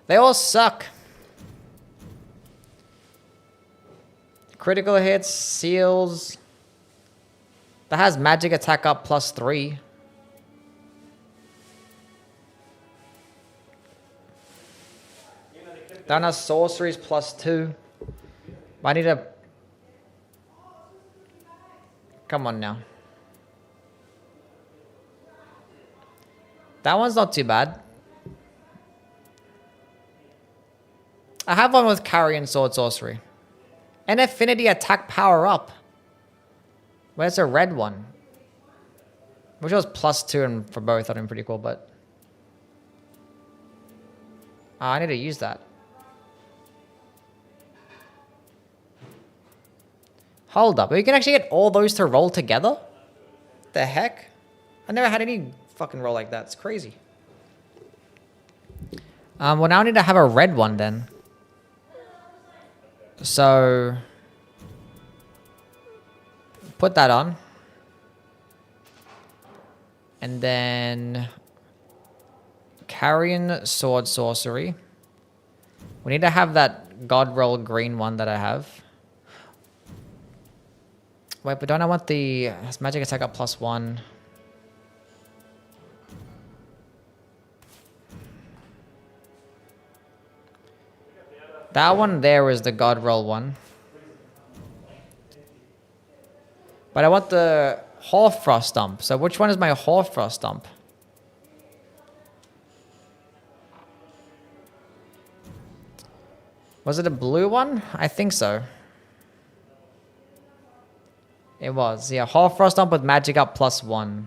They all suck. Critical hits, seals. That has magic attack up +3. That has sorceries +2. I need a... Come on now. That one's not too bad. I have one with Carrion Sword Sorcery. And Affinity Attack Power Up. Where's a red one? Which was +2 and for both. That'd been pretty cool, but... I need to use that. Hold up. You can actually get all those to roll together? The heck? I never had any fucking roll like that. It's crazy. Well, now I need to have a red one then. So... Put that on. And then... Carrion Sword Sorcery. We need to have that God Roll green one that I have. Wait, but don't I want the magic attack up +1? That one there is the God Roll one. But I want the Hoarfrost Stomp. So which one is my Hoarfrost Stomp? Was it a blue one? I think so. It was, yeah. Hoarfrost Stomp with magic up +1.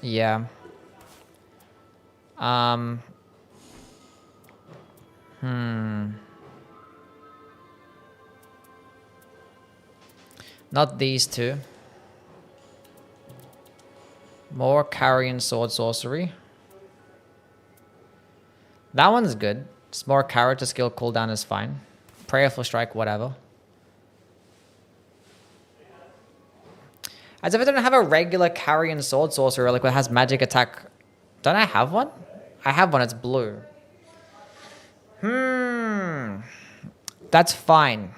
Yeah. Not these two. More Carrion Sword Sorcery. That one's good. Just more character skill cooldown is fine. Prayerful Strike, whatever. As if I don't have a regular Carrion Sword Sorcery Relic that has magic attack. Don't I have one? I have one, it's blue. That's fine.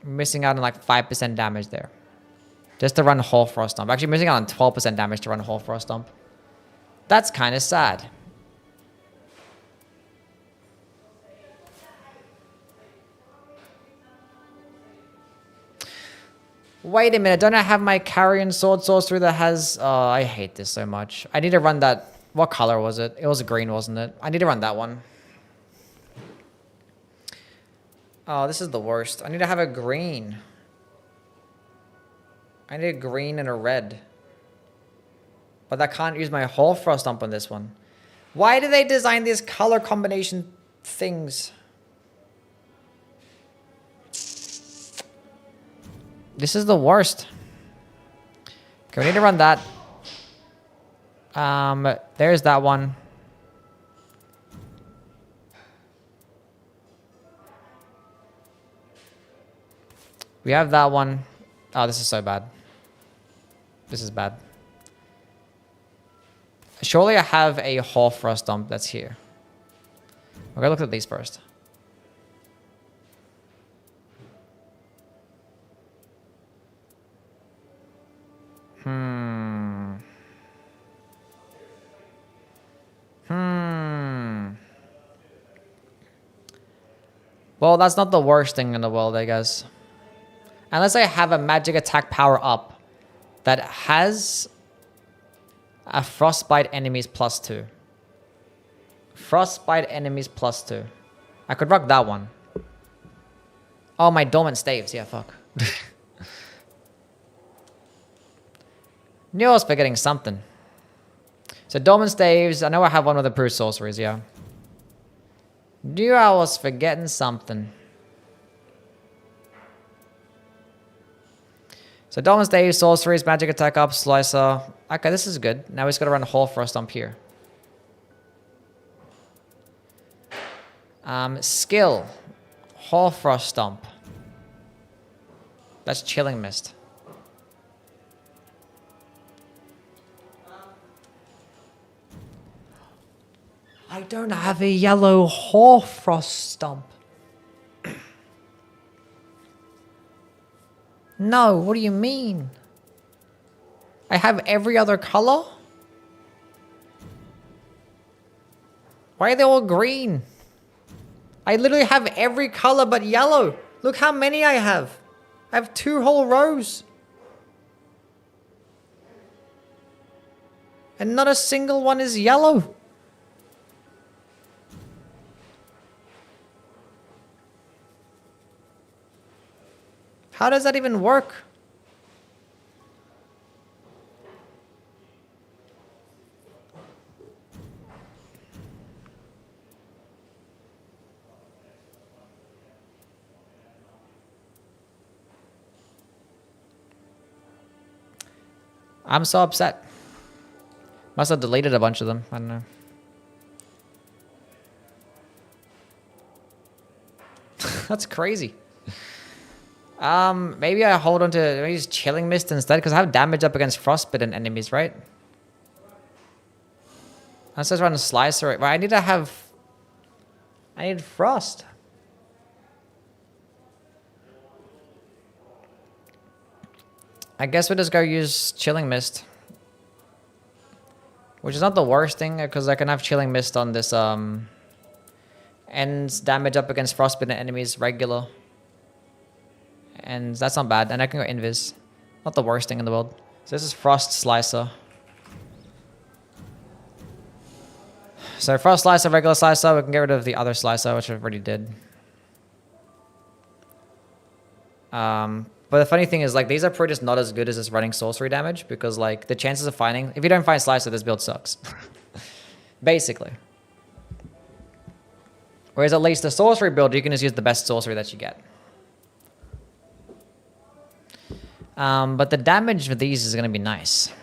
I'm missing out on like 5% damage there. Just to run Hoarfrost Stomp. Actually missing out on 12% damage to run Hoarfrost Stomp. That's kind of sad. Wait a minute, don't I have my Carrion Sword Sorcery that has... I hate this so much. I need to run that... What color was it? It was green, wasn't it? I need to run that one. Oh, this is the worst. I need to have a green. I need a green and a red. But I can't use my Hoarfrost Stomp on this one. Why do they design these color combination things? This is the worst. Okay, we need to run that. There's that one. We have that one. Oh, this is so bad. This is bad. Surely I have a Hoarfrost Stomp that's here. We're gonna look at these first. Well, that's not the worst thing in the world, I guess. Unless I have a magic attack power up that has a frostbite enemies +2. Frostbite enemies +2. I could rock that one. Oh, my dormant staves. Yeah, fuck. Knew I was forgetting something. So dormant staves. I know I have one with approved sorceries, yeah. Knew I was forgetting something. So dormant staves, sorceries, magic attack up, slicer. Okay, this is good. Now we just gotta run Hall Frost Stomp here. Skill. Hall Frost Stomp. That's Chilling Mist. I don't have a yellow Hoarfrost Stomp. No, what do you mean? I have every other color? Why are they all green? I literally have every color but yellow. Look how many I have. I have 2 whole rows. And not a single one is yellow. How does that even work? I'm so upset. Must have deleted a bunch of them. I don't know. That's crazy. Maybe I hold on to maybe use Chilling Mist instead because I have damage up against frostbitten enemies, right? I just run a slicer. Well, I need frost. I guess we just go use Chilling Mist. Which is not the worst thing, because I can have Chilling Mist on this, ends damage up against frostbitten enemies regular. And that's not bad. And I can go Invis. Not the worst thing in the world. So this is Frost Slicer. So Frost Slicer, regular Slicer. We can get rid of the other Slicer, which I already did. But the funny thing is, like, these are pretty just not as good as this running sorcery damage, because, like, the chances of finding... If you don't find Slicer, this build sucks. Basically. Whereas at least the sorcery build, you can just use the best sorcery that you get. But the damage with these is going to be nice.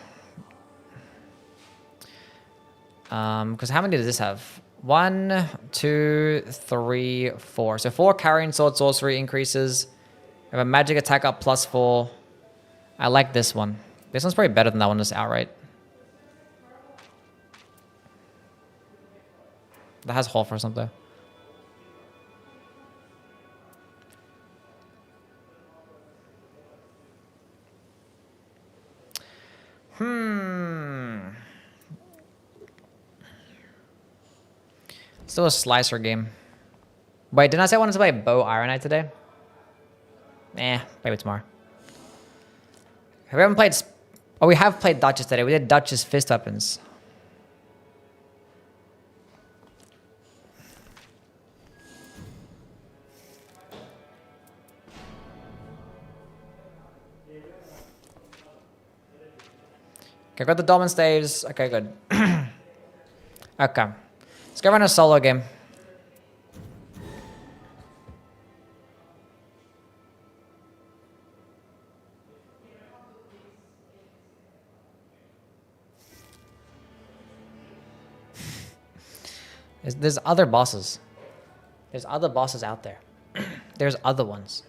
Because how many does this have? 1, 2, 3, 4. So 4 carrying sword sorcery increases. I have a magic attack up +4. I like this one. This one's probably better than that one just outright. That has Hall for something. Still a slicer game. Wait, didn't I say I wanted to play Bow Iron Knight today? Maybe tomorrow. We haven't played... Oh, we have played Duchess today. We did Duchess Fist Weapons. Okay, got the Dormant Staves. Okay, good. Okay. Let's go run a solo game. There's other bosses. There's other bosses out there. There's other ones.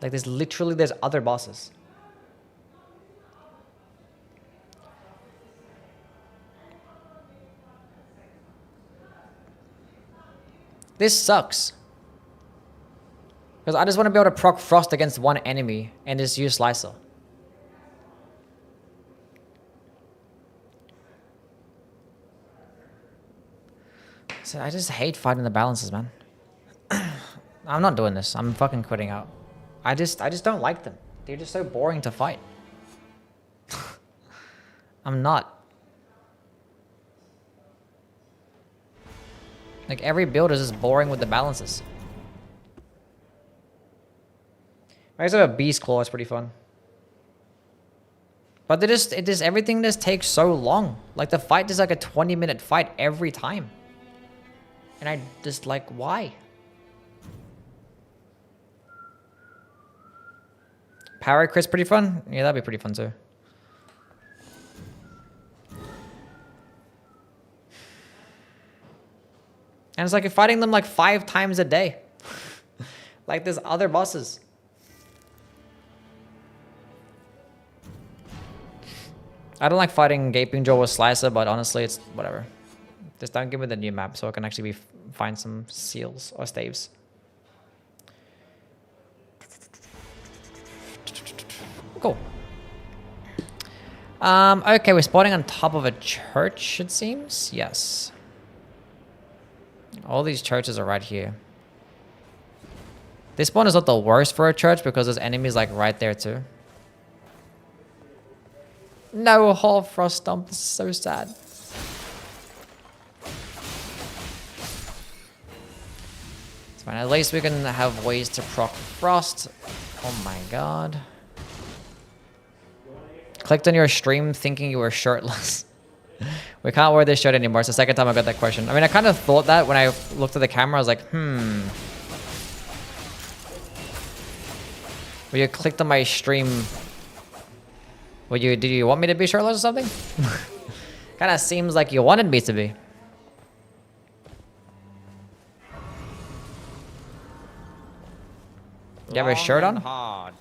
Like, there's other bosses. This sucks. Because I just want to be able to proc Frost against one enemy and just use Slicer. So I just hate fighting the balances, man. I'm not doing this. I'm fucking quitting out. I just don't like them. They're just so boring to fight. I'm not. Like, every build is just boring with the balances. I guess I have a Beast Claw, it's pretty fun. But everything just takes so long. Like, the fight is like a 20-minute fight every time. And I just like, why? Power Chris pretty fun? Yeah, that'd be pretty fun too. And it's like you're fighting them like 5 times a day. Like there's other bosses. I don't like fighting Gaping Jaw with Slicer, but honestly, it's whatever. Just don't give me the new map so I can actually find some seals or staves. Cool. Okay, we're spawning on top of a church, it seems. Yes. All these churches are right here. This spawn is not the worst for a church because there's enemies like right there too. No, Hall Frost Stomp. This is so sad. It's fine. At least we can have ways to proc Frost. Oh my god. Clicked on your stream thinking you were shirtless. We can't wear this shirt anymore. It's the second time I got that question. I mean, I kind of thought that when I looked at the camera. I was like, Well, you clicked on my stream. Well, did you want me to be shirtless or something? Kind of seems like you wanted me to be. You have a shirt on? Hard.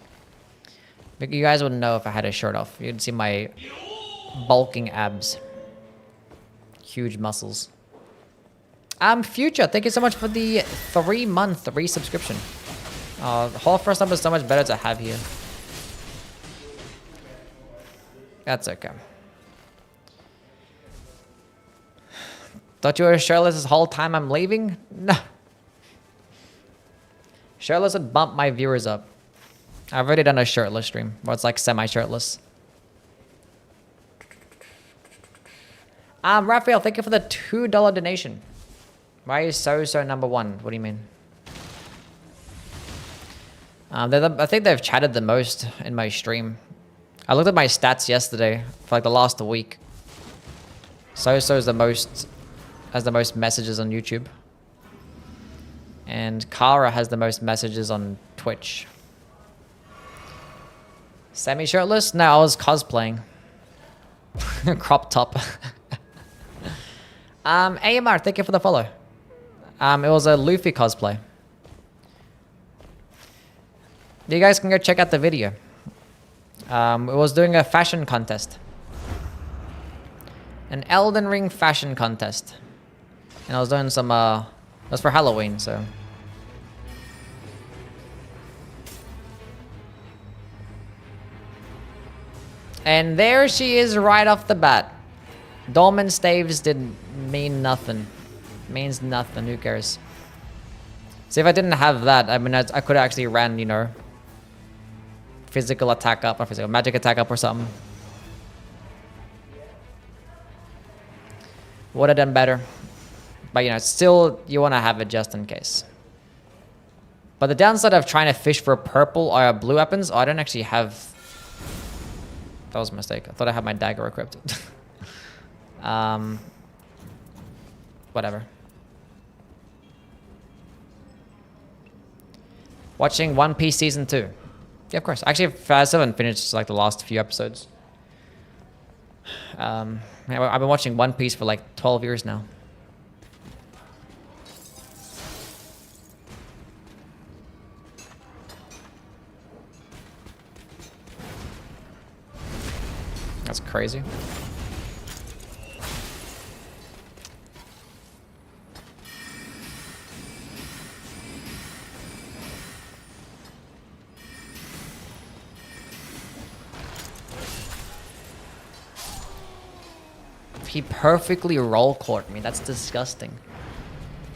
You guys wouldn't know if I had a shirt off. You'd see my bulking abs. Huge muscles. Future, thank you so much for the 3-month resubscription. Hall Frost Stomp is so much better to have here. That's okay. Thought you were shirtless this whole time I'm leaving? No. Shirtless would bump my viewers up. I've already done a shirtless stream, where it's like semi-shirtless. Raphael, thank you for the $2 donation. Why are you so number 1? What do you mean? I think they've chatted the most in my stream. I looked at my stats yesterday for like the last week. So's has the most messages on YouTube. And Kara has the most messages on Twitch. Semi-shirtless? No, I was cosplaying. Crop top. AMR, thank you for the follow. It was a Luffy cosplay. You guys can go check out the video. It was doing a fashion contest. An Elden Ring fashion contest. And I was doing some, it was for Halloween, so. And there she is right off the bat. Dolmen Staves didn't mean nothing. Means nothing, who cares? See, if I didn't have that, I mean, I could actually ran, you know, physical attack up, or physical magic attack up or something. Would have done better. But, you know, still, you want to have it just in case. But the downside of trying to fish for purple or blue weapons, I don't actually have... That was a mistake. I thought I had my dagger equipped. Whatever. Watching One Piece Season 2. Yeah, of course. Actually, I still haven't finished like the last few episodes. I've been watching One Piece for like 12 years now. That's crazy. He perfectly roll caught me. That's disgusting.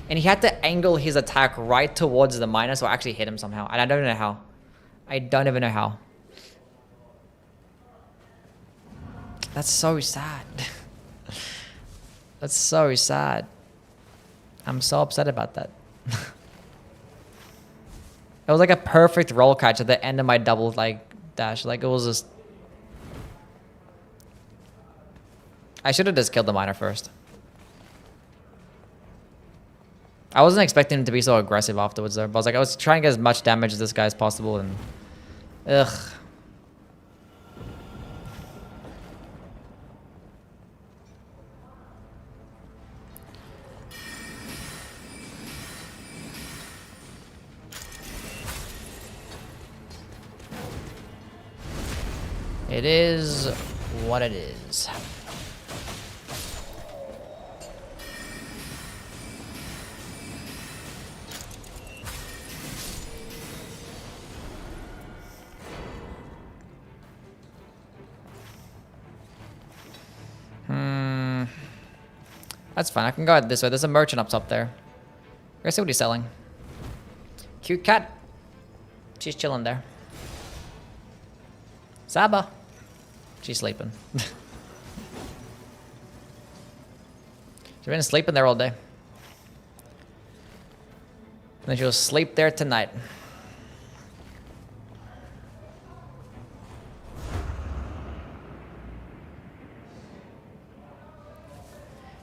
And he had to angle his attack right towards the miner, so I actually hit him somehow. And I don't know how. I don't even know how. That's so sad. That's so sad. I'm so upset about that. It was like a perfect roll catch at the end of my double like dash. Like it was just... I should have just killed the miner first. I wasn't expecting him to be so aggressive afterwards though. But I was trying to get as much damage as this guy as possible and... Ugh. It is what it is. That's fine. I can go this way. There's a merchant up top there. Let's see what he's selling. Cute cat. She's chilling there. Saba. She's sleeping. She's been sleeping there all day. And then she'll sleep there tonight.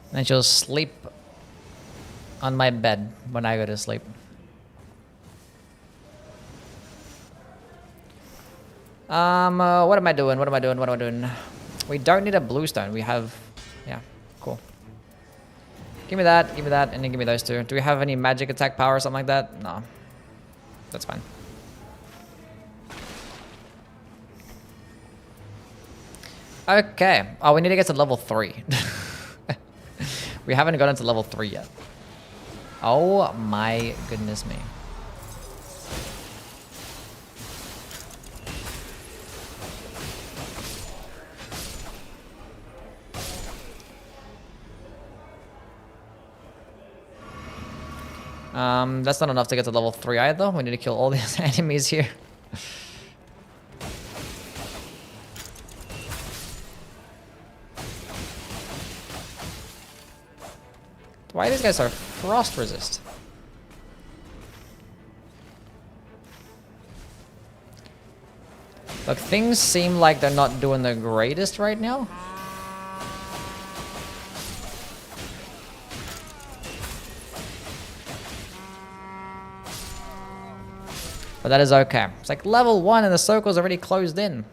And then she'll sleep on my bed when I go to sleep. What am I doing? What am I doing? What am I doing? We don't need a bluestone. We have... Yeah, cool. Give me that, and then give me those two. Do we have any magic attack power or something like that? No. That's fine. Okay. Oh, we need to get to level 3. We haven't gotten to level 3 yet. Oh my goodness me. That's not enough to get to level 3 either. We need to kill all these enemies here. Why these guys are frost resist? Look, things seem like they're not doing the greatest right now. But that is okay. It's like level 1 and the circle's already closed in.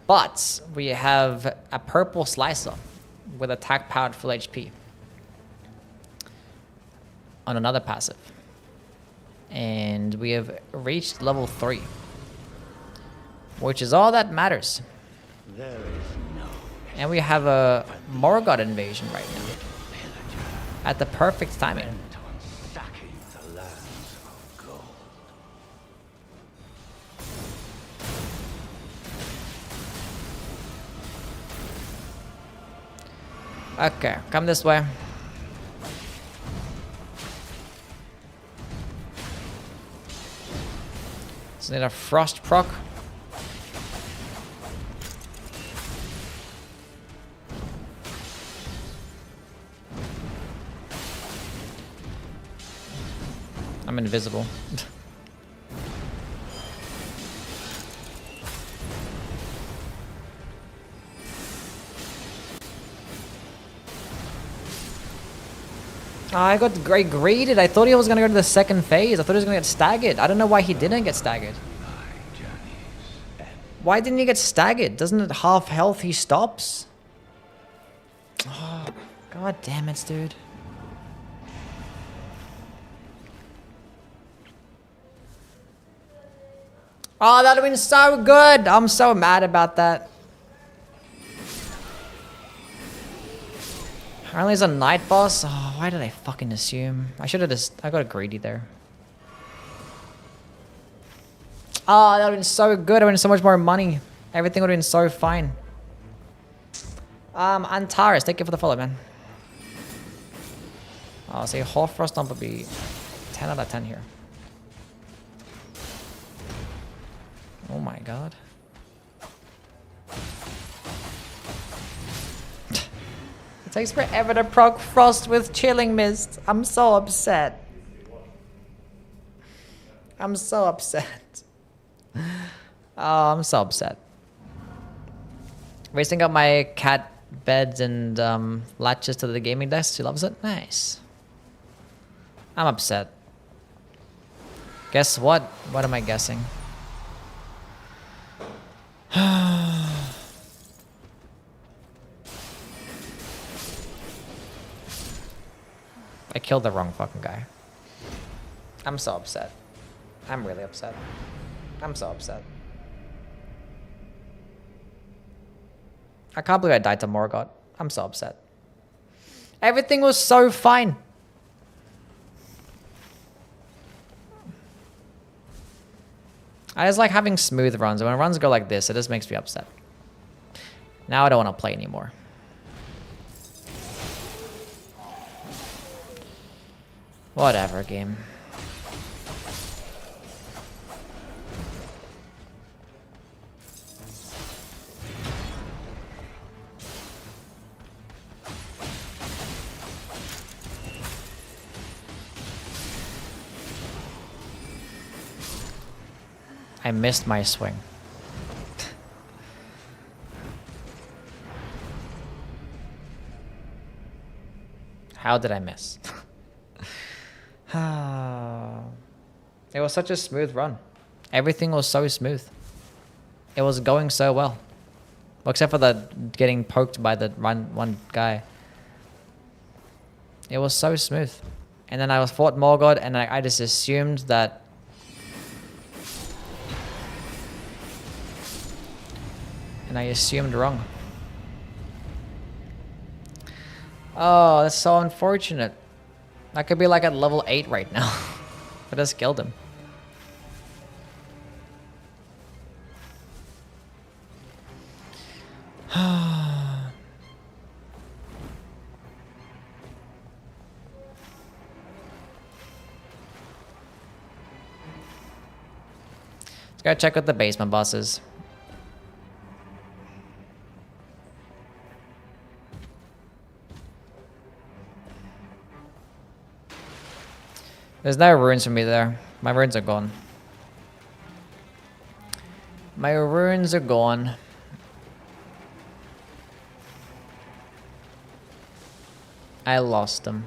But we have a purple slicer with attack powered full HP. On another passive. And we have reached level 3. Which is all that matters. There is no And we have a Morgoth invasion right now. At the perfect timing. bent on sacking the lands of gold. Okay, come this way. Just need a frost proc. I'm invisible. I got greeted. I thought he was gonna go to the second phase. I thought he was gonna get staggered. I don't know why he didn't get staggered. My journeys end. Why didn't he get staggered? Doesn't it half health he stops? Oh, god damn it, dude. Oh, that would have been so good. I'm so mad about that. Apparently it's a night boss. Oh, why did I fucking assume? I should have just... I got greedy there. Oh, that would have been so good. I would have been so much more money. Everything would have been so fine. Antares, thank you for the follow, man. I'll say Hoarfrost Stomp would be 10 out of 10 here. Oh my god. It takes forever to proc Frost with Chilling Mist. I'm so upset. I'm so upset. Oh, I'm so upset. Raising up my cat beds and latches to the gaming desk. She loves it. Nice. I'm upset. Guess what? What am I guessing? I killed the wrong fucking guy. I'm so upset. I'm really upset. I'm so upset. I can't believe I died to Morgoth. I'm so upset. Everything was so fine. I just like having smooth runs. When runs go like this, it just makes me upset. Now I don't want to play anymore. Whatever, game. I missed my swing. How did I miss? It was such a smooth run. Everything was so smooth. It was going so well. Well, except for the getting poked by the one guy. It was so smooth. And then I fought Morgoth and I just assumed that and I assumed wrong. Oh, that's so unfortunate. I could be like at level 8 right now. I just killed him. Let's go check what the basement boss is. There's no runes for me there. My runes are gone. My runes are gone. I lost them.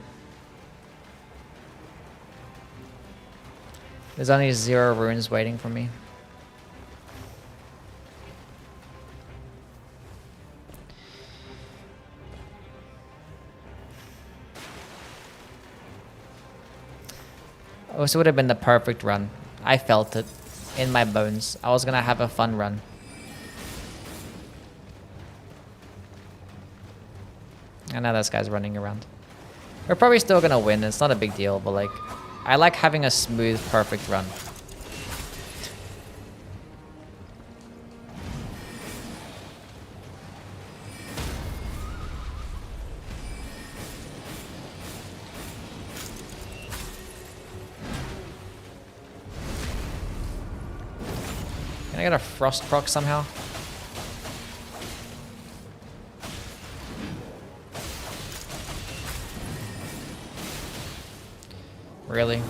There's only 0 runes waiting for me. This would have been the perfect run. I felt it in my bones. I was gonna have a fun run. And now this guy's running around. We're probably still gonna win. It's not a big deal, but like, I like having a smooth, perfect run. Can I get a frost proc somehow? Really?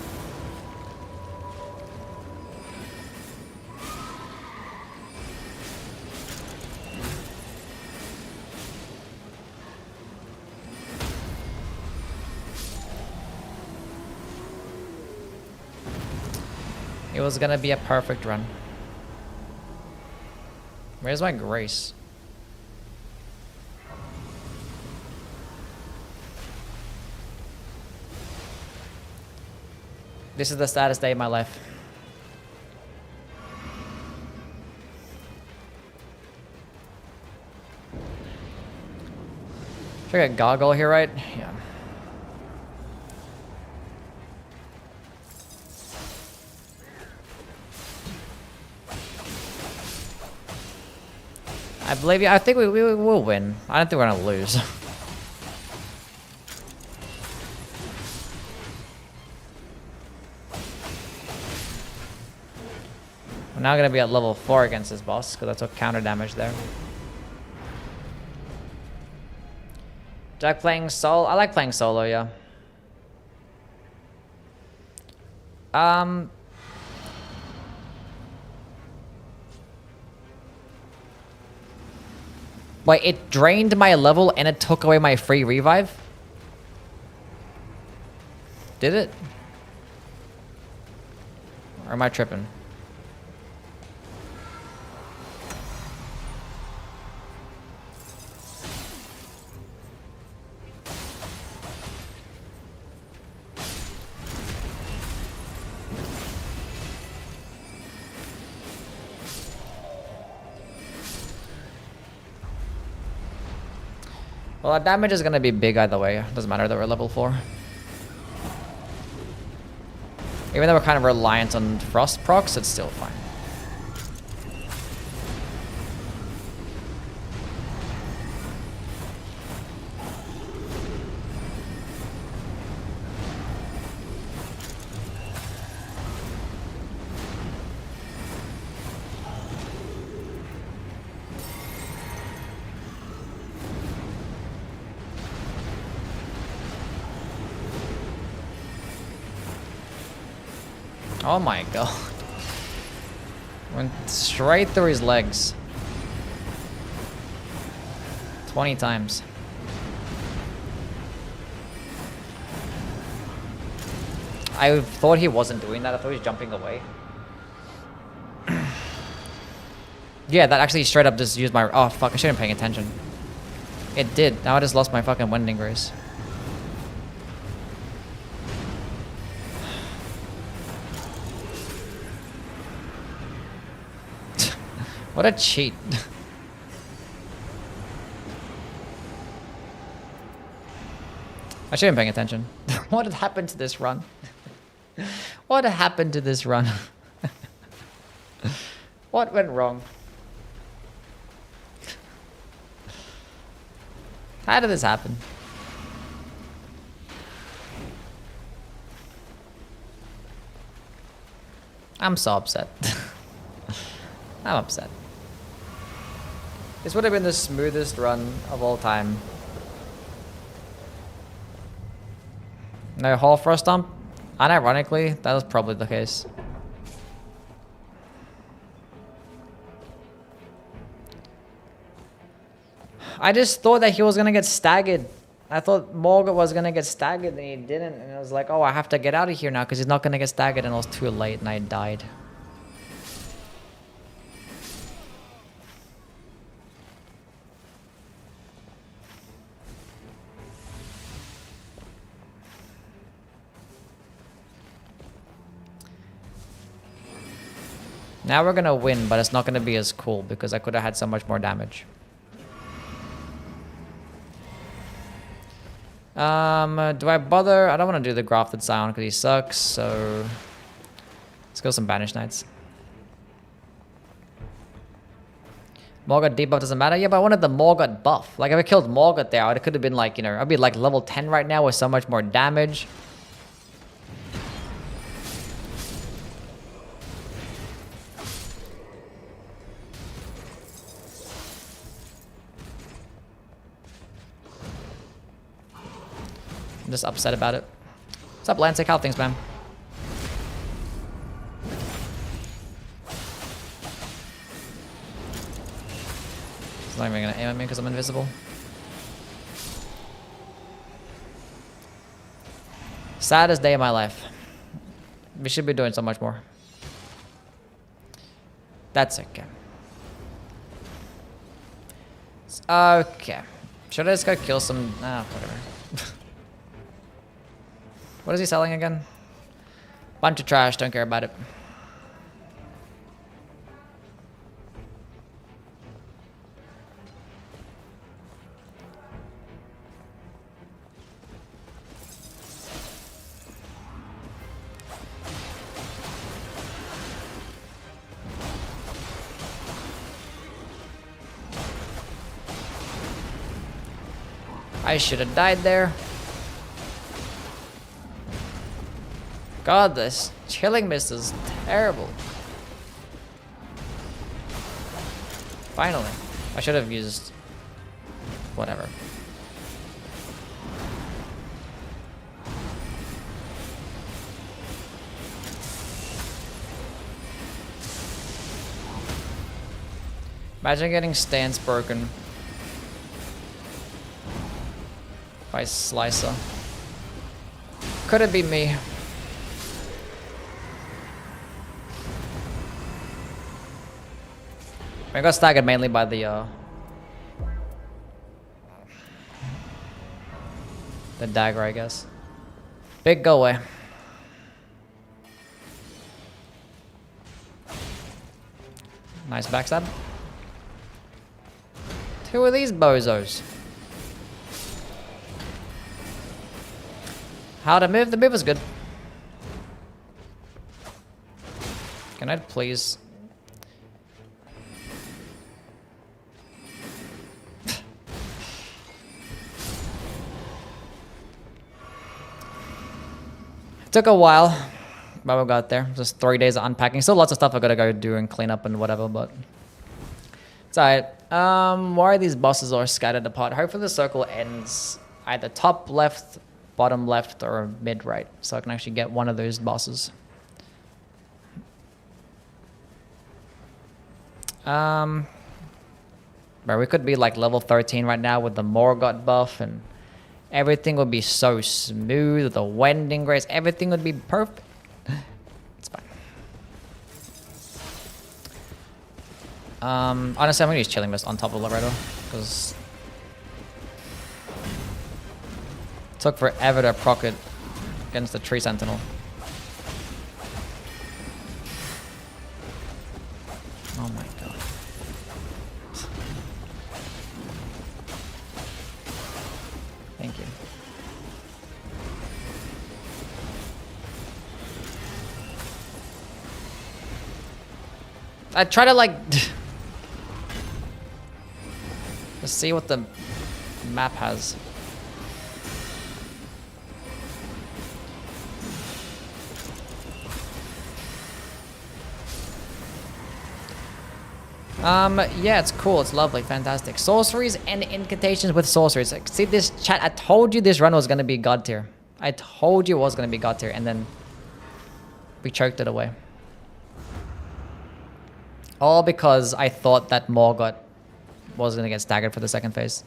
It was gonna be a perfect run. Where's my grace? This is the saddest day of my life. Should I get Goggle here, right? Yeah. I believe you. I think we will win. I don't think we're gonna lose. I'm now gonna be at level 4 against this boss because I took counter damage there. Do I like playing solo? I like playing solo, yeah. Wait, it drained my level and it took away my free revive? Did it? Or am I tripping? Well, our damage is gonna be big either way. Doesn't matter that we're level 4. Even though we're kind of reliant on frost procs, it's still fine. Oh my god. Went straight through his legs. 20 times. I thought he wasn't doing that. I thought he was jumping away. Yeah, that actually straight up just used my... Oh, fuck. I shouldn't have been paying attention. It did. Now I just lost my fucking wending grace. What a cheat. I shouldn't be paying attention. What had happened to this run? What happened to this run? What went wrong? How did this happen? I'm so upset. I'm upset. This would have been the smoothest run of all time. No Hall Frost Dump? Unironically, that was probably the case. I just thought that he was gonna get staggered. I thought Morgan was gonna get staggered and he didn't. And I was like, oh, I have to get out of here now because he's not gonna get staggered, and it was too late and I died. Now we're gonna win, but it's not gonna be as cool because I could have had so much more damage. Do I bother? I don't want to do the Grafted Scion because he sucks, so... Let's go some Banished Knights. Morgot debuff doesn't matter? Yeah, but I wanted the Morgot buff. Like, if I killed Morgot there, it could have been like, you know, I'd be like level 10 right now with so much more damage. I'm just upset about it. What's up, Lancek? How things, man? He's not even gonna aim at me because I'm invisible. Saddest day of my life. We should be doing so much more. That's okay. Okay. Should I just go kill some... Ah, whatever. What is he selling again? Bunch of trash, don't care about it. I should have died there. God, this chilling mist is terrible. Finally. I should have used... whatever. Imagine getting stance broken by Slicer. Could it be me? I got staggered mainly by the dagger, I guess. Big go away. Nice backstab. Who are these bozos? How to move? The move is good. Can I please? Took a while, but we got there. Just 3 days of unpacking. Still lots of stuff I gotta go do and clean up and whatever, but it's alright. Why are these bosses all scattered apart? Hopefully the circle ends either top left, bottom left, or mid right, so I can actually get one of those bosses. Bro, we could be like level 13 right now with the Morgot buff, and everything would be so smooth. The wending grace, everything would be perfect. It's fine. Honestly, I'm gonna use Chilling Mist on top of Laredo because it took forever to proc it against the Tree Sentinel. Oh my god. Thank you. I try to like to see what the map has. Yeah, it's cool, it's lovely, fantastic. Sorceries and incantations with sorceries. Like, see this chat, I told you this run was gonna be god tier. I told you it was gonna be god tier, and then we choked it away. All because I thought that Morgot was gonna get staggered for the second phase.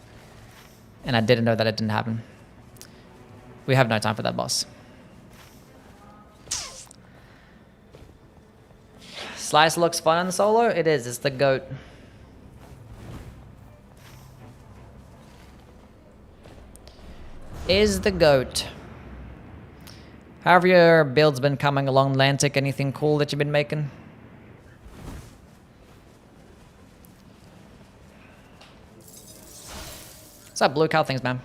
And I didn't know that it didn't happen. We have no time for that boss. Slice looks fun on solo? It is, it's the GOAT. Is the GOAT. How have your builds been coming along, Lantic? Anything cool that you've been making? What's up, Blue Cow things, man?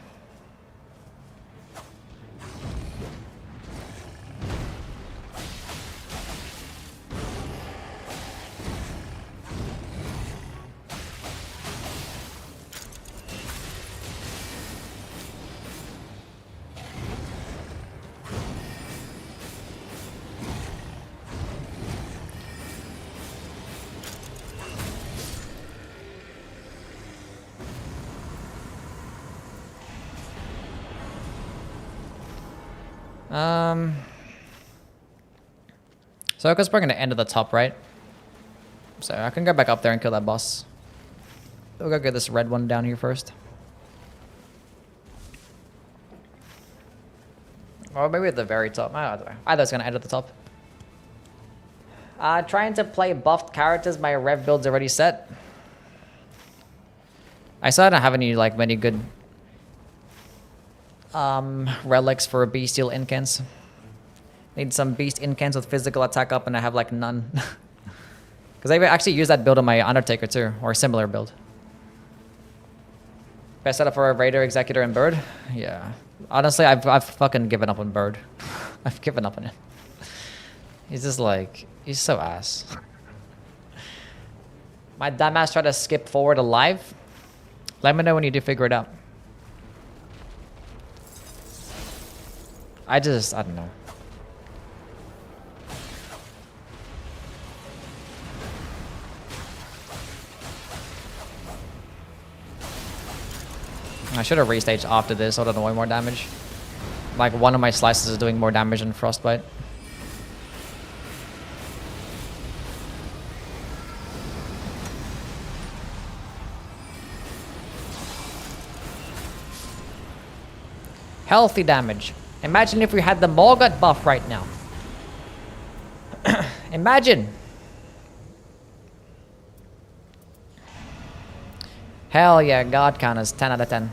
So Oka's probably gonna end at the top, right? So I can go back up there and kill that boss. We'll go get this red one down here first. Or maybe at the very top. Either way. Either it's gonna end at the top. Trying to play buffed characters. My rev build's already set. I still don't have any like many good relics for bestial incans. Need some beast incans with physical attack up, and I have like none. Because I actually use that build on my Undertaker too, or a similar build. Best setup for a Raider, Executor, and Bird? Yeah. Honestly, I've fucking given up on Bird. I've given up on him. He's just like, he's so ass. My dumbass tried to skip forward alive. Let me know when you do figure it out. I don't know. I should have restaged after this, so I don't know way more damage. Like, one of my slices is doing more damage than Frostbite. Healthy damage. Imagine if we had the Morgut buff right now. Imagine. Hell yeah, God counters, 10 out of 10.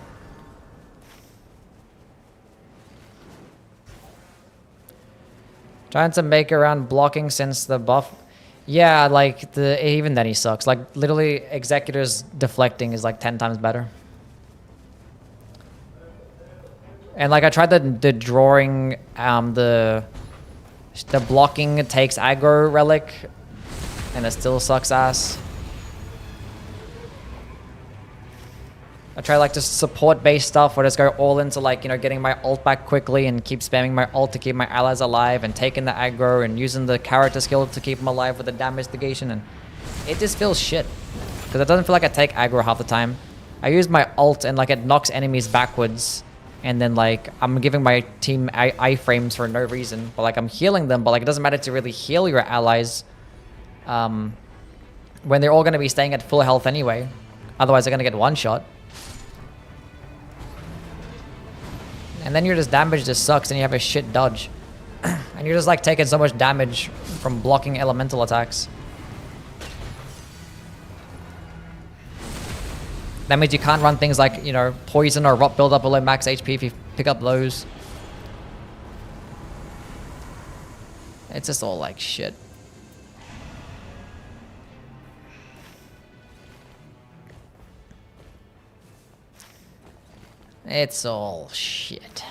Trying to make around blocking since the buff. Yeah, like, even then he sucks. Like, literally, Executor's deflecting is like 10 times better. And like, I tried the drawing, the blocking takes aggro relic, and it still sucks ass. I try like just support based stuff where I just go all into like, you know, getting my ult back quickly and keep spamming my ult to keep my allies alive and taking the aggro and using the character skill to keep them alive with the damage negation, and it just feels shit. Because it doesn't feel like I take aggro half the time. I use my ult and like it knocks enemies backwards, and then like I'm giving my team iframes for no reason, but like I'm healing them, but like it doesn't matter to really heal your allies when they're all going to be staying at full health anyway. Otherwise they're going to get one shot. And then your just damage just sucks and you have a shit dodge. And you're just like taking so much damage from blocking elemental attacks. That means you can't run things like, you know, poison or rot build up below max HP if you pick up those. It's just all like shit. It's all shit.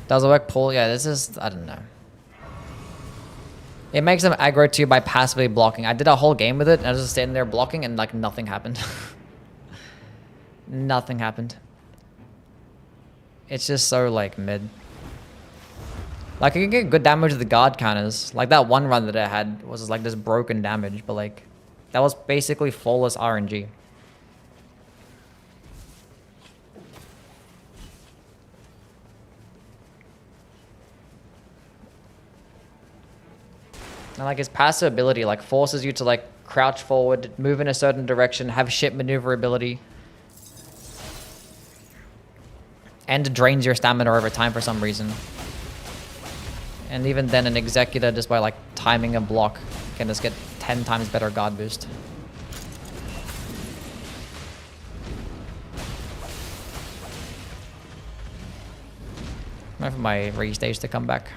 Does it work, Paul? Yeah, this is, I don't know. It makes them aggro to you by passively blocking. I did a whole game with it, and I was just standing there blocking, and like nothing happened. Nothing happened. It's just so like mid. Like I can get good damage with the guard counters. Like that one run that I had was like this broken damage, but like that was basically flawless RNG. And like his passive ability like forces you to like crouch forward, move in a certain direction, have shit maneuverability. And drains your stamina over time for some reason. And even then an Executor just by like timing a block can just get 10 times better guard boost. Wait for my restage to come back.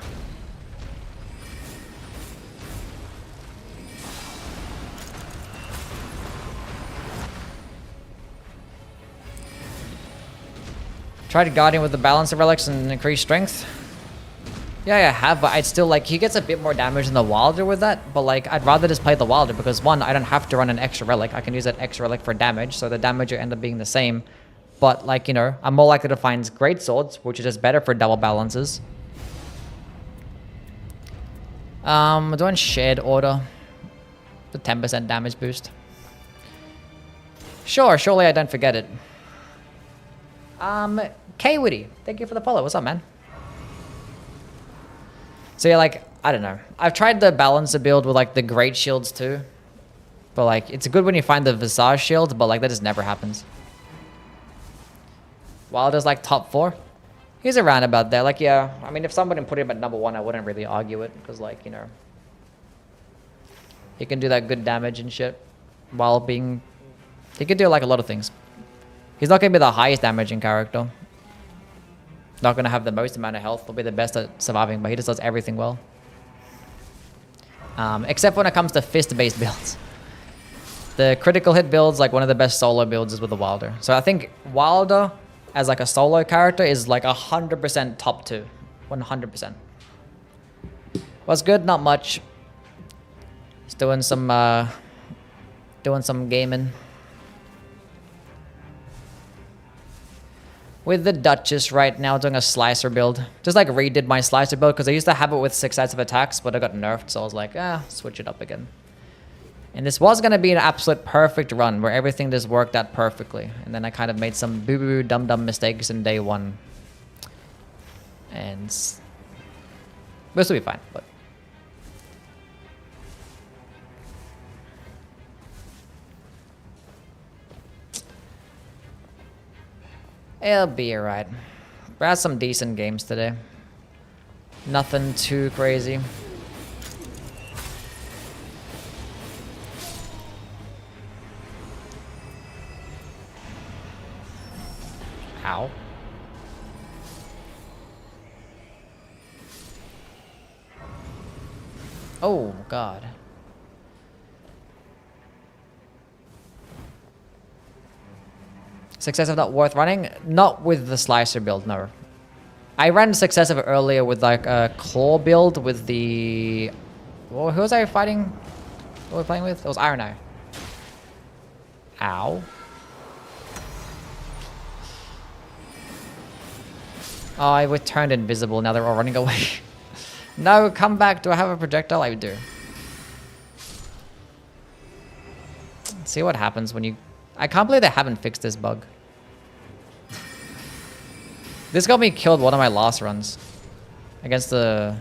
Tried Guardian with the balance of relics and increased strength. Yeah, I have, but I'd still like, he gets a bit more damage than the Wilder with that, but like, I'd rather just play the Wilder because one, I don't have to run an extra relic. I can use that extra relic for damage, so the damage will end up being the same. But like, you know, I'm more likely to find great swords, which is just better for double balances. Doing shared order. The 10% damage boost. Sure, surely I don't forget it. K-Witty, thank you for the follow. What's up, man? So yeah, like, I don't know. I've tried the balancer build with like the great shields too. But like, it's good when you find the Visage shield, but like that just never happens. Wilder's like top 4. He's around about there. Like, yeah, I mean, if somebody put him at number 1, I wouldn't really argue it. Because like, you know, he can do that good damage and shit. While being, he can do like a lot of things. He's not going to be the highest damaging character. Not going to have the most amount of health. He'll be the best at surviving, but he just does everything well. Except when it comes to fist-based builds. The critical hit builds, like one of the best solo builds is with the Wilder. So I think Wilder as like a solo character is like 100% top 2. 100%. What's good? Not much. Just doing some gaming. With the Duchess right now, doing a slicer build. Just like redid my slicer build because I used to have it with 6 sets of attacks, but I got nerfed, so I was like, switch it up again. And this was going to be an absolute perfect run where everything just worked out perfectly. And then I kind of made some boo-boo dumb mistakes in day one. And this will be fine, but... It'll be alright. We had some decent games today. Nothing too crazy. Ow. Oh, God. Successive not worth running? Not with the slicer build, no. I ran successive earlier with like a claw build with the... Well, who was I fighting? What was I playing with? It was Iron Eye. Ow. Oh, I turned invisible, now they're all running away. No, come back. Do I have a projectile? I do. See what happens when you... I can't believe they haven't fixed this bug. This got me killed one of my last runs. Against the...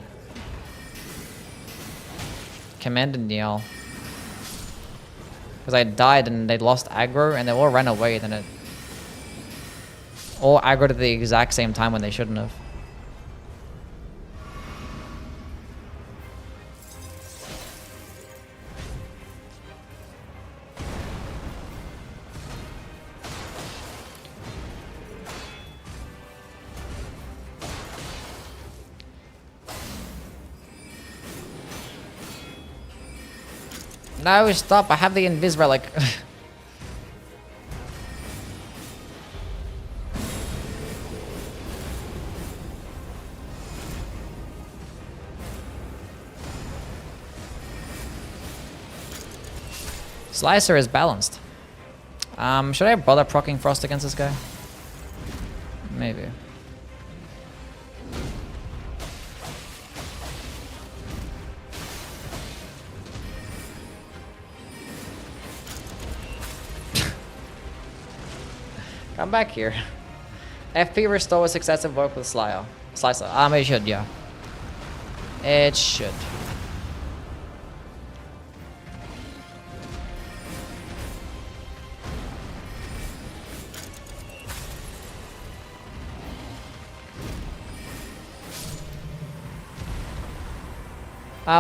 Command and Niall. Because I died and they lost aggro and they all ran away, then it... All aggroed at the exact same time when they shouldn't have. No, stop. I have the Invis Relic. Slicer is balanced. Should I bother proccing Frost against this guy? Maybe. Come back here. FP restore with successive work with Slicer. It should, yeah. It should.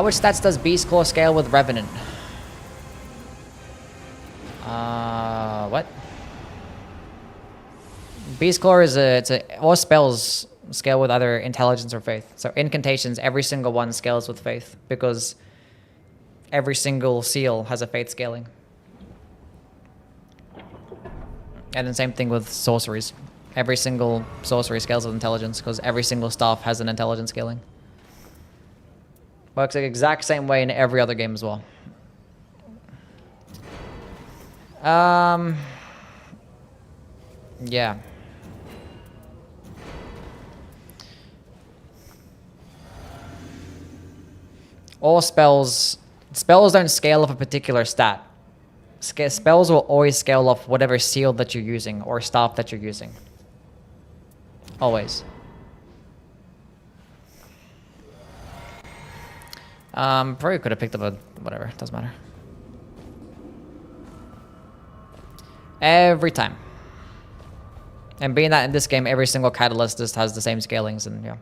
Which stats does Beast Claw scale with Revenant? What? Beast Claw is all spells scale with either intelligence or faith. So incantations, every single one scales with faith because every single seal has a faith scaling. And then same thing with sorceries. Every single sorcery scales with intelligence because every single staff has an intelligence scaling. Works the exact same way in every other game as well. Yeah. All spells don't scale off a particular stat. Spells will always scale off whatever seal that you're using or staff that you're using. Always. Probably could have picked up a whatever, doesn't matter. Every time. And being that in this game every single catalyst just has the same scalings and yeah.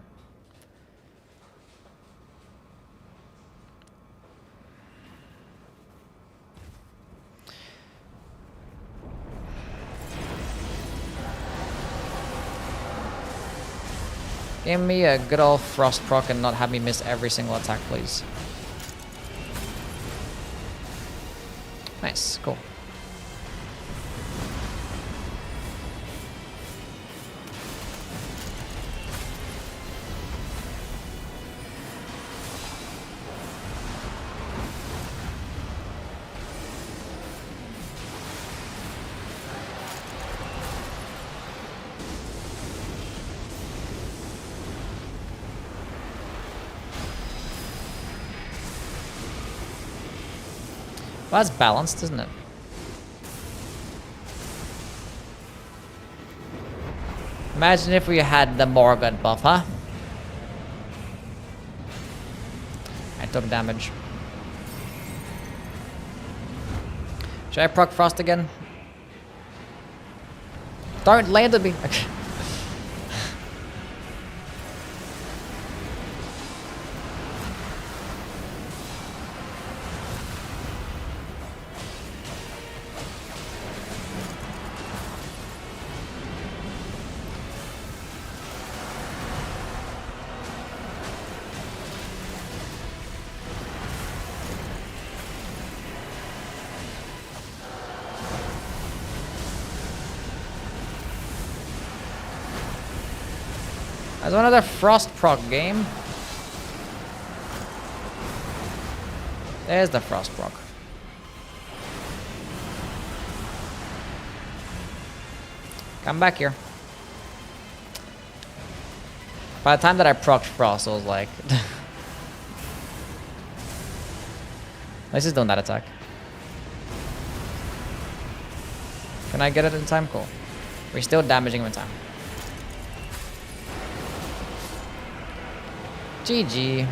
Give me a good old Frost proc and not have me miss every single attack, please. Nice, cool. Well, that's balanced, isn't it? Imagine if we had the Morgan buff, huh? I took damage. Should I proc Frost again? Don't land on me. Okay. There's another Frost proc game. There's the Frost proc. Come back here. By the time that I procced Frost, I was like... This is doing that attack. Can I get it in time? Cool. We're still damaging him in time. GG.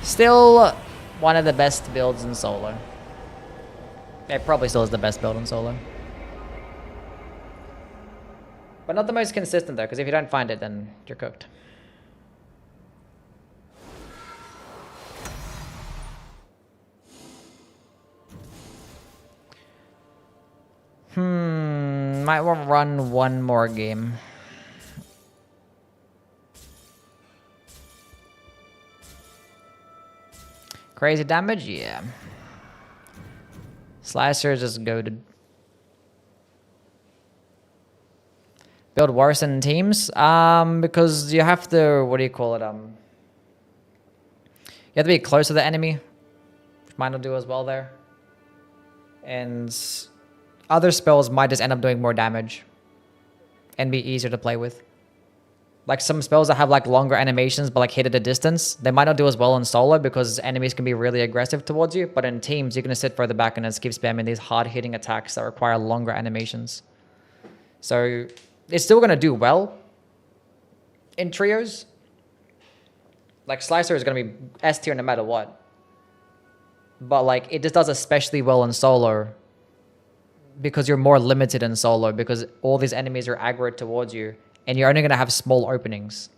Still one of the best builds in solo. It probably still is the best build in solo. But not the most consistent though, because if you don't find it, then you're cooked. Might want to run one more game. Crazy damage? Yeah. Slicer is just goated. Build worse in teams? Because you have to, what do you call it? You have to be close to the enemy, which might not do as well there. And other spells might just end up doing more damage and be easier to play with. Like some spells that have like longer animations but like hit at a distance, they might not do as well in solo because enemies can be really aggressive towards you, but in teams you can just sit further back and just keep spamming these hard hitting attacks that require longer animations. So it's still going to do well in trios. Like Slicer is going to be S tier no matter what. But like it just does especially well in solo because you're more limited in solo because all these enemies are aggroed towards you and you're only going to have small openings.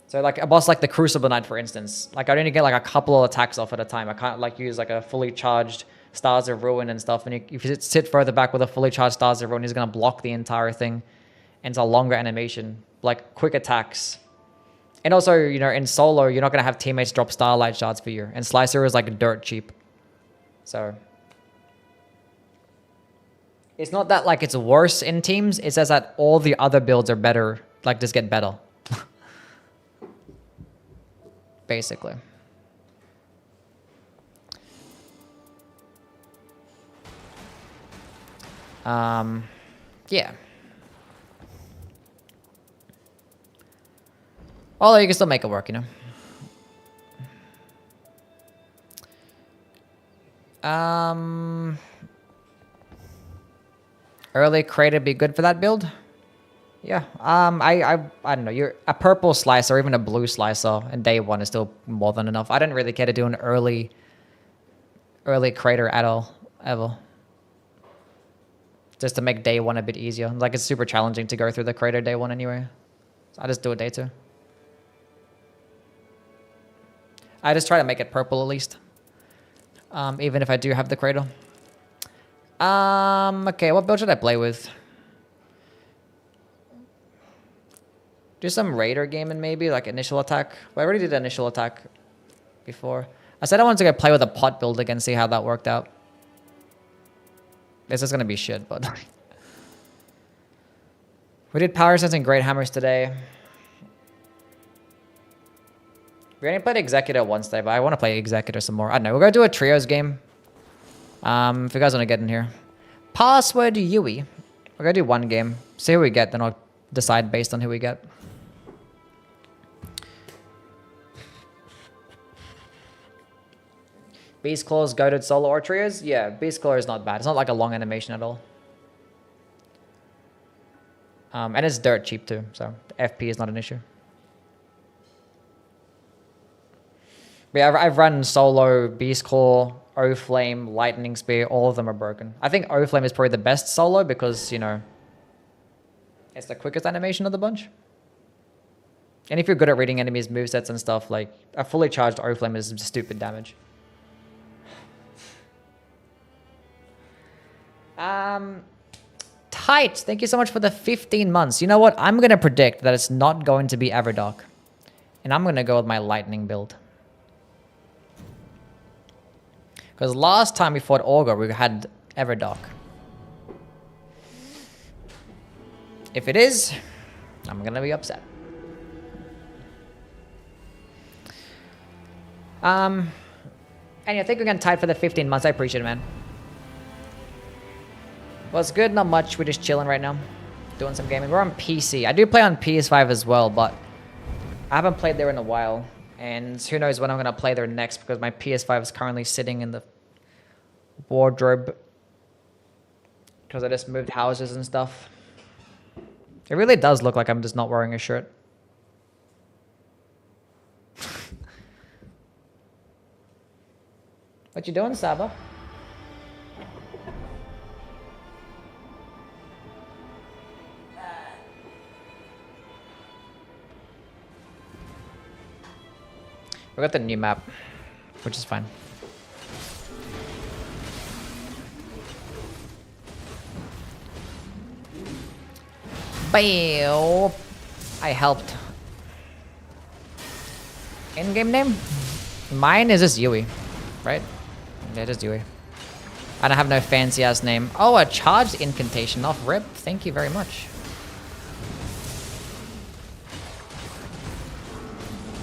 So like a boss like the Crucible Knight, for instance, like I only get like a couple of attacks off at a time. I can't like use like a fully charged Stars of Ruin and stuff. And if you sit further back with a fully charged Stars of Ruin, he's going to block the entire thing. And it's a longer animation, like quick attacks. And also, you know, in solo, you're not going to have teammates drop Starlight Shards for you. And Slicer is like dirt cheap. So it's not that like it's worse in teams. It's just that all the other builds are better, like just get better. Basically. Yeah. Although you can still make it work, you know. Early Crater be good for that build? Yeah. I don't know. You're a purple slicer or even a blue slicer and day one is still more than enough. I didn't really care to do an early Crater at all, ever. Just to make day one a bit easier. Like it's super challenging to go through the Crater day one anyway. So I just do it day two. I just try to make it purple at least. Even if I do have the Crater. Okay, what build should I play with? Do some Raider gaming maybe, like initial attack. Well, I already did initial attack before. I said I wanted to go play with a pot build again, see how that worked out. This is gonna be shit, but we did Power Sense and Great Hammers today. We only played Executor once today, but I want to play Executor some more. I don't know. We're gonna do a trios game. If you guys want to get in here. Password Yui. We're gonna do one game. See who we get, then I'll decide based on who we get. Beast Claw's goated solo or trios? Yeah, Beast Claw is not bad. It's not like a long animation at all. And it's dirt cheap too, so FP is not an issue. But yeah, I've run solo, Beast Claw, O-Flame, Lightning Spear, all of them are broken. I think O-Flame is probably the best solo because, you know, it's the quickest animation of the bunch. And if you're good at reading enemies' movesets and stuff, like, a fully charged O-Flame is stupid damage. Tight, thank you so much for the 15 months. You know what? I'm going to predict that it's not going to be Everdark. And I'm going to go with my Lightning build. Because last time we fought Augur, we had Everdark. If it is, I'm going to be upset. And I think we're going to tie for the 15 months. I appreciate it, man. What's good? Not much. We're just chilling right now. Doing some gaming. We're on PC. I do play on PS5 as well, but I haven't played there in a while. And who knows when I'm going to play there next because my PS5 is currently sitting in the wardrobe. Because I just moved houses and stuff. It really does look like I'm just not wearing a shirt. What you doing, Saba? We got the new map, which is fine. Bam! I helped. In-game name? Mine is just Yui, right? Yeah, it is Yui. I don't have no fancy ass name. Oh, a charged incantation off rip. Thank you very much.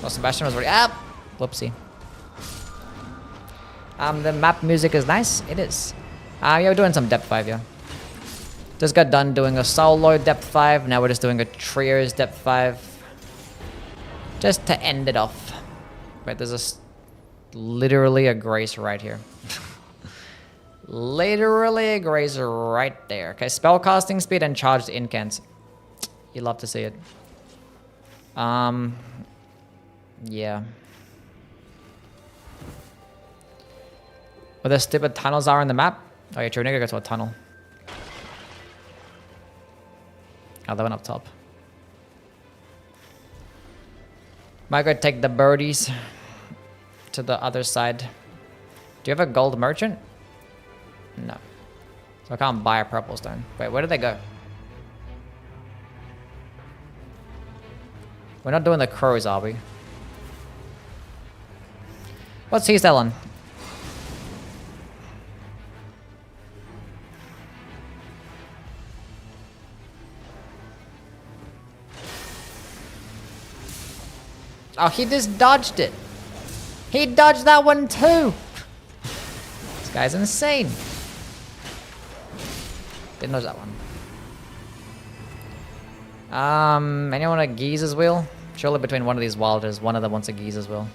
Well, Sebastian was already up. Whoopsie. The map music is nice. It is. Yeah, we're doing some depth 5, yeah. Just got done doing a solo depth 5. Now we're just doing a trios depth 5. Just to end it off. Wait, there's literally a grace right here. Literally a grace right there. Okay, spellcasting speed and charged incants. You love to see it. Yeah. Where the stupid tunnels are in the map? Oh, yeah, true. We need to go to a tunnel. Oh, that went up top. Might go take the birdies to the other side. Do you have a gold merchant? No. So I can't buy a purple stone. Wait, where did they go? We're not doing the crows, are we? What's he selling? Oh, he just dodged it. He dodged that one too. This guy's insane. Didn't dodge that one. Anyone want a Geeze's wheel? Surely between one of these wilders, one of them wants a Geeze's wheel.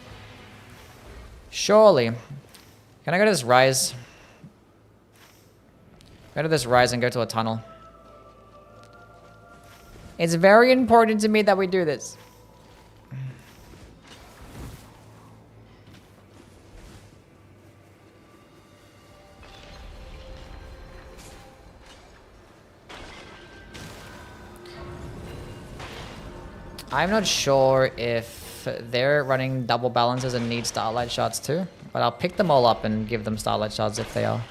Surely. Can I go to this rise? Go to this rise and go to a tunnel. It's very important to me that we do this. I'm not sure if they're running double balances and need starlight shots too, but I'll pick them all up and give them starlight shots if they are.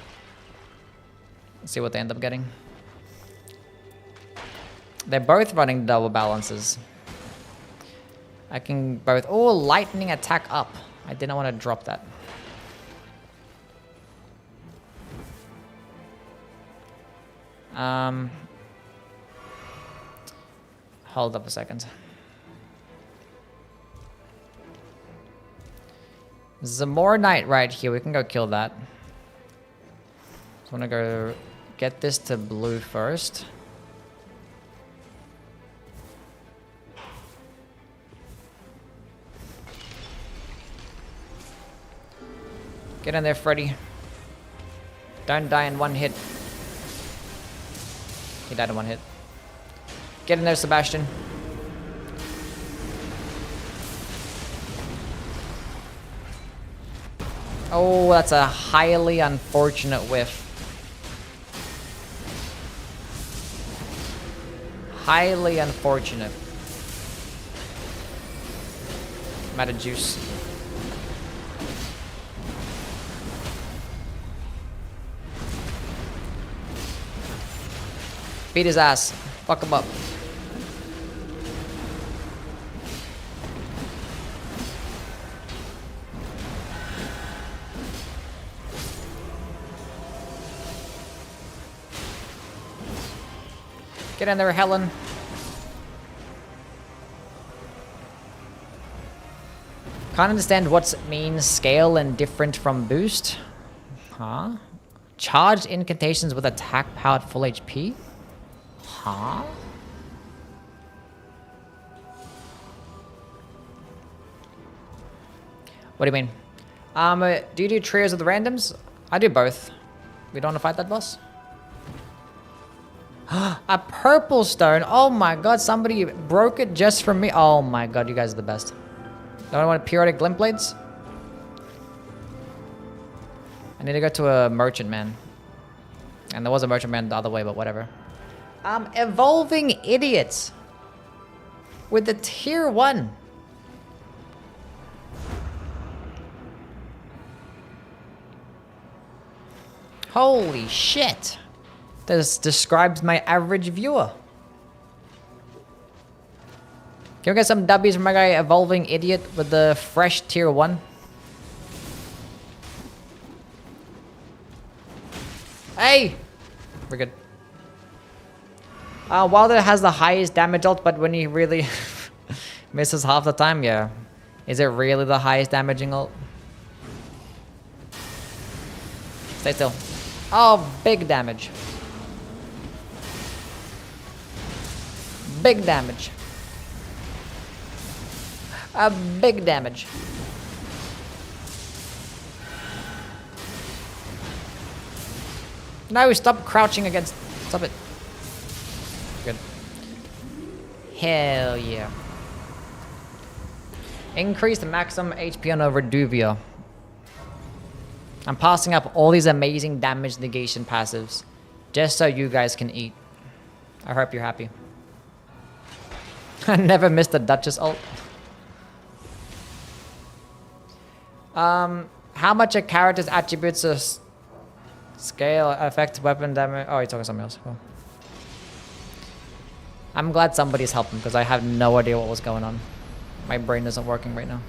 Let's see what they end up getting. They're both running double balances. I can both... Oh, lightning attack up. I didn't want to drop that. Hold up a second. Zamor Knight right here. We can go kill that. So I'm gonna go get this to blue first. Get in there, Freddy. Don't die in one hit. He died in one hit. Get in there, Sebastian. Oh, that's a highly unfortunate whiff. Highly unfortunate. I'm out of juice. Beat his ass. Fuck him up. Get in there, Helen. Can't understand what means scale and different from boost. Huh? Charged incantations with attack powered full HP? Huh? What do you mean? Do you do trios of the randoms? I do both. We don't want to fight that boss? A purple stone. Oh my god, somebody broke it just for me. Oh my god, you guys are the best. Don't I want periodic glint blades? I need to go to a merchant man. And there was a merchant man the other way, but whatever. Evolving idiots. With the tier 1. Holy shit. This describes my average viewer. Can we get some W's from my guy Evolving Idiot with the fresh tier 1? Hey! We're good. Wilder has the highest damage ult, but when he really misses half the time, yeah. Is it really the highest damaging ult? Stay still. Oh, big damage. Big damage. Big damage. No, stop crouching against... Stop it. Good. Hell yeah. Increase the maximum HP on over Duvia. I'm passing up all these amazing damage negation passives just so you guys can eat. I hope you're happy. I never missed the Duchess ult. How much a character's attributes scale affect weapon damage? Oh, you're talking something else. Cool. I'm glad somebody's helping because I have no idea what was going on. My brain isn't working right now.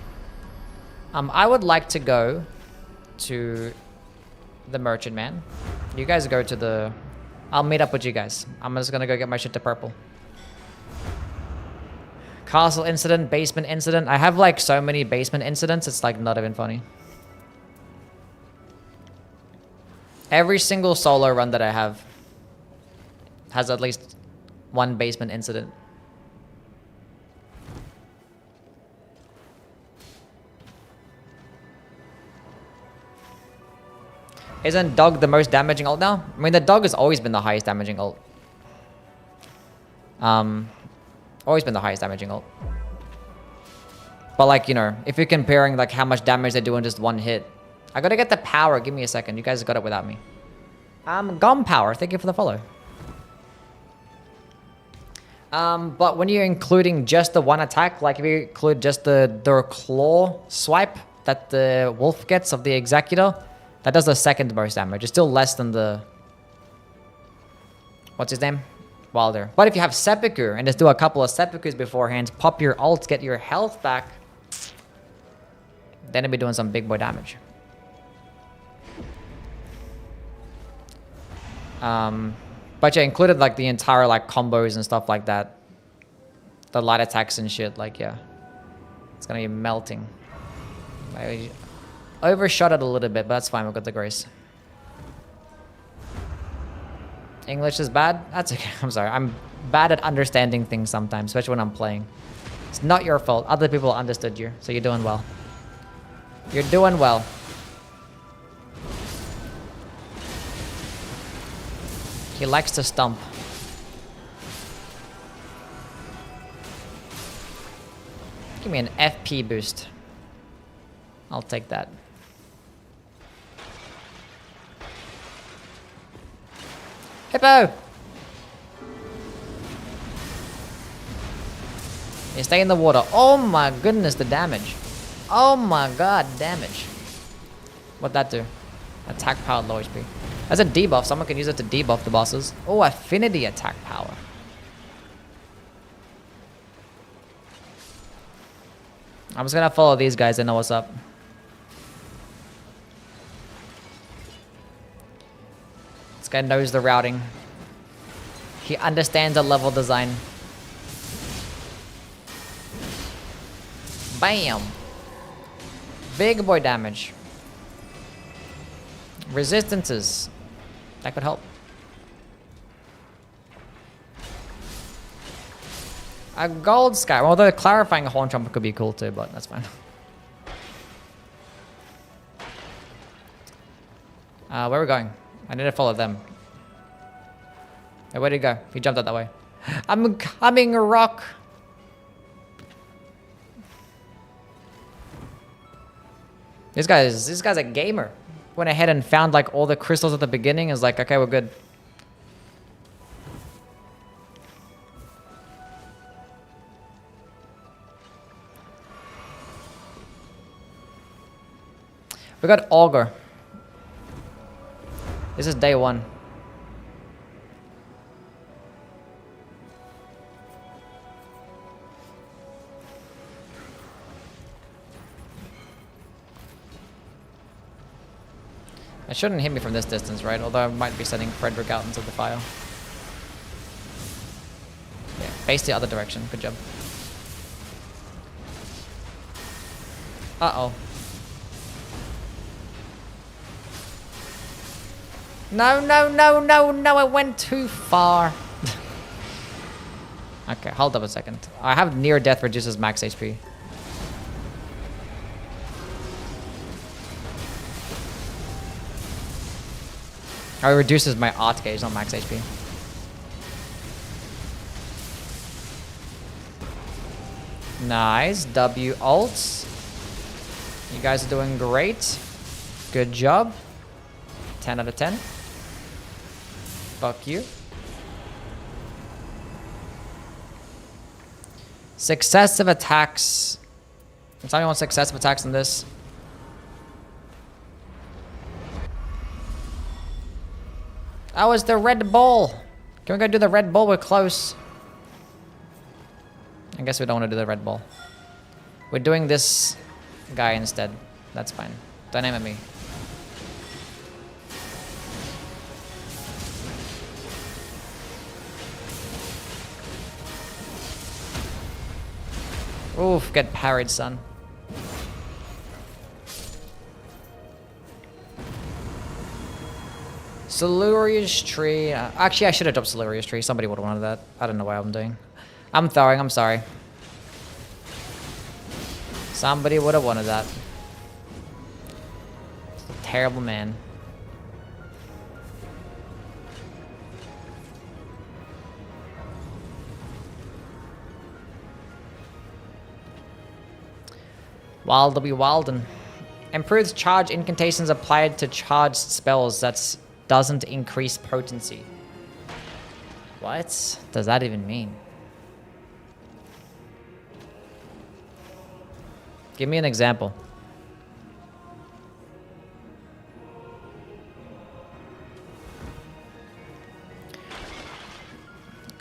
I would like to go to the merchant man. You guys go to the... I'll meet up with you guys. I'm just gonna go get my shit to purple. Castle incident, basement incident. I have like so many basement incidents, it's like not even funny. Every single solo run that I have has at least one basement incident. Isn't dog the most damaging ult now? I mean, the dog has always been the highest damaging ult. Always been the highest damaging ult. But like, you know, if you're comparing like how much damage they do in just one hit. I gotta get the power. Give me a second. You guys got it without me. Gum power. Thank you for the follow. But when you're including just the one attack, like if you include just the claw swipe that the wolf gets of the executor, that does the second most damage. It's still less than the... What's his name? Wilder. But if you have seppuku and just do a couple of seppukus beforehand, pop your ult, get your health back, then it'll be doing some big boy damage. But yeah, included like the entire like combos and stuff like that. The light attacks and shit, like yeah. It's gonna be melting. I overshot it a little bit, but that's fine, we've got the grace. English is bad? That's okay, I'm sorry. I'm bad at understanding things sometimes, especially when I'm playing. It's not your fault, other people understood you, so you're doing well. You're doing well. He likes to stomp. Give me an FP boost. I'll take that. Hippo! You stay in the water. Oh my goodness, the damage. Oh my god, damage. What'd that do? Attack power, low HP. As a debuff, someone can use it to debuff the bosses. Oh, affinity attack power. I'm just gonna follow these guys. They know what's up. This guy knows the routing. He understands the level design. Bam! Big boy damage. Resistances. That could help. A gold sky. Although clarifying a horn trumpet could be cool too, but that's fine. Where are we going? I need to follow them. Hey, where'd he go? He jumped out that way. I'm coming, Rock! This guy's a gamer. Went ahead and found like all the crystals at the beginning. Is like, okay, we're good. We got Augur. This is day 1. It shouldn't hit me from this distance, right? Although I might be sending Frederick out into the fire. Yeah, face the other direction. Good job. Uh-oh. No, no, no, no, no, it went too far. Okay, hold up a second. I have near death reduces max HP. Oh, it reduces my art gauge, not max HP. Nice. W ults. You guys are doing great. Good job. 10 out of 10. Fuck you. Successive attacks. Does anyone want successive attacks in this? Oh, it's the Red Bull. Can we go do the Red Bull? We're close. I guess we don't want to do the Red Bull. We're doing this guy instead. That's fine. Don't aim at me. Oof, get parried, son. Siluria's tree. Actually, I should have dropped Siluria's tree. Somebody would have wanted that. I don't know what I'm doing. I'm throwing. I'm sorry. Somebody would have wanted that. A terrible man. Wild'll be wildin'. Improves charge incantations applied to charged spells. That's doesn't increase potency. What does that even mean? Give me an example.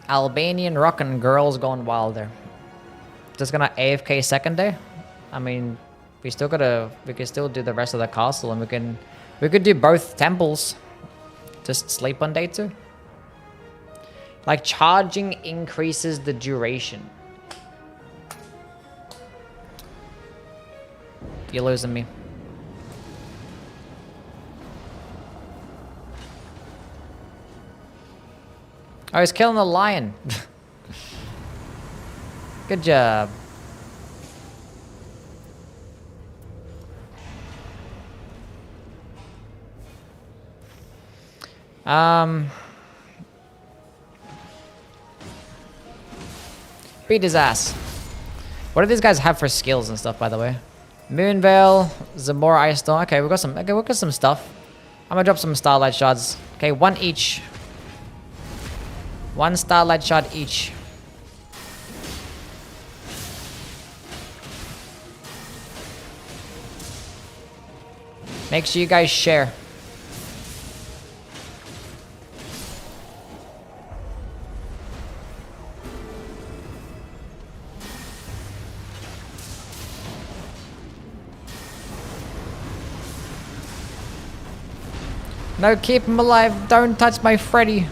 Albanian rockin' girls gone wild there. Just gonna AFK second day? I mean, we can still do the rest of the castle, and we could do both temples. Just sleep on day 2. Like, charging increases the duration. You're losing me. Oh, he's killing the lion. Good job. Beat his ass. What do these guys have for skills and stuff, by the way? Moonveil, Zamora Ice Storm. Okay, we got some stuff. I'm gonna drop some Starlight Shards. Okay, one each. One Starlight Shard each. Make sure you guys share. No, keep him alive. Don't touch my Freddy.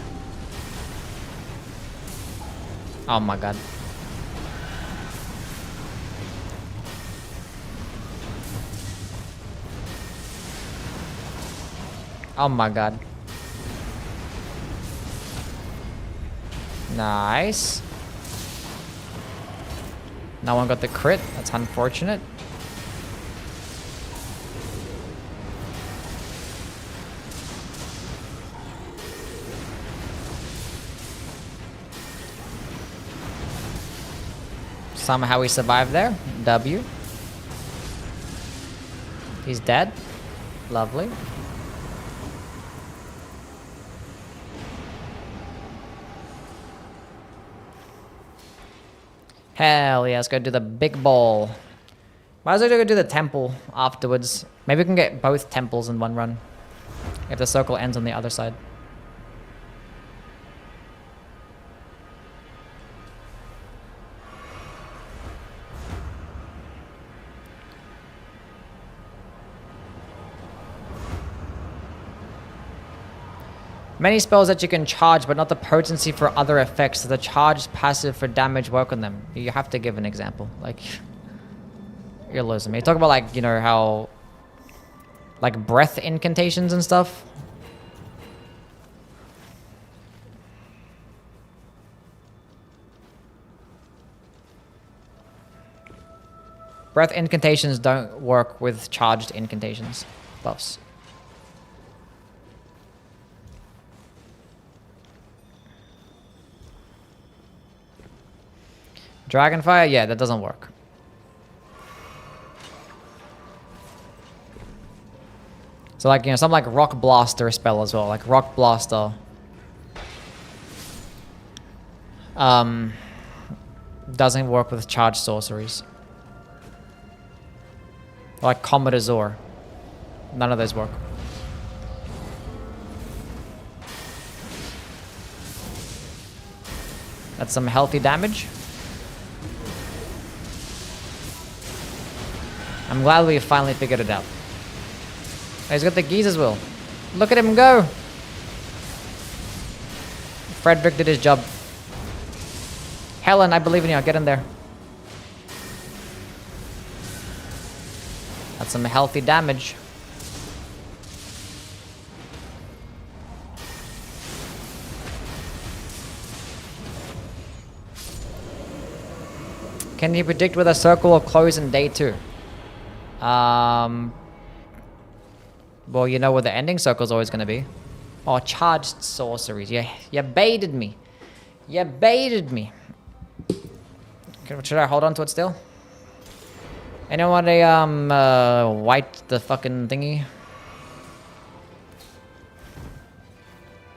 Oh my god. Oh my god. Nice. No one got the crit. That's unfortunate. Somehow we survived there. W. He's dead. Lovely. Hell yeah, let's go do the big ball. Might as well go do the temple afterwards. Maybe we can get both temples in one run. If the circle ends on the other side. Many spells that you can charge, but not the potency for other effects. So the charged passive for damage work on them. You have to give an example. Like, you're losing me. Talk about, like, you know, how, like, breath incantations and stuff. Breath incantations don't work with charged incantations buffs. Dragonfire? Yeah, that doesn't work. So, like, you know, some like Rock Blaster spell as well. Like Rock Blaster. Doesn't work with charged sorceries. Like Comet Azor. None of those work. That's some healthy damage. I'm glad we finally figured it out. He's got the geese as well. Look at him go! Frederick did his job. Helen, I believe in you. Get in there. That's some healthy damage. Can you predict whether circle will close in day 2? Well, you know where the ending circle is always going to be. Oh, charged sorceries. You baited me. You baited me. Okay, should I hold on to it still? Anyone want to wipe the fucking thingy?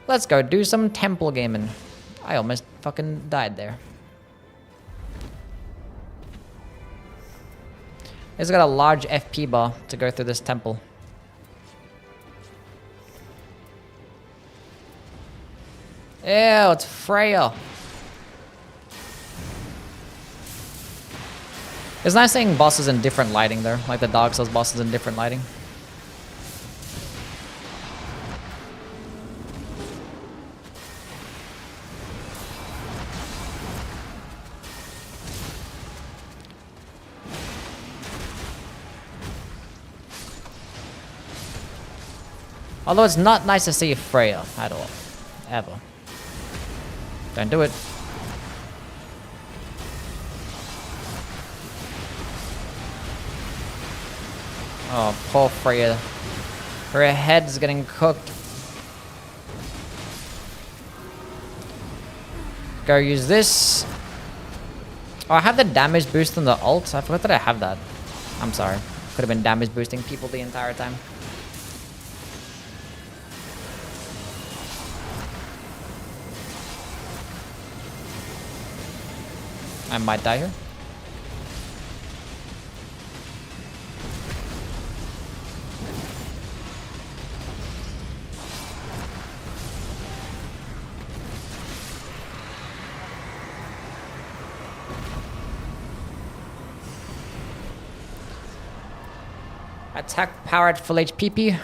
Let's go do some temple gaming. I almost fucking died there. It's got a large FP bar to go through this temple. Ew, it's Freya. It's nice seeing bosses in different lighting though, like the Dark Souls bosses in different lighting. Although it's not nice to see Freya at all. Ever. Don't do it. Oh, poor Freya. Her head's getting cooked. Go use this. Oh, I have the damage boost on the ult. I forgot that I have that. I'm sorry. Could have been damage boosting people the entire time. I might die here. Attack power at full HPP.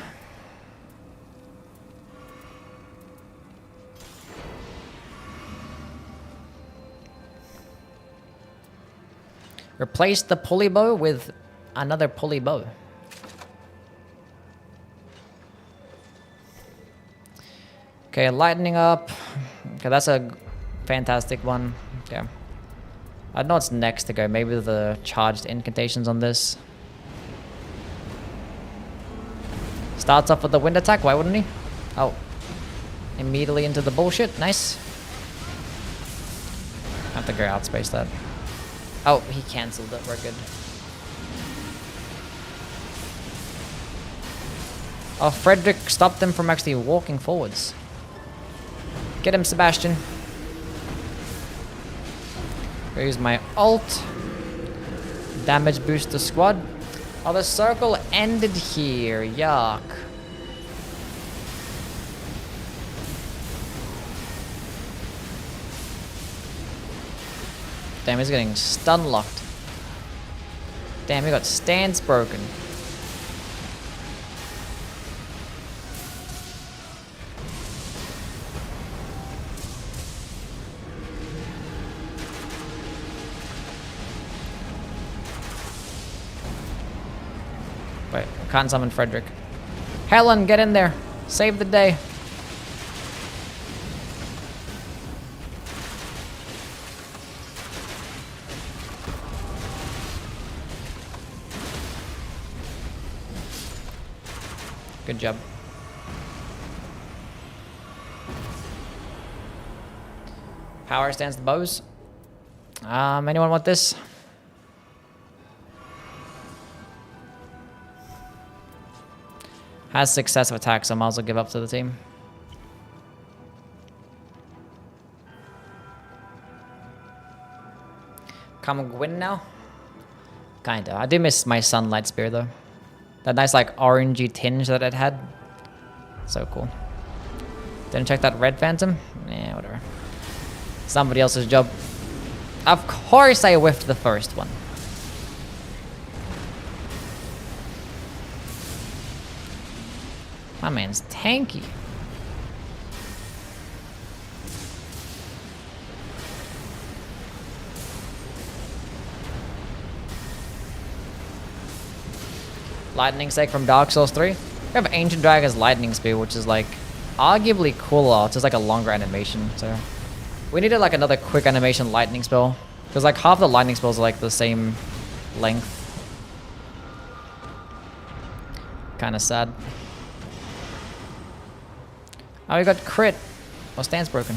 Replace the pulley bow with another pulley bow. Okay, lightning up. Okay, that's a fantastic one. Okay. I don't know what's next to go. Maybe the charged incantations on this. Starts off with the wind attack, why wouldn't he? Oh. Immediately into the bullshit, nice. I have to go outspace that. Oh, he cancelled it, we're good. Oh, Frederick stopped them from actually walking forwards. Get him, Sebastian. Here's my ult. Damage boost the squad. Oh, the circle ended here. Yuck. Damn, he's getting stun locked. Damn, he got stance broken. Wait, I can't summon Frederick. Helen, get in there. Save the day. Good job. Power stands the bows. Anyone want this? Has successive attacks, so I might as well give up to the team. Come Gwyn now? Kinda. I do miss my Sunlight Spear though. That nice like orangey tinge that it had. So cool. Didn't check that red phantom? Yeah, whatever. Somebody else's job. Of course I whiffed the first one. My man's tanky. Lightning Stake from Dark Souls 3. We have Ancient Dragon's Lightning Spear, which is like arguably cooler. It's just like a longer animation. So we needed like another quick animation lightning spell. Because like half the lightning spells are like the same length. Kind of sad. Oh, we got crit. Oh, stance broken.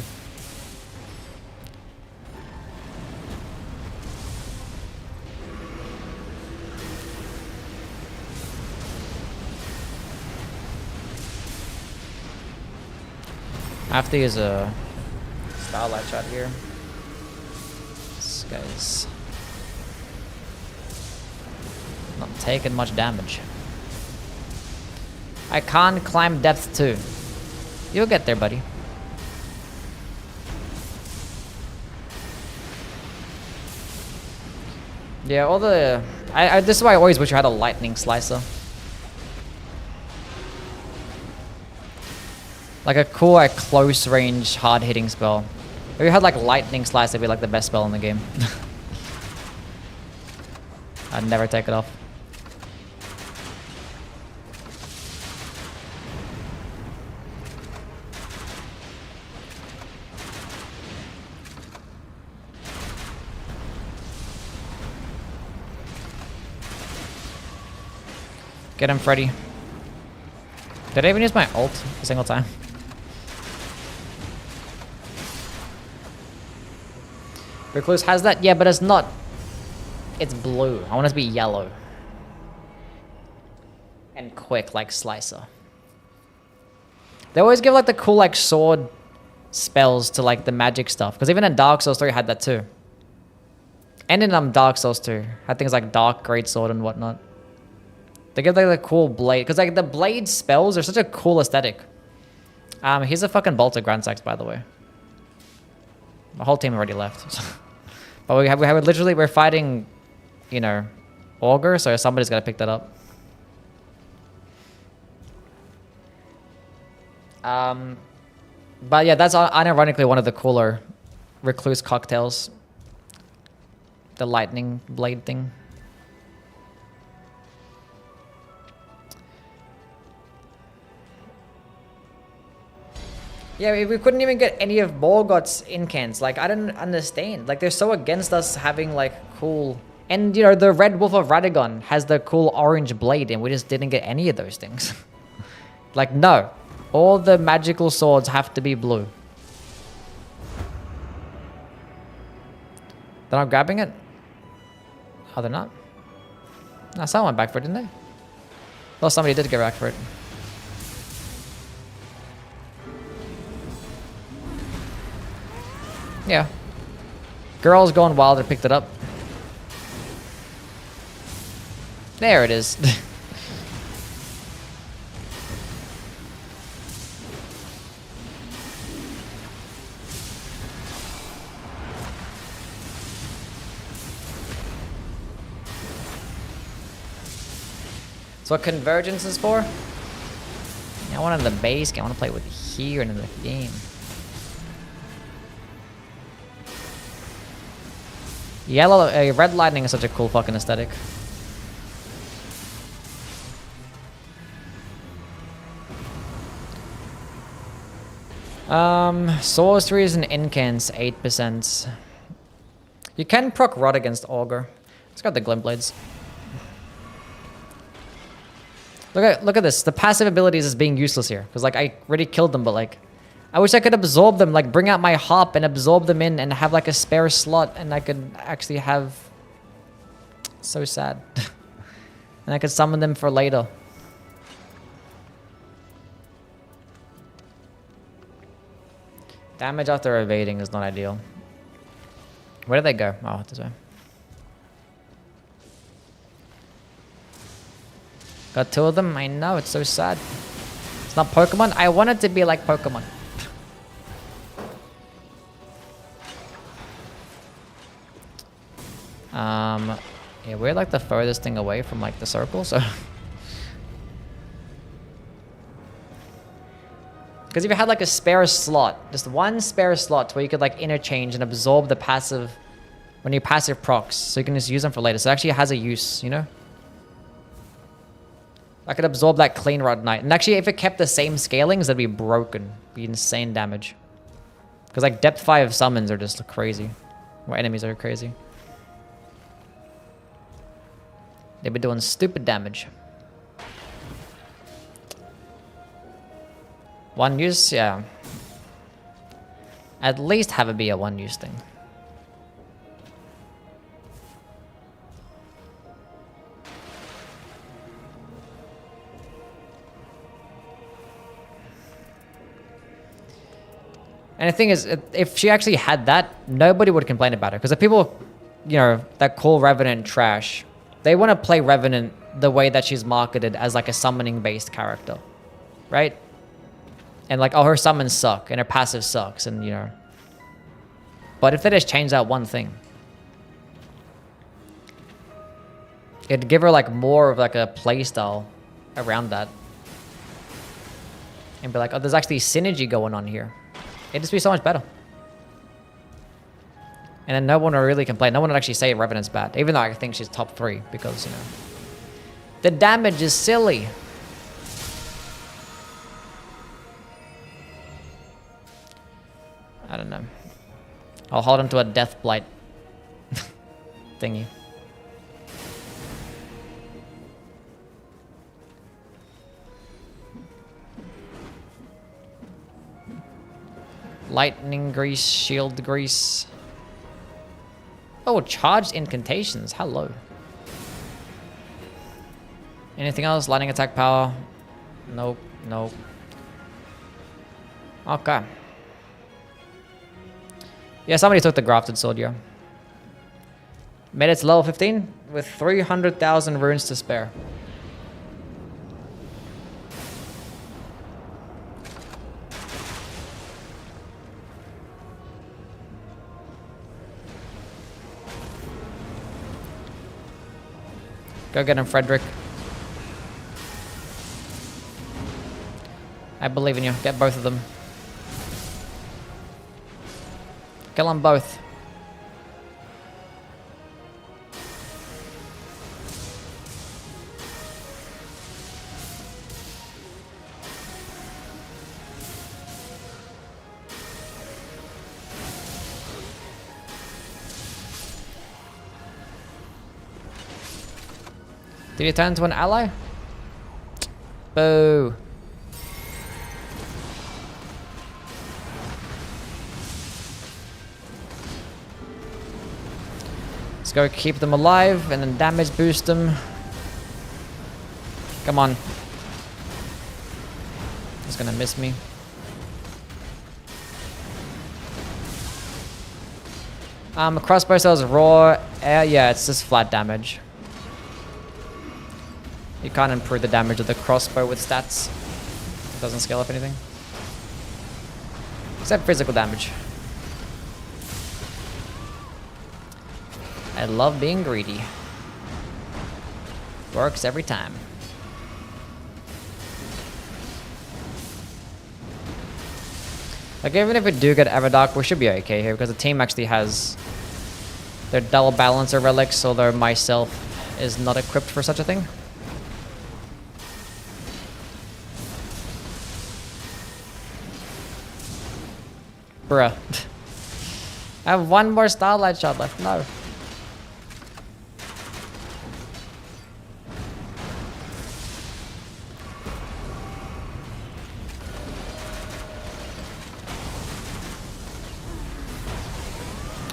I have to use a Starlight shot here. This guy's not taking much damage. I can't climb depth 2. You'll get there, buddy. Yeah, all the... this is why I always wish I had a lightning slicer. Like a cool, like, close range, hard hitting spell. If you had like lightning slice, it'd be like the best spell in the game. I'd never take it off. Get him, Freddy. Did I even use my ult a single time? Recluse has that? Yeah, but it's not. It's blue. I want it to be yellow. And quick, like Slicer. They always give like the cool like sword spells to like the magic stuff. Because even in Dark Souls 3 had that too. And in Dark Souls 2. Had things like Dark Greatsword and whatnot. They give like the cool blade. Because like the blade spells are such a cool aesthetic. Here's a fucking bolt of Grandsax, by the way. The whole team already left. But we have literally, we're fighting, you know, Augur, so somebody's got to pick that up. But yeah, that's unironically one of the cooler Recluse cocktails. The lightning blade thing. Yeah, we couldn't even get any of Morgoth's incants. Like, I don't understand. Like, they're so against us having, like, cool... And, you know, the Red Wolf of Radagon has the cool orange blade, and we just didn't get any of those things. Like, no. All the magical swords have to be blue. They're not grabbing it? Oh, they're not? No, someone went back for it, didn't they? Well, somebody did go back for it. Yeah. Girl's going wild and picked it up. There it is. So what Convergence is for? I want it in the base game. I want to play with here and in the game. Yellow, red lightning is such a cool fucking aesthetic. Sorceries and incants 8%. You can proc Rod against Augur. It's got the Glint Blades. Look at this. The passive abilities is being useless here. Because, like, I already killed them, but, like... I wish I could absorb them. Like, bring out my Harp and absorb them in and have, like, a spare slot. And I could actually have... So sad. And I could summon them for later. Damage after evading is not ideal. Where did they go? Oh, this way. Got two of them? I know, it's so sad. It's not Pokemon? I want it to be like Pokemon. Yeah, we're like the furthest thing away from like the circle, so... Because if you had like a spare slot, just one spare slot where you could like interchange and absorb the passive when you passive procs, so you can just use them for later. So it actually has a use, you know? I could absorb that Clean Rod Knight. And actually, if it kept the same scalings, that'd be broken. Be insane damage. Because like depth 5 summons are just crazy. Or enemies are crazy. They've been doing stupid damage. One use, yeah. At least have it be a one use thing. And the thing is, if she actually had that, nobody would complain about her. Because the people, you know, that call Revenant trash, they want to play Revenant the way that she's marketed as like a summoning-based character. Right? And like, oh, her summons suck, and her passive sucks, and you know. But if they just change that one thing, it'd give her like more of like a playstyle around that. And be like, oh, there's actually synergy going on here. It'd just be so much better. And then no one would really complain. No one would actually say Revenant's bad. Even though I think she's top 3. Because, you know, the damage is silly. I don't know. I'll hold him to a Death Blight thingy. Lightning grease, shield grease. Oh, charged incantations. Hello. Anything else? Lightning attack power? Nope. Nope. Okay. Yeah, somebody took the grafted sword, yeah. Made it to level 15 with 300,000 runes to spare. Go get him, Frederick. I believe in you. Get both of them. Kill them both. Did he turn into an ally? Boo. Let's go keep them alive and then damage boost them. Come on. He's gonna miss me. Crossbow sells raw air. Yeah, it's just flat damage. You can't improve the damage of the crossbow with stats. It doesn't scale up anything. Except physical damage. I love being greedy. Works every time. Like, even if we do get Everdark, we should be okay here because the team actually has their double balancer relics, although myself is not equipped for such a thing. Bruh. I have one more starlight shot left. No.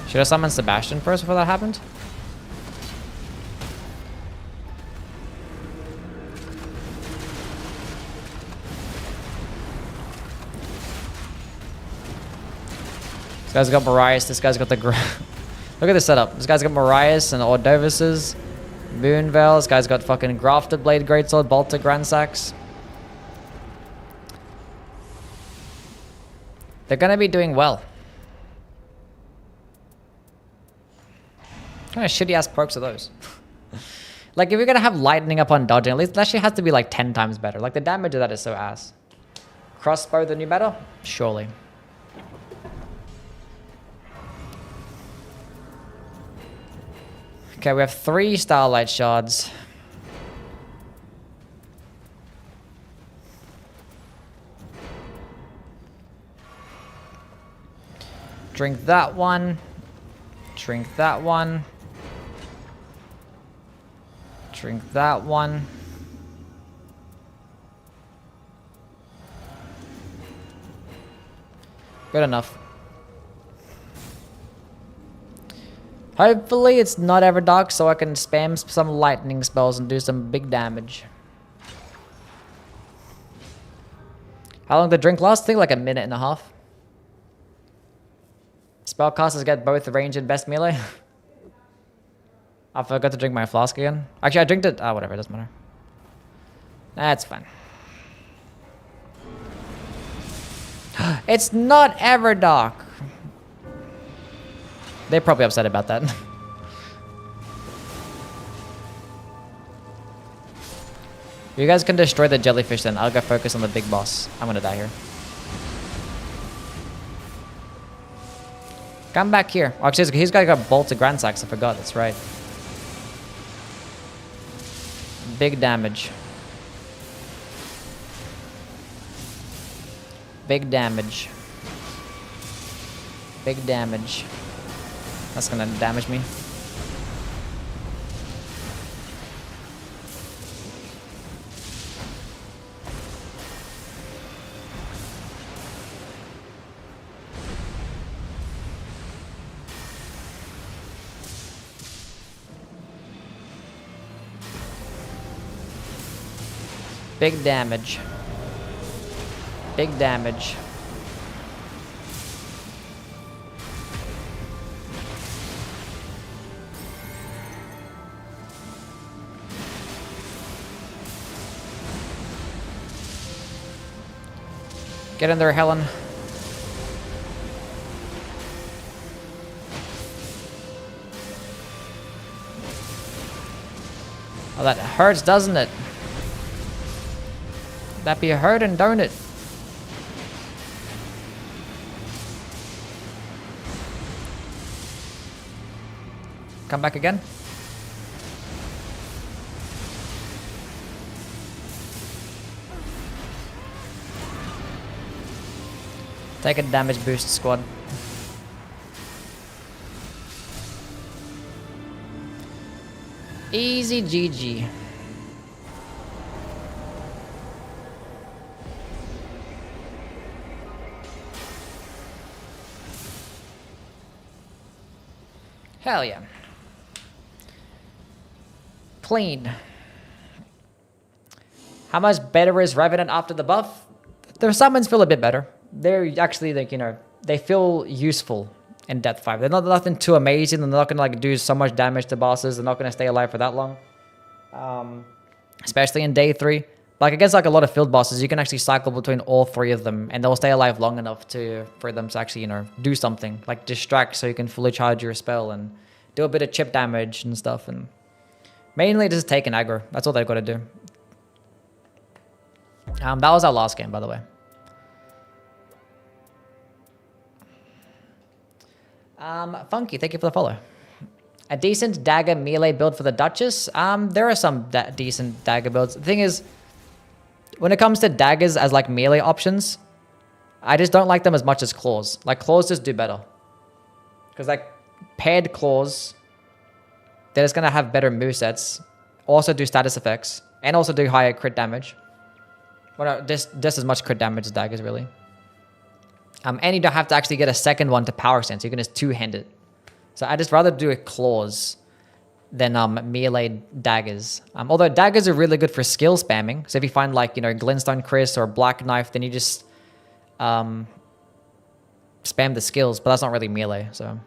Should I summon Sebastian first before that happened? This guy's got Marias, this guy's got the... Look at this setup. This guy's got Marias and Ordovises. Moonveil, this guy's got fucking Grafted Blade Greatsword, Bolter Gransax. They're gonna be doing well. What kind of shitty ass perks are those? Like, if you're gonna have lightning upon dodging, at least that shit has to be like 10 times better. Like, the damage of that is so ass. Crossbow the new meta? Surely. Okay, we have 3 starlight shards. Drink that one. Drink that one. Drink that one. Good enough. Hopefully it's not ever dark so I can spam some lightning spells and do some big damage. How long did the drink last? I think like a minute and a half. Spellcasters get both range and best melee. I forgot to drink my flask again. Actually, I drank it. Ah, whatever, it doesn't matter. That's fine. It's not ever dark. They're probably upset about that. You guys can destroy the jellyfish then. I'll go focus on the big boss. I'm gonna die here. Come back here. Oh, actually, he's got bolted Gransax. I forgot. That's right. Big damage. Big damage. Big damage. That's gonna damage me. Big damage. Big damage. Get in there, Helen. Oh, that hurts, doesn't it? That be hurting, don't it? Come back again. Take a damage boost, squad. Easy GG. Hell yeah. Clean. How much better is Revenant after the buff? Their summons feel a bit better. They're actually like, you know, they feel useful in Death 5. They're not nothing too amazing. They're not gonna like do so much damage to bosses. They're not gonna stay alive for that long. Especially in day 3. Like against like a lot of field bosses, you can actually cycle between all 3 of them and they'll stay alive long enough for them to actually, you know, do something. Like distract so you can fully charge your spell and do a bit of chip damage and stuff. And mainly just take an aggro. That's all they've got to do. That was our last game, by the way. Funky, thank you for the follow. A decent dagger melee build for the Duchess. There are some decent dagger builds. The thing is, when it comes to daggers as like melee options, I just don't like them as much as claws. Like claws just do better. Because like paired claws, they're just going to have better movesets, also do status effects, and also do higher crit damage. Well, no, just as much crit damage as daggers, really. And you don't have to actually get a second one to power sense. You can just two-hand it. So I just rather do a claws than melee daggers. Although daggers are really good for skill spamming. So if you find like, you know, Glintstone Chris or Black Knife, then you just spam the skills, but that's not really melee, so.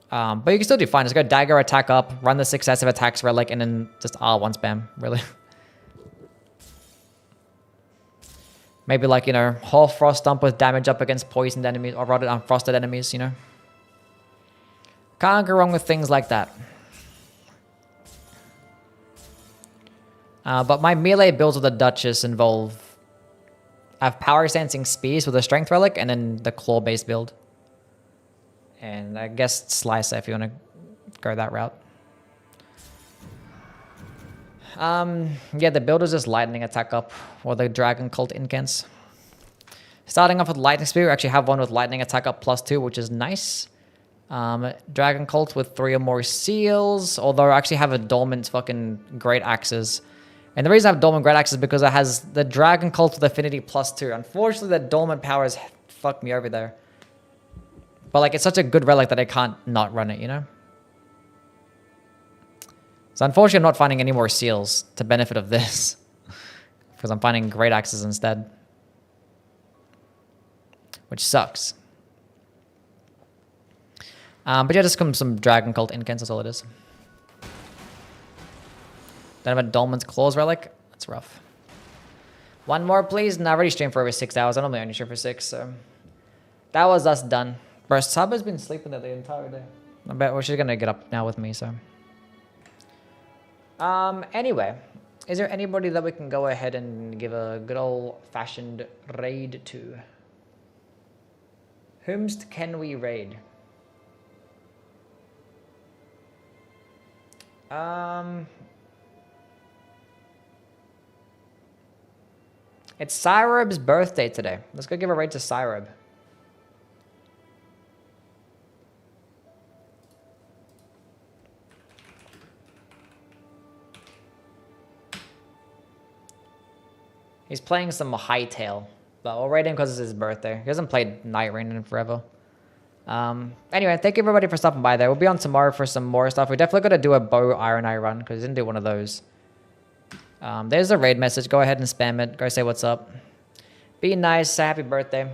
But you can still do fine. Just go dagger attack up, run the successive attacks relic, and then just R1 spam, really. Maybe like, you know, half frost stomp with damage up against poisoned enemies or rather unfrosted enemies, you know. Can't go wrong with things like that. But my melee builds with the Duchess involve... I have power sensing spears with a strength relic and then the claw based build. And I guess Slicer if you want to go that route. Yeah, the build is just lightning attack up or the dragon cult incants. Starting off with lightning spear, we actually have one with lightning attack up +2, which is nice. Dragon cult with 3 or more seals, although I actually have a dormant fucking great axes. And the reason I have dormant great axes is because it has the dragon cult with affinity +2. Unfortunately, the dormant powers fucked me over there. But like, it's such a good relic that I can't not run it, you know? So unfortunately, I'm not finding any more seals to benefit of this. Because I'm finding great axes instead. Which sucks. But yeah, just some dragon cult incants, that's all it is. Then I have a Dolmen's Claws relic. That's rough. One more, please. And I already streamed for over 6 hours. I normally only stream for 6, so... That was us done. Bro, Saba's been sleeping there the entire day. I bet she's gonna get up now with me, so... Anyway, is there anybody that we can go ahead and give a good old-fashioned raid to? Whomst can we raid? It's Cyrob's birthday today. Let's go give a raid to Cyrob. He's playing some Hightail, but we'll raid him because it's his birthday. He hasn't played Nightreign in forever. Anyway, thank you everybody for stopping by there. We'll be on tomorrow for some more stuff. We definitely got to do a bow Iron Eye run because we didn't do one of those. There's a raid message. Go ahead and spam it. Go say what's up. Be nice. Say happy birthday.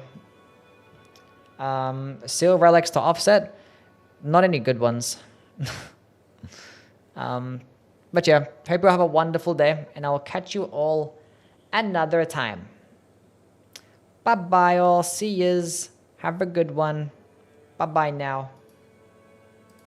Seal relics to offset. Not any good ones. But yeah, hope you have a wonderful day, and I will catch you all another time. Bye bye all. See yous. Have a good one. Bye bye now.